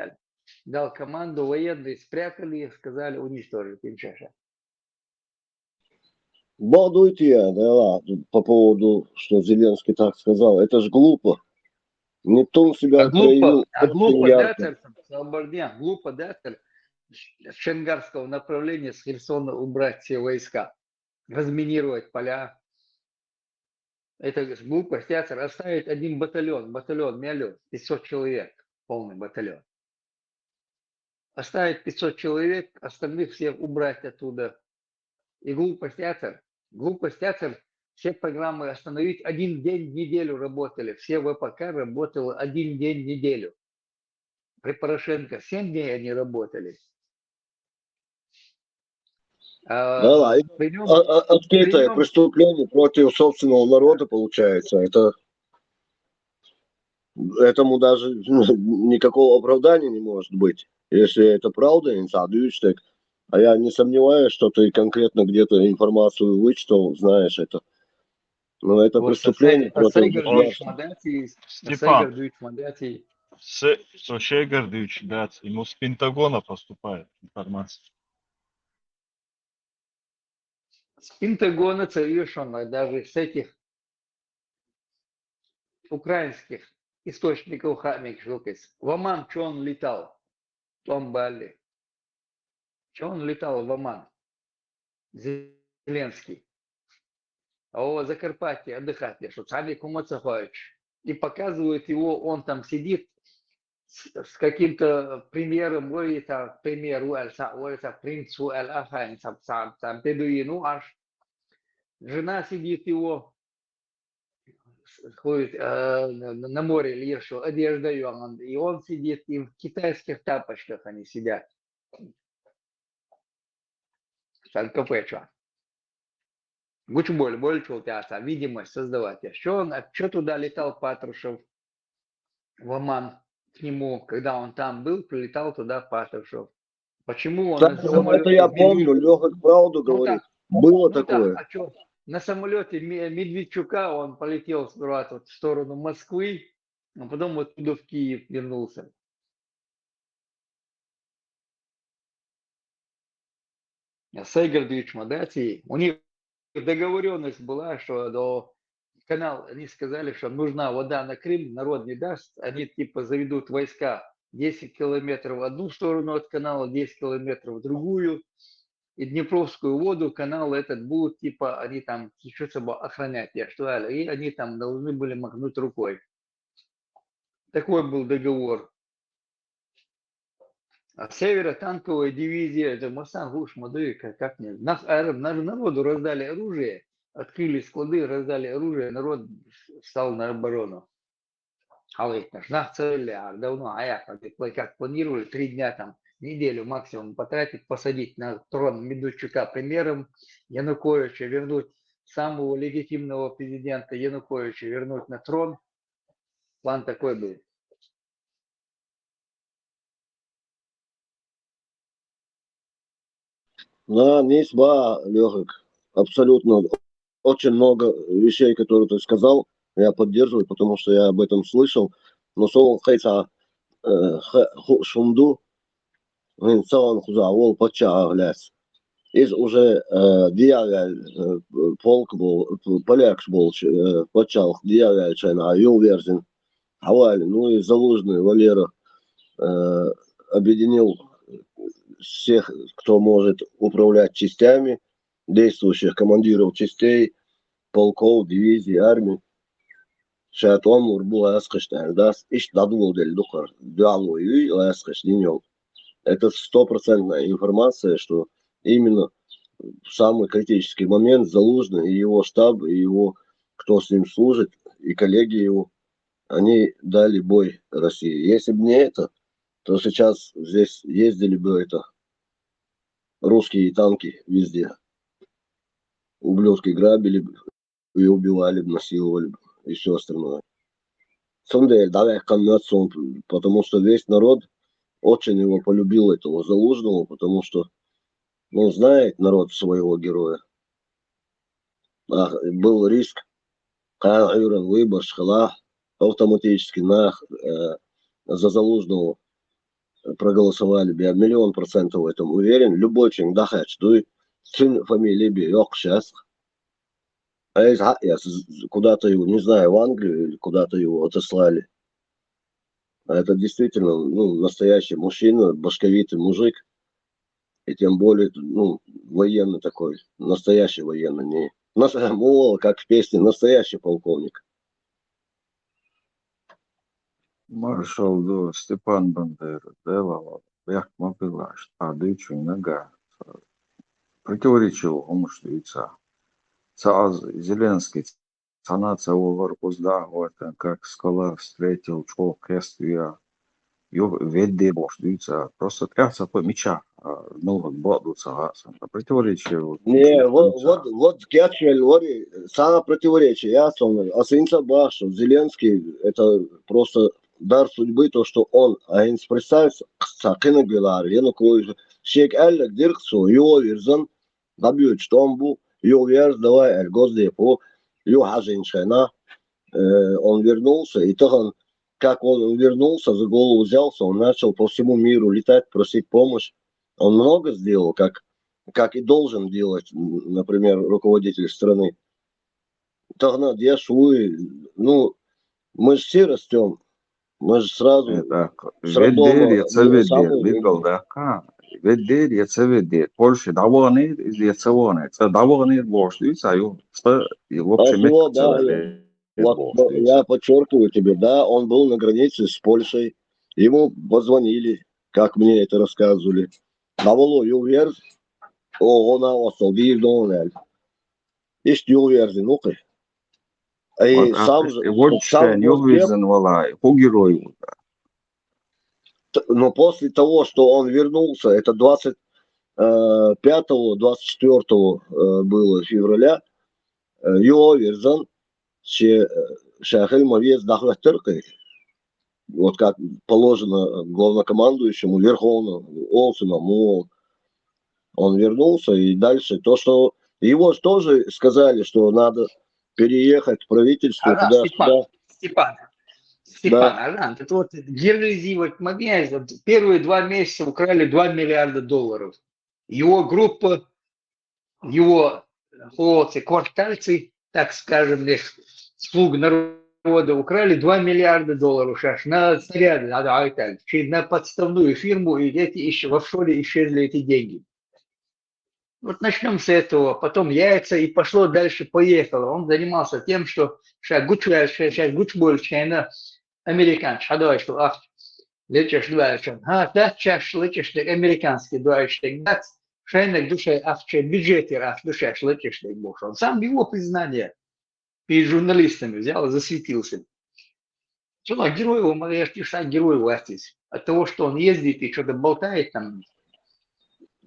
Дал команду, военные спрятали их, сказали уничтожить. Балдуйте я, да, по поводу, что Зеленский так сказал. Это ж глупо. Нептун себя проявил очень ярко. Глупо, да, с Шенгарского направления, с Херсона убрать все войска, разминировать поля, Это глупость, яцер, оставить один батальон Мялю, 500 человек, полный батальон. Оставить 500 человек, остальных всех убрать оттуда. И глупость, яцер, все программы остановить, один день в неделю работали, все ВПК работало один день в неделю. При Порошенко 7 дней они работали. Да, открытое преступление против собственного народа получается. Этому даже никакого оправдания не может быть. Если это правда, так, а я не сомневаюсь, что ты конкретно где-то информацию вычитал, знаешь это. Но это Вот преступление против Степан, Шегардович, да, ему с Пентагона поступает информация. С Пентагона совершенно, даже с этих украинских источников Хамик Жукис. В Оман, что он летал? Том Бали. Что он летал в Оман? Зеленский. А у Закарпатье отдыхать, что сами Кумацахович. И показывают его, он там сидит с каким-то премьером, ой, это премьер Уэльса, принц Уэль-Ахайн, сам бедуину аж. Жена сидит его, ходит на море лишь одежда, и он сидит, и в китайских тапочках они сидят. Санкопеча. Гуч больше у тебя видимость создавать. Что туда летал Патрушев в Оман к нему, когда он там был, прилетал туда Патрушев. Почему он на самолете... Это я помню, Лёха правду говорит. Было такое. А что? На самолете Медведчука он полетел сперва в сторону Москвы, а потом оттуда в Киев вернулся. Сайгардович Мадати, у них договоренность была, что до канал, они сказали, что нужна вода на Крым, народ не даст, они типа заведут войска 10 километров в одну сторону от канала, 10 километров в другую, и Днепровскую воду, канал этот будут, типа, они там что-то охранять, и они там должны были махнуть рукой. Такой был договор. А северо-танковая дивизия, это Масан Гуш, Мадуи, как не, народу раздали оружие, открыли склады, раздали оружие, народ встал на оборону. Давно, как планировали, 3 дня там, неделю максимум потратить, посадить на трон Медведчука премьером Януковича, вернуть самого легитимного президента Януковича, вернуть на трон. План такой был. Да, Нисба, Лёхик, абсолютно. Очень много вещей, которые ты сказал, я поддерживаю, потому что я об этом слышал. Но сол хайца шумду, целан хуза, вол пача гляс. Из уже диаляль полк был, поляк был, почал диаляль чайна, Юлверзин, Хаваль, ну и Залужный, Валера объединил всех, кто может управлять частями, действующих командиров частей, полков, дивизий, армий. Шатон урбула аскаштар, да, ищ дадул дель духар, дуалуй, аскаштинел. Это 100% информация, что именно в самый критический момент Залужный и его штаб, и его, кто с ним служит, и коллеги его, они дали бой России. Если бы не это, то сейчас здесь ездили бы русские танки везде. Ублюдки грабили бы и убивали бы, насиловали бы и все остальное. Потому что весь народ очень его полюбил, этого Залужного, потому что, знает народ своего героя. Был риск, выбор, шкала, автоматически за Залужного проголосовали бы. Я 100% в этом уверен. Любой человек дахач, сын фамилии би yok сейчас. А куда-то его, не знаю, в Англию или куда-то его отослали. А это действительно, настоящий мужчина, башковитый мужик. И тем более, военный такой, настоящий военный, Мол, как в песне, настоящий полковник. Маршал до Степан Бандера делал, як мобила, что дычу нога. Противоречил умышлица. Цаз Зеленский санация over узда, вот как скала встретил чего кествия. Ё ведде боштуется, просто трясся по меча, ну вот бодуца, противоречил Не, умышлица. вот Кячель, Лори, самое противоречие, я сомневаюсь. А Синца Башу, Зеленский, это просто дар судьбы, то, что он, а он представится, Сакина Гвилар, Янукович, Шек Эллек, Дирксу, Йо Вирзан, добьет, что он был, Йо Верз, давай, Эль Госдепо, Йо Хажиншена, он вернулся, и то он, как он вернулся, за голову взялся, он начал по всему миру летать, просить помощь. Он много сделал, как и должен делать, например, руководитель страны. Тогда я шуй, ну, мы же все растем, мы же сразу Это с веддер, роддома яца веддер, самые бигал умные. дака. Веддер, яца веддер. Польша даванир, яца ванир. Ца даванир боштуется, ю, ца, и в А общем, всего, метка да, целая вот, боштуется. я подчеркиваю тебе, да, он был на границе с Польшей, ему позвонили, как мне это рассказывали. Навало юверз, она остал дивдонель. Есть юверзи, ну-ка. Вот, И сам вот что, Госдеп, Ньювизен, валай, по герою. но после того, что он вернулся, это 25-24 было февраля, Юверзан, Шахель Мавец Дахвахтеркой, вот как положено главнокомандующему Верховному Олсену, он вернулся, и дальше то, что его тоже сказали, что надо переехать в правительство Ага, Степан, туда-сюда. Степан, Да. Алан, это вот героизировать момент. Вот первые 2 месяца украли $2 миллиарда. Его группа, его холодцы, квартальцы, так скажем, слуг народа украли $2 миллиарда. Сейчас на снаряды, на подставную фирму, и эти еще в офшоре исчезли эти деньги. Вот начнем с этого, потом яйца, и пошло дальше, поехало. Он занимался тем, что сейчас больше, американец, что лечишь дальше. Да, чаш лечишь американский дальше. Да, шайнек душе, бюджетер, душе лечишь больше. Он сам его признание перед журналистами взял и засветился. Что, герой его, я же пишу, герой власти. От того, что он ездит и что-то болтает там.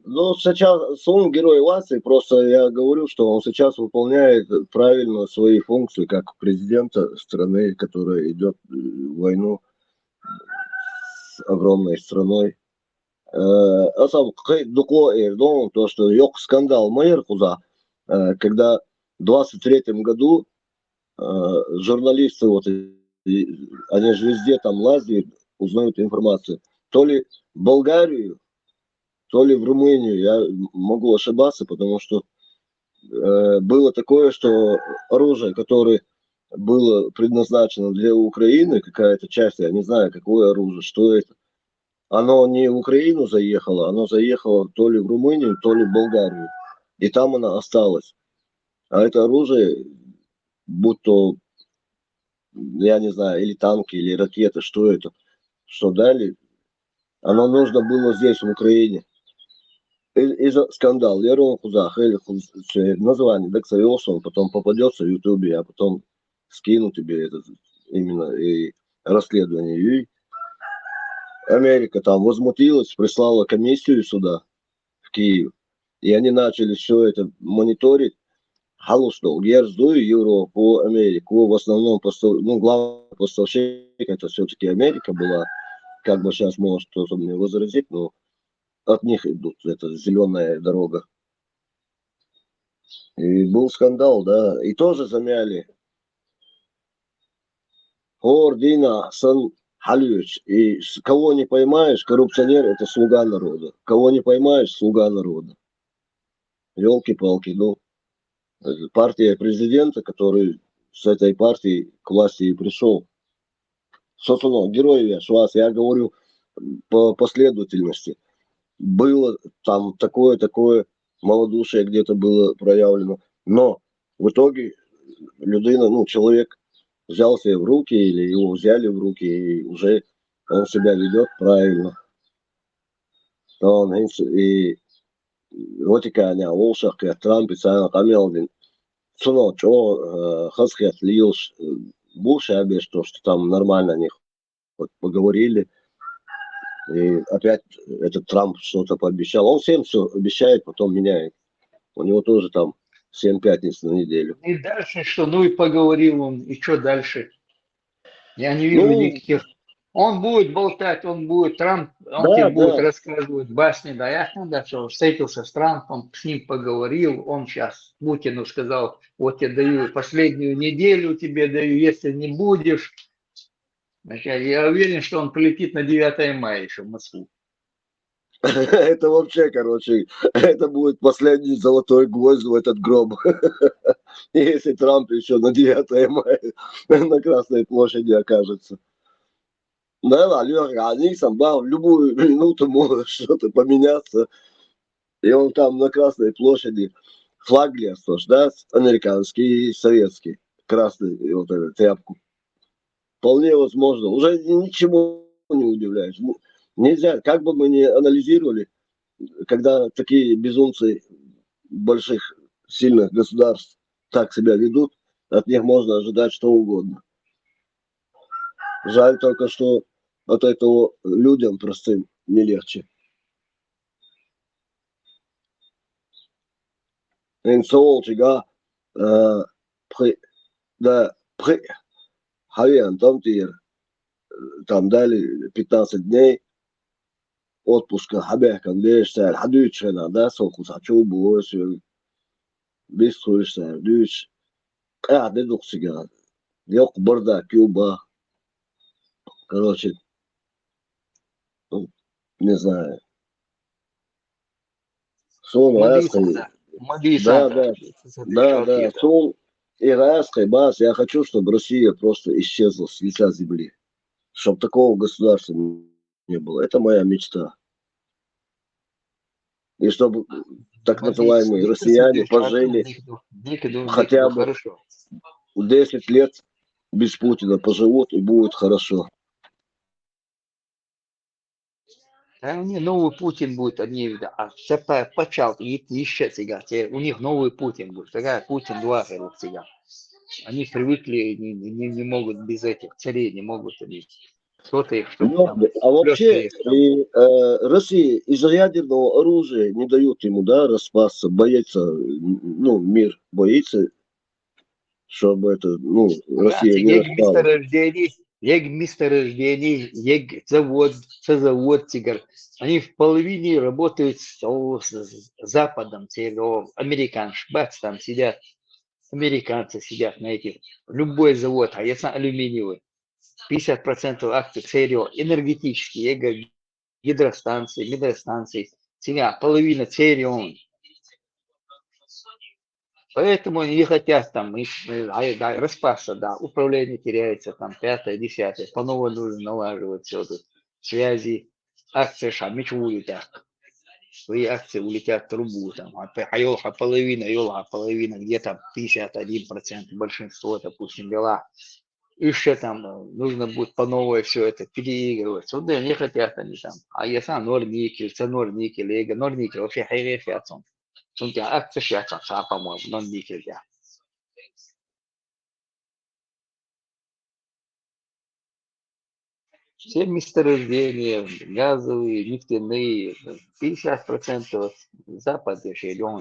Ну, сейчас он герой власти, просто я говорю, что он сейчас выполняет правильно свои функции как президента страны, которая идет в войну с огромной страной. Асам дукло Эрдон, то, что yok скандал Майер Куза, когда в 23-м году журналисты, вот, они же везде там лазят, узнают информацию. То ли в Болгарию, то ли в Румынию, я могу ошибаться, потому что было такое, что оружие, которое было предназначено для Украины, какая-то часть, я не знаю, какое оружие, что это, оно не в Украину заехало, оно заехало то ли в Румынию, то ли в Болгарию. И там оно осталось. А это оружие, будь то, я не знаю, или танки, или ракеты, что это, что дали, оно нужно было здесь, в Украине. Из-за скандал. Я думал, куда название, так он потом попадется в Ютубе, я потом скину тебе это именно и расследование. И Америка там возмутилась, прислала комиссию сюда, в Киев, и они начали все это мониторить. Халушно, я жду Европу, Америку, в основном главный поставщик это все-таки Америка была, как бы сейчас может кто-то мне возразить, но от них идут, это зеленая дорога. И был скандал, да, и тоже замяли. Ордина, Сан Халевич, и кого не поймаешь, коррупционер это слуга народа. Кого не поймаешь, слуга народа. Елки-палки, ну, партия президента, который с этой партией к власти и пришел. Собственно, герой я говорю по последовательности. Было там такое малодушие где-то было проявлено. Но В итоге людина, ну, человек взял себя в руки или его взяли в руки, и уже он себя ведет правильно. Он и Ватикане, Волшах, Трамп, и Сайна Камелдин. Суно, что Хасхет Льюш Буш, что там нормально они вот поговорили. И опять этот Трамп что-то пообещал. Он всем все обещает, потом меняет. У него тоже там 7 пятниц на неделю. И дальше что? Ну и поговорил он, и что дальше? Я не вижу Ну, никаких. Он будет болтать, он будет, Трамп, он тебе да, будет да. рассказывать басни, да, ясно, да, что встретился с Трампом, с ним поговорил, он сейчас Путину сказал, вот я даю последнюю неделю тебе даю, если не будешь, значит, я уверен, что он полетит на 9 мая еще в Москву. Это вообще, короче, это будет последний золотой гвоздь в этот гроб. Если Трамп еще на 9 мая на Красной площади окажется. Да, они сам, да, в любую минуту может что-то поменяться. И он там на Красной площади флаг лез, да, американский и советский, красный, и вот эту тряпку. Вполне возможно. Уже ничего не удивляешь. Нельзя, как бы мы ни анализировали, когда такие безумцы больших, сильных государств так себя ведут, от них можно ожидать что угодно. Жаль только, что от этого людям простым не легче. Инсоолчига, да, Хавиан, там дали 15 дней отпуска, хабехкан, бештер, хадючена, да, сокуса, чубу, бисхуштер, дюч, дедуксига, yok бардак, Куба, короче, ну, не знаю. Сон Молиться, Раской, да, молиться, да, Сон и Раской, бас, я хочу, чтобы Россия просто исчезла с лица земли. Чтобы такого государства не было. Это моя мечта. И чтобы так называемые россияне пожили хотя бы 10 лет без Путина поживут и будет хорошо. А у них новый Путин будет, они, а все почал, еще сега, у них новый Путин будет, такая Путин 2 сега. Они привыкли, не могут без этих царей, не могут они. Кто-то их что-то там. А вообще и, Россия из-за ядерного оружия не дают ему, да, распасться, боится, ну, мир боится, чтобы это, ну, Россия не распалась. Ег месторождений, ег завод тигр. Они в половине работают с Западом, американцы, бац, там сидят, американцы сидят на этих, любой завод, а если алюминиевый, 50% акций ЦРО, энергетические, гидростанции, метростанции, цена, половина ЦРО. Поэтому они не хотят там распасться, да, управление теряется, там 5-е, 10-е, по-новому нужно налаживать все тут, связи, акции улетят, свои акции улетят в трубу, там, а половина, где-то 51%, большинство, допустим, дела, еще там нужно будет по новой все это переигрывать, вот да, не хотят они там, а если Норникель, Норникель, вообще хайрефиацон. Sunt акции сейчас, по-моему, non-никель, да. Все месторождения, газовые, нефтяные, 50% Запад еще идем,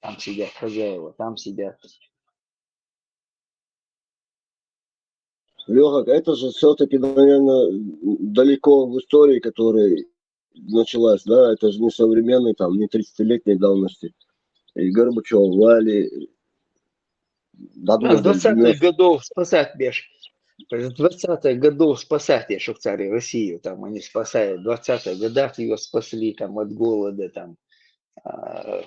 там сидят хозяева, там сидят. Лёха, это же все-таки, наверное, далеко в истории, которая началась, да, это же не современный, там, не 30-летней давности. И Горбачев, Вали, С 20-х годов спасать, Беш. С 20-х годов спасать, я шахтари Россию, там они спасают, в 20-х годах ее спасли там от голода, там,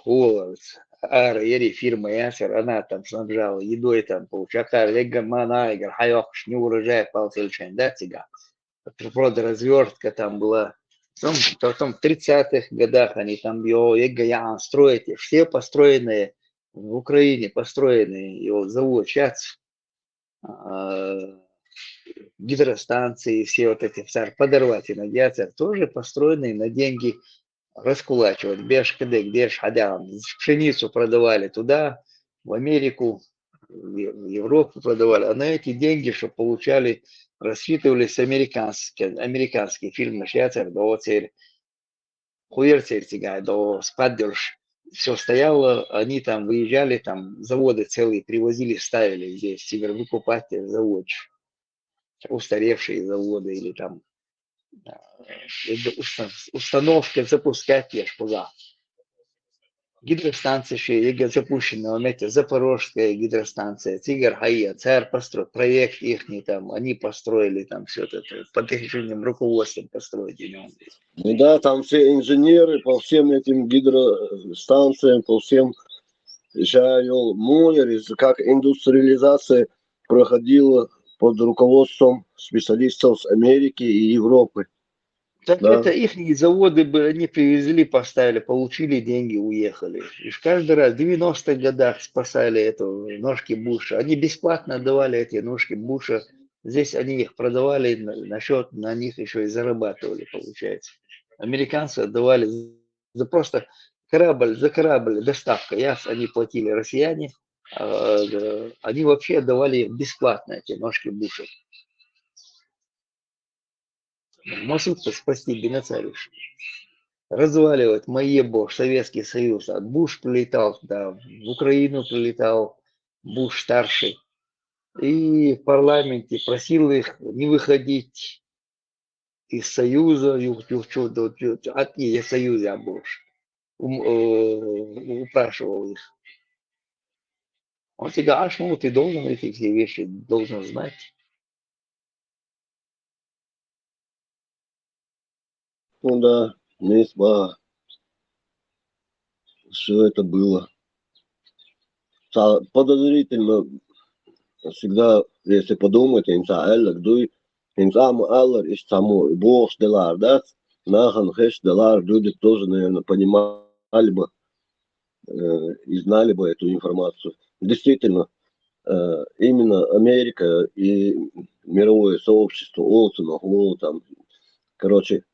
голод, Ери, фирма Ясер, она там снабжала едой, там, получакар, легомана, игр, хайох, не урожай, полсельчен, да, тига. Природа развертка там была. Потом в 30-х годах они там строят, все построенные в Украине построенный его завод ЧАЦ, гидростанции, все вот эти подорвать и надеяться, тоже построенные на деньги раскулачивать. Беш кадык, беш хадям. Пшеницу продавали туда, в Америку, в Европу продавали. А на эти деньги, что получали, рассчитывались американские фильмы. Шляцер, до цель, хуерцель тягай, до спаддерш. Все стояло, они там выезжали, там заводы целые привозили, ставили здесь, теперь выкупать завод, устаревшие заводы или там установки запускать ешь куда. Гидростанция еще запущена, знаете, Запорожская гидростанция, Тигр Хаия, ЦАР построил, проект их там, они построили там все это, под их руководством построили. Ну да, там все инженеры по всем этим гидростанциям, по всем как индустриализация проходила под руководством специалистов с Америки и Европы. Так Да. это их заводы бы они привезли, поставили, получили деньги, уехали. И каждый раз в 90-х годах спасали эту ножки Буша. Они бесплатно давали эти ножки Буша. Здесь они их продавали, на них еще и зарабатывали, получается. Американцы отдавали за просто корабль, за корабль, доставка. Они платили россияне, они вообще отдавали бесплатно эти ножки Буша. Может спасти Бенацариш. Разваливать Маебо, Советский Союз. А Буш прилетал, да, в Украину прилетал, Буш старший. И в парламенте просил их не выходить из Союза, от Союза Буш. Упрашивал их. Он всегда, ты должен эти все вещи, должен знать. Ну да, Мисба, все это было. Подозрительно всегда, если подумать, Аллар из самой Бог Делар, да? Нахан Хэш Делар, люди тоже, наверное, понимали бы и знали бы эту информацию. Действительно, именно Америка и мировое сообщество, Олсона, там, короче,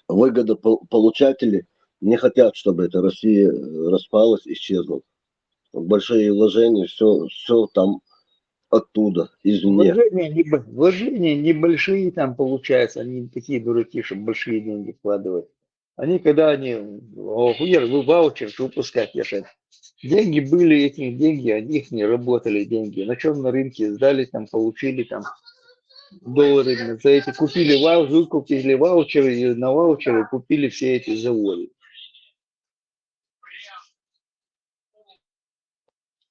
выгодополучатели не хотят, чтобы эта Россия распалась, исчезла. Большие вложения, все там оттуда, извне. Вложения небольшие там получаются, они такие дураки, чтобы большие деньги вкладывать. Когда они ваучер выпускать, деньги были, эти деньги, они их не работали деньги. На черном рынке сдали, там получили там доллары, за эти выкупили ваучеры, и на ваучеры купили все эти заводы.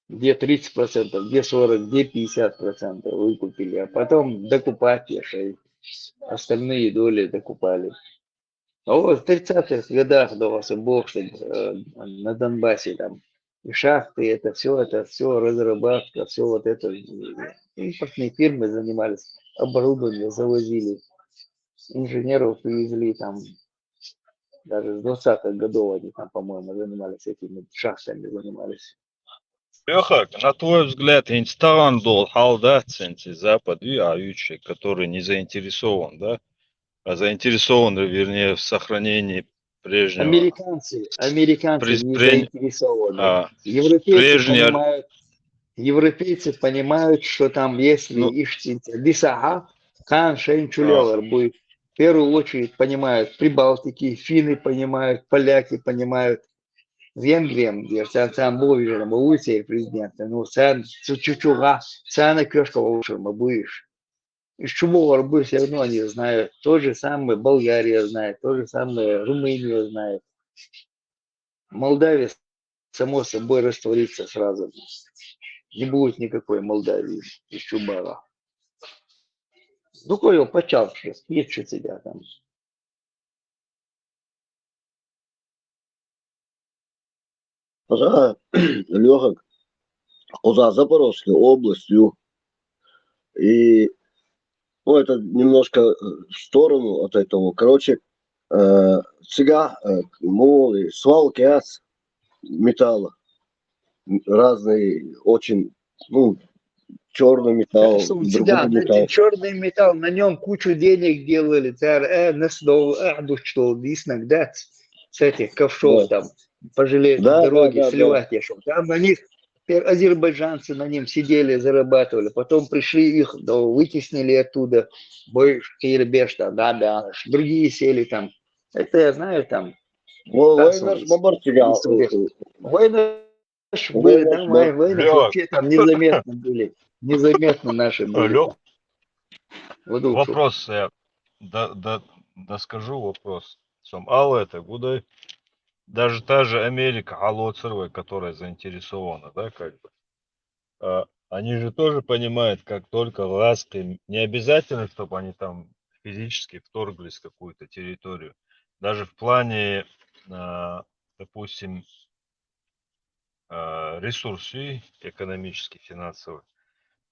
Где 30%, где 40%, где 50% выкупили, а потом докупать остальные доли докупали. А вот в 30-х годах давался Бог, что на Донбассе там и шахты, это все разработка, все вот это. Импортные фирмы занимались, оборудование завозили, инженеров привезли там, даже с 20-х годов они там, по-моему, занимались этими шахтами, занимались. Леха, на твой взгляд, Инстаграм дол халда центи Запад и Аютчи, который не заинтересован, да? А заинтересован, вернее, в сохранении прежнего. Американцы не заинтересованы. Европейцы понимают, что там, если Дисага, Кан Шейнчулевер будет, в первую очередь понимают Прибалтики, финны понимают, поляки понимают. Венгриям, sen bovižer būsi ir prezidentė, sen чучуга, sen Кёшкова ушерма будешь. Из Чумова будешь, все равно они знают. То же самое Болгария знает, то же самое Румыния знает. Молдавия, само собой, растворится сразу. Не будет никакой Молдавии из Чубара. Ну, кое почал, есть что тебя там. Легок за Запорожской областью. И это немножко в сторону от этого. Короче, сега, моли, свалки металла. разный, очень, ну, черный металл, Да, другой металл. черный металл, на нем кучу денег делали. Что да, с этих ковшов там по железной дороге сливать, там на них азербайджанцы на нем сидели, зарабатывали. Потом пришли их, да, вытеснили оттуда. Другие сели там. Это я знаю там. Войны были, да, войны вообще там незаметно были. Незаметно наши были. Лёх, Вот лучше. вопрос, я доскажу вопрос. Ал это, куда даже та же Америка, Алоцерва, которая заинтересована, да, как бы, они же тоже понимают, как только лаской, не обязательно, чтобы они там физически вторглись в какую-то территорию. Даже в плане, допустим, ресурсов экономических, финансовых.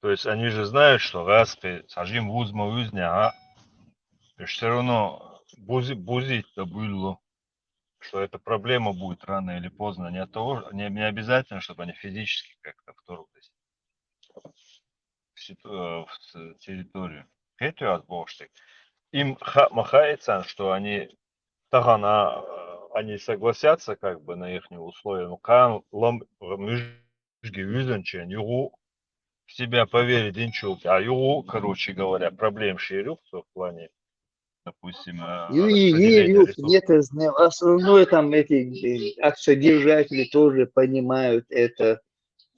То есть они же знают, что лаской сажим вузма узня, все равно бузить-то было, что эта проблема будет рано или поздно. Не от того, не обязательно, чтобы они физически как-то вторглись в территорию. Это отборщик. Им махается, что они тагана, они согласятся как бы на их условия. Но кан лом межги визенчен югу в себя поверить инчук, а югу, короче говоря, проблем ширюк в плане, допустим, распределения ресурсов. Где-то основное там эти акциодержатели тоже понимают это.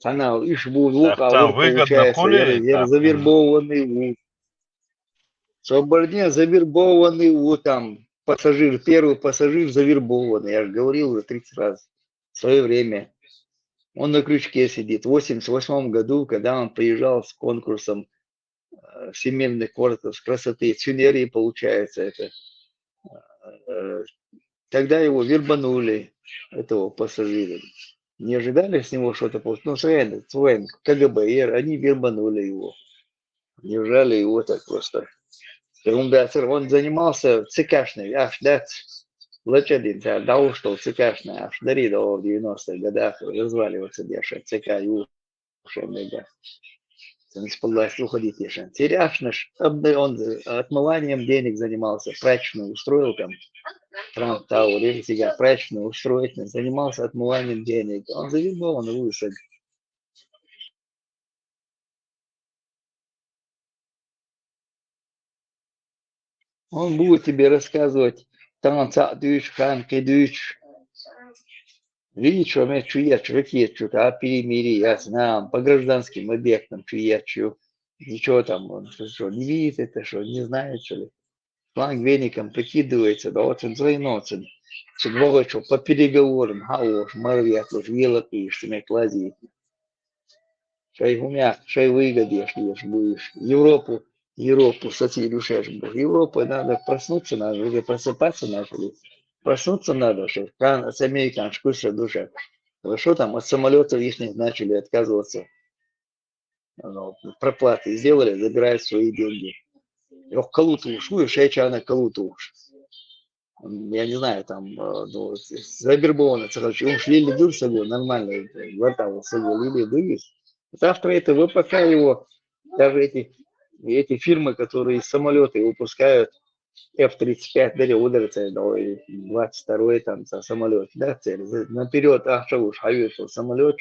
Канал Ишбулук, а Там вот выгодно получается, хули, там завербованный Соборне завербованный, вот там пассажир, первый пассажир завербованный, я же говорил уже 30 раз в свое время. Он на крючке сидит. В 1988 году, когда он приезжал с конкурсом всемирных конкурсов красоты, Цюнерии, получается, это, тогда его вербанули, этого пассажира. Не ожидали с него что-то получить. Ну, ЦВН, КГБР, они вербанули его. Не ужали его так просто. Он занимался ЦКшной, аж, да, Лачадин, да, что ЦКшной, аж, дари, да, в 90-х годах разваливаться, деша, ЦК, юшемега. Из-под власти уходить, деша. Теряшнаш, он отмыванием денег занимался, прачечную устроил там, Трамп Тауэр, или себя прачечную устроить, занимался отмыванием денег. Он завербован, высок. Он будет тебе рассказывать танца дыш, ханки дыш. Видишь, что мы чуячу, о перемирии, я знаю, по гражданским объектам чуячу. Ничего там, он что, не видит это, что, не знает, что ли. Фланг веником прикидывается, да вот он зайнется. Что по переговорам, хауш, марвят, уж вилок и что мне клазит. Шай умя, шай выгодишь, будешь. Европу социалишешь. Европа надо проснуться, надо уже просыпаться начали. Проснуться надо, что с американской душа. Что там от самолетов их начали отказываться. Проплаты сделали, забирают свои деньги. Ох, калуту уж, шейчана калуту уж. Я не знаю, там, ну, завербовано, короче, ушли ли с собой, нормально, вертал с собой, или вывез. Завтра это ВПК его, даже эти фирмы, которые самолеты выпускают, F-35, дали ударится, 22-й там самолет, да, цель, наперед, что уж, самолет,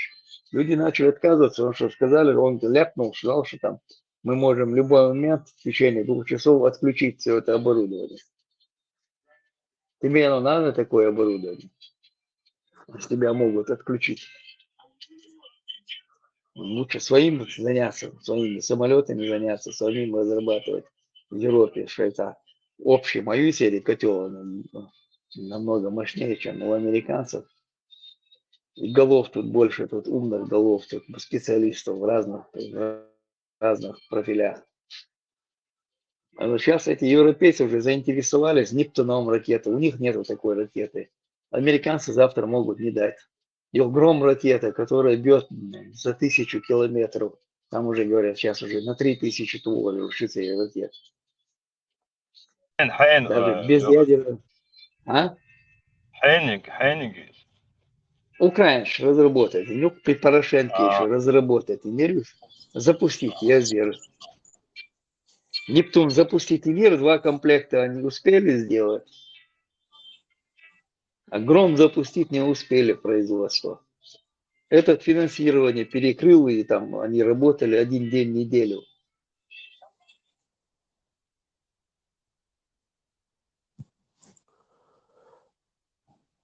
люди начали отказываться, потому что сказали, он ляпнул, сказал, что там мы можем в любой момент в течение 2 часов отключить все это оборудование. Тебе оно надо, такое оборудование, если тебя могут отключить. Лучше своим заняться, своими самолетами заняться, своим разрабатывать в Европе, Швейцарии. Общий мою серию котел намного мощнее, чем у американцев. И голов тут больше, тут умных голов, тут специалистов в разных профилях. А вот сейчас эти европейцы уже заинтересовались Нептуном ракетой. У них нету такой ракеты. Американцы завтра могут не дать. И Гром ракета, которая бьет за 1000 километров. Там уже говорят, сейчас уже на 3000 туловий ушится ракет. Даже без ядерных. А? Хайник. Украинш разработать, ну, при Порошенке еще разработать, Нерюш, запустить, я верю. Нептун запустить и мир, 2 комплекта они успели сделать, а Гром запустить не успели производство. Это финансирование перекрыл, и там они работали 1 день в неделю.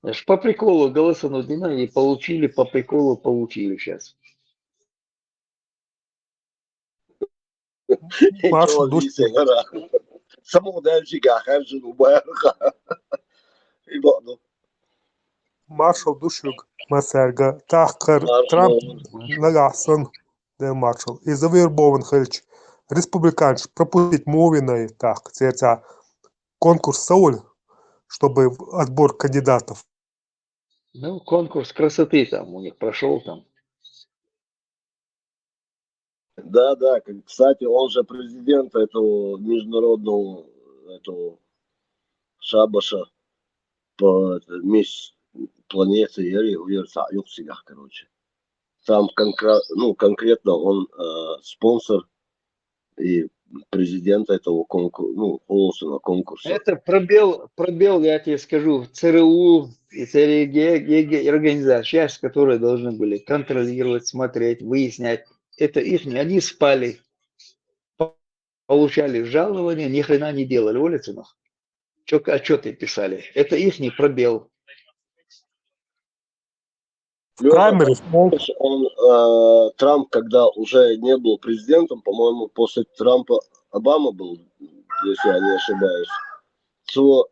Аж по приколу голосануть не надо, и получили, по приколу получили сейчас. Маршал душ. Само дальчика, хажу, убарха. И вот, Маршал Душук Масерга, Тахкар, Трамп, Нагасон, де Маршал. И завербован Хельч. Республиканш пропустить Мовиной, так, церца конкурс Сауль, чтобы отбор кандидатов. Ну, конкурс красоты там у них прошел там. Да, да, кстати, он же президент этого международного этого шабаша по мисс планеты Юксигах, короче. Там конкретно он спонсор и президент этого конкурса. Это пробел, я тебе скажу, ЦРУ и ЦРЕГ организации, сейчас, которые должны были контролировать, смотреть, выяснять. Это их, они спали, получали жалования, ни хрена не делали, улицы, ну. Отчеты писали. Это их пробел. Лёша, он, Трамп, когда уже не был президентом, по-моему, после Трампа Обама был, если я не ошибаюсь, то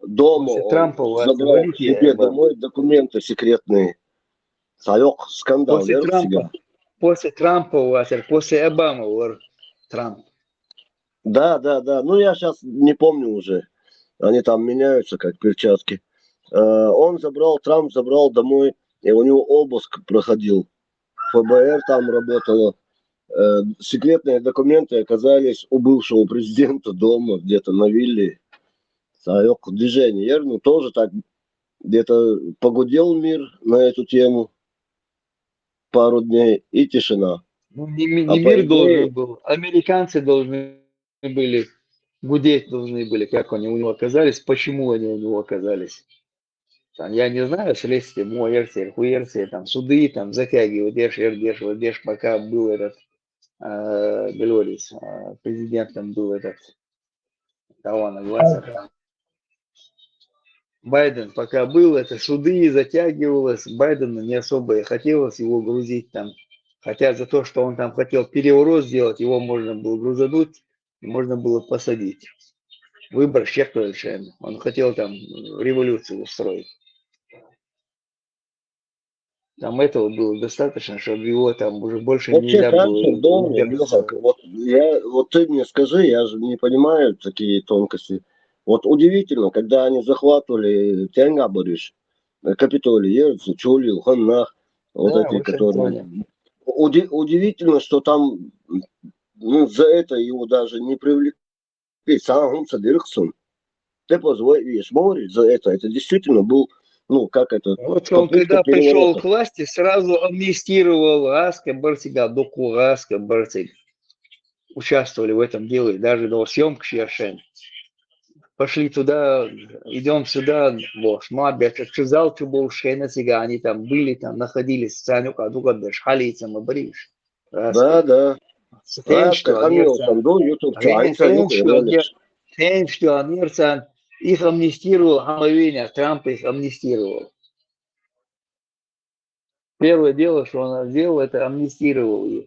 дома После он Трампа забрал к себе домой документы секретные. Сайок скандал. После Трампа, после Обамы, Трамп. Да. Ну, я сейчас не помню уже. Они там меняются, как перчатки. Трамп забрал домой, и у него обыск проходил. ФБР там работало. Секретные документы оказались у бывшего президента дома, где-то на вилле. Сайок движение. Ну, тоже так где-то погудел мир на эту тему пару дней, и тишина. Ну, не мир должен был. Американцы должны были гудеть, как они у него оказались, почему они у него оказались. Там, я не знаю, следствие, версия, хуерсия, там суды там затягивают, держь, пока был этот Белорис, президентом был этот, кого называется, там. Байден пока был, это суды затягивалось, Байдену не особо хотелось его грузить там. Хотя за то, что он там хотел переворот сделать, его можно было грузануть, можно было посадить. Выбор совершенно. Он хотел там революцию устроить. Там этого было достаточно, чтобы его там уже больше нельзя было. Вот ты мне скажи, я же не понимаю такие тонкости. Вот удивительно, когда они захватывали Тенгабуриш, Капитолий, Ерцу, Чулил, Ханнах, вот эти, которые... Удивительно, что там за это его даже не привлекли. Сам он содержится. Ты позволишь, смотришь за это. Это действительно был, как это... Вот он, когда пришел к власти, сразу амнистировал Аска, Барсига, Доку, Аска, Барсиг. Участвовали в этом деле, даже до съемки Шершен. Пошли туда, идем сюда, смотрят, сказал, что был Шенасига, они там были, там находились, Санюка, Дугадеш, Халицам, Абриш. Да. Что Амерцан их амнистировал, Хамовиня, Трамп их амнистировал. Первое дело, что он сделал, это амнистировал их.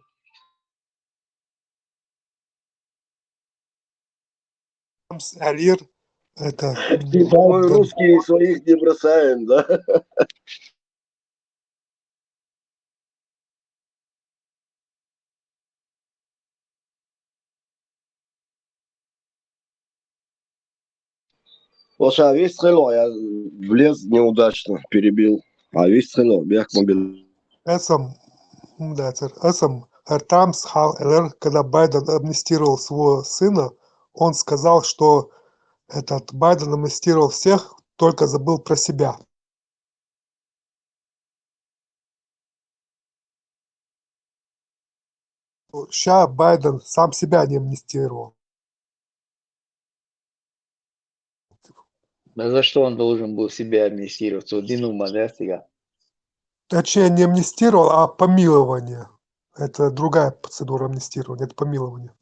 Алир, это... Мы русские своих не бросаем, да? Слушай, а весь цело я влез неудачно, перебил. А весь цело, бег мобильный. Тамс когда Байден амнистировал своего сына, он сказал, что Байден амнистировал всех, только забыл про себя. Сейчас Байден сам себя не амнистировал. А за что он должен был себя амнистировать? Один ума, да, сега? Точнее, не амнистировал, а помилование. Это другая процедура амнистирования, это помилование.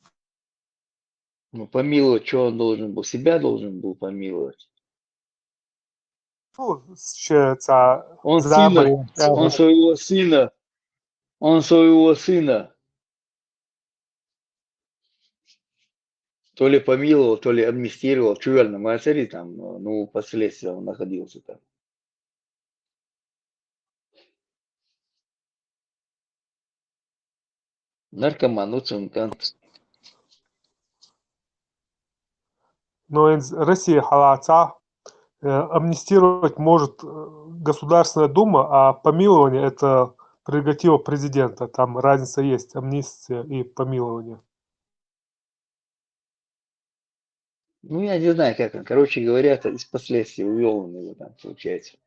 Ну, помиловать, что он должен был? Себя должен был помиловать. Ну, получается, Он за сына, Америку. он своего сына то ли помиловал, то ли амнистировал. Чувально, матери там, ну, последствия он находился там. Наркоман, уцункант. Но Россия халаца амнистировать может Государственная Дума, а помилование это прерогатива президента. Там разница есть, амнистия и помилование. Ну, я не знаю, как он. Короче говоря, из последствий увел он его там, получается.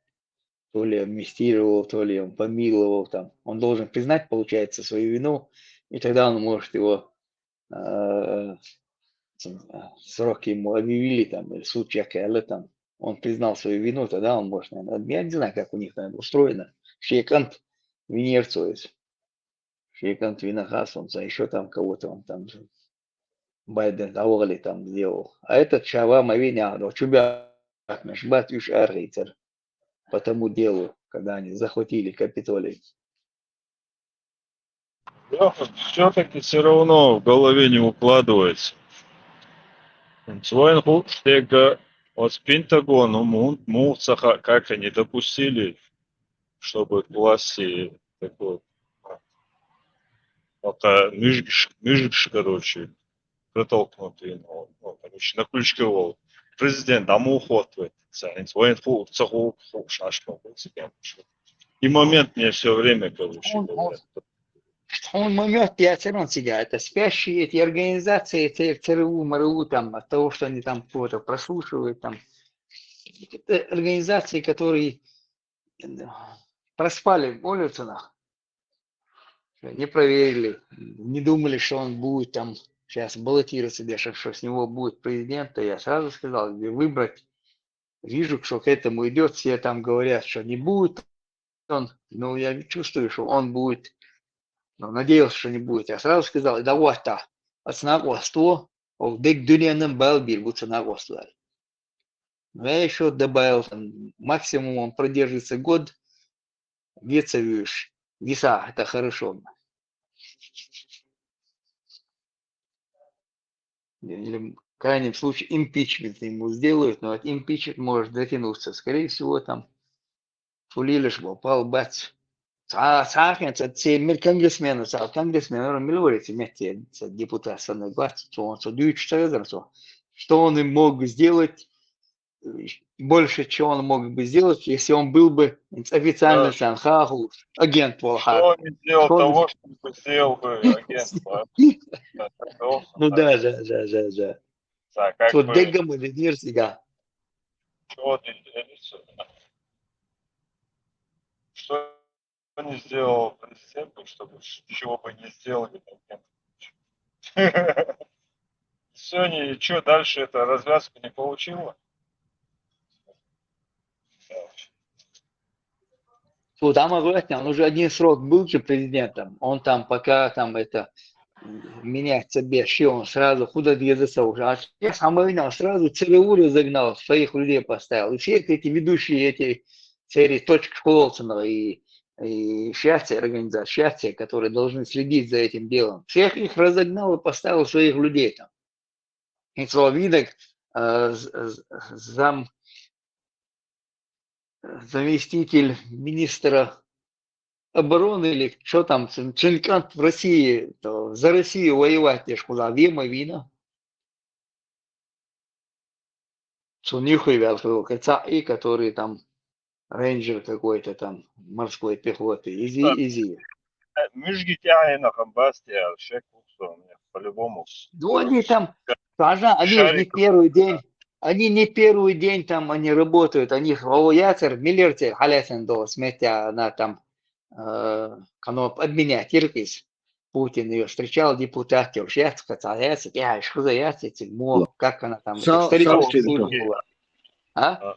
То ли амнистировал, то ли он помиловал там. Он должен признать, получается, свою вину, и тогда он может его срок ему объявили там, или суд Чакэлэ там, он признал свою вину, тогда он может, наверное, я не знаю, как у них, наверное, устроено. Шейкант винерцует. Шейкант винахас, он еще там кого-то он там Байден Аугли там сделал. А этот Шавама Виня, но чубя Мешбат Юш Аргейтер по тому делу, когда они захватили Капитолий. Все-таки все равно в голове не укладывается. Свойн штега от Пентагону Муцаха, как они допустили, чтобы к власти такой мыжгш, короче, протолкнутый, короче, на крючковал. Президент, а му ухватывает. Свойн цаху шашка. И момент мне все время, короче, говорят. Он момент, я все равно себя, это спящие эти организации, ЦРУ, МРУ, там, от того, что они там кого-то прослушивают, там, это организации, которые проспали в Олюцинах, не проверили, не думали, что он будет там сейчас баллотироваться, что с него будет президент, я сразу сказал, где выбрать, вижу, что к этому идет, все там говорят, что не будет он, но я чувствую, что он будет. Но надеялся, что не будет. Я сразу сказал, да вот так. Цена росла, дек дюняным балбир будет цена росла. Но я еще добавил, там, максимум он продержится год, веца веса, это хорошо. Или в крайнем случае импичмент ему сделают, но от импичмент может дотянуться. Скорее всего, там фулилиш попал бац. Сахарец, это конгрессмены, конгрессмены, миллионы, мети, депутат, что он им мог сделать, больше, чего он мог бы сделать, если он был бы официально Санхаху, агент Волхар. Что он не сделал того, что сделал бы агент. Ну да. Вот Деггам или Нир сега. Что не сделал президентом, чтобы чего бы не сделали. Все, ничего, дальше это развязку не получило. Вот там он уже один срок был же президентом, он там пока там это менять себе, что он сразу куда двигаться уже. А сейчас Хамовина сразу ЦРУ разогнал, своих людей поставил. И все эти ведущие эти серии точек Холцена и счастье, организация счастья, которые должны следить за этим делом, всех их разогнал и поставил своих людей там. И Словидок, заместитель министра обороны или что там, Чинкант в России, то за Россию воевать лишь куда Вема вина. Сунихуй вялху и который там рейнджер какой-то там морской пехоты. Изи. Мюжгитяина Хамбастия, Шекусу, по-любому. Ну они там, они же не первый день. Они не первый день там они работают, они яцер, миллерте, халясен до сметя на там, каноп обменять, иркис. Путин ее встречал, депутат, уж я сказал, я что за яйца, как она там, стариков Савченко. обслуживала. А?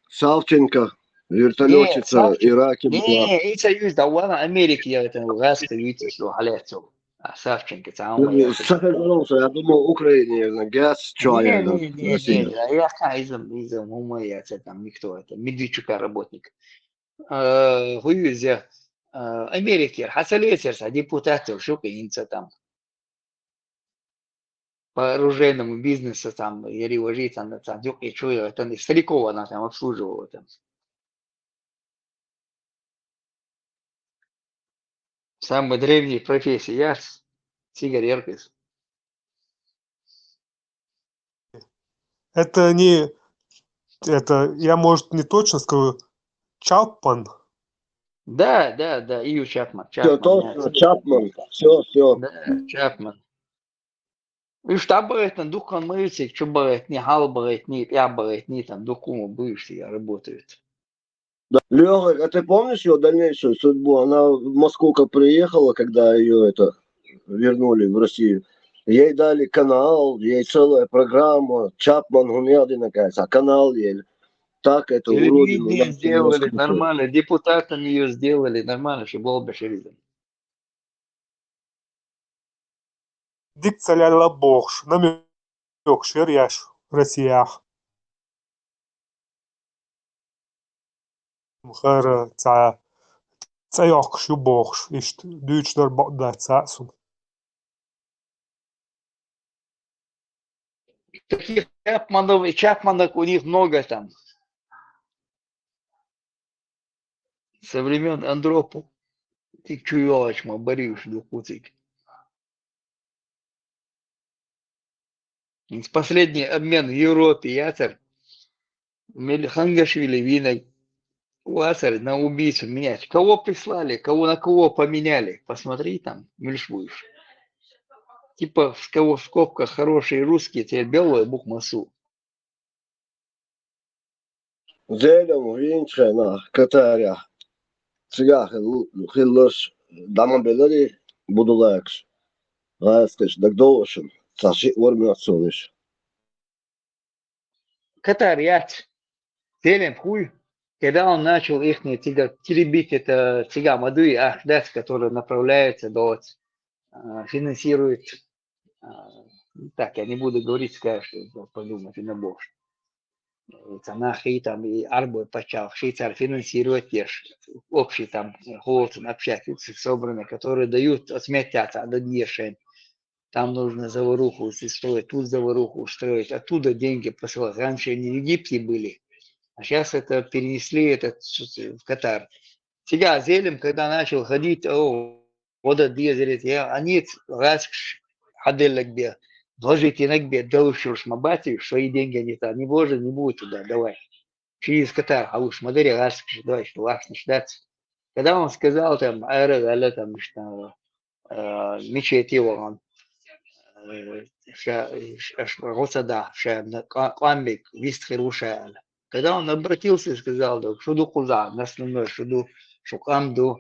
Савченко, Не, вертолетчица Савченко. Ираке была. Не, и союз, да, он Америки я это раз правительство, Галецов. А Савченко, там мы. Сахаровца, я думал, Украине, газ, чай, Не, Россия. я изом, умоя, там никто, это Медведчука работник. Хуюзя, Америки, хасалецерса, депутаты, что кинется там. По оружейному бизнесу там, или вожить там, и что это стариков она там обслуживала там. Самые древние профессии, я сигареркис. Это не... Это, я, может, не точно скажу. Чапман. Да, Ию Чапман. Все точно, Чапман, все. Да, Чапман. И что бывает на духом мыться, что бывает, не хал бывает, не я бывает, не там духому бывший работает. Да. Лёха, а ты помнишь ее дальнейшую судьбу? Она в Москву как приехала, когда ее вернули в Россию. Ей дали канал, ей целая программа. Чапман Гумядина, канал ей. Так это уродину Телевидение начали сделали раскручивать. нормально, депутатами ее сделали нормально, чтобы был большевизм. Дикцаляла борш. Намек шеряш в Россиях. Мхэр цаёк шу борш. Ишт дючнер бадда цасун. Таких Чапманов и Чапманок у них много там. Со времен Андропу. Ты чуешь, мы борюсь, духуцик. Последний обмен в Европе, яцер. Хангашвили, Винок. Уацер на убийцу менять. Кого прислали, кого на кого поменяли. Посмотри там, мельшвуешь. Типа в кого в скобках хорошие русские, теперь белую букмасу. Зелем, Винче, на Катаря. Сега хиллers даман белери будулакс. Гаскаш, дагдовашин. Цаши ормиацовиш. Катар, яц. Телем хуй. Когда он начал их теребить, это Цига Мадуи Ахдас, который направляется до финансирует, так, я не буду говорить, скажу, что подумать на Бог. Цанахи там и Арбой почал, Швейцар финансирует ешь, общий там холодцем общаются, собраны, которые дают, отметятся, до днешень. Там нужно заваруху строить, тут заваруху строить, оттуда деньги посылать. Раньше они в Египте были, а сейчас это перенесли в Катар. Сега Зелем, когда начал ходить, вода дизелит, они раз ходили где, вложите на где, долушишь мабати, свои деньги они там, не вложат, не будет туда, давай. Через Катар, а уж модели раз, давай, что вас ждать. Когда он сказал там, там, что мечеть его, он Росада, Кламбик, Вистхирушаяль. Когда он обратился и сказал, да, что куда, на основной, что Камду,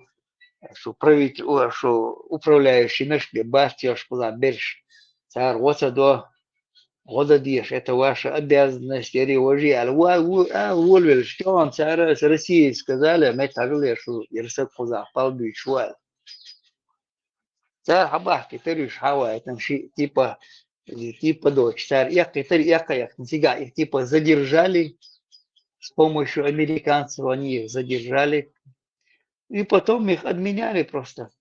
что правитель, что управляющий наш Бастия, что Берш, царь Росадо, года дишь, это ваша обязанность, ревожи, уволили, что он царь с России сказали, мы так что Ерсак Куза, Палби, Шуал. Царь Хабах, Китариш, Хава, это типа дочь, царь, их типа задержали, с помощью американцев они их задержали, и потом их обменяли просто.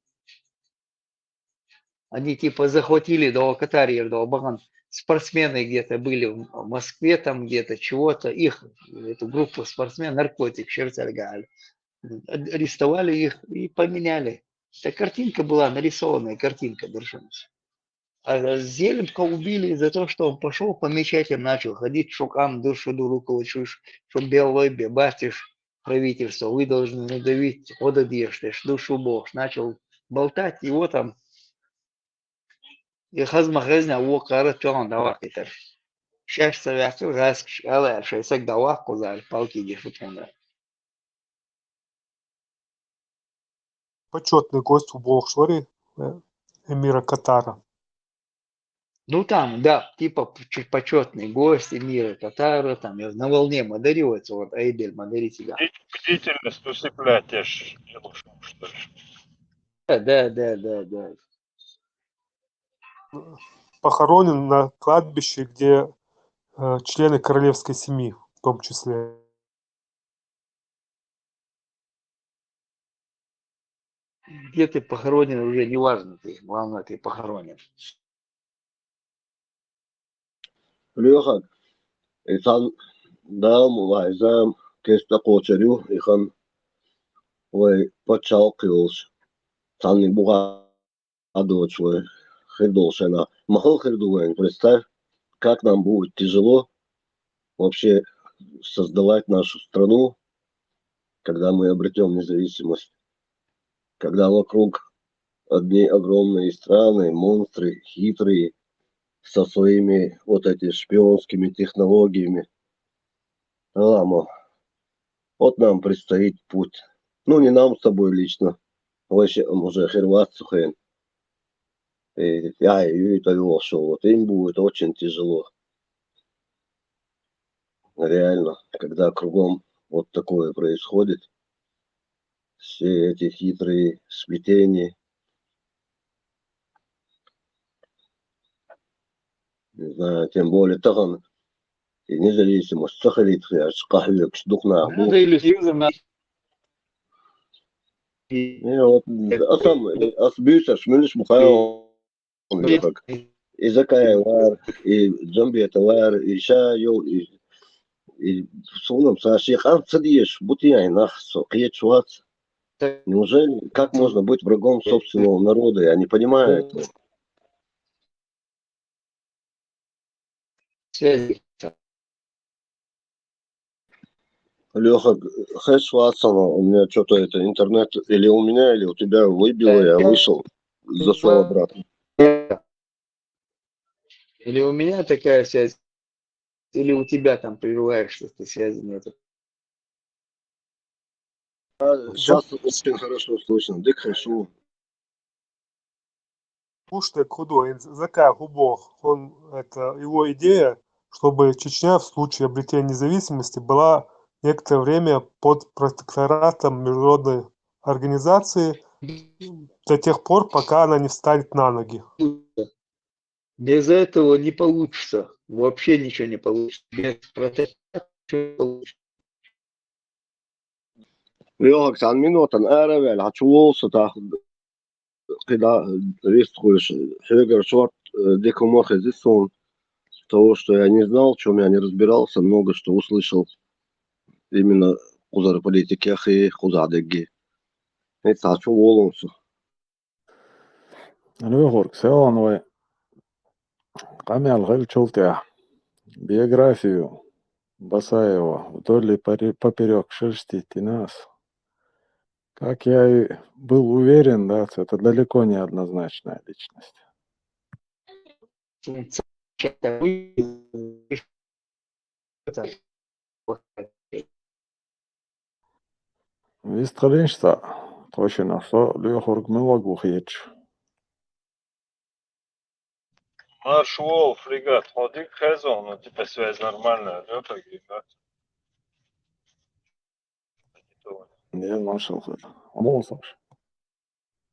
Они типа захватили до Катарьев, до Баган. Спортсмены где-то были в Москве, там где-то чего-то, их, эту группу спортсменов, наркотик, Шерцальгаль, арестовали их и поменяли. Эта картинка была, нарисованная картинка, Держимся. А Зелемка убили за то, что он пошел по мечетям, начал ходить, шукам, душу, руку, чушь, что белой бебастишь правительство, вы должны надавить, одадешь, душу Бог. Начал болтать, его там يخز مخزن هو قرار تون دواق كتر شاش سبعتو غاز على شيء سك دواق وزال بالكي جي فتون почетный гость у Болхшвари, эмира Катара. Ну там, да, типа почетный гость эмира Катара, там и на волне модерируется, вот Айдель модерит тебя. Бдительность усыплять, я ж не лучше, что ли. Да. Похоронен на кладбище, где члены королевской семьи в том числе. Где ты похоронен, уже не важно, ты, главное, ты похоронен. Леха, insan dam var zam kesta qoçaryu ikhan way почал qils tanni buga адоч way хирдолшена махал хирдуэн. Представь, как нам будет тяжело вообще создавать нашу страну, когда мы обретем независимость, когда вокруг одни огромные страны, монстры, хитрые, со своими вот этими шпионскими технологиями. Ламо. Вот нам предстоит путь. Ну, не нам с тобой лично. Вообще, уже Херват Сухен. Я и это что вот им будет очень тяжело. Реально, когда кругом вот такое происходит. Все эти хитрые сплетения. Не знаю, тем более Таган и независимость Сахалит, Кахвек, Шдухна. Надо или союзом, Вот, а сам Асбюса, Шмелиш Мухайл, и Закая Вар, и Джамби это Вар, и Шайо, и Сунам Сашихан Цадиеш, Бутияй, Нахсо, Кьечуац. Неужели, как можно быть врагом собственного народа? Я не понимаю этого. Леха, хэш Ватсона, у меня что-то это интернет или у меня, или у тебя выбило, я вышел, зашел обратно. Или у меня такая связь, или у тебя там прерываешь, что ты связи нету. Сейчас очень хорошо слышно. Дык хорошо. Пуштек худой, Закай Губох, это его идея, чтобы Чечня в случае обретения независимости была некоторое время под протекторатом международной организации до тех пор, пока она не встанет на ноги. Без этого не получится. Вообще ничего не получится. Без протеста ничего не получится. Леха, عن минутан أرابيل هتشوفه تاخد كده рискуешь Хегер Шорт Декумах здесь он того, что я не знал, в чем я не разбирался, много что услышал именно кузар политики ахи кузадеги. Это хочу волонсу. Лёгорг, se on vai Камял Гальчултя биографию Басаева вдоль и поперек шерстить и нас. Как я и был уверен, да, это далеко не однозначная личность. Вистралиншта, точно, что Лёгорг Мелагу хеч. Маршвол, фрегат, ходик Хезон, ну типа связь нормальная, лёта да? Не нашел это. Молсаш.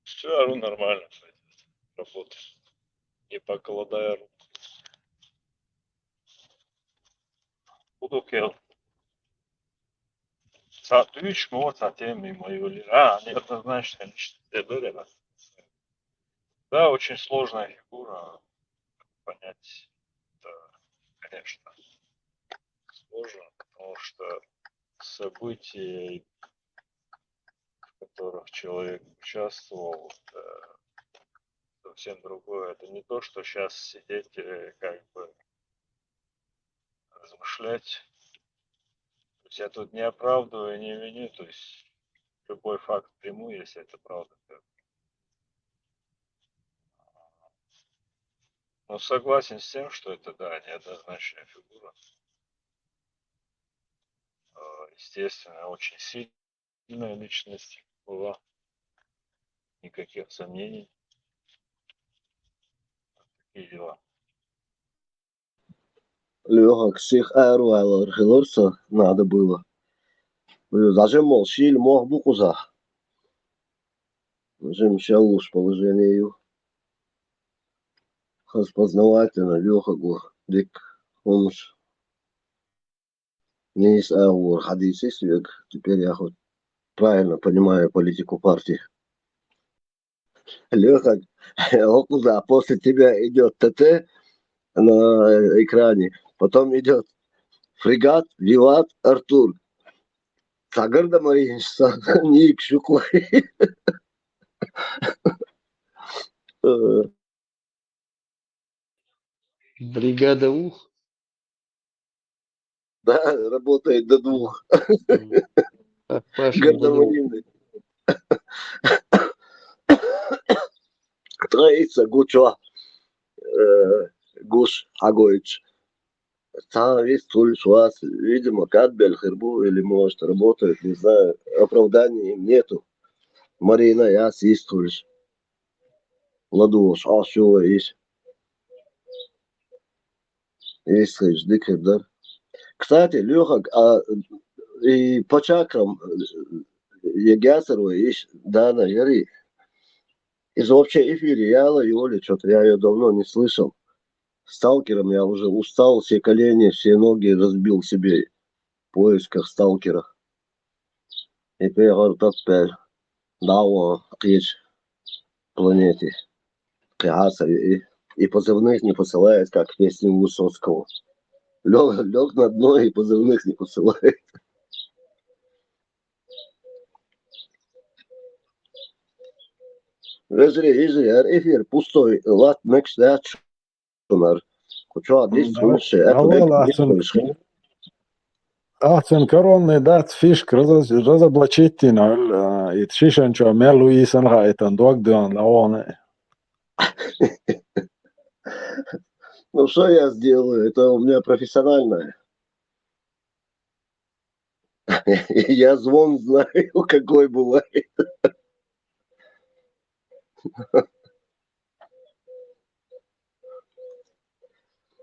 Все нормально, кстати, работаешь. Не покладая руку. Буду кел. Сатвич, вот затем и мою ли. Неоднозначно, конечно, были, да. Да, очень сложная фигура. Понять, это, конечно, сложно, потому что события, в которых человек участвовал, это совсем другое. Это не то, что сейчас сидеть и как бы размышлять. То есть я тут не оправдываю, не виню, то есть любой факт приму, если это правда. Но согласен с тем, что это, да, неоднозначная фигура. Естественно, очень сильная личность была. никаких сомнений. Такие дела. Леха, всех аэроайлар хилорса надо было. Зачем молчили, мог букуза. Зачем шалуш положению. Распознавательно, Леха го. Дик, он ж не из аур хадиси свек. Теперь я хоть правильно понимаю политику партии. Леха, окуза, после тебя идет ТТ на экране, потом идет фрегат, Виват, Артур. Сагарда Маринчса, Ник, Шукой. Бригада ух. Да, работает до 2. Паша до 2. Гардемарины. Троица Гучва. Гуш Агоич. Там весь тульш у вас, видимо, Катбель, Хербу или может работает, не знаю, оправданий им нету. Марина, я систульш. Ладуш, а что есть? Есть, дикер, да? Кстати, Леха, и по чакрам Егясару есть Дана Яри. Из вообще эфире Яла и Оли, что-то я ее давно не слышал. Сталкером я уже устал, все колени, все ноги разбил себе в поисках сталкера. И перегор так пер. Дауа, Кич, планете. Киаса и позывных не посылает, как в песне Высоцкого. Лег на дно и позывных не посылает. Изри, эфир пустой, лат мекс дат шумар. Куча дис слушай, это бек дис. أحسن كورونا دات فيش رزا بلاتشيتين يتشيشن شو ميلو يسن غايتن دوك دون لوانا. Ну что я сделаю? Это у меня профессиональное. Я звон знаю, какой бывает.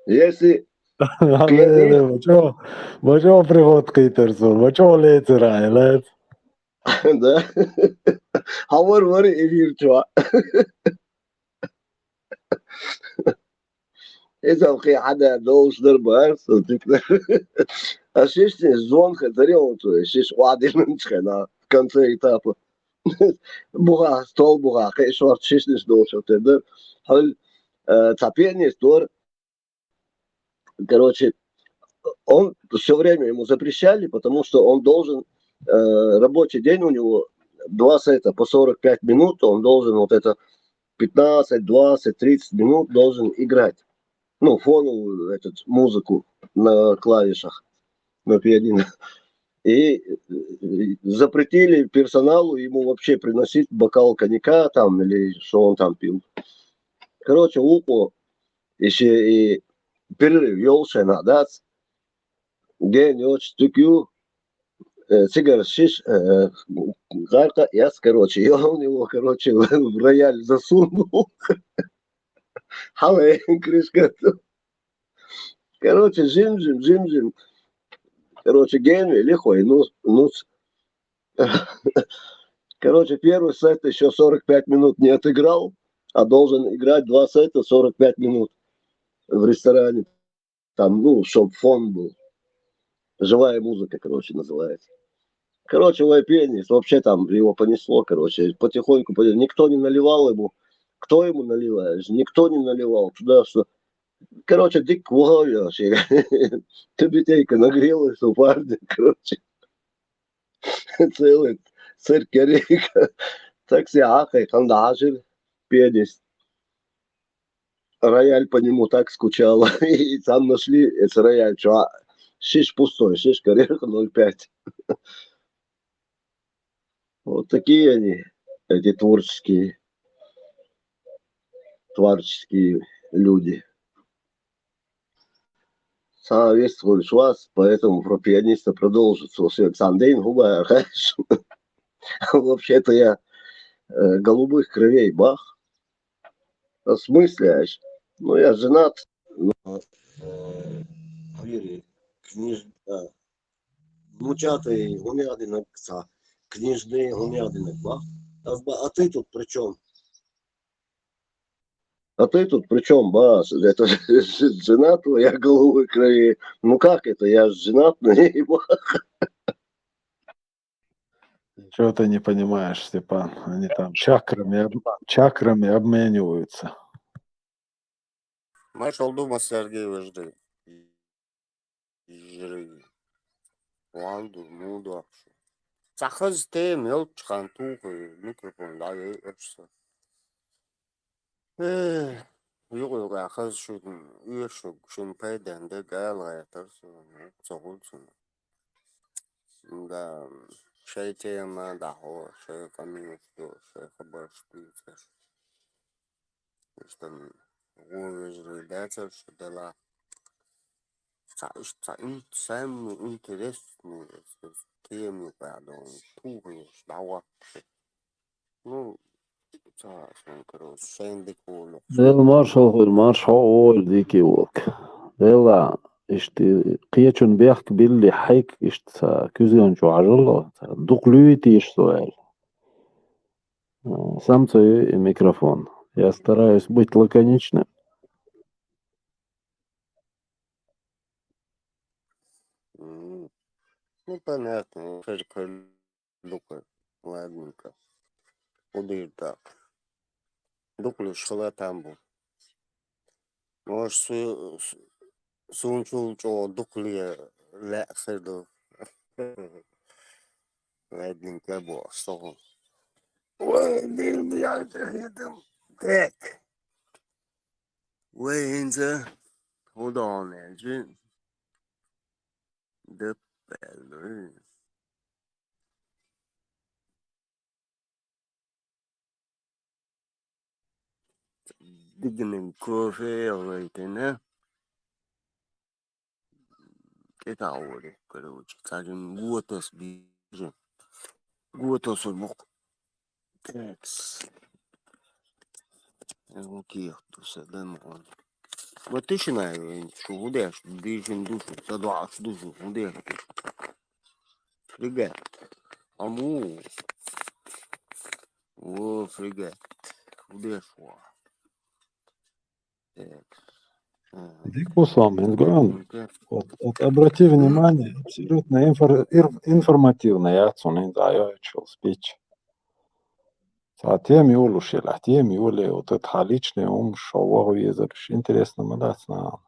Если بچو привод кайтерсу, бачо лейтерай, лейт. да? Хавар var эфир чуа. إذا في حدا دوش ضربة أشيشتي زون خطريون تو أشيش وعدي من شخنا كان في إتابة بوغا стол буга кайшвар чистиш дош это хол цапение стор. Короче, он все время ему запрещали, потому что он должен рабочий день у него 2 сета по 45 минут, он должен вот это 15, 20, 30 минут должен играть. Ну, фоновую музыку на клавишах, на пианино. И запретили персоналу ему вообще приносить бокал коньяка там или что он там пил. Короче, упо еще и перерыв елшай надо. День очень тыкю. Цигар шиш. Гарка яс, короче. Я у него, короче, в рояль засунул. Халэ, крышка. Короче, жим. Короче, генви, лихой, ну. Короче, первый сет еще 45 минут не отыграл, а должен играть 2 сета 45 минут в ресторане. Там, ну, чтоб фон был. Живая музыка, короче, называется. Короче, вайпенис, вообще там его понесло, короче, потихоньку. Никто не наливал ему. Кто ему наливает? Никто не наливал. Туда, что... Короче, дик вообще вообще. Тюбетейка нагрелась у парня, короче. Целый цирк Рейка. Такси ахай, хандашир, пианист. Рояль по нему так скучал. И там нашли этот рояль, что шиш пустой, шиш Кореха 0,5. Вот такие они, эти творческие люди. Соответствуешь вас, поэтому про пианиста продолжится. Сандейн губа, вообще-то я голубых кровей, бах. В смысле, аж? Ну, я женат, но внучатый гумядинок, книжный гумядинок, бах. А ты тут при чем? А ты тут при чем, бас? Это же жена твоя голубой крови. Ну как это? Я же женат на ней, бах. Чего ты не понимаешь, Степан? Они там чакрами обмениваются. Maç oldu mu Sergey Vajda? Жри. Валду, муду. Цахаз те мелчхан тухы микрофон да епшса. Yok yok ахаз şudun üyeşok şun paydan da galaya tarsı çoğulsun. Da şey tema da o şey kamyoncu şey haber şpilse. İşte o rezultatlar şu da la. Самый интересный тему пардон, тухлый, давай. Ну, короче, шендикулу. المارش هو ديكي ووك يلا اشتي قيتشن بيحك باللي حيك اشت كوزيون جو عجلة دقلويتي اش سؤال сам свой микрофон. Я стараюсь быть лаконичным. Ну, понятно, только дука, ладненько. Куда так? Дуклю шла там был. Может, сунчул, что дукли лексерду. Ладненько было, что ой, блин, я это так. Венза, hold on, engine. The bell. Digging coffee right now. Это аури, короче, скажем, готос бежим. Готос мог. Такс. Окей, то садам. Вот ты знаешь, что удешь, бежим душу, задваш душу, удешь. Фрегат. Аму. О, фрегат. Удешь. Так. Дикусом, вот обрати внимание, абсолютно информативный яцун даёчул спич. Тем юлуш ела, тем юле вот это халичный шоу везерш. Интересно, мадацна.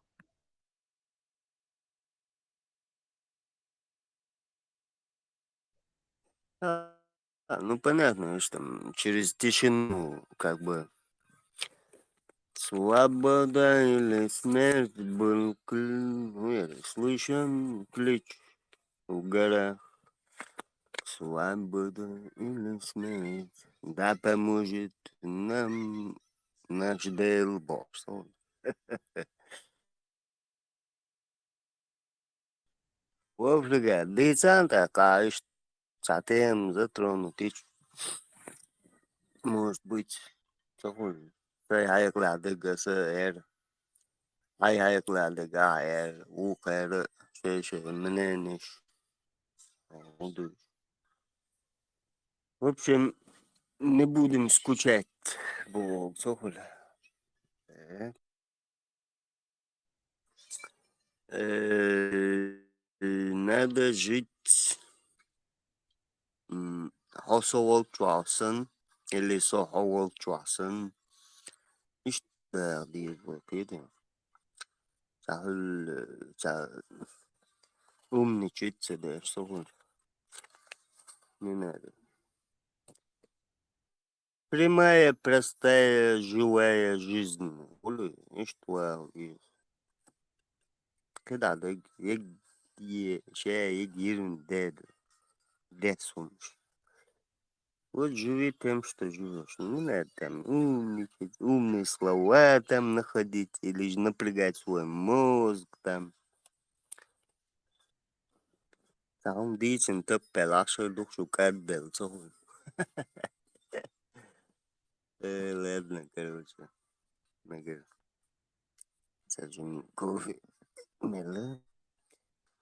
Ну понятно, что там через тишину, как бы. Свобода или смерть был слышен клич в горах. Свобода или смерть, да поможет нам наш Бог. Вовлега, децанта, конечно, затем затронут, может быть, такой, hay ayaklarda eğer ayaklarda eğer o kadar şey meneniş oldu. В общем, не будем скучать по Соколе. Надо жить Хосовол Чуасон или Соховол Чуасон. İşte diye bakıyordum. Умничать да, что не надо. Прямая, простая, живая жизнь. И что? Когда да, я гирн дед сумш. Вот живи тем, что живешь. Не надо там умничать, умные слова там находить или же напрягать свой мозг там. Там дicen тăp pe lașă duc și cad belțăul. Ладно, короче. Сажем кофе. Мело.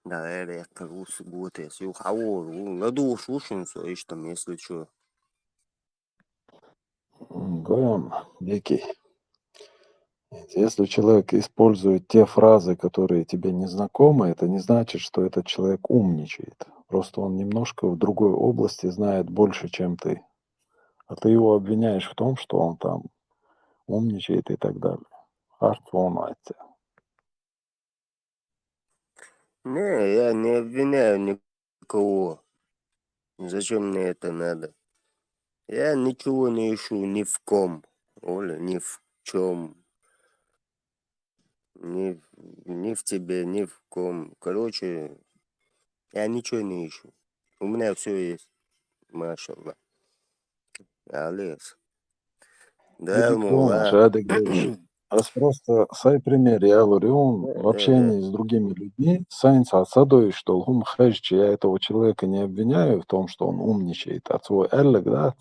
Да, я корус год, если ухавор, надо слушаться, и там, если что. Гоем, Вики. Если человек использует те фразы, которые тебе не знакомы, это не значит, что этот человек умничает. Просто он немножко в другой области знает больше, чем ты. А ты его обвиняешь в том, что он там умничает и так далее. Арт-фон-айте. Не, я не обвиняю никого. Зачем мне это надо? Я ничего не ищу ни в ком, Оля, ни в чем. Ни в тебе, ни в ком. Короче, я ничего не ищу. У меня все есть. Машаллах. Алис. Да, Эдик помнишь, мула. Эдик говоришь. Раз просто сай пример, я говорю, он в общении с другими людьми, сайнца отсадой, что лгум хэджи, я этого человека не обвиняю в том, что он умничает, а свой эллек, да,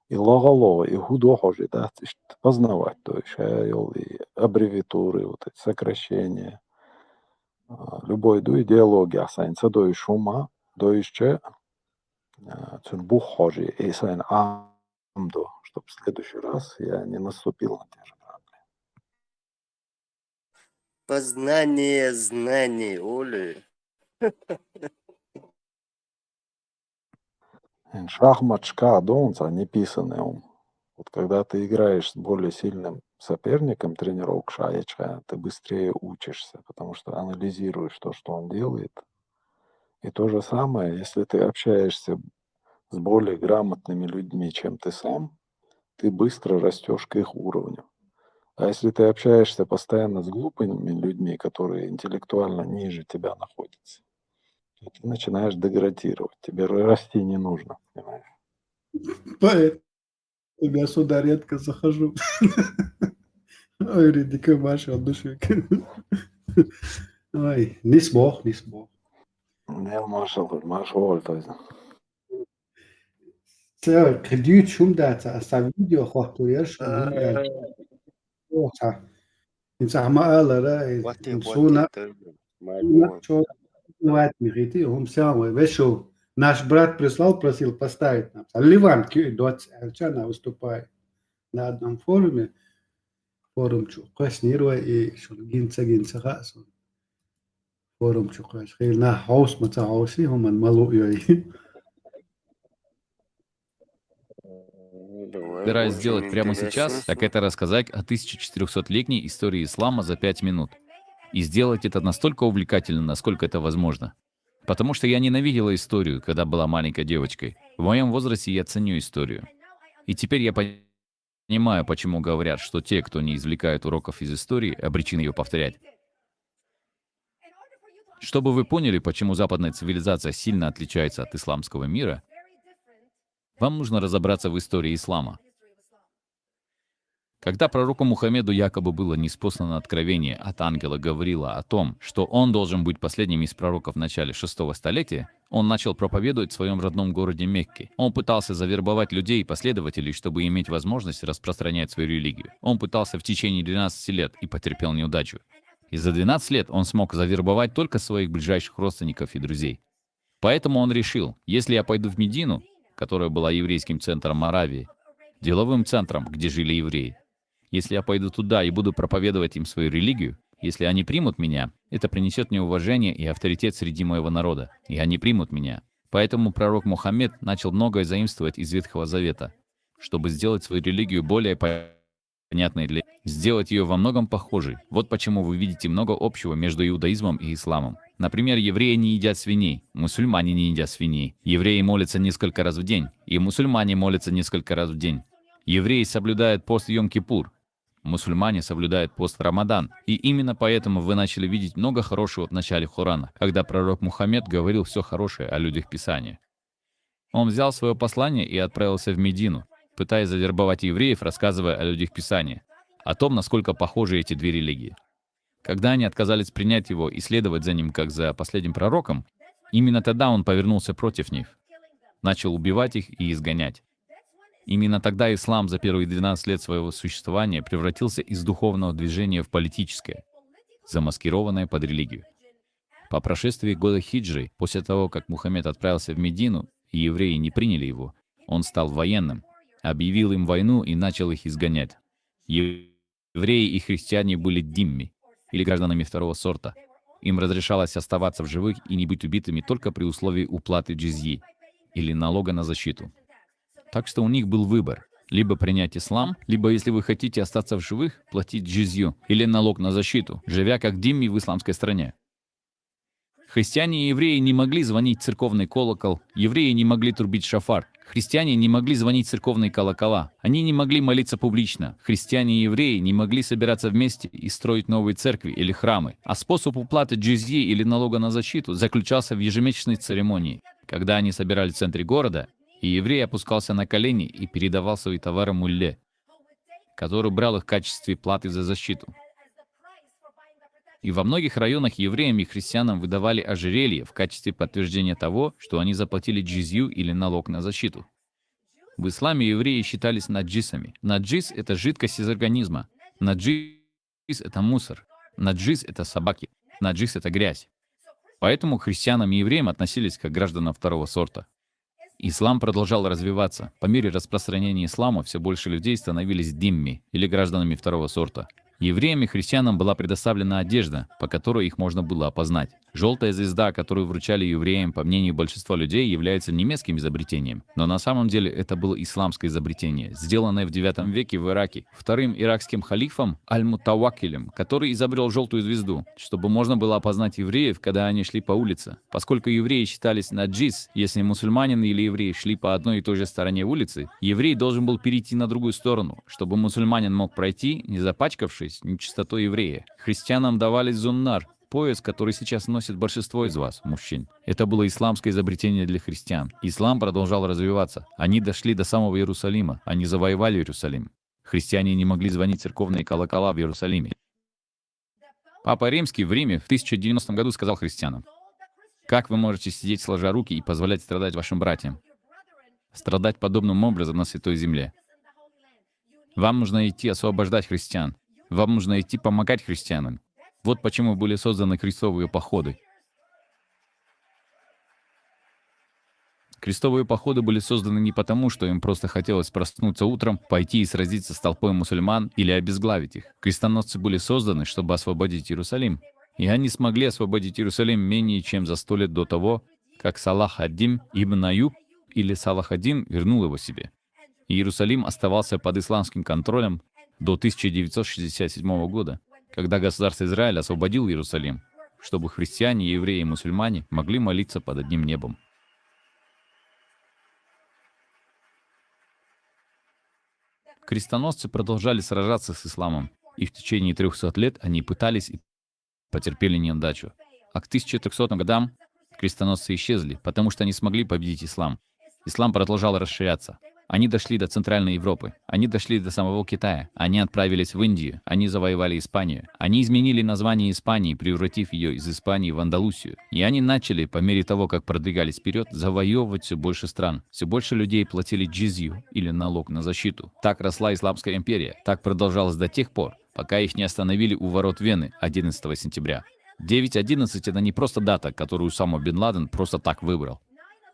и логоло, и худохожи, да, познавать, то есть, и аббревиатуры, вот эти сокращения, любой ду идеологии, а сайнца до шума, до еще, цунбухожи, и сайн амдо, чтобы в следующий раз я не наступил на те же. Познание знаний, Оля. Шахмат донца не писанный ум. Вот когда ты играешь с более сильным соперником, тренировок шаечка, ты быстрее учишься, потому что анализируешь то, что он делает. И то же самое, если ты общаешься с более грамотными людьми, чем ты сам, ты быстро растешь к их уровню. А если ты общаешься постоянно с глупыми людьми, которые интеллектуально ниже тебя находятся, то ты начинаешь деградировать. Тебе расти не нужно, понимаешь? Поэтому я сюда редко захожу. Ой, Ридика Маша, душик. Ой, не смог. Не, Маршал, то есть. Це кредит шумда це видео хватуєш, гуляєш. Оца. Інсама алара, інсуна. Что бывает мирити, он самый вышел. Наш брат просил поставить нам. Ливан Альчана выступает на одном форуме. Форум Чукаснирва и Гинца форум Чукас. На хаус хауси, он малу йой. Собираюсь сделать прямо сейчас, так это рассказать о 1400-летней истории ислама за 5 минут. И сделать это настолько увлекательно, насколько это возможно. Потому что я ненавидела историю, когда была маленькой девочкой. В моем возрасте я ценю историю. И теперь я понимаю, почему говорят, что те, кто не извлекают уроков из истории, обречены ее повторять. Чтобы вы поняли, почему западная цивилизация сильно отличается от исламского мира, вам нужно разобраться в истории ислама. Когда пророку Мухаммеду якобы было ниспослано откровение от ангела Гавриила о том, что он должен быть последним из пророков в начале 6-го столетия, он начал проповедовать в своем родном городе Мекке. Он пытался завербовать людей и последователей, чтобы иметь возможность распространять свою религию. Он пытался в течение 12 лет и потерпел неудачу. И за 12 лет он смог завербовать только своих ближайших родственников и друзей. Поэтому он решил, если я пойду в Медину, которая была еврейским центром Аравии, деловым центром, где жили евреи, если я пойду туда и буду проповедовать им свою религию, если они примут меня, это принесет мне уважение и авторитет среди моего народа, и они примут меня. Поэтому пророк Мухаммед начал многое заимствовать из Ветхого Завета, чтобы сделать свою религию более понятной для сделать ее во многом похожей. Вот почему вы видите много общего между иудаизмом и исламом. Например, евреи не едят свиней, мусульмане не едят свиней. Евреи молятся несколько раз в день, и мусульмане молятся несколько раз в день. Евреи соблюдают пост Йом-Кипур, мусульмане соблюдают пост Рамадан. И именно поэтому вы начали видеть много хорошего в начале Корана, когда пророк Мухаммед говорил все хорошее о людях Писания. Он взял свое послание и отправился в Медину, пытаясь завербовать евреев, рассказывая о людях Писания, о том, насколько похожи эти две религии. Когда они отказались принять его и следовать за ним, как за последним пророком, именно тогда он повернулся против них, начал убивать их и изгонять. Именно тогда ислам за первые 12 лет своего существования превратился из духовного движения в политическое, замаскированное под религию. По прошествии года хиджры, после того, как Мухаммед отправился в Медину, и евреи не приняли его, он стал военным, объявил им войну и начал их изгонять. Евреи и христиане были димми, или гражданами второго сорта. Им разрешалось оставаться в живых и не быть убитыми только при условии уплаты джизьи, или налога на защиту. Так что у них был выбор: либо принять ислам, либо, если вы хотите остаться в живых, платить джизью, или налог на защиту, живя как димми в исламской стране. Христиане и евреи не могли звонить в церковный колокол, евреи не могли трубить шафар, христиане не могли звонить в церковные колокола, они не могли молиться публично, христиане и евреи не могли собираться вместе и строить новые церкви или храмы, а способ уплаты джизьи или налога на защиту заключался в ежемесячной церемонии, когда они собирались в центре города, и еврей опускался на колени и передавал свои товары мулле, который брал их в качестве платы за защиту. И во многих районах евреям и христианам выдавали ожерелья в качестве подтверждения того, что они заплатили джизью или налог на защиту. В исламе евреи считались наджисами. Наджис — это жидкость из организма. Наджис — это мусор. Наджис — это собаки. Наджис — это грязь. Поэтому к христианам и евреям относились как к гражданам второго сорта. Ислам продолжал развиваться. По мере распространения ислама все больше людей становились димми, или гражданами второго сорта. Евреям и христианам была предоставлена одежда, по которой их можно было опознать. Желтая звезда, которую вручали евреям, по мнению большинства людей, является немецким изобретением. Но на самом деле это было исламское изобретение, сделанное в IX веке в Ираке вторым иракским халифом Аль-Мутаваккилем, который изобрел желтую звезду, чтобы можно было опознать евреев, когда они шли по улице. Поскольку евреи считались наджис, если мусульманин или еврей шли по одной и той же стороне улицы, еврей должен был перейти на другую сторону, чтобы мусульманин мог пройти, не запачкавшись нечистотой еврея. Христианам давали зуннар, пояс, который сейчас носит большинство из вас, мужчин. Это было исламское изобретение для христиан. Ислам продолжал развиваться. Они дошли до самого Иерусалима. Они завоевали Иерусалим. Христиане не могли звонить церковные колокола в Иерусалиме. Папа Римский в Риме в 1090 году сказал христианам: «Как вы можете сидеть сложа руки и позволять страдать вашим братьям? Страдать подобным образом на Святой Земле. Вам нужно идти освобождать христиан. Вам нужно идти помогать христианам. Вот почему были созданы крестовые походы». Крестовые походы были созданы не потому, что им просто хотелось проснуться утром, пойти и сразиться с толпой мусульман или обезглавить их. Крестоносцы были созданы, чтобы освободить Иерусалим. И они смогли освободить Иерусалим менее чем за 100 лет до того, как Салах ад-Дин ибн Аюб или Салах ад-Дин вернул его себе. Иерусалим оставался под исламским контролем до 1967 года, когда государство Израиль освободил Иерусалим, чтобы христиане, евреи и мусульмане могли молиться под одним небом. Крестоносцы продолжали сражаться с исламом, и в течение 300 лет они пытались и потерпели неудачу. А к 1300 годам крестоносцы исчезли, потому что они смогли победить ислам. Ислам продолжал расширяться. Они дошли до Центральной Европы, они дошли до самого Китая, они отправились в Индию, они завоевали Испанию. Они изменили название Испании, превратив ее из Испании в Андалусию. И они начали, по мере того, как продвигались вперед, завоевывать все больше стран. Все больше людей платили джизью, или налог на защиту. Так росла Исламская империя. Так продолжалось до тех пор, пока их не остановили у ворот Вены 11 сентября. 9.11 — это не просто дата, которую Усама бен Ладен просто так выбрал.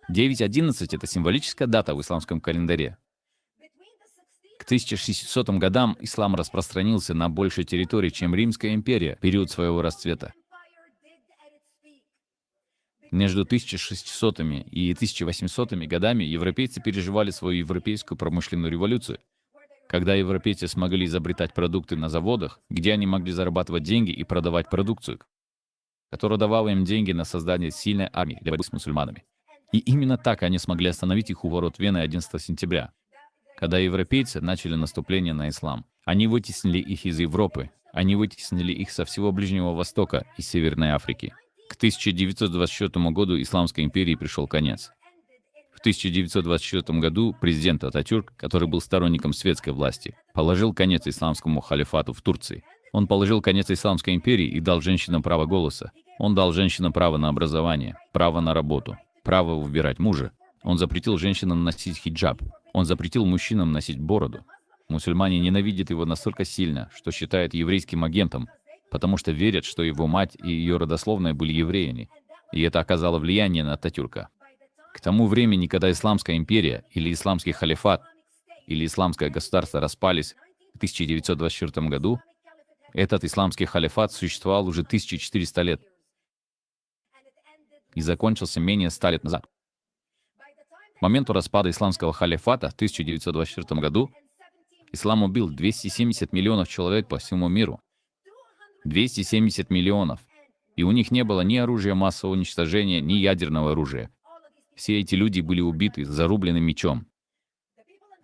9.11 — это символическая дата в исламском календаре. К 1600 годам ислам распространился на большей территории, чем Римская империя в период своего расцвета. Между 1600 и 1800 годами европейцы переживали свою европейскую промышленную революцию, когда европейцы смогли изобретать продукты на заводах, где они могли зарабатывать деньги и продавать продукцию, которая давала им деньги на создание сильной армии для борьбы с мусульманами. И именно так они смогли остановить их у ворот Вены 11 сентября, когда европейцы начали наступление на ислам. Они вытеснили их из Европы, они вытеснили их со всего Ближнего Востока и Северной Африки. К 1924 году Исламской империи пришел конец. В 1924 году президент Ататюрк, который был сторонником светской власти, положил конец исламскому халифату в Турции. Он положил конец Исламской империи и дал женщинам право голоса. Он дал женщинам право на образование, право на работу, право выбирать мужа. Он запретил женщинам носить хиджаб. Он запретил мужчинам носить бороду. Мусульмане ненавидят его настолько сильно, что считают еврейским агентом, потому что верят, что его мать и ее родословная были евреями, и это оказало влияние на Ататюрка. К тому времени, когда Исламская империя или Исламский халифат или Исламское государство распались в 1924 году, этот Исламский халифат существовал уже 1400 лет и закончился менее 100 лет назад. К моменту распада Исламского халифата в 1924 году ислам убил 270 миллионов человек по всему миру. 270 миллионов. И у них не было ни оружия массового уничтожения, ни ядерного оружия. Все эти люди были убиты зарубленным мечом.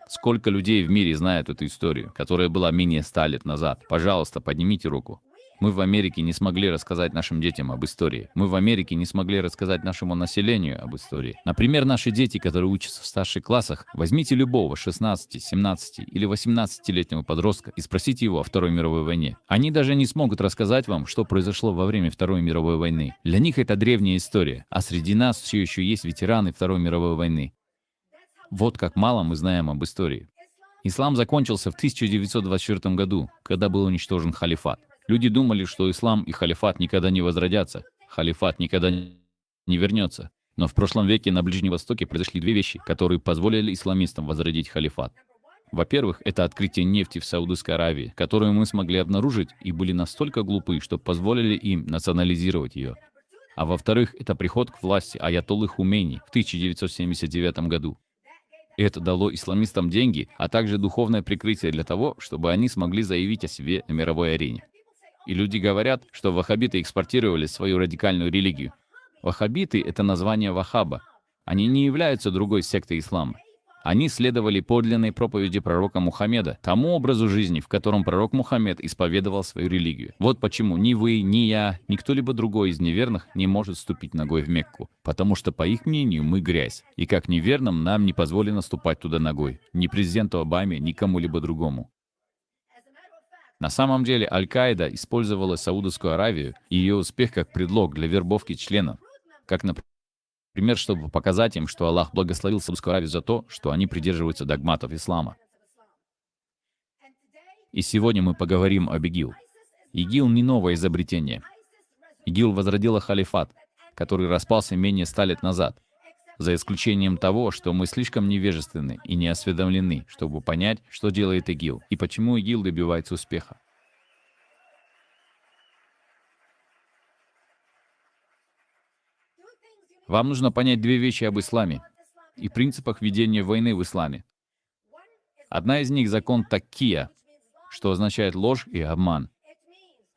Сколько людей в мире знают эту историю, которая была менее 100 лет назад? Пожалуйста, поднимите руку. Мы в Америке не смогли рассказать нашим детям об истории. Мы в Америке не смогли рассказать нашему населению об истории. Например, наши дети, которые учатся в старших классах, возьмите любого 16, 17 или 18-летнего подростка и спросите его о Второй мировой войне. Они даже не смогут рассказать вам, что произошло во время Второй мировой войны. Для них это древняя история, а среди нас все еще есть ветераны Второй мировой войны. Вот как мало мы знаем об истории. Ислам закончился в 1924 году, когда был уничтожен халифат. Люди думали, что ислам и халифат никогда не возродятся, халифат никогда не вернется. Но в прошлом веке на Ближнем Востоке произошли две вещи, которые позволили исламистам возродить халифат. Во-первых, это открытие нефти в Саудовской Аравии, которую мы смогли обнаружить и были настолько глупы, что позволили им национализировать ее. А во-вторых, это приход к власти аятоллы Хумейни в 1979 году. Это дало исламистам деньги, а также духовное прикрытие для того, чтобы они смогли заявить о себе на мировой арене. И люди говорят, что ваххабиты экспортировали свою радикальную религию. Ваххабиты — это название Вахаба. Они не являются другой сектой ислама. Они следовали подлинной проповеди пророка Мухаммеда, тому образу жизни, в котором пророк Мухаммед исповедовал свою религию. Вот почему ни вы, ни я, ни кто-либо другой из неверных не может ступить ногой в Мекку. Потому что, по их мнению, мы грязь. И как неверным нам не позволено ступать туда ногой. Ни президенту Обаме, ни кому-либо другому. На самом деле Аль-Каида использовала Саудовскую Аравию и ее успех как предлог для вербовки членов, как, например, чтобы показать им, что Аллах благословил Саудовскую Аравию за то, что они придерживаются догматов ислама. И сегодня мы поговорим об ИГИЛ. ИГИЛ не новое изобретение. ИГИЛ возродила халифат, который распался менее 100 лет назад, за исключением того, что мы слишком невежественны и не осведомлены, чтобы понять, что делает ИГИЛ и почему ИГИЛ добивается успеха. Вам нужно понять две вещи об исламе и принципах ведения войны в исламе. Одна из них — закон таккия, что означает ложь и обман.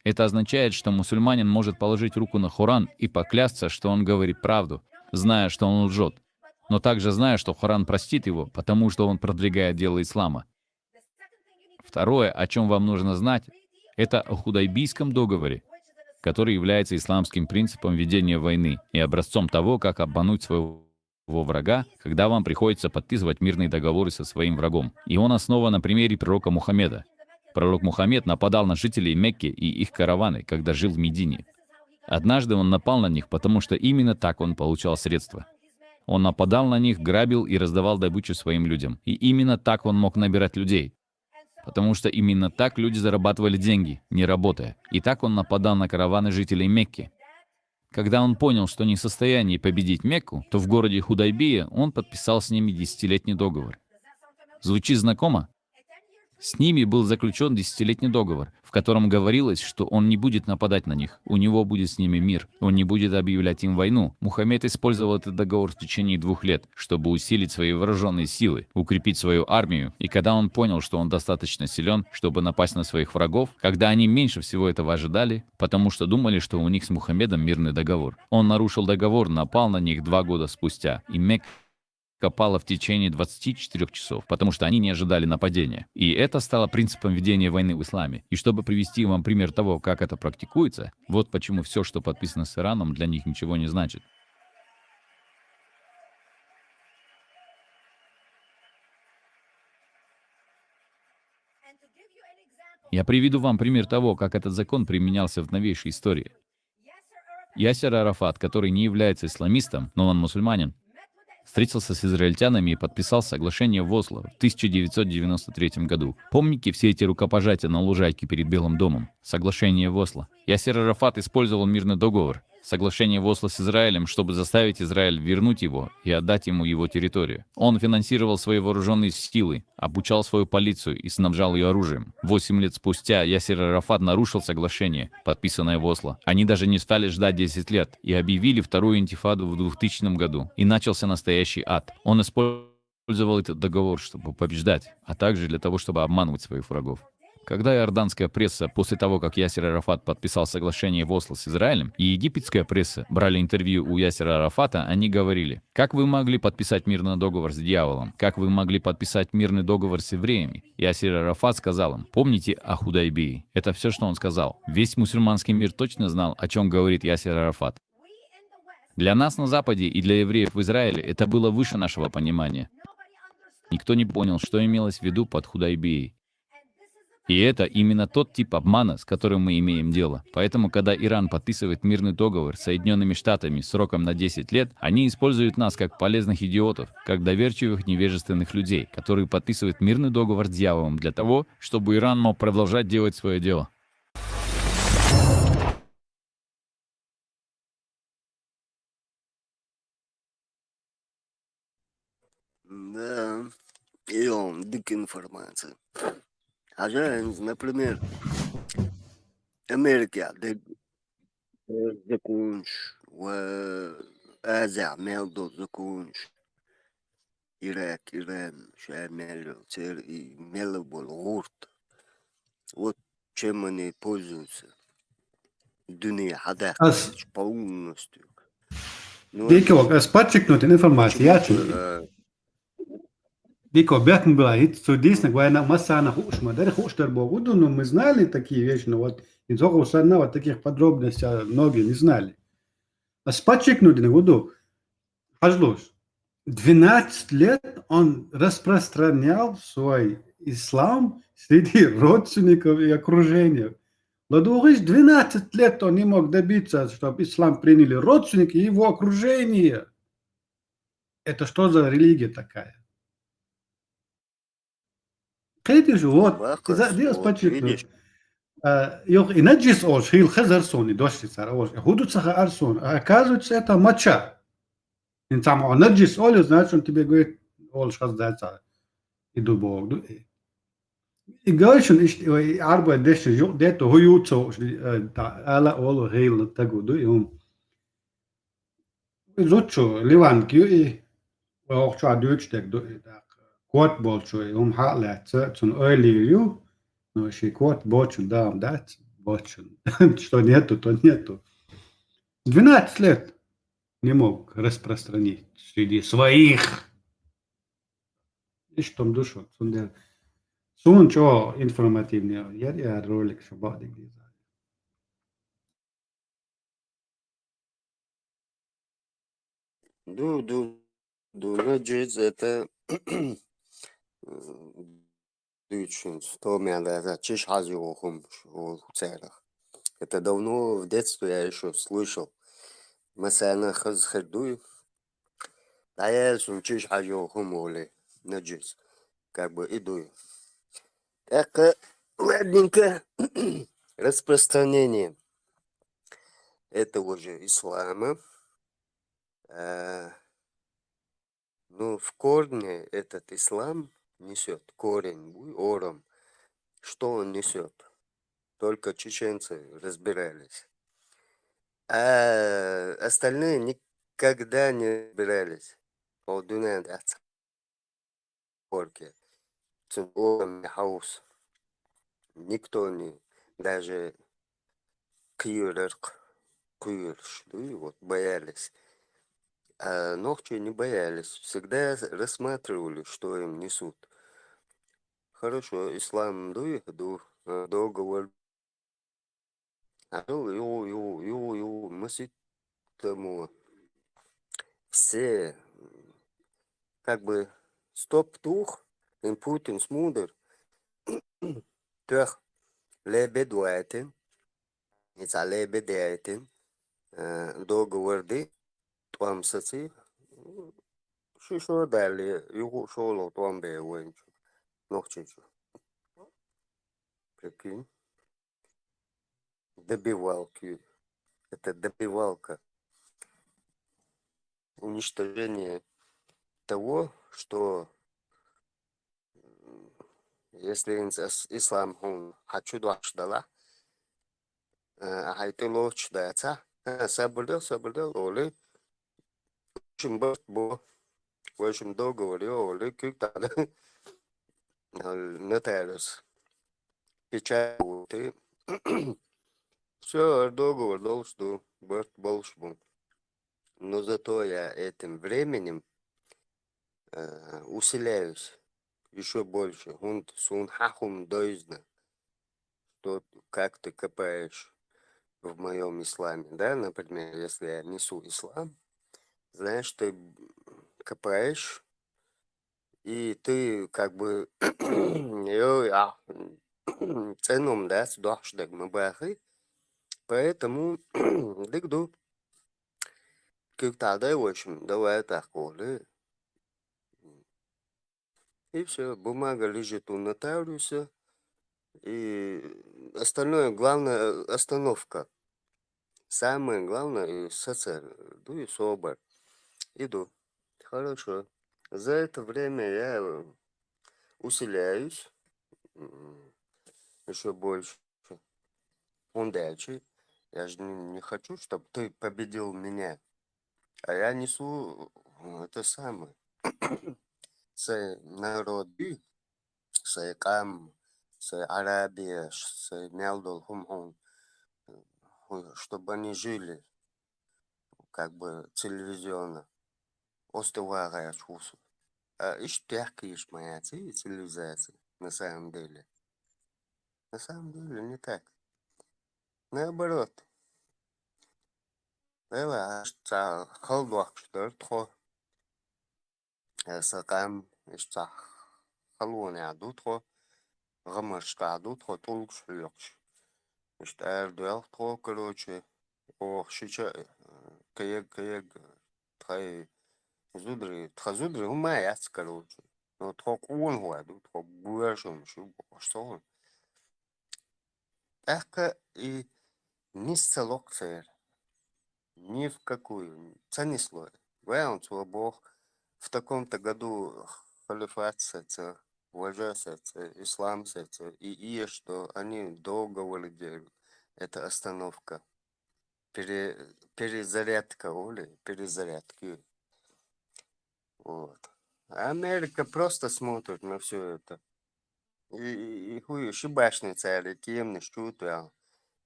Это означает, что мусульманин может положить руку на Коран и поклясться, что он говорит правду, зная, что он лжет, но также зная, что Коран простит его, потому что он продвигает дело ислама. Второе, о чем вам нужно знать, это о Худайбийском договоре, который является исламским принципом ведения войны и образцом того, как обмануть своего врага, когда вам приходится подписывать мирные договоры со своим врагом. И он основан на примере пророка Мухаммеда. Пророк Мухаммед нападал на жителей Мекки и их караваны, когда жил в Медине. Однажды он напал на них, потому что именно так он получал средства. Он нападал на них, грабил и раздавал добычу своим людям. И именно так он мог набирать людей. Потому что именно так люди зарабатывали деньги, не работая. И так он нападал на караваны жителей Мекки. Когда он понял, что не в состоянии победить Мекку, то в городе Худайбия он подписал с ними 10-летний договор. Звучит знакомо? С ними был заключен 10-летний договор, в котором говорилось, что он не будет нападать на них, у него будет с ними мир, он не будет объявлять им войну. Мухаммед использовал этот договор в течение 2 лет, чтобы усилить свои вооруженные силы, укрепить свою армию, и когда он понял, что он достаточно силен, чтобы напасть на своих врагов, когда они меньше всего этого ожидали, потому что думали, что у них с Мухаммедом мирный договор, он нарушил договор, напал на них 2 года спустя, и Мекка пала в течение 24 часов, потому что они не ожидали нападения. И это стало принципом ведения войны в исламе. И чтобы привести вам пример того, как это практикуется, вот почему все, что подписано с Ираном, для них ничего не значит. Я приведу вам пример того, как этот закон применялся в новейшей истории. Ясер Арафат, который не является исламистом, но он мусульманин, встретился с израильтянами и подписал соглашение в Осло в 1993 году. Помните все эти рукопожатия на лужайке перед Белым домом? Соглашение в Осло. Ясер Арафат использовал мирный договор. Соглашение в Осло с Израилем, чтобы заставить Израиль вернуть его и отдать ему его территорию. Он финансировал свои вооруженные силы, обучал свою полицию и снабжал ее оружием. 8 лет спустя Ясер Арафат нарушил соглашение, подписанное в Осло. Они даже не стали ждать 10 лет и объявили вторую интифаду в 2000 году. И начался настоящий ад. Он использовал этот договор, чтобы побеждать, а также для того, чтобы обманывать своих врагов. Когда иорданская пресса, после того, как Ясер Арафат подписал соглашение в Осло с Израилем, и египетская пресса брали интервью у Ясера Арафата, они говорили: «Как вы могли подписать мирный договор с дьяволом? Как вы могли подписать мирный договор с евреями?» Ясер Арафат сказал им: «Помните о Худайбии?» Это все, что он сказал. Весь мусульманский мир точно знал, о чем говорит Ясер Арафат. Для нас на Западе и для евреев в Израиле это было выше нашего понимания. Никто не понял, что имелось в виду под Худайбией. И это именно тот тип обмана, с которым мы имеем дело. Поэтому, когда Иран подписывает мирный договор с Соединенными Штатами сроком на 10 лет, они используют нас как полезных идиотов, как доверчивых невежественных людей, которые подписывают мирный договор с дьяволом для того, чтобы Иран мог продолжать делать свое дело. Да, и он, дик информация. А же, например, Америка, законч, Азия, мелдо законч, Ирак, Иран, Шамель, Цер и Мелобол, Гурт. Вот чем они пользуются. Дуния, Хадах, полностью. Дико, подчеркнуть информацию. Дико, бяхн была, и чудесно, говоря, масса на хушма, да, хуштер богуду, но мы знали такие вещи, но вот из около вот таких подробностей многие не знали. А с подчеркнуть на году, Ажлуш, 12 лет он распространял свой ислам среди родственников и окружения. Ладугыш 12 лет он не мог добиться, чтобы ислам приняли родственники и его окружение. Это что за религия такая? Видишь, вот, делать подчеркнуть. Йох, и наджис ош, хил хазарсон, и дошли цара ош, худут саха арсон, а оказывается, это моча. И там он наджис оль, значит, он тебе говорит, олш хаздается, иду Бог. И говоришь, он арбует деши, дето хуютцо, ала оло хил тагуду, и он зучо, ливанки, и ох, ча дючтек, кот болчо, и он хатлет, цун ойлию, но еще кот бочун, да, дать бочун. Что нету, то нету. 12 лет не мог распространить среди своих. И что там душу. Сун что информативный. Я ролик шабадик. Ду, наджис это... Üçün, 100 миллиардов, чеш хазиохум в целях. Это давно в детстве я еще слышал. مثلا خردوي عيال чеш хазиохум оли наджис. Как бы идут. Так, ладненько. Распространение этого же ислама. Ну, в корне этот ислам несет корень, ором. Что он несет? Только чеченцы разбирались. А остальные никогда не разбирались. Никто не, даже вот боялись. А ногти не боялись. Всегда рассматривали, что им несут. Хорошо, ислам договор. Мысль тому. Все как бы стоп-тух, им Путин смудр. Трех лебедуайтен, это лебедуайтен, договоры, там соци, شو ده اللي يقول شغله طوان بيه وين نوخشيشو прикинь добивалки это добивалка уничтожение того что если ислам он хочу дала хайтыло чдается соблюдал оли очень быстро очень долго говорил оли как-то нотариус печать ты все долго что больше но зато я этим временем усиляюсь еще больше. Он сунхахум дойзна, что как ты копаешь в моем исламе, да, например, если я несу ислам, знаешь, ты копаешь, и ты как бы ценом, да, сдохшдак мабахи, поэтому дыгду, как тогда, в общем, давай так, коли. И все, бумага лежит у нотариуса, и остальное, главное, остановка. Самое главное, иду и собор. Иду. Хорошо. За это время я усиляюсь еще больше. Он дальше. Я же не хочу, чтобы ты победил меня. А я несу это самое. С народы, с Кам, с Арабией, с Мелдол, чтобы они жили как бы телевизионно. Остывая чувствую. А ишь моя цивилизация на самом деле. На самом деле не так. Наоборот. Давай, халдуах что то. Сакам ишь халуне адутро. Гамашка адутро толк шлёкш. Ишь дуэл то, короче. Ох, сейчас каег трай зудры умаяц, короче. Но трок он гладу, трок буэшем, шуб, что. Так и не сцелок цер. Ни в какую. Ценисло. Вариант, что Бог в таком-то году халифат сетер, уважается ислам сетер, и что они долго владеют. Это остановка. Перезарядка, Оля, перезарядки. Вот. А Америка просто смотрит на все это. И хуй, шибашный царь, темный, что-то.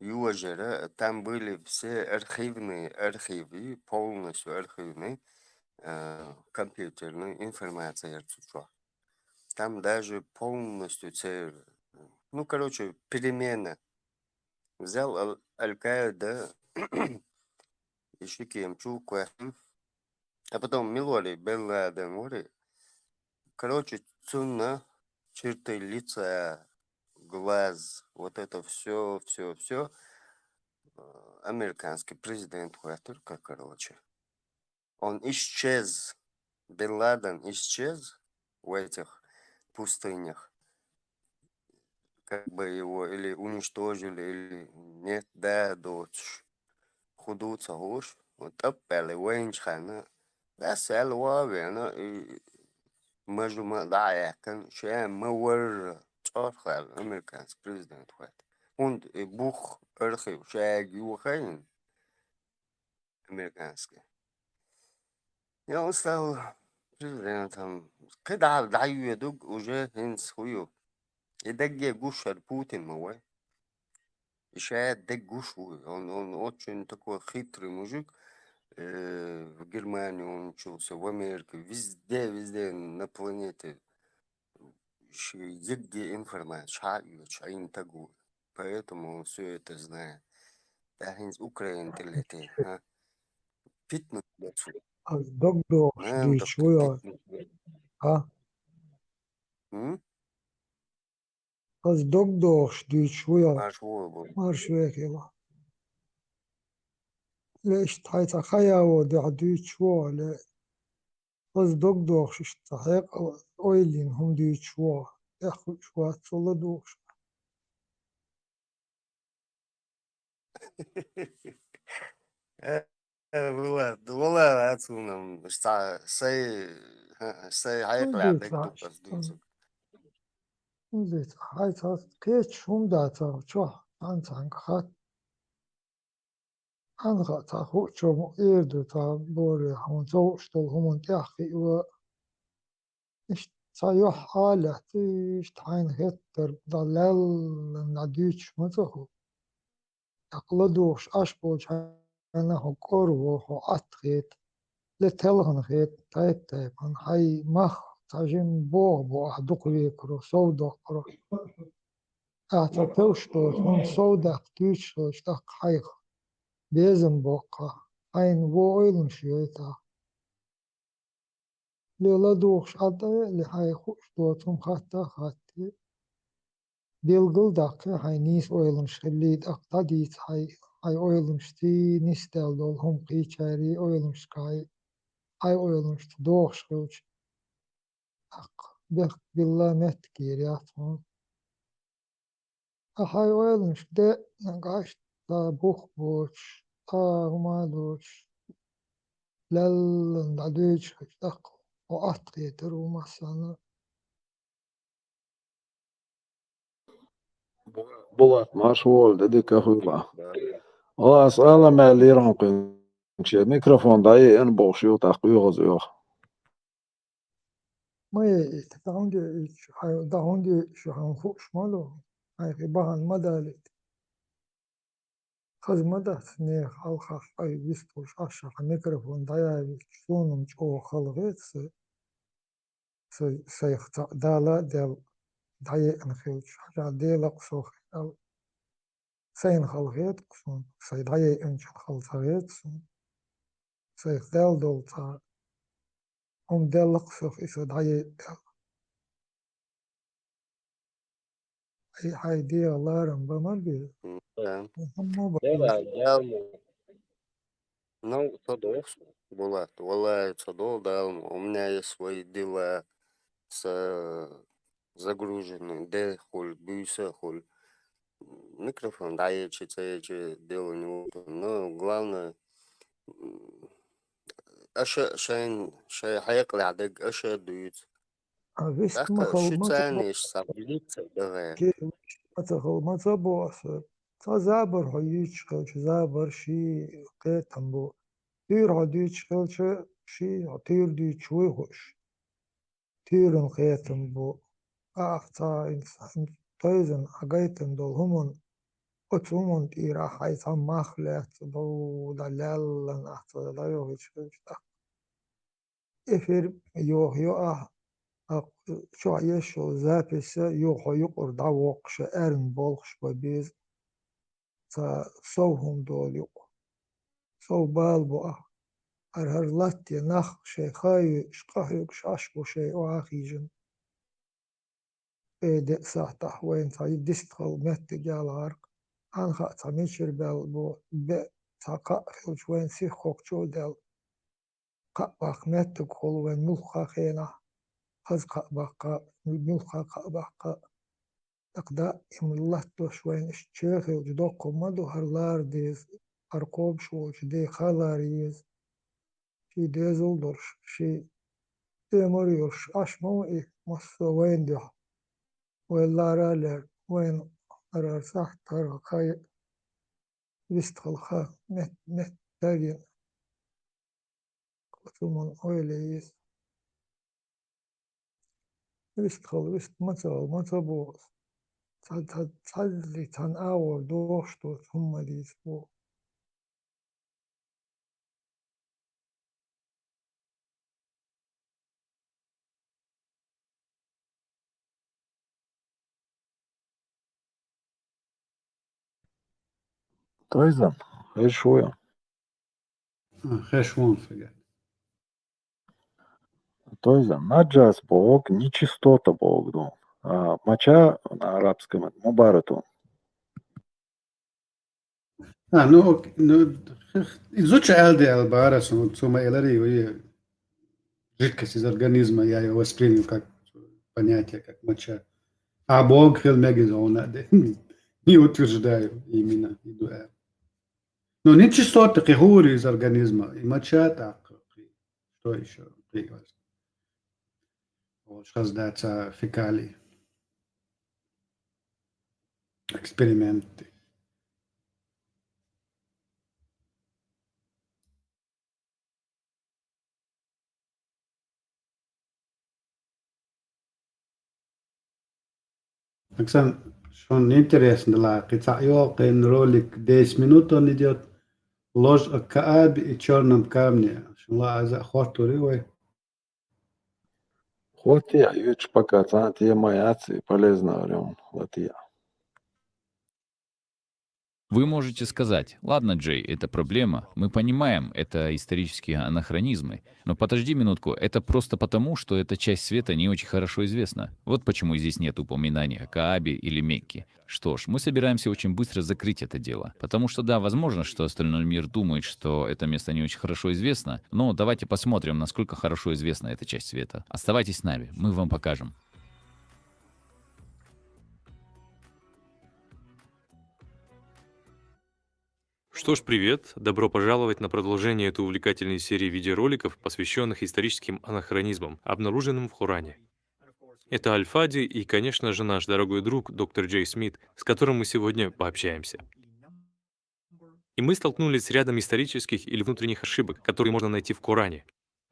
Южера, там были все архивы, полностью архивные, компьютерные информации. Там даже полностью, ну, короче, перемена. Взял Аль-Каида, еще кем-чу, а потом Милори, Бен Ладен, короче, цуна, черты лица, глаз, вот это все. Американский президент только, короче. Он исчез. Бен Ладен исчез в этих пустынях. Как бы его или уничтожили, или нет, да, дочь. Худуца уж. Вот опять Уэйншхана. Да, сэлвавена и мажума да, кан шем мауэр чорхал американский президент хват. Он и бух архив шаг юхайн американский. И он стал президентом. Когда даю уже инс хую. И дагге гушар Путин мой. И шаят даг гушу. Он очень такой хитрый мужик. В Германии он учился, в Америке, везде на планете. Егде информация, шаин тагу. Поэтому он все это знает. Да, из Украины летит, а? Питнут летит. Az doktor Нам так dicsúja, ha? Az doktor dicsúja, Марш войбу. marš vekeva. ليش تحيت خيا ودع dicsúja, بس دوغ شتحيق أويلين هم دي شوا ياخد شوا تصلا دوغش والله أتونا سي هيقلع زيت دك بس دوزك زيت هاي تاس كيتش هم داتا شو عن خات عن خات هو شو إيردو تا بوري هم توشتل هم تأخي و إيش صايح حالة إيش تعين هتر ضلال نديش متهو أقلدوش أشبوش أنا هو كورو هو أتخيت لتلغن خيت تايت تايب عن هاي مخ تاجين بو أحدق ليكرو سودا كرو أعتقوشتوش من سودا تيشتوش تاق حيخ بيزن بوقا هاين بو إيلن شيئتا ليلا دوخش عدا لحي خوشتوش مخاتا خاتي بيلغل داقي هاي نيس أويلن شليد أقتديت هاي أويلن شتي نستال دول هم قيشاري أويلن شكاي هاي أويلن شتي دوخش خلش أق بيخ بالله متكيرياتهم هاي أويلن شتي نقاش تا بوخ بوش تا همالوش لل دادوش دق وأطقي ترو مثلا Bulat marshwol dedi kahula. O asala maliran qinche mikrofon dayı en boşu taqıyız yok. ما تتعوندي دعوندي شو هنخوش مالو هاي غيبان مدالت خز مدى سنيخ الخاف أي بيستوش أشخ ميكروفون دايا شونم جو خلغيت سيخت دالا ديال دايا انخيلش حاجة ديلا قصوخ سين خلغيت قصون سي دايا انش خلطغيت سيخ دال دولتا هم ديال قصوخ إسا دايا هاي دي الله رمبا مربي هم لا دالمو ну صدوق Булат والله صدوق дал у меня есть свои дела с загружены да холь бюса холь микрофон да я че дело не буду но главное شيء حيقلع دق أشياء دويت عرفت دقة شو ما تاني إيش صابليت دغيا كي ما تبوس تزابر هيش خلش زابر شي قيتم بو تير هديش خلش شي تير دي شوي خوش تير قيتم بو أختا إنسان تويزن أقيتن دول همون أتومون تيرا حيثا مخلت دو دلالن أختا دايو هيش خلش إفر يو شو عيشو زابس يوخو يقر دعوقش أرن بولخش ببيز صوهم دول يقر صو بالبو هرلاتي نخ شي خاي شقاهيك شاشبو شي واخيجن دي ساعته وين تاي ديستخل مت جال عرق عن خاطا ميشر بالبو تاقا خلش وين سيخوك شو دل قاق مت كل وين ملخا خينا خز قاق ملخا قاق تقدا الله توشوين اشتشيخي وجدوكو مدو هرلار ديز أرقوب شو دي خالاريز شي ديزل درش شي ديموريوش أشمو إيه مصو وين دي وين لارالر وين أرار صح ترى خاي بيستخل خا مت تاجين قطومون أويليز بيستخل بيست متبوس تالي تان أور دوشتو ثم ديز بو Toizan, шуя. خشون فقط Toizan, наджас бог, нечистота бог, дом. Мача на арабском это мубаратун. nu izvuče elde albara som ileri жидкость из организма, я ее воспринял как понятие, как моча. А Бог не утверждаю именно. Но нечистоты, хирури из организма, и моча так. Что еще? Раздаться фекалии. Эксперименты. Оксан, schon интересно, да, кицайокен ролик 10 минут он идет. Ложь о Каабе и черном камне. Шла за хватуривай. Латия, юч пока тема яци полезно времен. Латия. Вы можете сказать: ладно, Джей, это проблема, мы понимаем, это исторические анахронизмы, но подожди минутку, это просто потому, что эта часть света не очень хорошо известна. Вот почему здесь нет упоминания о Каабе или Мекке. Что ж, мы собираемся очень быстро закрыть это дело, потому что да, возможно, что остальной мир думает, что это место не очень хорошо известно, но давайте посмотрим, насколько хорошо известна эта часть света. Оставайтесь с нами, мы вам покажем. Что ж, привет! Добро пожаловать на продолжение этой увлекательной серии видеороликов, посвященных историческим анахронизмам, обнаруженным в Коране. Это Аль-Фади и, конечно же, наш дорогой друг доктор Джей Смит, с которым мы сегодня пообщаемся. И мы столкнулись с рядом исторических или внутренних ошибок, которые можно найти в Коране.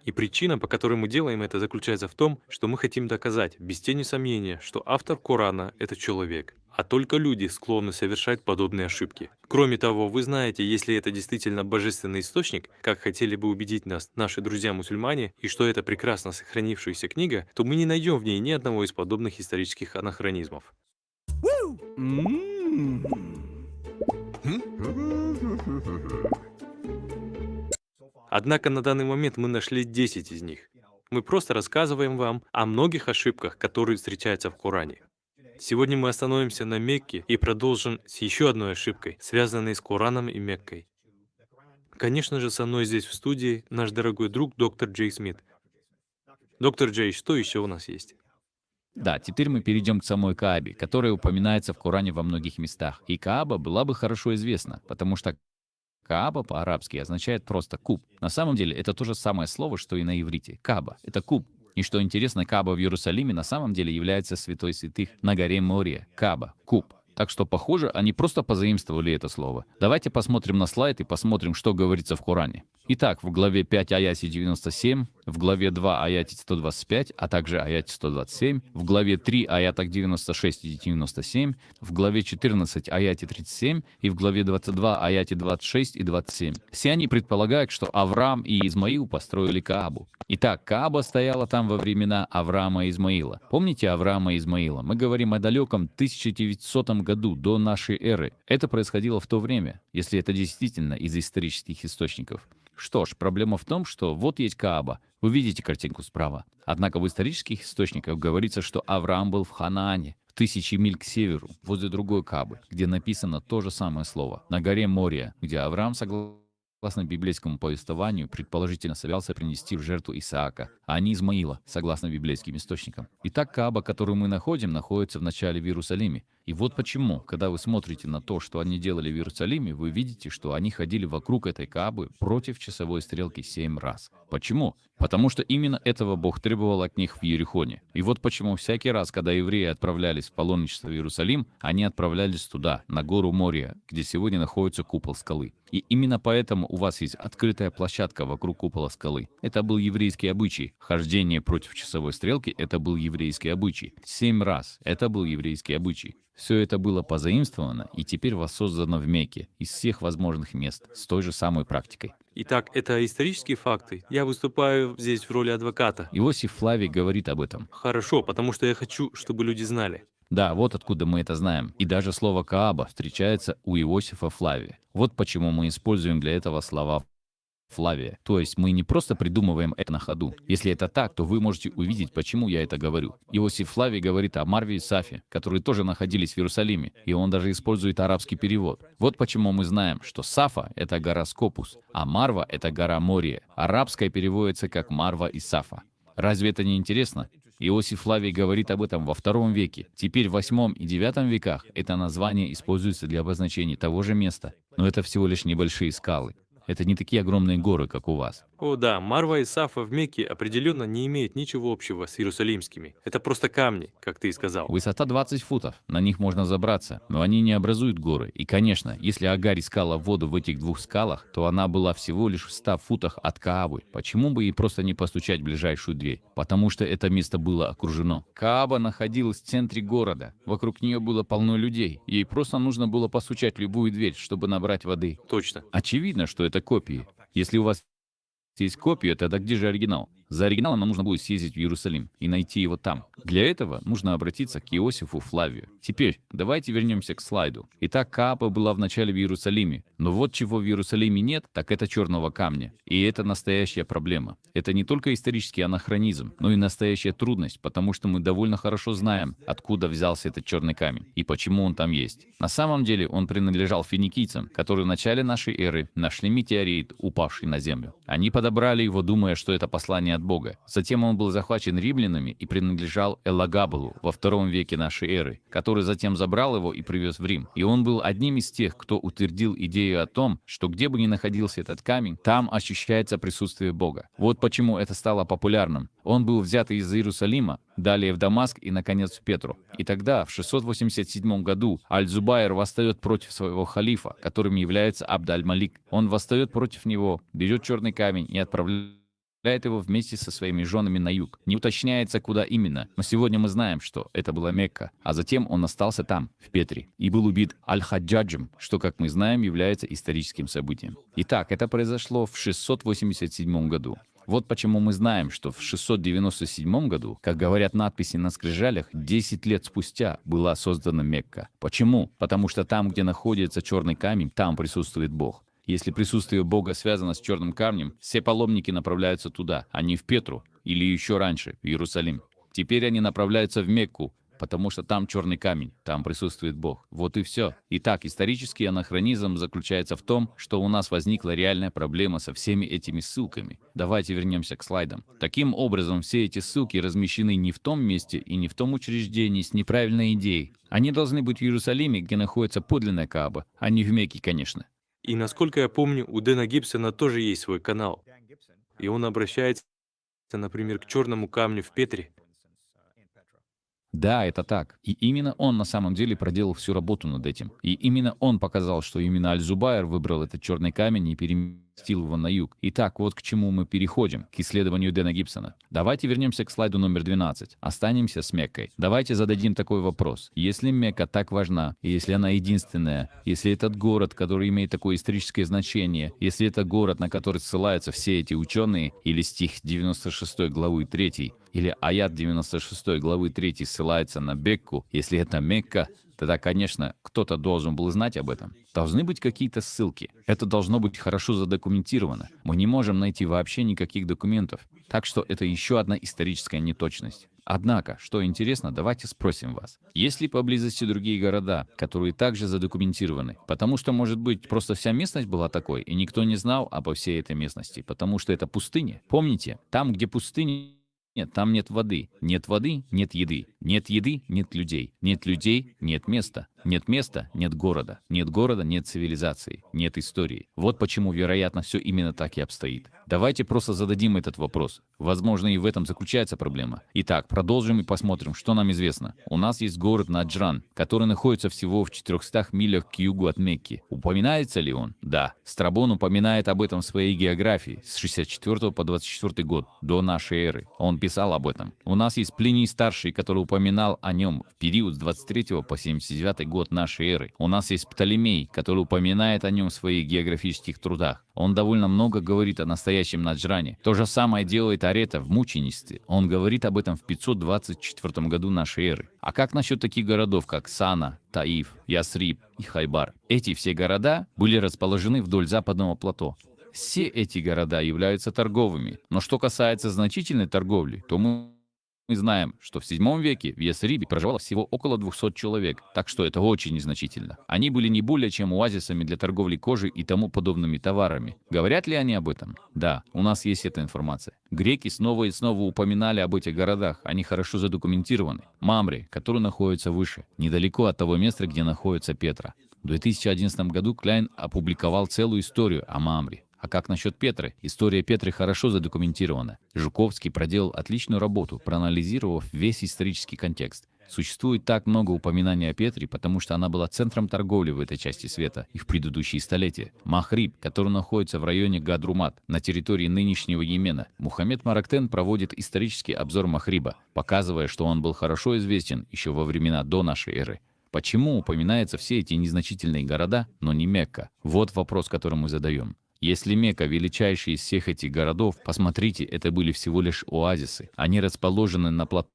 И причина, по которой мы делаем это, заключается в том, что мы хотим доказать, без тени сомнения, что автор Корана — это человек, а только люди склонны совершать подобные ошибки. Кроме того, вы знаете, если это действительно божественный источник, как хотели бы убедить нас наши друзья-мусульмане, и что это прекрасно сохранившаяся книга, то мы не найдем в ней ни одного из подобных исторических анахронизмов. Однако на данный момент мы нашли 10 из них. Мы просто рассказываем вам о многих ошибках, которые встречаются в Коране. Сегодня мы остановимся на Мекке и продолжим с еще одной ошибкой, связанной с Кораном и Меккой. Конечно же, со мной здесь в студии наш дорогой друг доктор Джей Смит. Доктор Джей, что еще у нас есть? Да, теперь мы перейдем к самой Каабе, которая упоминается в Коране во многих местах. И Кааба была бы хорошо известна, потому что Кааба по-арабски означает просто куб. На самом деле это то же самое слово, что и на иврите. Кааба — это куб. И что интересно, Кааба в Иерусалиме на самом деле является святой святых на горе Мория. Кааба — куб. Так что, похоже, они просто позаимствовали это слово. Давайте посмотрим на слайд и посмотрим, что говорится в Коране. Итак, в главе 5 аяте 97, в главе 2 аяте 125, а также аяте 127, в главе 3 аятах 96 и 97, в главе 14 аяте 37 и в главе 22 аяте 26 и 27. Все они предполагают, что Авраам и Измаил построили Каабу. Итак, Кааба стояла там во времена Авраама и Измаила. Помните Авраама и Измаила? Мы говорим о далеком 1900 году до нашей эры. Это происходило в то время, если это действительно из исторических источников. Что ж, проблема в том, что вот есть Кааба. Вы видите картинку справа. Однако в исторических источниках говорится, что Авраам был в Ханаане, в 1000 миль к северу, возле другой Каабы, где написано то же самое слово, на горе Мория, где Авраам, согласно библейскому повествованию, предположительно собирался принести в жертву Исаака, а не Измаила, согласно библейским источникам. Итак, Кааба, которую мы находим, находится в начале в Иерусалиме. И вот почему, когда вы смотрите на то, что они делали в Иерусалиме, вы видите, что они ходили вокруг этой Каабы против часовой стрелки 7 раз. Почему? Потому что именно этого Бог требовал от них в Иерихоне. И вот почему всякий раз, когда евреи отправлялись в паломничество в Иерусалим, они отправлялись туда, на гору Мория, где сегодня находится купол скалы. И именно поэтому у вас есть открытая площадка вокруг купола скалы. Это был еврейский обычай. Хождение против часовой стрелки — это был еврейский обычай. 7 раз — это был еврейский обычай. Все это было позаимствовано и теперь воссоздано в Мекке из всех возможных мест с той же самой практикой. Итак, это исторические факты. Я выступаю здесь в роли адвоката. Иосиф Флавий говорит об этом. Хорошо, потому что я хочу, чтобы люди знали. Да, вот откуда мы это знаем. И даже слово «Кааба» встречается у Иосифа Флавия. Вот почему мы используем для этого слова Флавия. То есть мы не просто придумываем это на ходу. Если это так, то вы можете увидеть, почему я это говорю. Иосиф Флавий говорит о Марве и Сафе, которые тоже находились в Иерусалиме, и он даже использует арабский перевод. Вот почему мы знаем, что Сафа — это гора Скопус, а Марва — это гора Мория. Арабская переводится как Марва и Сафа. Разве это не интересно? Иосиф Флавий говорит об этом во II веке. Теперь в VIII и IX веках это название используется для обозначения того же места. Но это всего лишь небольшие скалы. Это не такие огромные горы, как у вас. О да, Марва и Сафа в Мекке определенно не имеют ничего общего с иерусалимскими. Это просто камни, как ты и сказал. Высота 20 футов, на них можно забраться, но они не образуют горы. И, конечно, если Агарь искала воду в этих двух скалах, то она была всего лишь в 100 футах от Каабы. Почему бы ей просто не постучать в ближайшую дверь? Потому что это место было окружено. Кааба находилась в центре города. Вокруг нее было полно людей. Ей просто нужно было постучать в любую дверь, чтобы набрать воды. Точно. Очевидно, что это копии. Если у вас есть копия, тогда где же оригинал? За оригиналом нам нужно будет съездить в Иерусалим и найти его там. Для этого нужно обратиться к Иосифу Флавию. Теперь давайте вернемся к слайду. Итак, Каапа была вначале в Иерусалиме. Но вот чего в Иерусалиме нет, так это черного камня. И это настоящая проблема. Это не только исторический анахронизм, но и настоящая трудность, потому что мы довольно хорошо знаем, откуда взялся этот черный камень и почему он там есть. На самом деле он принадлежал финикийцам, которые в начале нашей эры нашли метеорит, упавший на землю. Они подобрали его, думая, что это послание от Бога. Затем он был захвачен римлянами и принадлежал Элагабалу во II веке нашей эры, который затем забрал его и привез в Рим. И он был одним из тех, кто утвердил идею о том, что где бы ни находился этот камень, там ощущается присутствие Бога. Вот почему это стало популярным. Он был взят из Иерусалима, далее в Дамаск и, наконец, в Петру. И тогда, в 687 году, Аль-Зубайр восстает против своего халифа, которым является Абд-аль-Малик. Он восстает против него, берет черный камень и отправляет его вместе со своими женами на юг. Не уточняется, куда именно, но сегодня мы знаем, что это была Мекка, а затем он остался там, в Петре, и был убит Аль-Хаджаджем, что, как мы знаем, является историческим событием. Итак, это произошло в 687 году. Вот почему мы знаем, что в 697 году, как говорят надписи на скрижалях, 10 лет спустя была создана Мекка. Почему? Потому что там, где находится черный камень, там присутствует Бог. Если присутствие Бога связано с черным камнем, все паломники направляются туда, а не в Петру или еще раньше, в Иерусалим. Теперь они направляются в Мекку, потому что там черный камень, там присутствует Бог. Вот и все. Итак, исторический анахронизм заключается в том, что у нас возникла реальная проблема со всеми этими ссылками. Давайте вернемся к слайдам. Таким образом, все эти ссылки размещены не в том месте и не в том учреждении с неправильной идеей. Они должны быть в Иерусалиме, где находится подлинная Кааба, а не в Мекке, конечно. И насколько я помню, у Дэна Гибсона тоже есть свой канал. И он обращается, например, к черному камню в Петре. Да, это так. И именно он на самом деле проделал всю работу над этим. И именно он показал, что именно Аль-Зубайр выбрал этот черный камень и переместил его на юг. Итак, вот к чему мы переходим, к исследованию Дэна Гибсона. Давайте вернемся к слайду номер 12. Останемся с Меккой. Давайте зададим такой вопрос. Если Мекка так важна, и если она единственная, если этот город, который имеет такое историческое значение, если это город, на который ссылаются все эти ученые, или стих 96 главы 3, или аят 96 главы 3 ссылается на Бекку, если это Мекка, тогда, конечно, кто-то должен был знать об этом. Должны быть какие-то ссылки. Это должно быть хорошо задокументировано. Мы не можем найти вообще никаких документов. Так что это еще одна историческая неточность. Однако, что интересно, давайте спросим вас. Есть ли поблизости другие города, которые также задокументированы? Потому что, может быть, просто вся местность была такой, и никто не знал обо всей этой местности, потому что это пустыня. Помните, там, где пустыня, нет, там нет воды. Нет воды — нет еды. Нет еды — нет людей. Нет людей — нет места. Нет места — нет города. Нет города — нет цивилизации. Нет истории. Вот почему, вероятно, все именно так и обстоит. Давайте просто зададим этот вопрос. Возможно, и в этом заключается проблема. Итак, продолжим и посмотрим, что нам известно. У нас есть город Наджран, который находится всего в 400 милях к югу от Мекки. Упоминается ли он? Да. Страбон упоминает об этом в своей географии с 64 по 24 год до нашей эры. Он писал об этом. У нас есть Плиний Старший, который упоминал о нем в период с 23 по 79 год нашей эры. У нас есть Птолемей, который упоминает о нем в своих географических трудах. Он довольно много говорит о настоящем Наджране. То же самое делает Арета в мученичестве. Он говорит об этом в 524 году нашей эры. А как насчет таких городов, как Сана, Таиф, Ясриб и Хайбар? Эти все города были расположены вдоль западного плато. Все эти города являются торговыми. Но что касается значительной торговли, то мы Мы знаем, что в VII веке в Ясрибе проживало всего около 200 человек, так что это очень незначительно. Они были не более чем оазисами для торговли кожей и тому подобными товарами. Говорят ли они об этом? Да, у нас есть эта информация. Греки снова и снова упоминали об этих городах, они хорошо задокументированы. Мамре, который находится выше, недалеко от того места, где находится Петра. В 2011 году Кляйн опубликовал целую историю о Мамре. А как насчет Петры? История Петры хорошо задокументирована. Жуковский проделал отличную работу, проанализировав весь исторический контекст. Существует так много упоминаний о Петре, потому что она была центром торговли в этой части света и в предыдущие столетия. Махриб, который находится в районе Гадрумат, на территории нынешнего Йемена. Мухаммед Марактен проводит исторический обзор Махриба, показывая, что он был хорошо известен еще во времена до нашей эры. Почему упоминаются все эти незначительные города, но не Мекка? Вот вопрос, который мы задаем. Если Мекка величайший из всех этих городов, посмотрите, это были всего лишь оазисы. Они расположены на плато,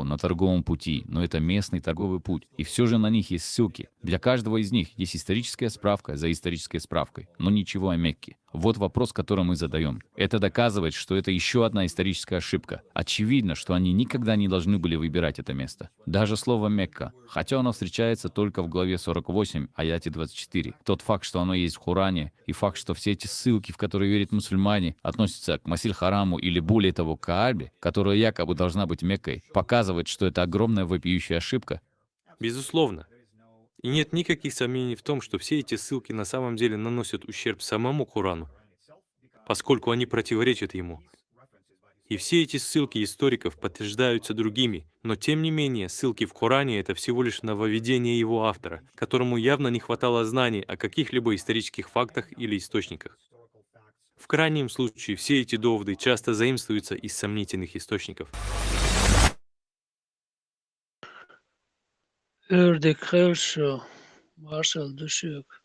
на торговом пути, но это местный торговый путь. И все же на них есть ссылки. Для каждого из них есть историческая справка за исторической справкой, но ничего о Мекке. Вот вопрос, который мы задаем. Это доказывает, что это еще одна историческая ошибка. Очевидно, что они никогда не должны были выбирать это место. Даже слово «Мекка», хотя оно встречается только в главе 48, аяте 24. Тот факт, что оно есть в Коране, и факт, что все эти ссылки, в которые верят мусульмане, относятся к Масиль-Хараму или более того, к Каабе, которая якобы должна быть Меккой, показывает, что это огромная вопиющая ошибка. Безусловно. И нет никаких сомнений в том, что все эти ссылки на самом деле наносят ущерб самому Корану, поскольку они противоречат ему. И все эти ссылки историков подтверждаются другими, но тем не менее ссылки в Коране — это всего лишь нововведение его автора, которому явно не хватало знаний о каких-либо исторических фактах или источниках. В крайнем случае все эти доводы часто заимствуются из сомнительных источников. Ördek хорошо, Маршал Душек.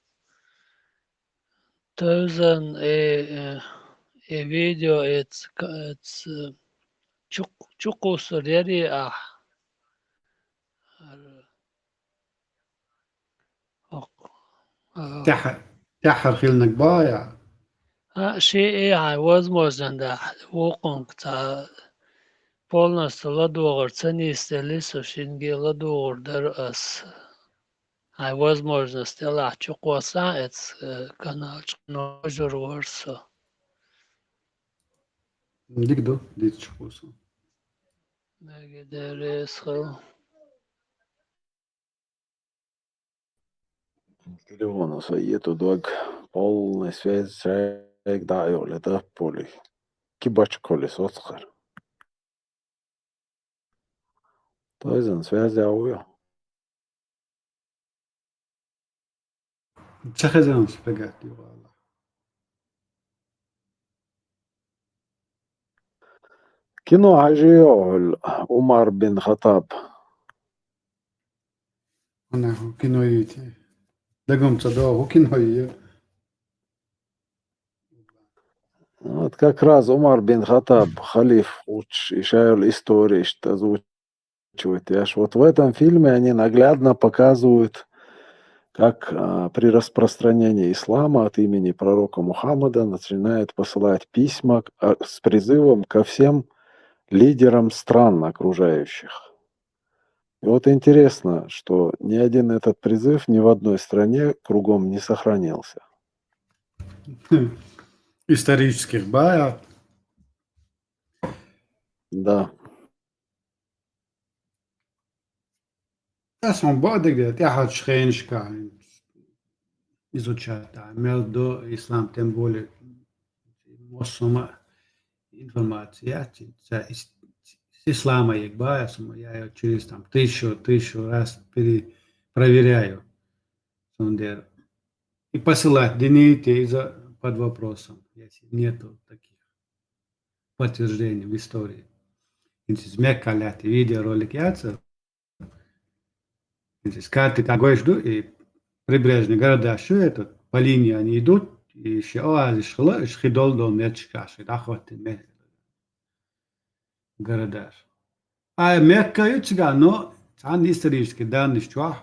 Тозан видео чукусу рери تحر خيلنك بايع شيء возможно да воконг та полностью ладугор цени стелису шинге ладугор дар ас возможно стела чукоса эц канал ножор ворсо ديك ديت شخوصه مگدرس خو Телефона соету дог полная связь человек даю это поле. Кибач колес отскар. То есть связь я تشخزان سبقاتي والله كنو عجيو عمر بن خطاب أنا هو كنويتي دقم تصدقه كنوية Вот как раз Умар бин Хаттаб, халиф, Ишайл истории, что озвучивает. Вот в этом фильме они наглядно показывают, как при распространении ислама от имени пророка Мухаммада начинают посылать письма с призывом ко всем лидерам стран окружающих. И вот интересно, что ни один этот призыв ни в одной стране кругом не сохранился. исторических бая. Да. Ja sam bodeg det jag har skenska изучать, имел до ислам тем более мусульман информация с ислама як бая, я ее через там тысячу раз проверяю, и посылать деньги из-за под вопросом, если нету таких подтверждений в истории. Меккаляти видеоролик яца. Карты такой жду, и прибрежные города, что это, по линии они идут, и еще оазис шхидол до мечкаши, охоты города. А Мекка ючга, но там исторически данные, что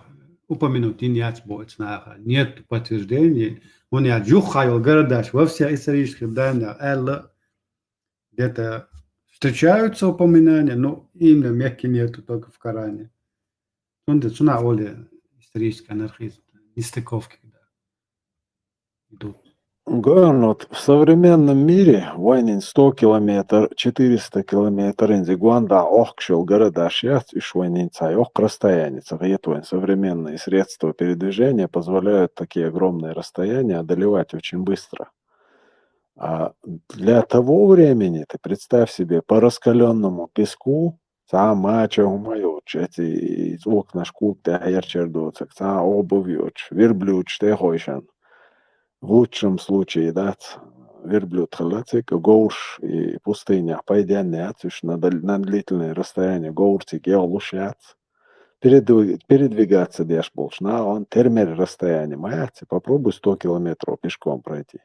упомянут, и нет больше, нет подтверждений. Он я джухал города во всех исторических данных, где-то встречаются упоминания, но именно мягкий нету только в Коране. Цуна оли исторический анархизм, нестыковки идут. Говорю, вот в современном мире войны 100 километров, 400 километров, инзигуанда охкшел города шьяц и швайнинца, ох расстояние. Современные средства передвижения позволяют такие огромные расстояния одолевать очень быстро. А для того времени, ты представь себе, по раскаленному песку, мача умаёч, эти окна шкуп, те герчердуцек, обувь, верблюд, штехойшан. В лучшем случае, да, верблюд халацик, гоуш и пустыня, пойденный отсюш на длительное расстояние, гоурцик, лушац. Передвигаться дешь больше, на он термер расстояние, маяц, попробуй 100 километров пешком пройти.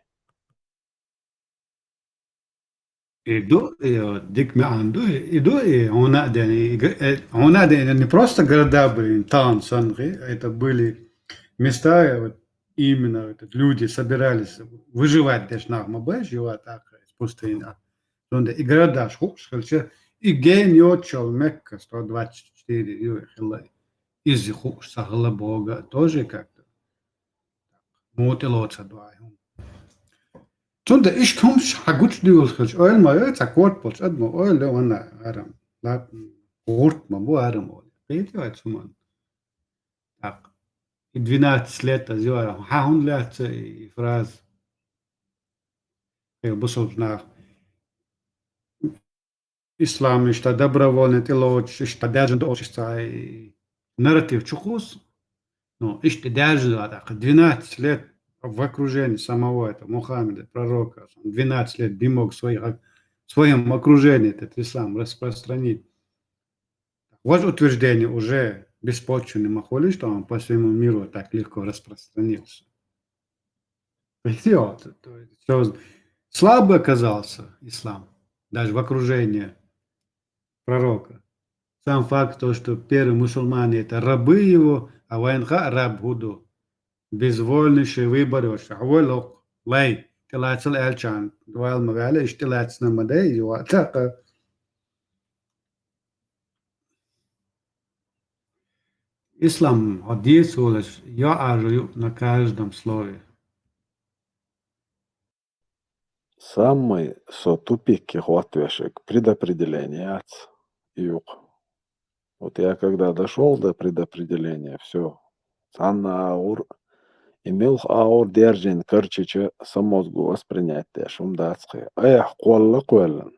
Иду, дик عنده иду, и он не просто города были, там, это были места, вот, именно вот, люди собирались выживать, даже на Мабе, живать в пустыне. И города, и ген йочел Мекка 124, из хуш сагла Бога, тоже как-то мутилоца два. Toen de is soms goed duels, oil maar uit, akkoord pots, het maar oil, wanneer aram, laat hoort maar bo aram oil. Weet je wat, man? Так, и 12 лет, а он лет и фраз, я бусол на ислам, что добровольно, ты лучше, что даже до общества, нарратив чухус, но и что даже 12 лет в окружении самого этого Мухаммеда, пророка, 12 лет не мог в своем окружении этот ислам распространить. Вот утверждение уже беспочвенный махоли, что он по всему миру так легко распространился. Идиот. Слабый оказался ислам, даже в окружении пророка. Сам факт, то, что первые мусульмане это рабы его, а военха раб Худу. Безвольнейший выбор, что лай, тилацел элчан, дуал магала, иштилац на мадей, так. Ислам хадис, я арю на каждом слове. Самый тупик отвешек предопределение юг. Вот я когда дошел до предопределения, все. Санна аур имел аур держин корчича самозгу воспринять шум дацхи. Аях колла коллан.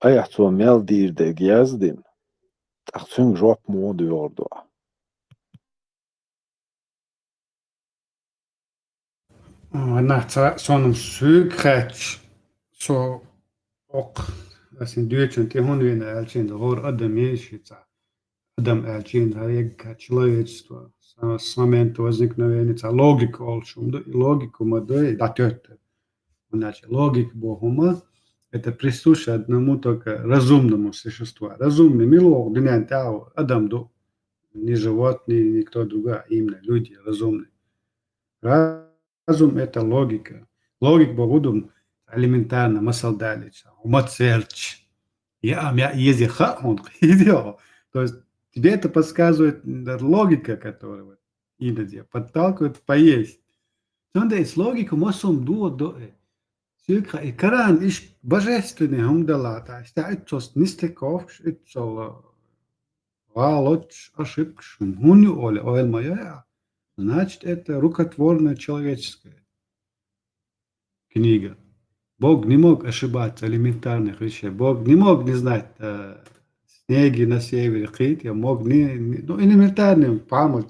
Аях цо мел дирде гяздин. Ахцунг жоп моду yordu. Она сонum sugrätsch så och sin dyrchen till hon vinner elchin det har adam ещица адам elchin har jag человечество с момента возникновения логика олшум да логику модой датёт значит логика богума это присуще одному только разумному существу разумный милок днянь тау адам до не животные никто другой именно люди разумные. Разум – это логика. Логик богудум элементарно, масалдалич, умацерч. Я езиха, он идет. То есть тебе это подсказывает логика, которая иноде подталкивает поесть. Сонда есть логика, масум до. И Коран ищ божественный умдалата. Это нестыков, это галоч ошибкшим. Гуню оля, оэль моя. Значит, это рукотворная человеческая книга. Бог не мог ошибаться элементарных вещей. Бог не мог не знать снеги на севере, Хития, мог элементарным помочь.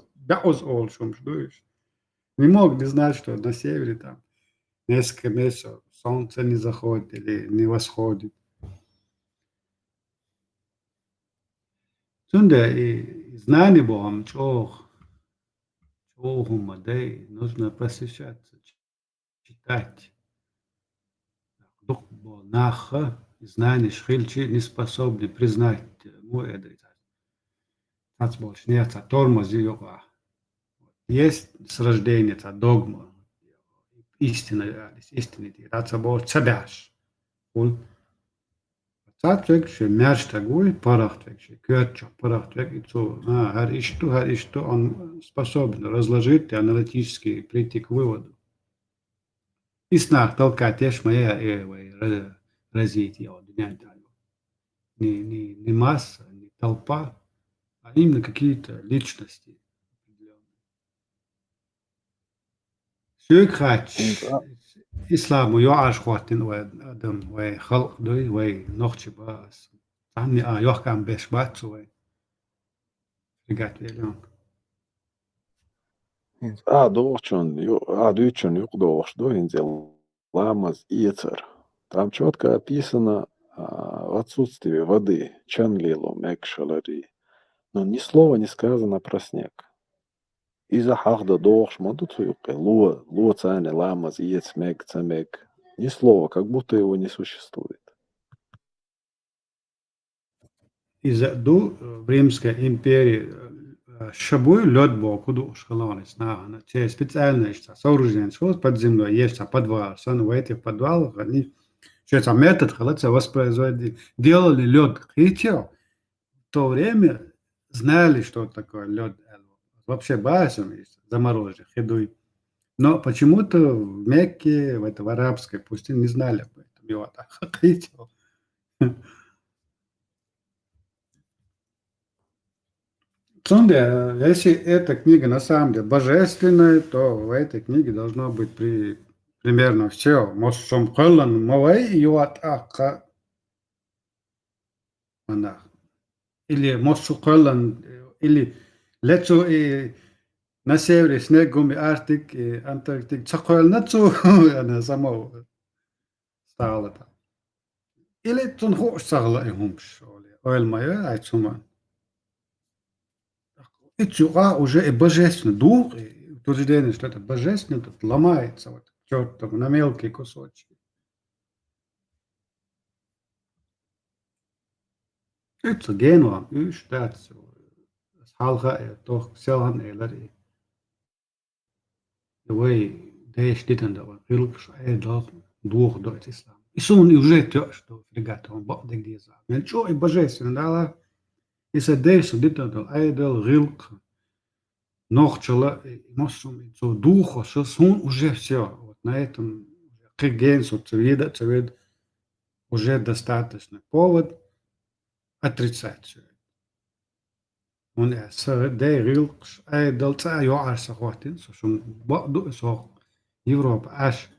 Не мог не знать, что на севере там несколько месяцев солнце не заходит или не восходит. И знание Богом, нужно посвящаться, читать. Дух Наха, знание Шхильчи не способны признать есть с рождения это догма, истина, истинный, это собой цадаш. Цацвек ше мяштагуй парахтвек ше кёрчо парахтвек и цо хар и что он способен разложить и аналитически прийти к выводу. И снах толкать ешь моя развитие не масса, не толпа, а именно какие-то личности. Сюкхач إسلام ويعاش خواتين وآدم وخلق دوي ونخش باس عني يحكم بيش باتس رجعت اليوم Дучон юкдовш доинзел ламаз иецер. Там четко описано в отсутствии воды, чанлило, мекшалари. Но ни слова не сказано про снег. Из-за хахда дохш мадуцуюке, луа цане ламаз иец мег цамег. Ни слова, как будто его не существует. Из-за в Римской империи шабуй лед был куду шкалонец на те специальные сооружения, что под землей есть подвал, в этих подвалах они через метод халатся воспроизводили, делали лед хитил, в то время знали, что такое лед, вообще басом есть, замороженный, хидуй. Но почему-то в Мекке, в арабской пустыне не знали об этом, его так хитил. Если эта книга на самом деле божественная, то в этой книге должно быть примерно все. Мосом Колан Мавай и Юатака. Или Мосу Колан, или Лецо и на севере снег гуми Арктик и Антарктик. Цакойл нацу, она сама стала там. Или тунху сагла и хумш. Ойл майя, айцуман. Это уже и божественно. Дух, утверждение, что это божественно, тут ломается вот чертом на мелкие кусочки. Это генуам, штат, халха, то селан элари. Вы дэштитан да, илкш, эдох, дух до ислам. И сон уже то, что фрегата, он бог где за. Но что и божественно, да? Если дэш, где-то до айдол, рилк, нохчала, мосум, то духа, что сон уже все. Вот на этом кегенсу цвид уже достаточно повод отрицать все. Он дэй рилк, айдол, юарса хватин, что баду со Европа аж.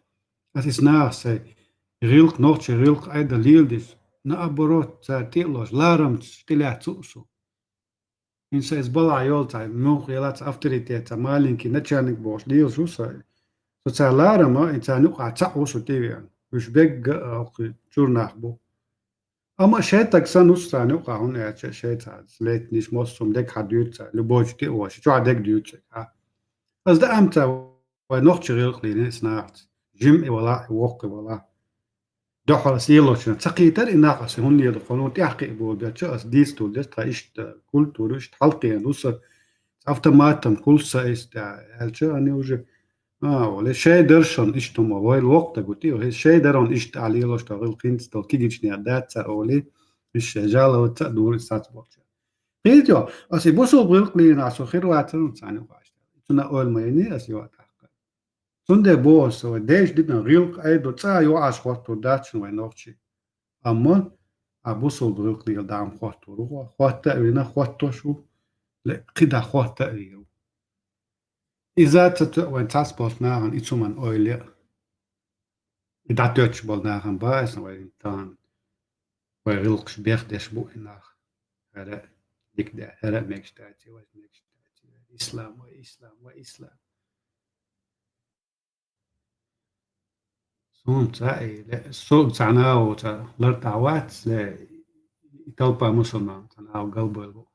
Это знас, рилк, нохча, рилк, айдол, лилдис. Наоборот, тилос, ларам, стиля цусу. Инса избала ёлта, мух елац авторитет, маленький начальник бош, лил суса. Социаларама, инса нука цаусу тивиан. Вишбег чурнах бу. Ама шетак сануса нука он шета, слетниш моссум дек хадюца, любовь ти ош, чуа дек дюца. Аз да амта, нохча рилк линес наат. Жим и вала, вок и вала. دحر سيلوشنا تقيتر إناقص هون يدخلون تحقق بوجاتش ديس تولدت تعيشت كل تورشت حلقي نص أفتماتم كل سايست هالش أنا وجه ولا شيء درشون إشتم وهاي الوقت قلتي وهي شيء درون إشت عليه لوش تغل قينت تو كيجيش نيادات سأولي إيش جاله وتدور سات بوجه قيلتوا أسي بوسو بقولين عشان خير واترون ثاني واحد تنا أول ما يني أسي واتح Sunde boos, deix dit een rilk eido tsa yo as hoto datchen wij nochtje. Amma a busol bruk li dam hoto ruwa hotta wina hoto shu le qida hotta riu. Iza tata wen tasport nahan itsuman oilja. Ida Dutch bol nahan baas wij tan wij rilk sberg des bu nach. Hera dik de hera mekstati was mekstati. Islam wa Islam wa Islam. سوق تعناو لرتعوات لتلبا مسلمان تعناو قلبو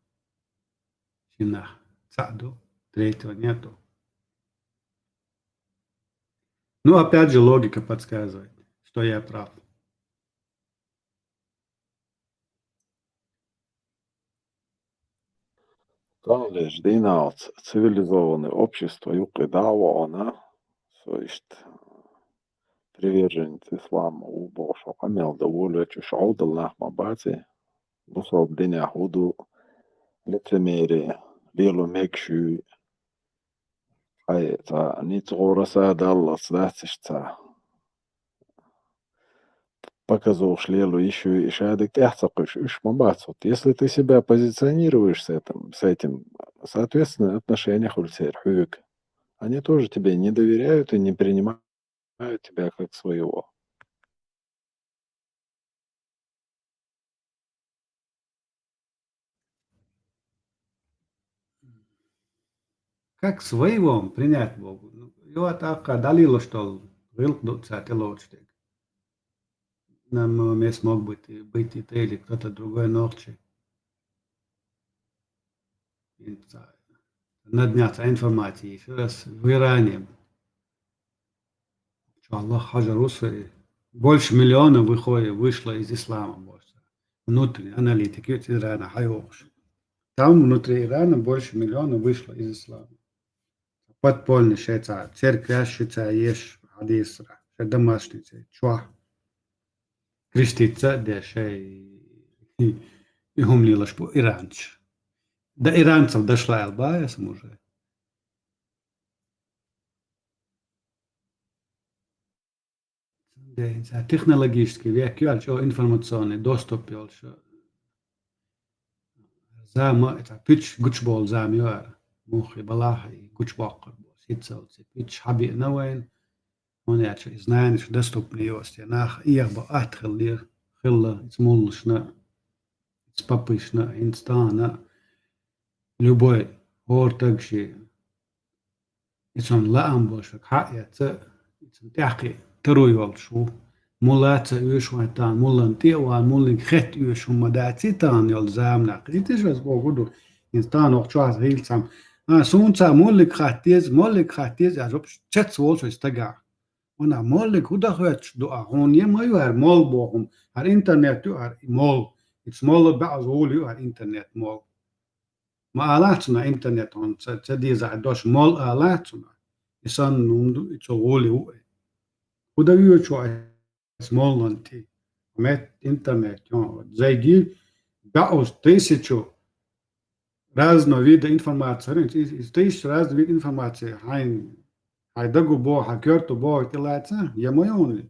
شنا سعدو третьего нету. Ну, опять же, логика подсказывает, что я прав. Там лишь динауц цивилизованное общество юкли даwa она, то есть приверженец ислама убошо камел довольно чушауда лахма бацы бусоб деня худу лицемерие лило мекшу ай та ницгораса далла сдастишта показываешь лелу еще и шадик тяхцакыш уж мабацут. Если ты себя позиционируешь с этим, соответственно, отношения хульцер хуик. Они тоже тебе не доверяют и не принимают тебя как своего. Как своего принять Богу? И вот далило, что рылк дуцать и лочтик. Нам мест мог быть и ты или кто-то другой ночи. Надняться информации. Еще раз в Иране. Что Аллах Хаджарусы больше миллиона вышло из ислама. Внутренние аналитики из Ирана. Хайош. Там внутри Ирана больше миллиона вышло из ислама. Подпольный шейца. Церковь шейца есть хадисра. Домашний чуа. Креститься, да шей и умнилась по иранч. До иранцев дошла Албая уже. Да, технологический век, информационный доступ, зама, это пич гучбол зам, мухи балахи, гучбокр, ситцелцы, пич хаби навайн, он яче знание, что доступный есть, нах иерба атхеллир, хилла, смулшна, спапышна, инстана, любой ортагши, ицон лаамбошак, хаятся, ицон тяхи, تروي شو مولات يوش واتان مولن تيوان مولن خت يوش مداتي تان يلزامنا قريتش بس بقولوا إنسان وقتها هيل سام سونتا مولك خاتيز أجوب شت وولش استجع وانا مولك هدا خواتش دعا هون يما يوهر مول بوهم هر إنترنت يوهر مول it's مول بعض هول يوهر إنترنت مول ما آلاتنا إنترنت هون تدي زعدوش مول آلاتنا إنسان نمدو يتشغولي هو Куда вьючуа смолнанти, мет интернет, зайди, даус 1000 разного вида информации, из 1000 разных видов информации, хайдагу бо, хакерту бо, тилаца, я мой он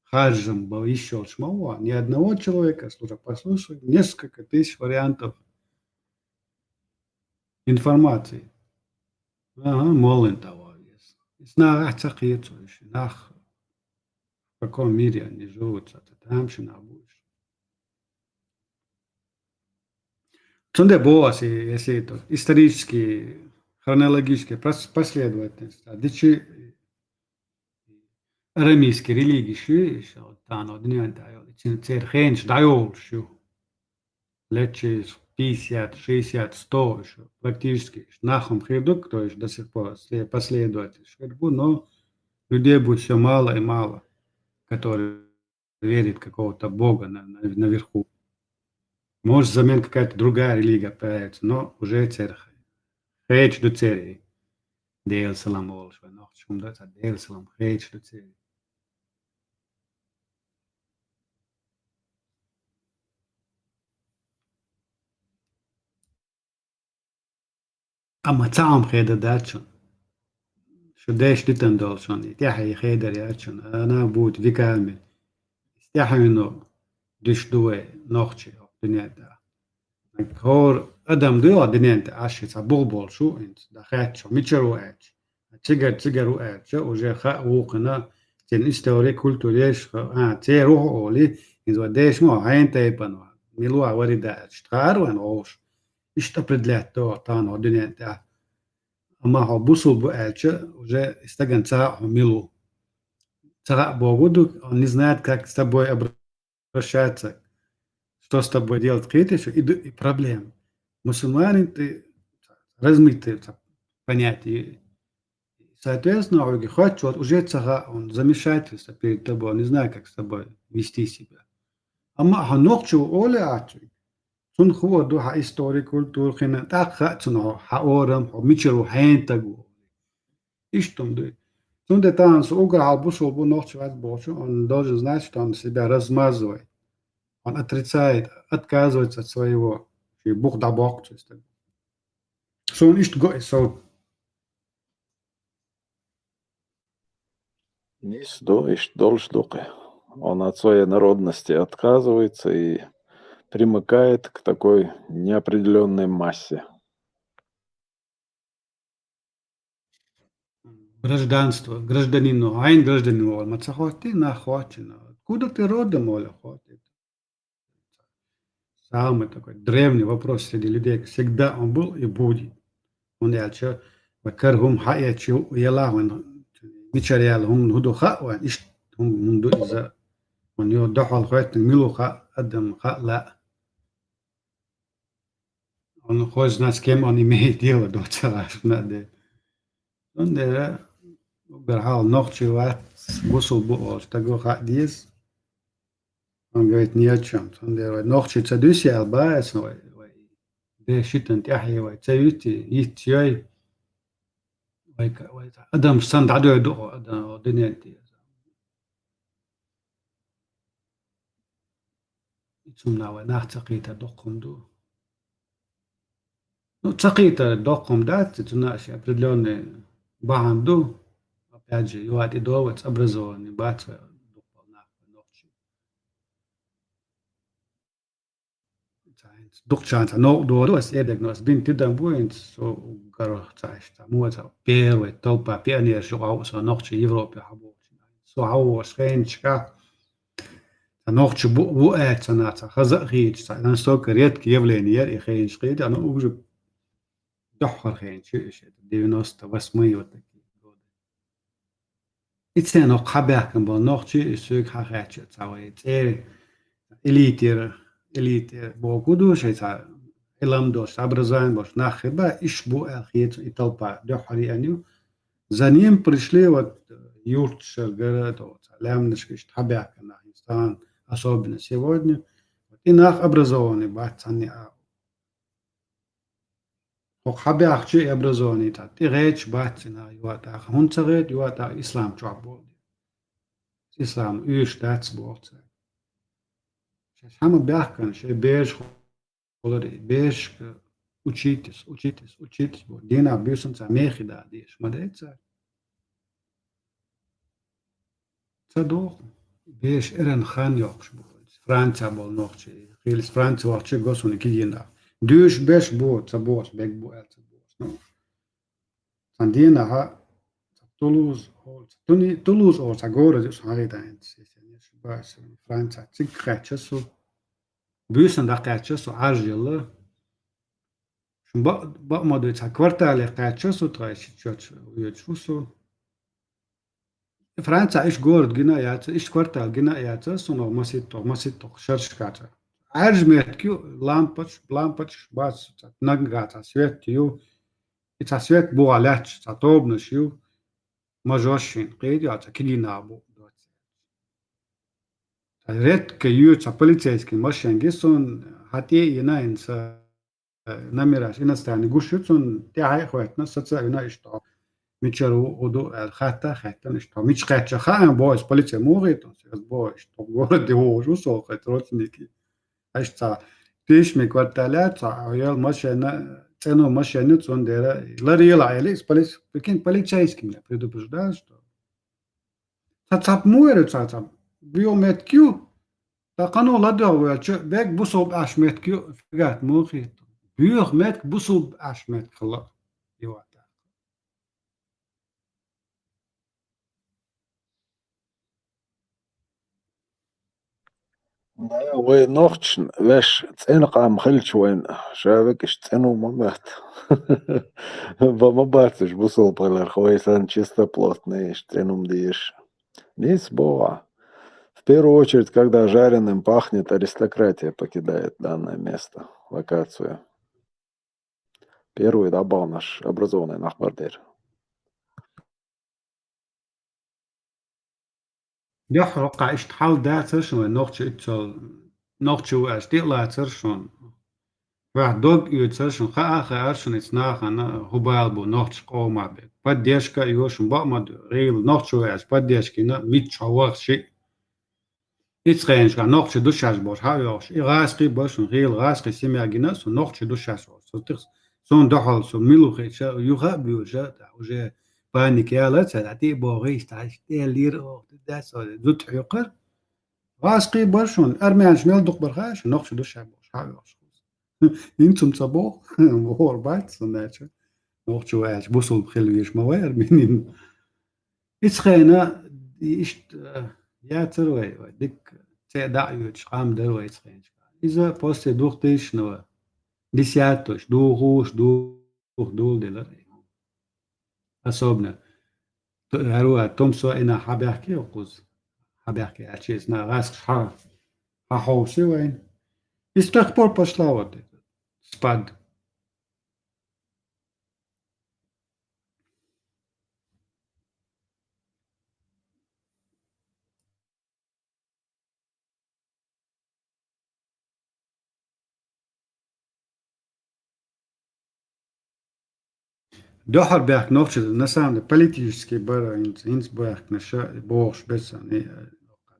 хаджам бо еще шмауа, ни одного человека, слушай, послушай, несколько тысяч вариантов информации. Ага, молен того есть. Снах цакиецу еще, нах. В каком мире они живут, там же будешь. Цунде боаси, если это исторические, хронологические последовательности, дичи арамейские религии еще, там одни церхенч дайол еще, лет через 50, 60, 100 еще, практически, нахом хредук, то есть до сих пор последовательно, но людей будет все мало и мало, который верит какого-то Бога наверху. Может, взамен какая-то другая религия появится, но уже церковь. Хейч до церкви. Дейл салам олшва. Но в чем да, дейл салам хейч до церкви. أما تعم خيدا داتشون شو داش ديتن دولشون يتيحي خيدا رياتشون أنا بوت في كامل يتيحي منو دش دوي نوخشي الدنيا دا هور أدم دو الدنيا دا عشي تبغبول شو انت دخلت شو ميتشرو اتش تيجرو اتش وجا خا وقنا تن استوري كولتوريش تي روح اولي إذا داش مو عين تايبانو ميلوا وريدا اشتغار وان اوش إيش تبردلات تو تانو الدنيا دا أما هو بوصل بقالش уже استجن ساعة ميلو ساعة بوجودك он не знает как с тобой обращаться что с тобой делать критиш и проблем мусульманин ты размытые понятия соответственно он хочет уже саха он замешательство перед тобой он не знает как с тобой вести себя أما هنوقشوا أولى أعطي سن خو دو ها история культура хина так хатно ха орам мичеру хентагу иштум ду Тунде там с уграл бушел бы ночь вас больше, он должен знать, что он себя размазывает. Он отрицает, отказывается от своего. И Бог да Бог. So он ищет so. Nis долждоки. Он от своей народности отказывается и примыкает к такой неопределенной массе. Гражданство, гражданину, айн гражданину, он мацахоти на хватина. Откуда ты родом, Оля, хватит? Самый такой древний вопрос среди людей. Всегда он был и будет. Он ялча, вакархум хаячу, ялахун, мичарялхум худо хауан, ишт, хунду иза, он йо дахал хватин милу ха, адам ха ла. Он хочет знать, с кем он имеет дело, до надо. Он берхал ночи ват, бусул буол, таго ха диез. Он говорит ни о чем. Он говорит, ночи цадуси албаес, ده شتن تحيي وتسويتي يتشاي ويك أدم سند عدو يدو أدم دنيا تي يتسمنا وناخ تقيتا دقم دو تقيتا دقم دات تناشي أبريدلون باهم دو أبياجي يواتي دو وتأبرزوني بات Dukchanta no do as edek nos bin tidam buint so garo taishta muata per we topa pianier so au so noch chi Европе habo so au schenchka noch chi bu etsanata khaza khich sa so kariet kiyevlenier i khench qid ana uju dokhar khench 98 вот такие годы итсено qabakam bo noch chi suk khach tsawet элите богуду шейца эламдош образование бош нахиба ишбу алхиет и толпа дохари аню за ним пришли вот юртшер город вот лямнышкиш табяка на Инстан особенно сегодня и нах образованный бацани хо хабяхчи образованный та и реч бацина юата хунцарет юата ислам чабол ислам юш дацбоц Само бяхкан, ще беш холери, беш учитесь. Дина бюсенца мехида диш, мадеца. Цадох, беш эрен хан йокш буходис. Франция бол нохчи, хилис Франция вахчи госуни кидина. Дюш беш бо, цабос, бек бо эл цабос. No. Сандина ха, Toulouse or Sagora, dus Haridans. Franța, cik qachasu büyüsen da qachasu arjilla ba modu ta kvartale qachasu traishchot uyetsusu Franța ish gord gina yat ish kvartal gina yat sono masito sharshkata arjmetkyu lampach bas nagata svetyu ita svet bualach ta tobnushu majoshin qid yat kilinabu редко юются полицейские машины, он хотя и на номера иностранные гушицун тяхай хватит на социальное что мичару уду хата что мич хача хан боис полиция мурит он сейчас боис что город его уже сохает родственники а что тысяч ми кварталяца а я машина цену машины цундера ларила алис полицейским предупреждают что цап муэры цап biometkiu taqano ladwa bek busub ashmetkiu figat muqit biomet busub ashmet khala iwata Вы ночь веш ценqam khilchwen shavek ishtzenu mabat. Бамабатыш бусул палар хвайсан чистоплотный ishtzенум диш. Nis бова. В первую очередь, когда жареным пахнет, аристократия покидает данное место, локацию. Первый добавил наш образованный нахбардер. يحرق اشتحال داتر شو نوختش اتشال نوختشو اشتيق لاتر شون واحد دوغ يوتسرشن خا أرشن إتناخ أنا هبالبو نوتش قوما بك بديشكا يوشن بأمد غيل نوتش وياش بديشكي ميتش هواخ شيء إتخينش كان نوتش دوشاش بوش هايوش إغاسقي بوشن غيل غاسقي سيميا جناس ونوتش دوشاش وستخ سون دخل سون ميلو خيشا يوخا بيوشا وجه بانيك يا لا تسالتي بوغيش تعيش تيلير أو تداس زوت حيقر غاسقي بوشن أرميانش ميل دق برخاش نوتش دوشاش بوش هايوش إنتم صبوح وهو بعد صنعت noch zu erst Bussel brillisch mal wer minin is khayna ist ja zerway dik tse da'yut shqam derway tskhayn iza poste dukhtish no disiatosh du rush du dul de la asobna هروها تومسو انا حبيحكي وقوز حبيحكي عشيز نا غاس ها حوسي وين استخبار باشلاوت سباد Dohar berg noch nasam de politiski bara ins berg nasha bosch besser ne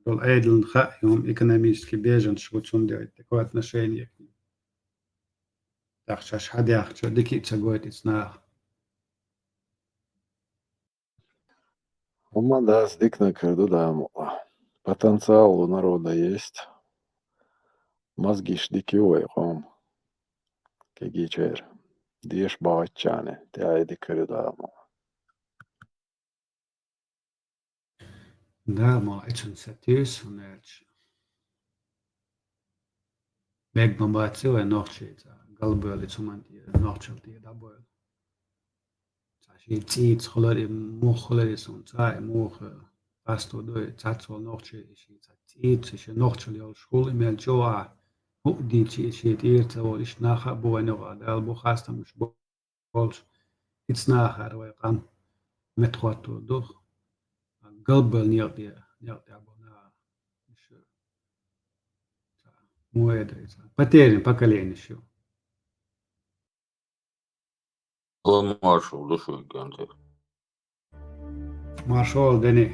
dol edeln khayum ekonomiski bejan shvutsun de такое отношение к ним. Так шаш хадях что дики цагоит ицнах. Да, сдикна кырду да. Потенциал у народа есть. Мозги шдики ойхом. Кегичер. Деш баачане. Те айди кырду. Да, ma etsun satis und Weg bombatsi ve nochchit. Galböli zumanti nochchalti dabol. Shi tsolari mukhlari sun tsai mukh pasto do tsatsol nochchi shi tsit shi nochchali ol shul imel joa dit shi tirt ol ish nacha bo eno dal bo khastam ish bolsh it's nachar ve qam metkhwatu do galbel niyati abona moeda потерян поколение еще. Маршал, душой гантер. Маршал Дени.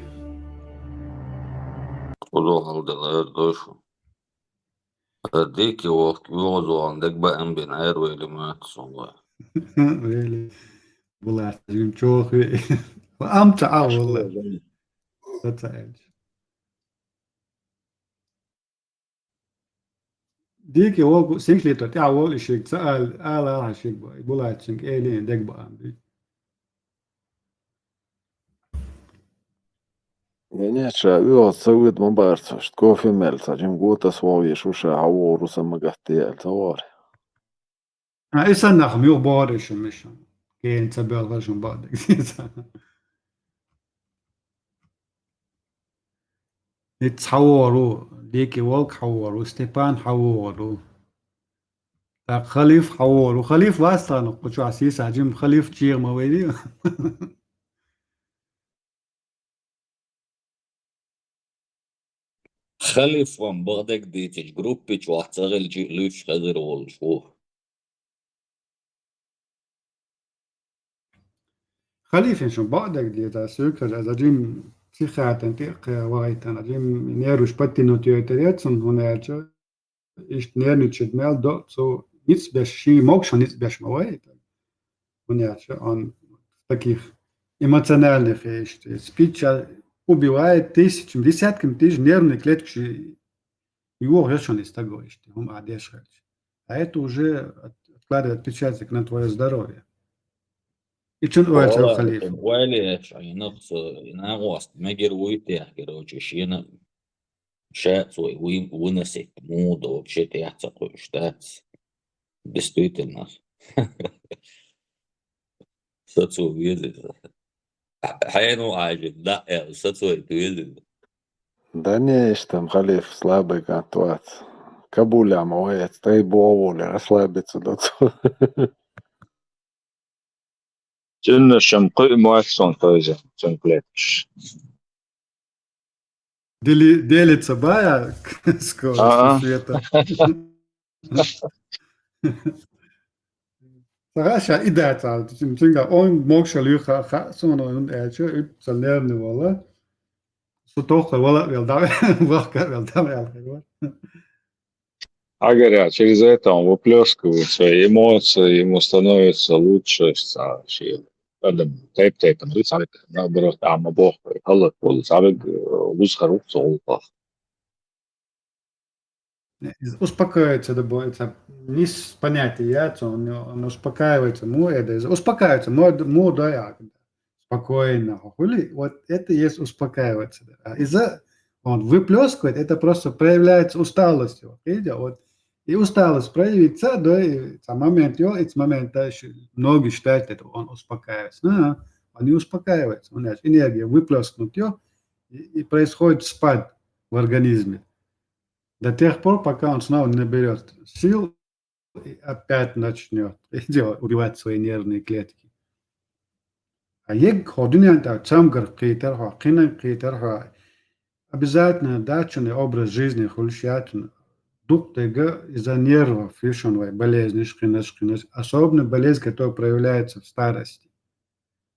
Кудо халдалар душу. Дики вقت يوضو عندك بقى بين عير ويلمات صنواع. Really بلعت جيم شوخي وأمتع والله. ديك يوقف سينكلي تطيع وول شيء سأل على شيء بلعت سينك إلين دك بقى. Нече, йо, це вид мобарця, що кофе мельца, чим гута свої шуша авору самогахтіель, товар. إيسان نخم يو بارش مشان كين تبيل غشم بعدك. يتحوروا ديكي والك حوروا ستيبان حوروا تا خليف حوروا خليف واسطة قلت عسيس عجيم خليف تشير مويدي. خليف وان بغدك ديتش جروبيش واحتغل جي ليش خضر والشوه. خليف إنشون بعدك دي تا سوكر إذا جيم سيخاتن تيق وايتن جيم نيروش باتي نوتيوترياتسون هناك إيش نيرنيتشت مال دو سو نيتسبش شي موكشا نيتسبش مويتن هناك عن таких эмоциональных спича убивает тысячи, десятками тысяч нервных клеток, его решен из того, что он одешает. А это уже откладывает отпечаток на твое здоровье. И что называется халиф? والله شيء نقص ناقص ما جرويت يا جروتشينا شات وي ونسيت مود وبشيت يحتق شتات بستويت الناس ساتسو بيزي حينو عاجب لا يا ساتسو بيزي Да не, там халиф слабый гантуат. Кабуля моет, стой бовуля, расслабиться до Тюнна шампы муатсон тоже, ценклетш. Делится бая скорость света. Sagaashan idaat aan tinga on moksha lucha ga sono un elche ut salerne wala so toch wala wel da wakker wel da wel. А говорят, через это он выплескивает свои эмоции, ему становится лучше, тейп, наоборот, бог, Allah, лучше Успокаивается, да, это не с понятия, он успокаивается, успокаивается, му да, спокойно, хули, вот это есть успокаиваться. А из-за он выплескивает, это просто проявляется усталостью, видите, вот и усталость проявится, да, и эти моменты, многие считают, это он успокаивается, но он не успокаивается, у нас энергия выплеснут ее, и происходит спад в организме. До тех пор, пока он снова не наберет сил и опять начнет убивать свои нервные клетки. А یک ходунyan та цамгар китарха, кинан китарха, обязательно дачный образ жизни хулшятун, дух тега из-за нервов, фишонвай, болезни, шкинас, особенно болезнь, которая проявляется в старости.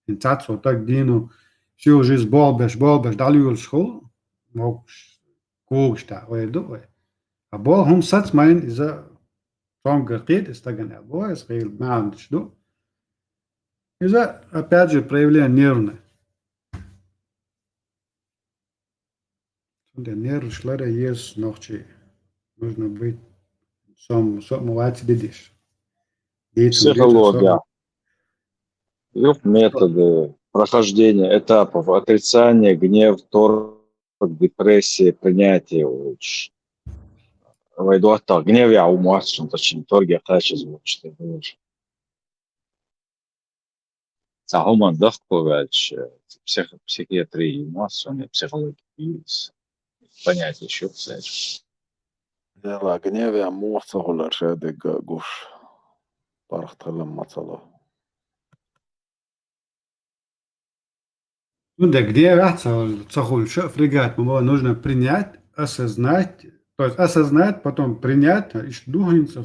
Инцацу так дину, всю жизнь болбеш, далюл шхул, мог кугшта, ойду, а бол хум сац майн из-за цамгар кит, истаган абой, схил маандшду, из-за, опять же, проявления нервные. Der нервшlara есть ночи. Нужно быть мувать дидиш. Психология. Есть методы прохождения этапов отрицания, гнев, торг, депрессия, принятие. Войду от того. Гнев я умашен, точнее, торги хочу звучит. Сахоман дахковач, психиатрии, умашен, психологии, понятие еще, кстати. يلا гневе موسى ولا شادق قوش طرحت لما تصلى. Ну да, где цахуль фрегат, нужно принять, осознать, то есть осознать, потом принять, и духинца,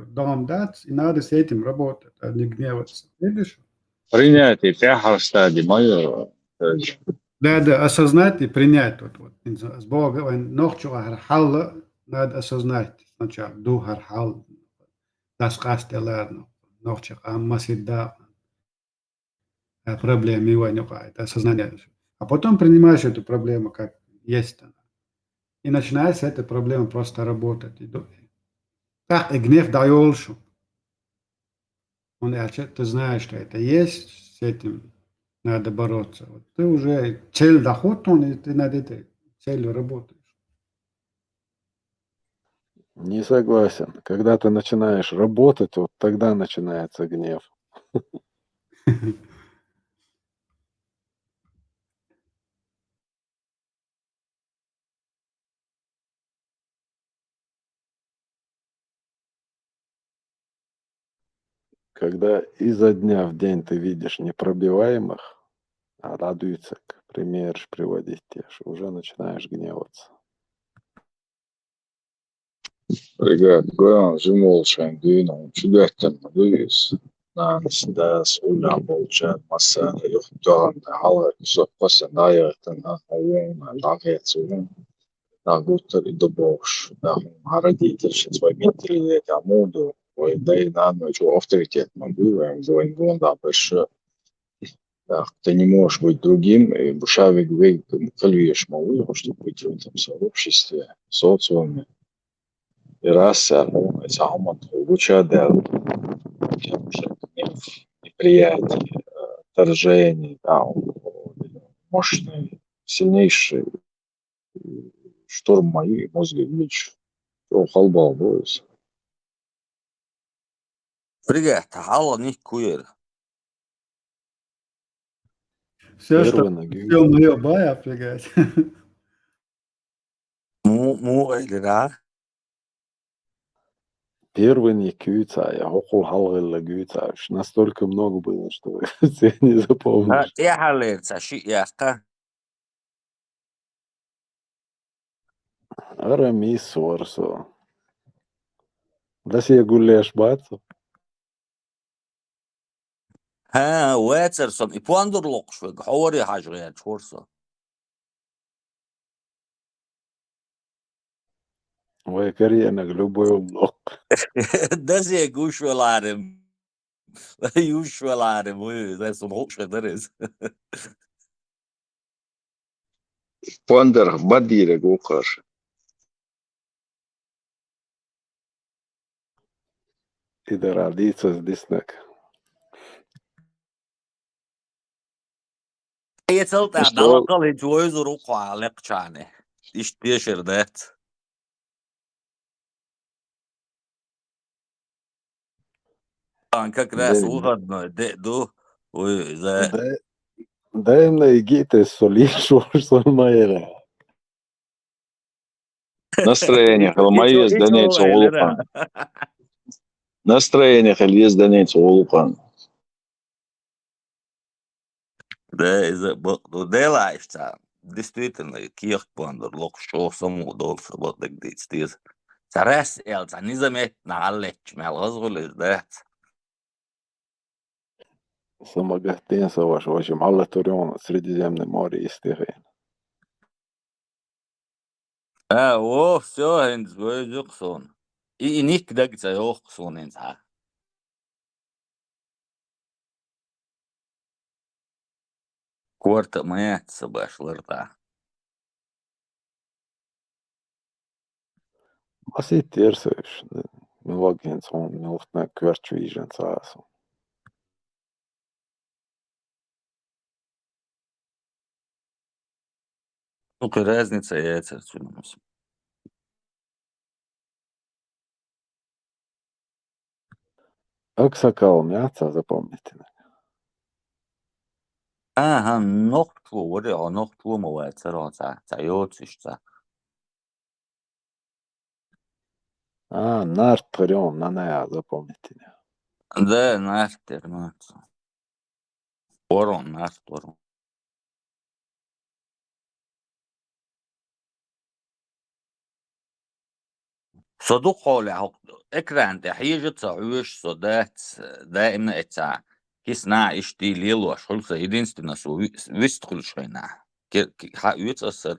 дом дать, и надо с этим работать, а не гневаться. Видишь? Принятие, пяхар стадии, мое. Да, осознать и принять. Вот. С Бога, noch хал, надо осознать сначала, дух хал, das кастелерно, noch аммасида, проблемы его не это осознание. А потом принимаешь эту проблему как есть она. И начинается эта проблема просто работать. Так, и гнев даёшь. Ты знаешь, что это есть, с этим надо бороться. Вот ты уже цель доход, и ты над этой целью работаешь. Не согласен. Когда ты начинаешь работать, вот тогда начинается гнев. Когда изо дня в день ты видишь непробиваемых, а радуется, к примеру, приводить те, что уже начинаешь гневаться. Ребят, гоян жимолшайн дүйнің чүдәттен дүйіз. Нанс дәс улям болчан массан юхтан хала соппасан дайыртын хавон дагет сувен. Нагуттар и добош. Родитель свой ментрилет амуду. Ой, да и надо, что авторитет могу, гоин гонда больше. Ты не можешь быть другим, и бушавик вы кальвиешь могу, чтобы быть в этом сообществе, социуме. И раз лучше неприятие, отторжение, да, мощный, сильнейший шторм моей мозга вич, халбал бойся. Привет, алла не куер. Все, что все мое бая, фигать. Или да? Первый не кюца, я около халгала гюца. Настолько много было, что ты не запомнишь. Ты халится, яка. Арамис сорсо. Да себе гуляешь бацу. ها واترسون إبواندر لقشوك حوري حاجة شورسو ويكري أنا قلوبه يوم لق دزي يقوشو العالم يوشو العالم وزي صنعوش درس Ponder badire gukar. إذا راديتس ديسنك يتلت Isto دلقل هجويز روقع لقشانه إيش بيشر دات كان كراس وغد دو وزي دايما يجيت السوليشن ما يرى настроение холмоез إيش данец هو улупан. لنا Настроение холмоез данец улупан. ده إذا برضو ده لايفتايم действительно ких пандер лок шо саму дол сабот так дистис царас ел цани замет нааллеч мелгозгул издат Самогатин саваш вашим alla Турион Средиземное море истерин. о все инс гойзуксон и ник даг цайохсон инс ха кварта мая сабаш ларта Ma siit järsöös. Me vagin son minusta kvärtsviisen saas. только разница яйца отсюда Aksakal mjatsa zapomnite. ага нохту вот а нохту мова цароца цайоцишца Nart Tuриon, na näja zapomnite. да нахтер наца ворон нахтор صدوق قولي اكران تحيجة تعويش صدات دائما اتسع كيسنا اشتي ليلو اشخل سيدين ستنسو ويستخل شوينا حق يتصر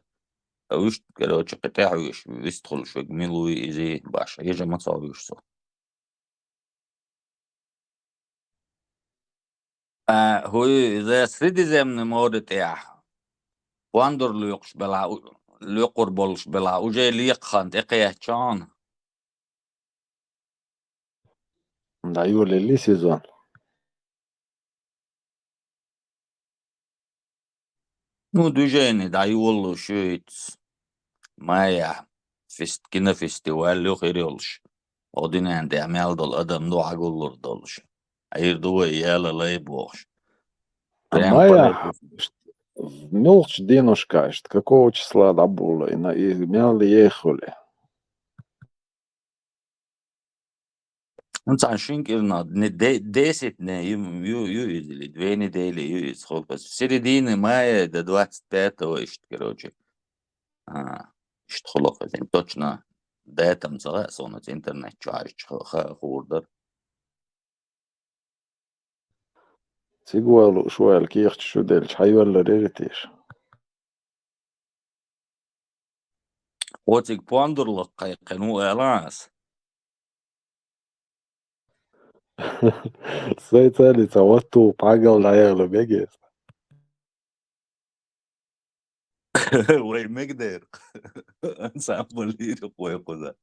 ويش كده وشقتاع ويش ويستخل شوي جميلو يجي باش يجي ما تصاويش صو هو إذا سيدي زي من مورد تاع واندر ليقش بلا ليقر بولش بلا وجاي ليق خانت اقيا شان Da juli li sezon. Ну, движение, да, يولو شويت مايا كنا فيستيوال لو خير يولش ودين عندي عمال دول أدم دو عقول دولش عير دو يالا لا يبوش прям Maja, мелч денушка, какого числа да было, и мяли ехали. انت عشان كده داست يو يزلي دويني ديلي يو يدخل بس سيريدين مايا دا 25 واشت короче اشتخلق زين точно датам зала сонат интернет чарч хурдар Sigualu šuel kiehti šudelč, hajuella reritiš. واتك بوندرلق قنو اعلاس Sai celica, otu pagal lajaglu begis. وين مقدر انسان بولير قوي قذا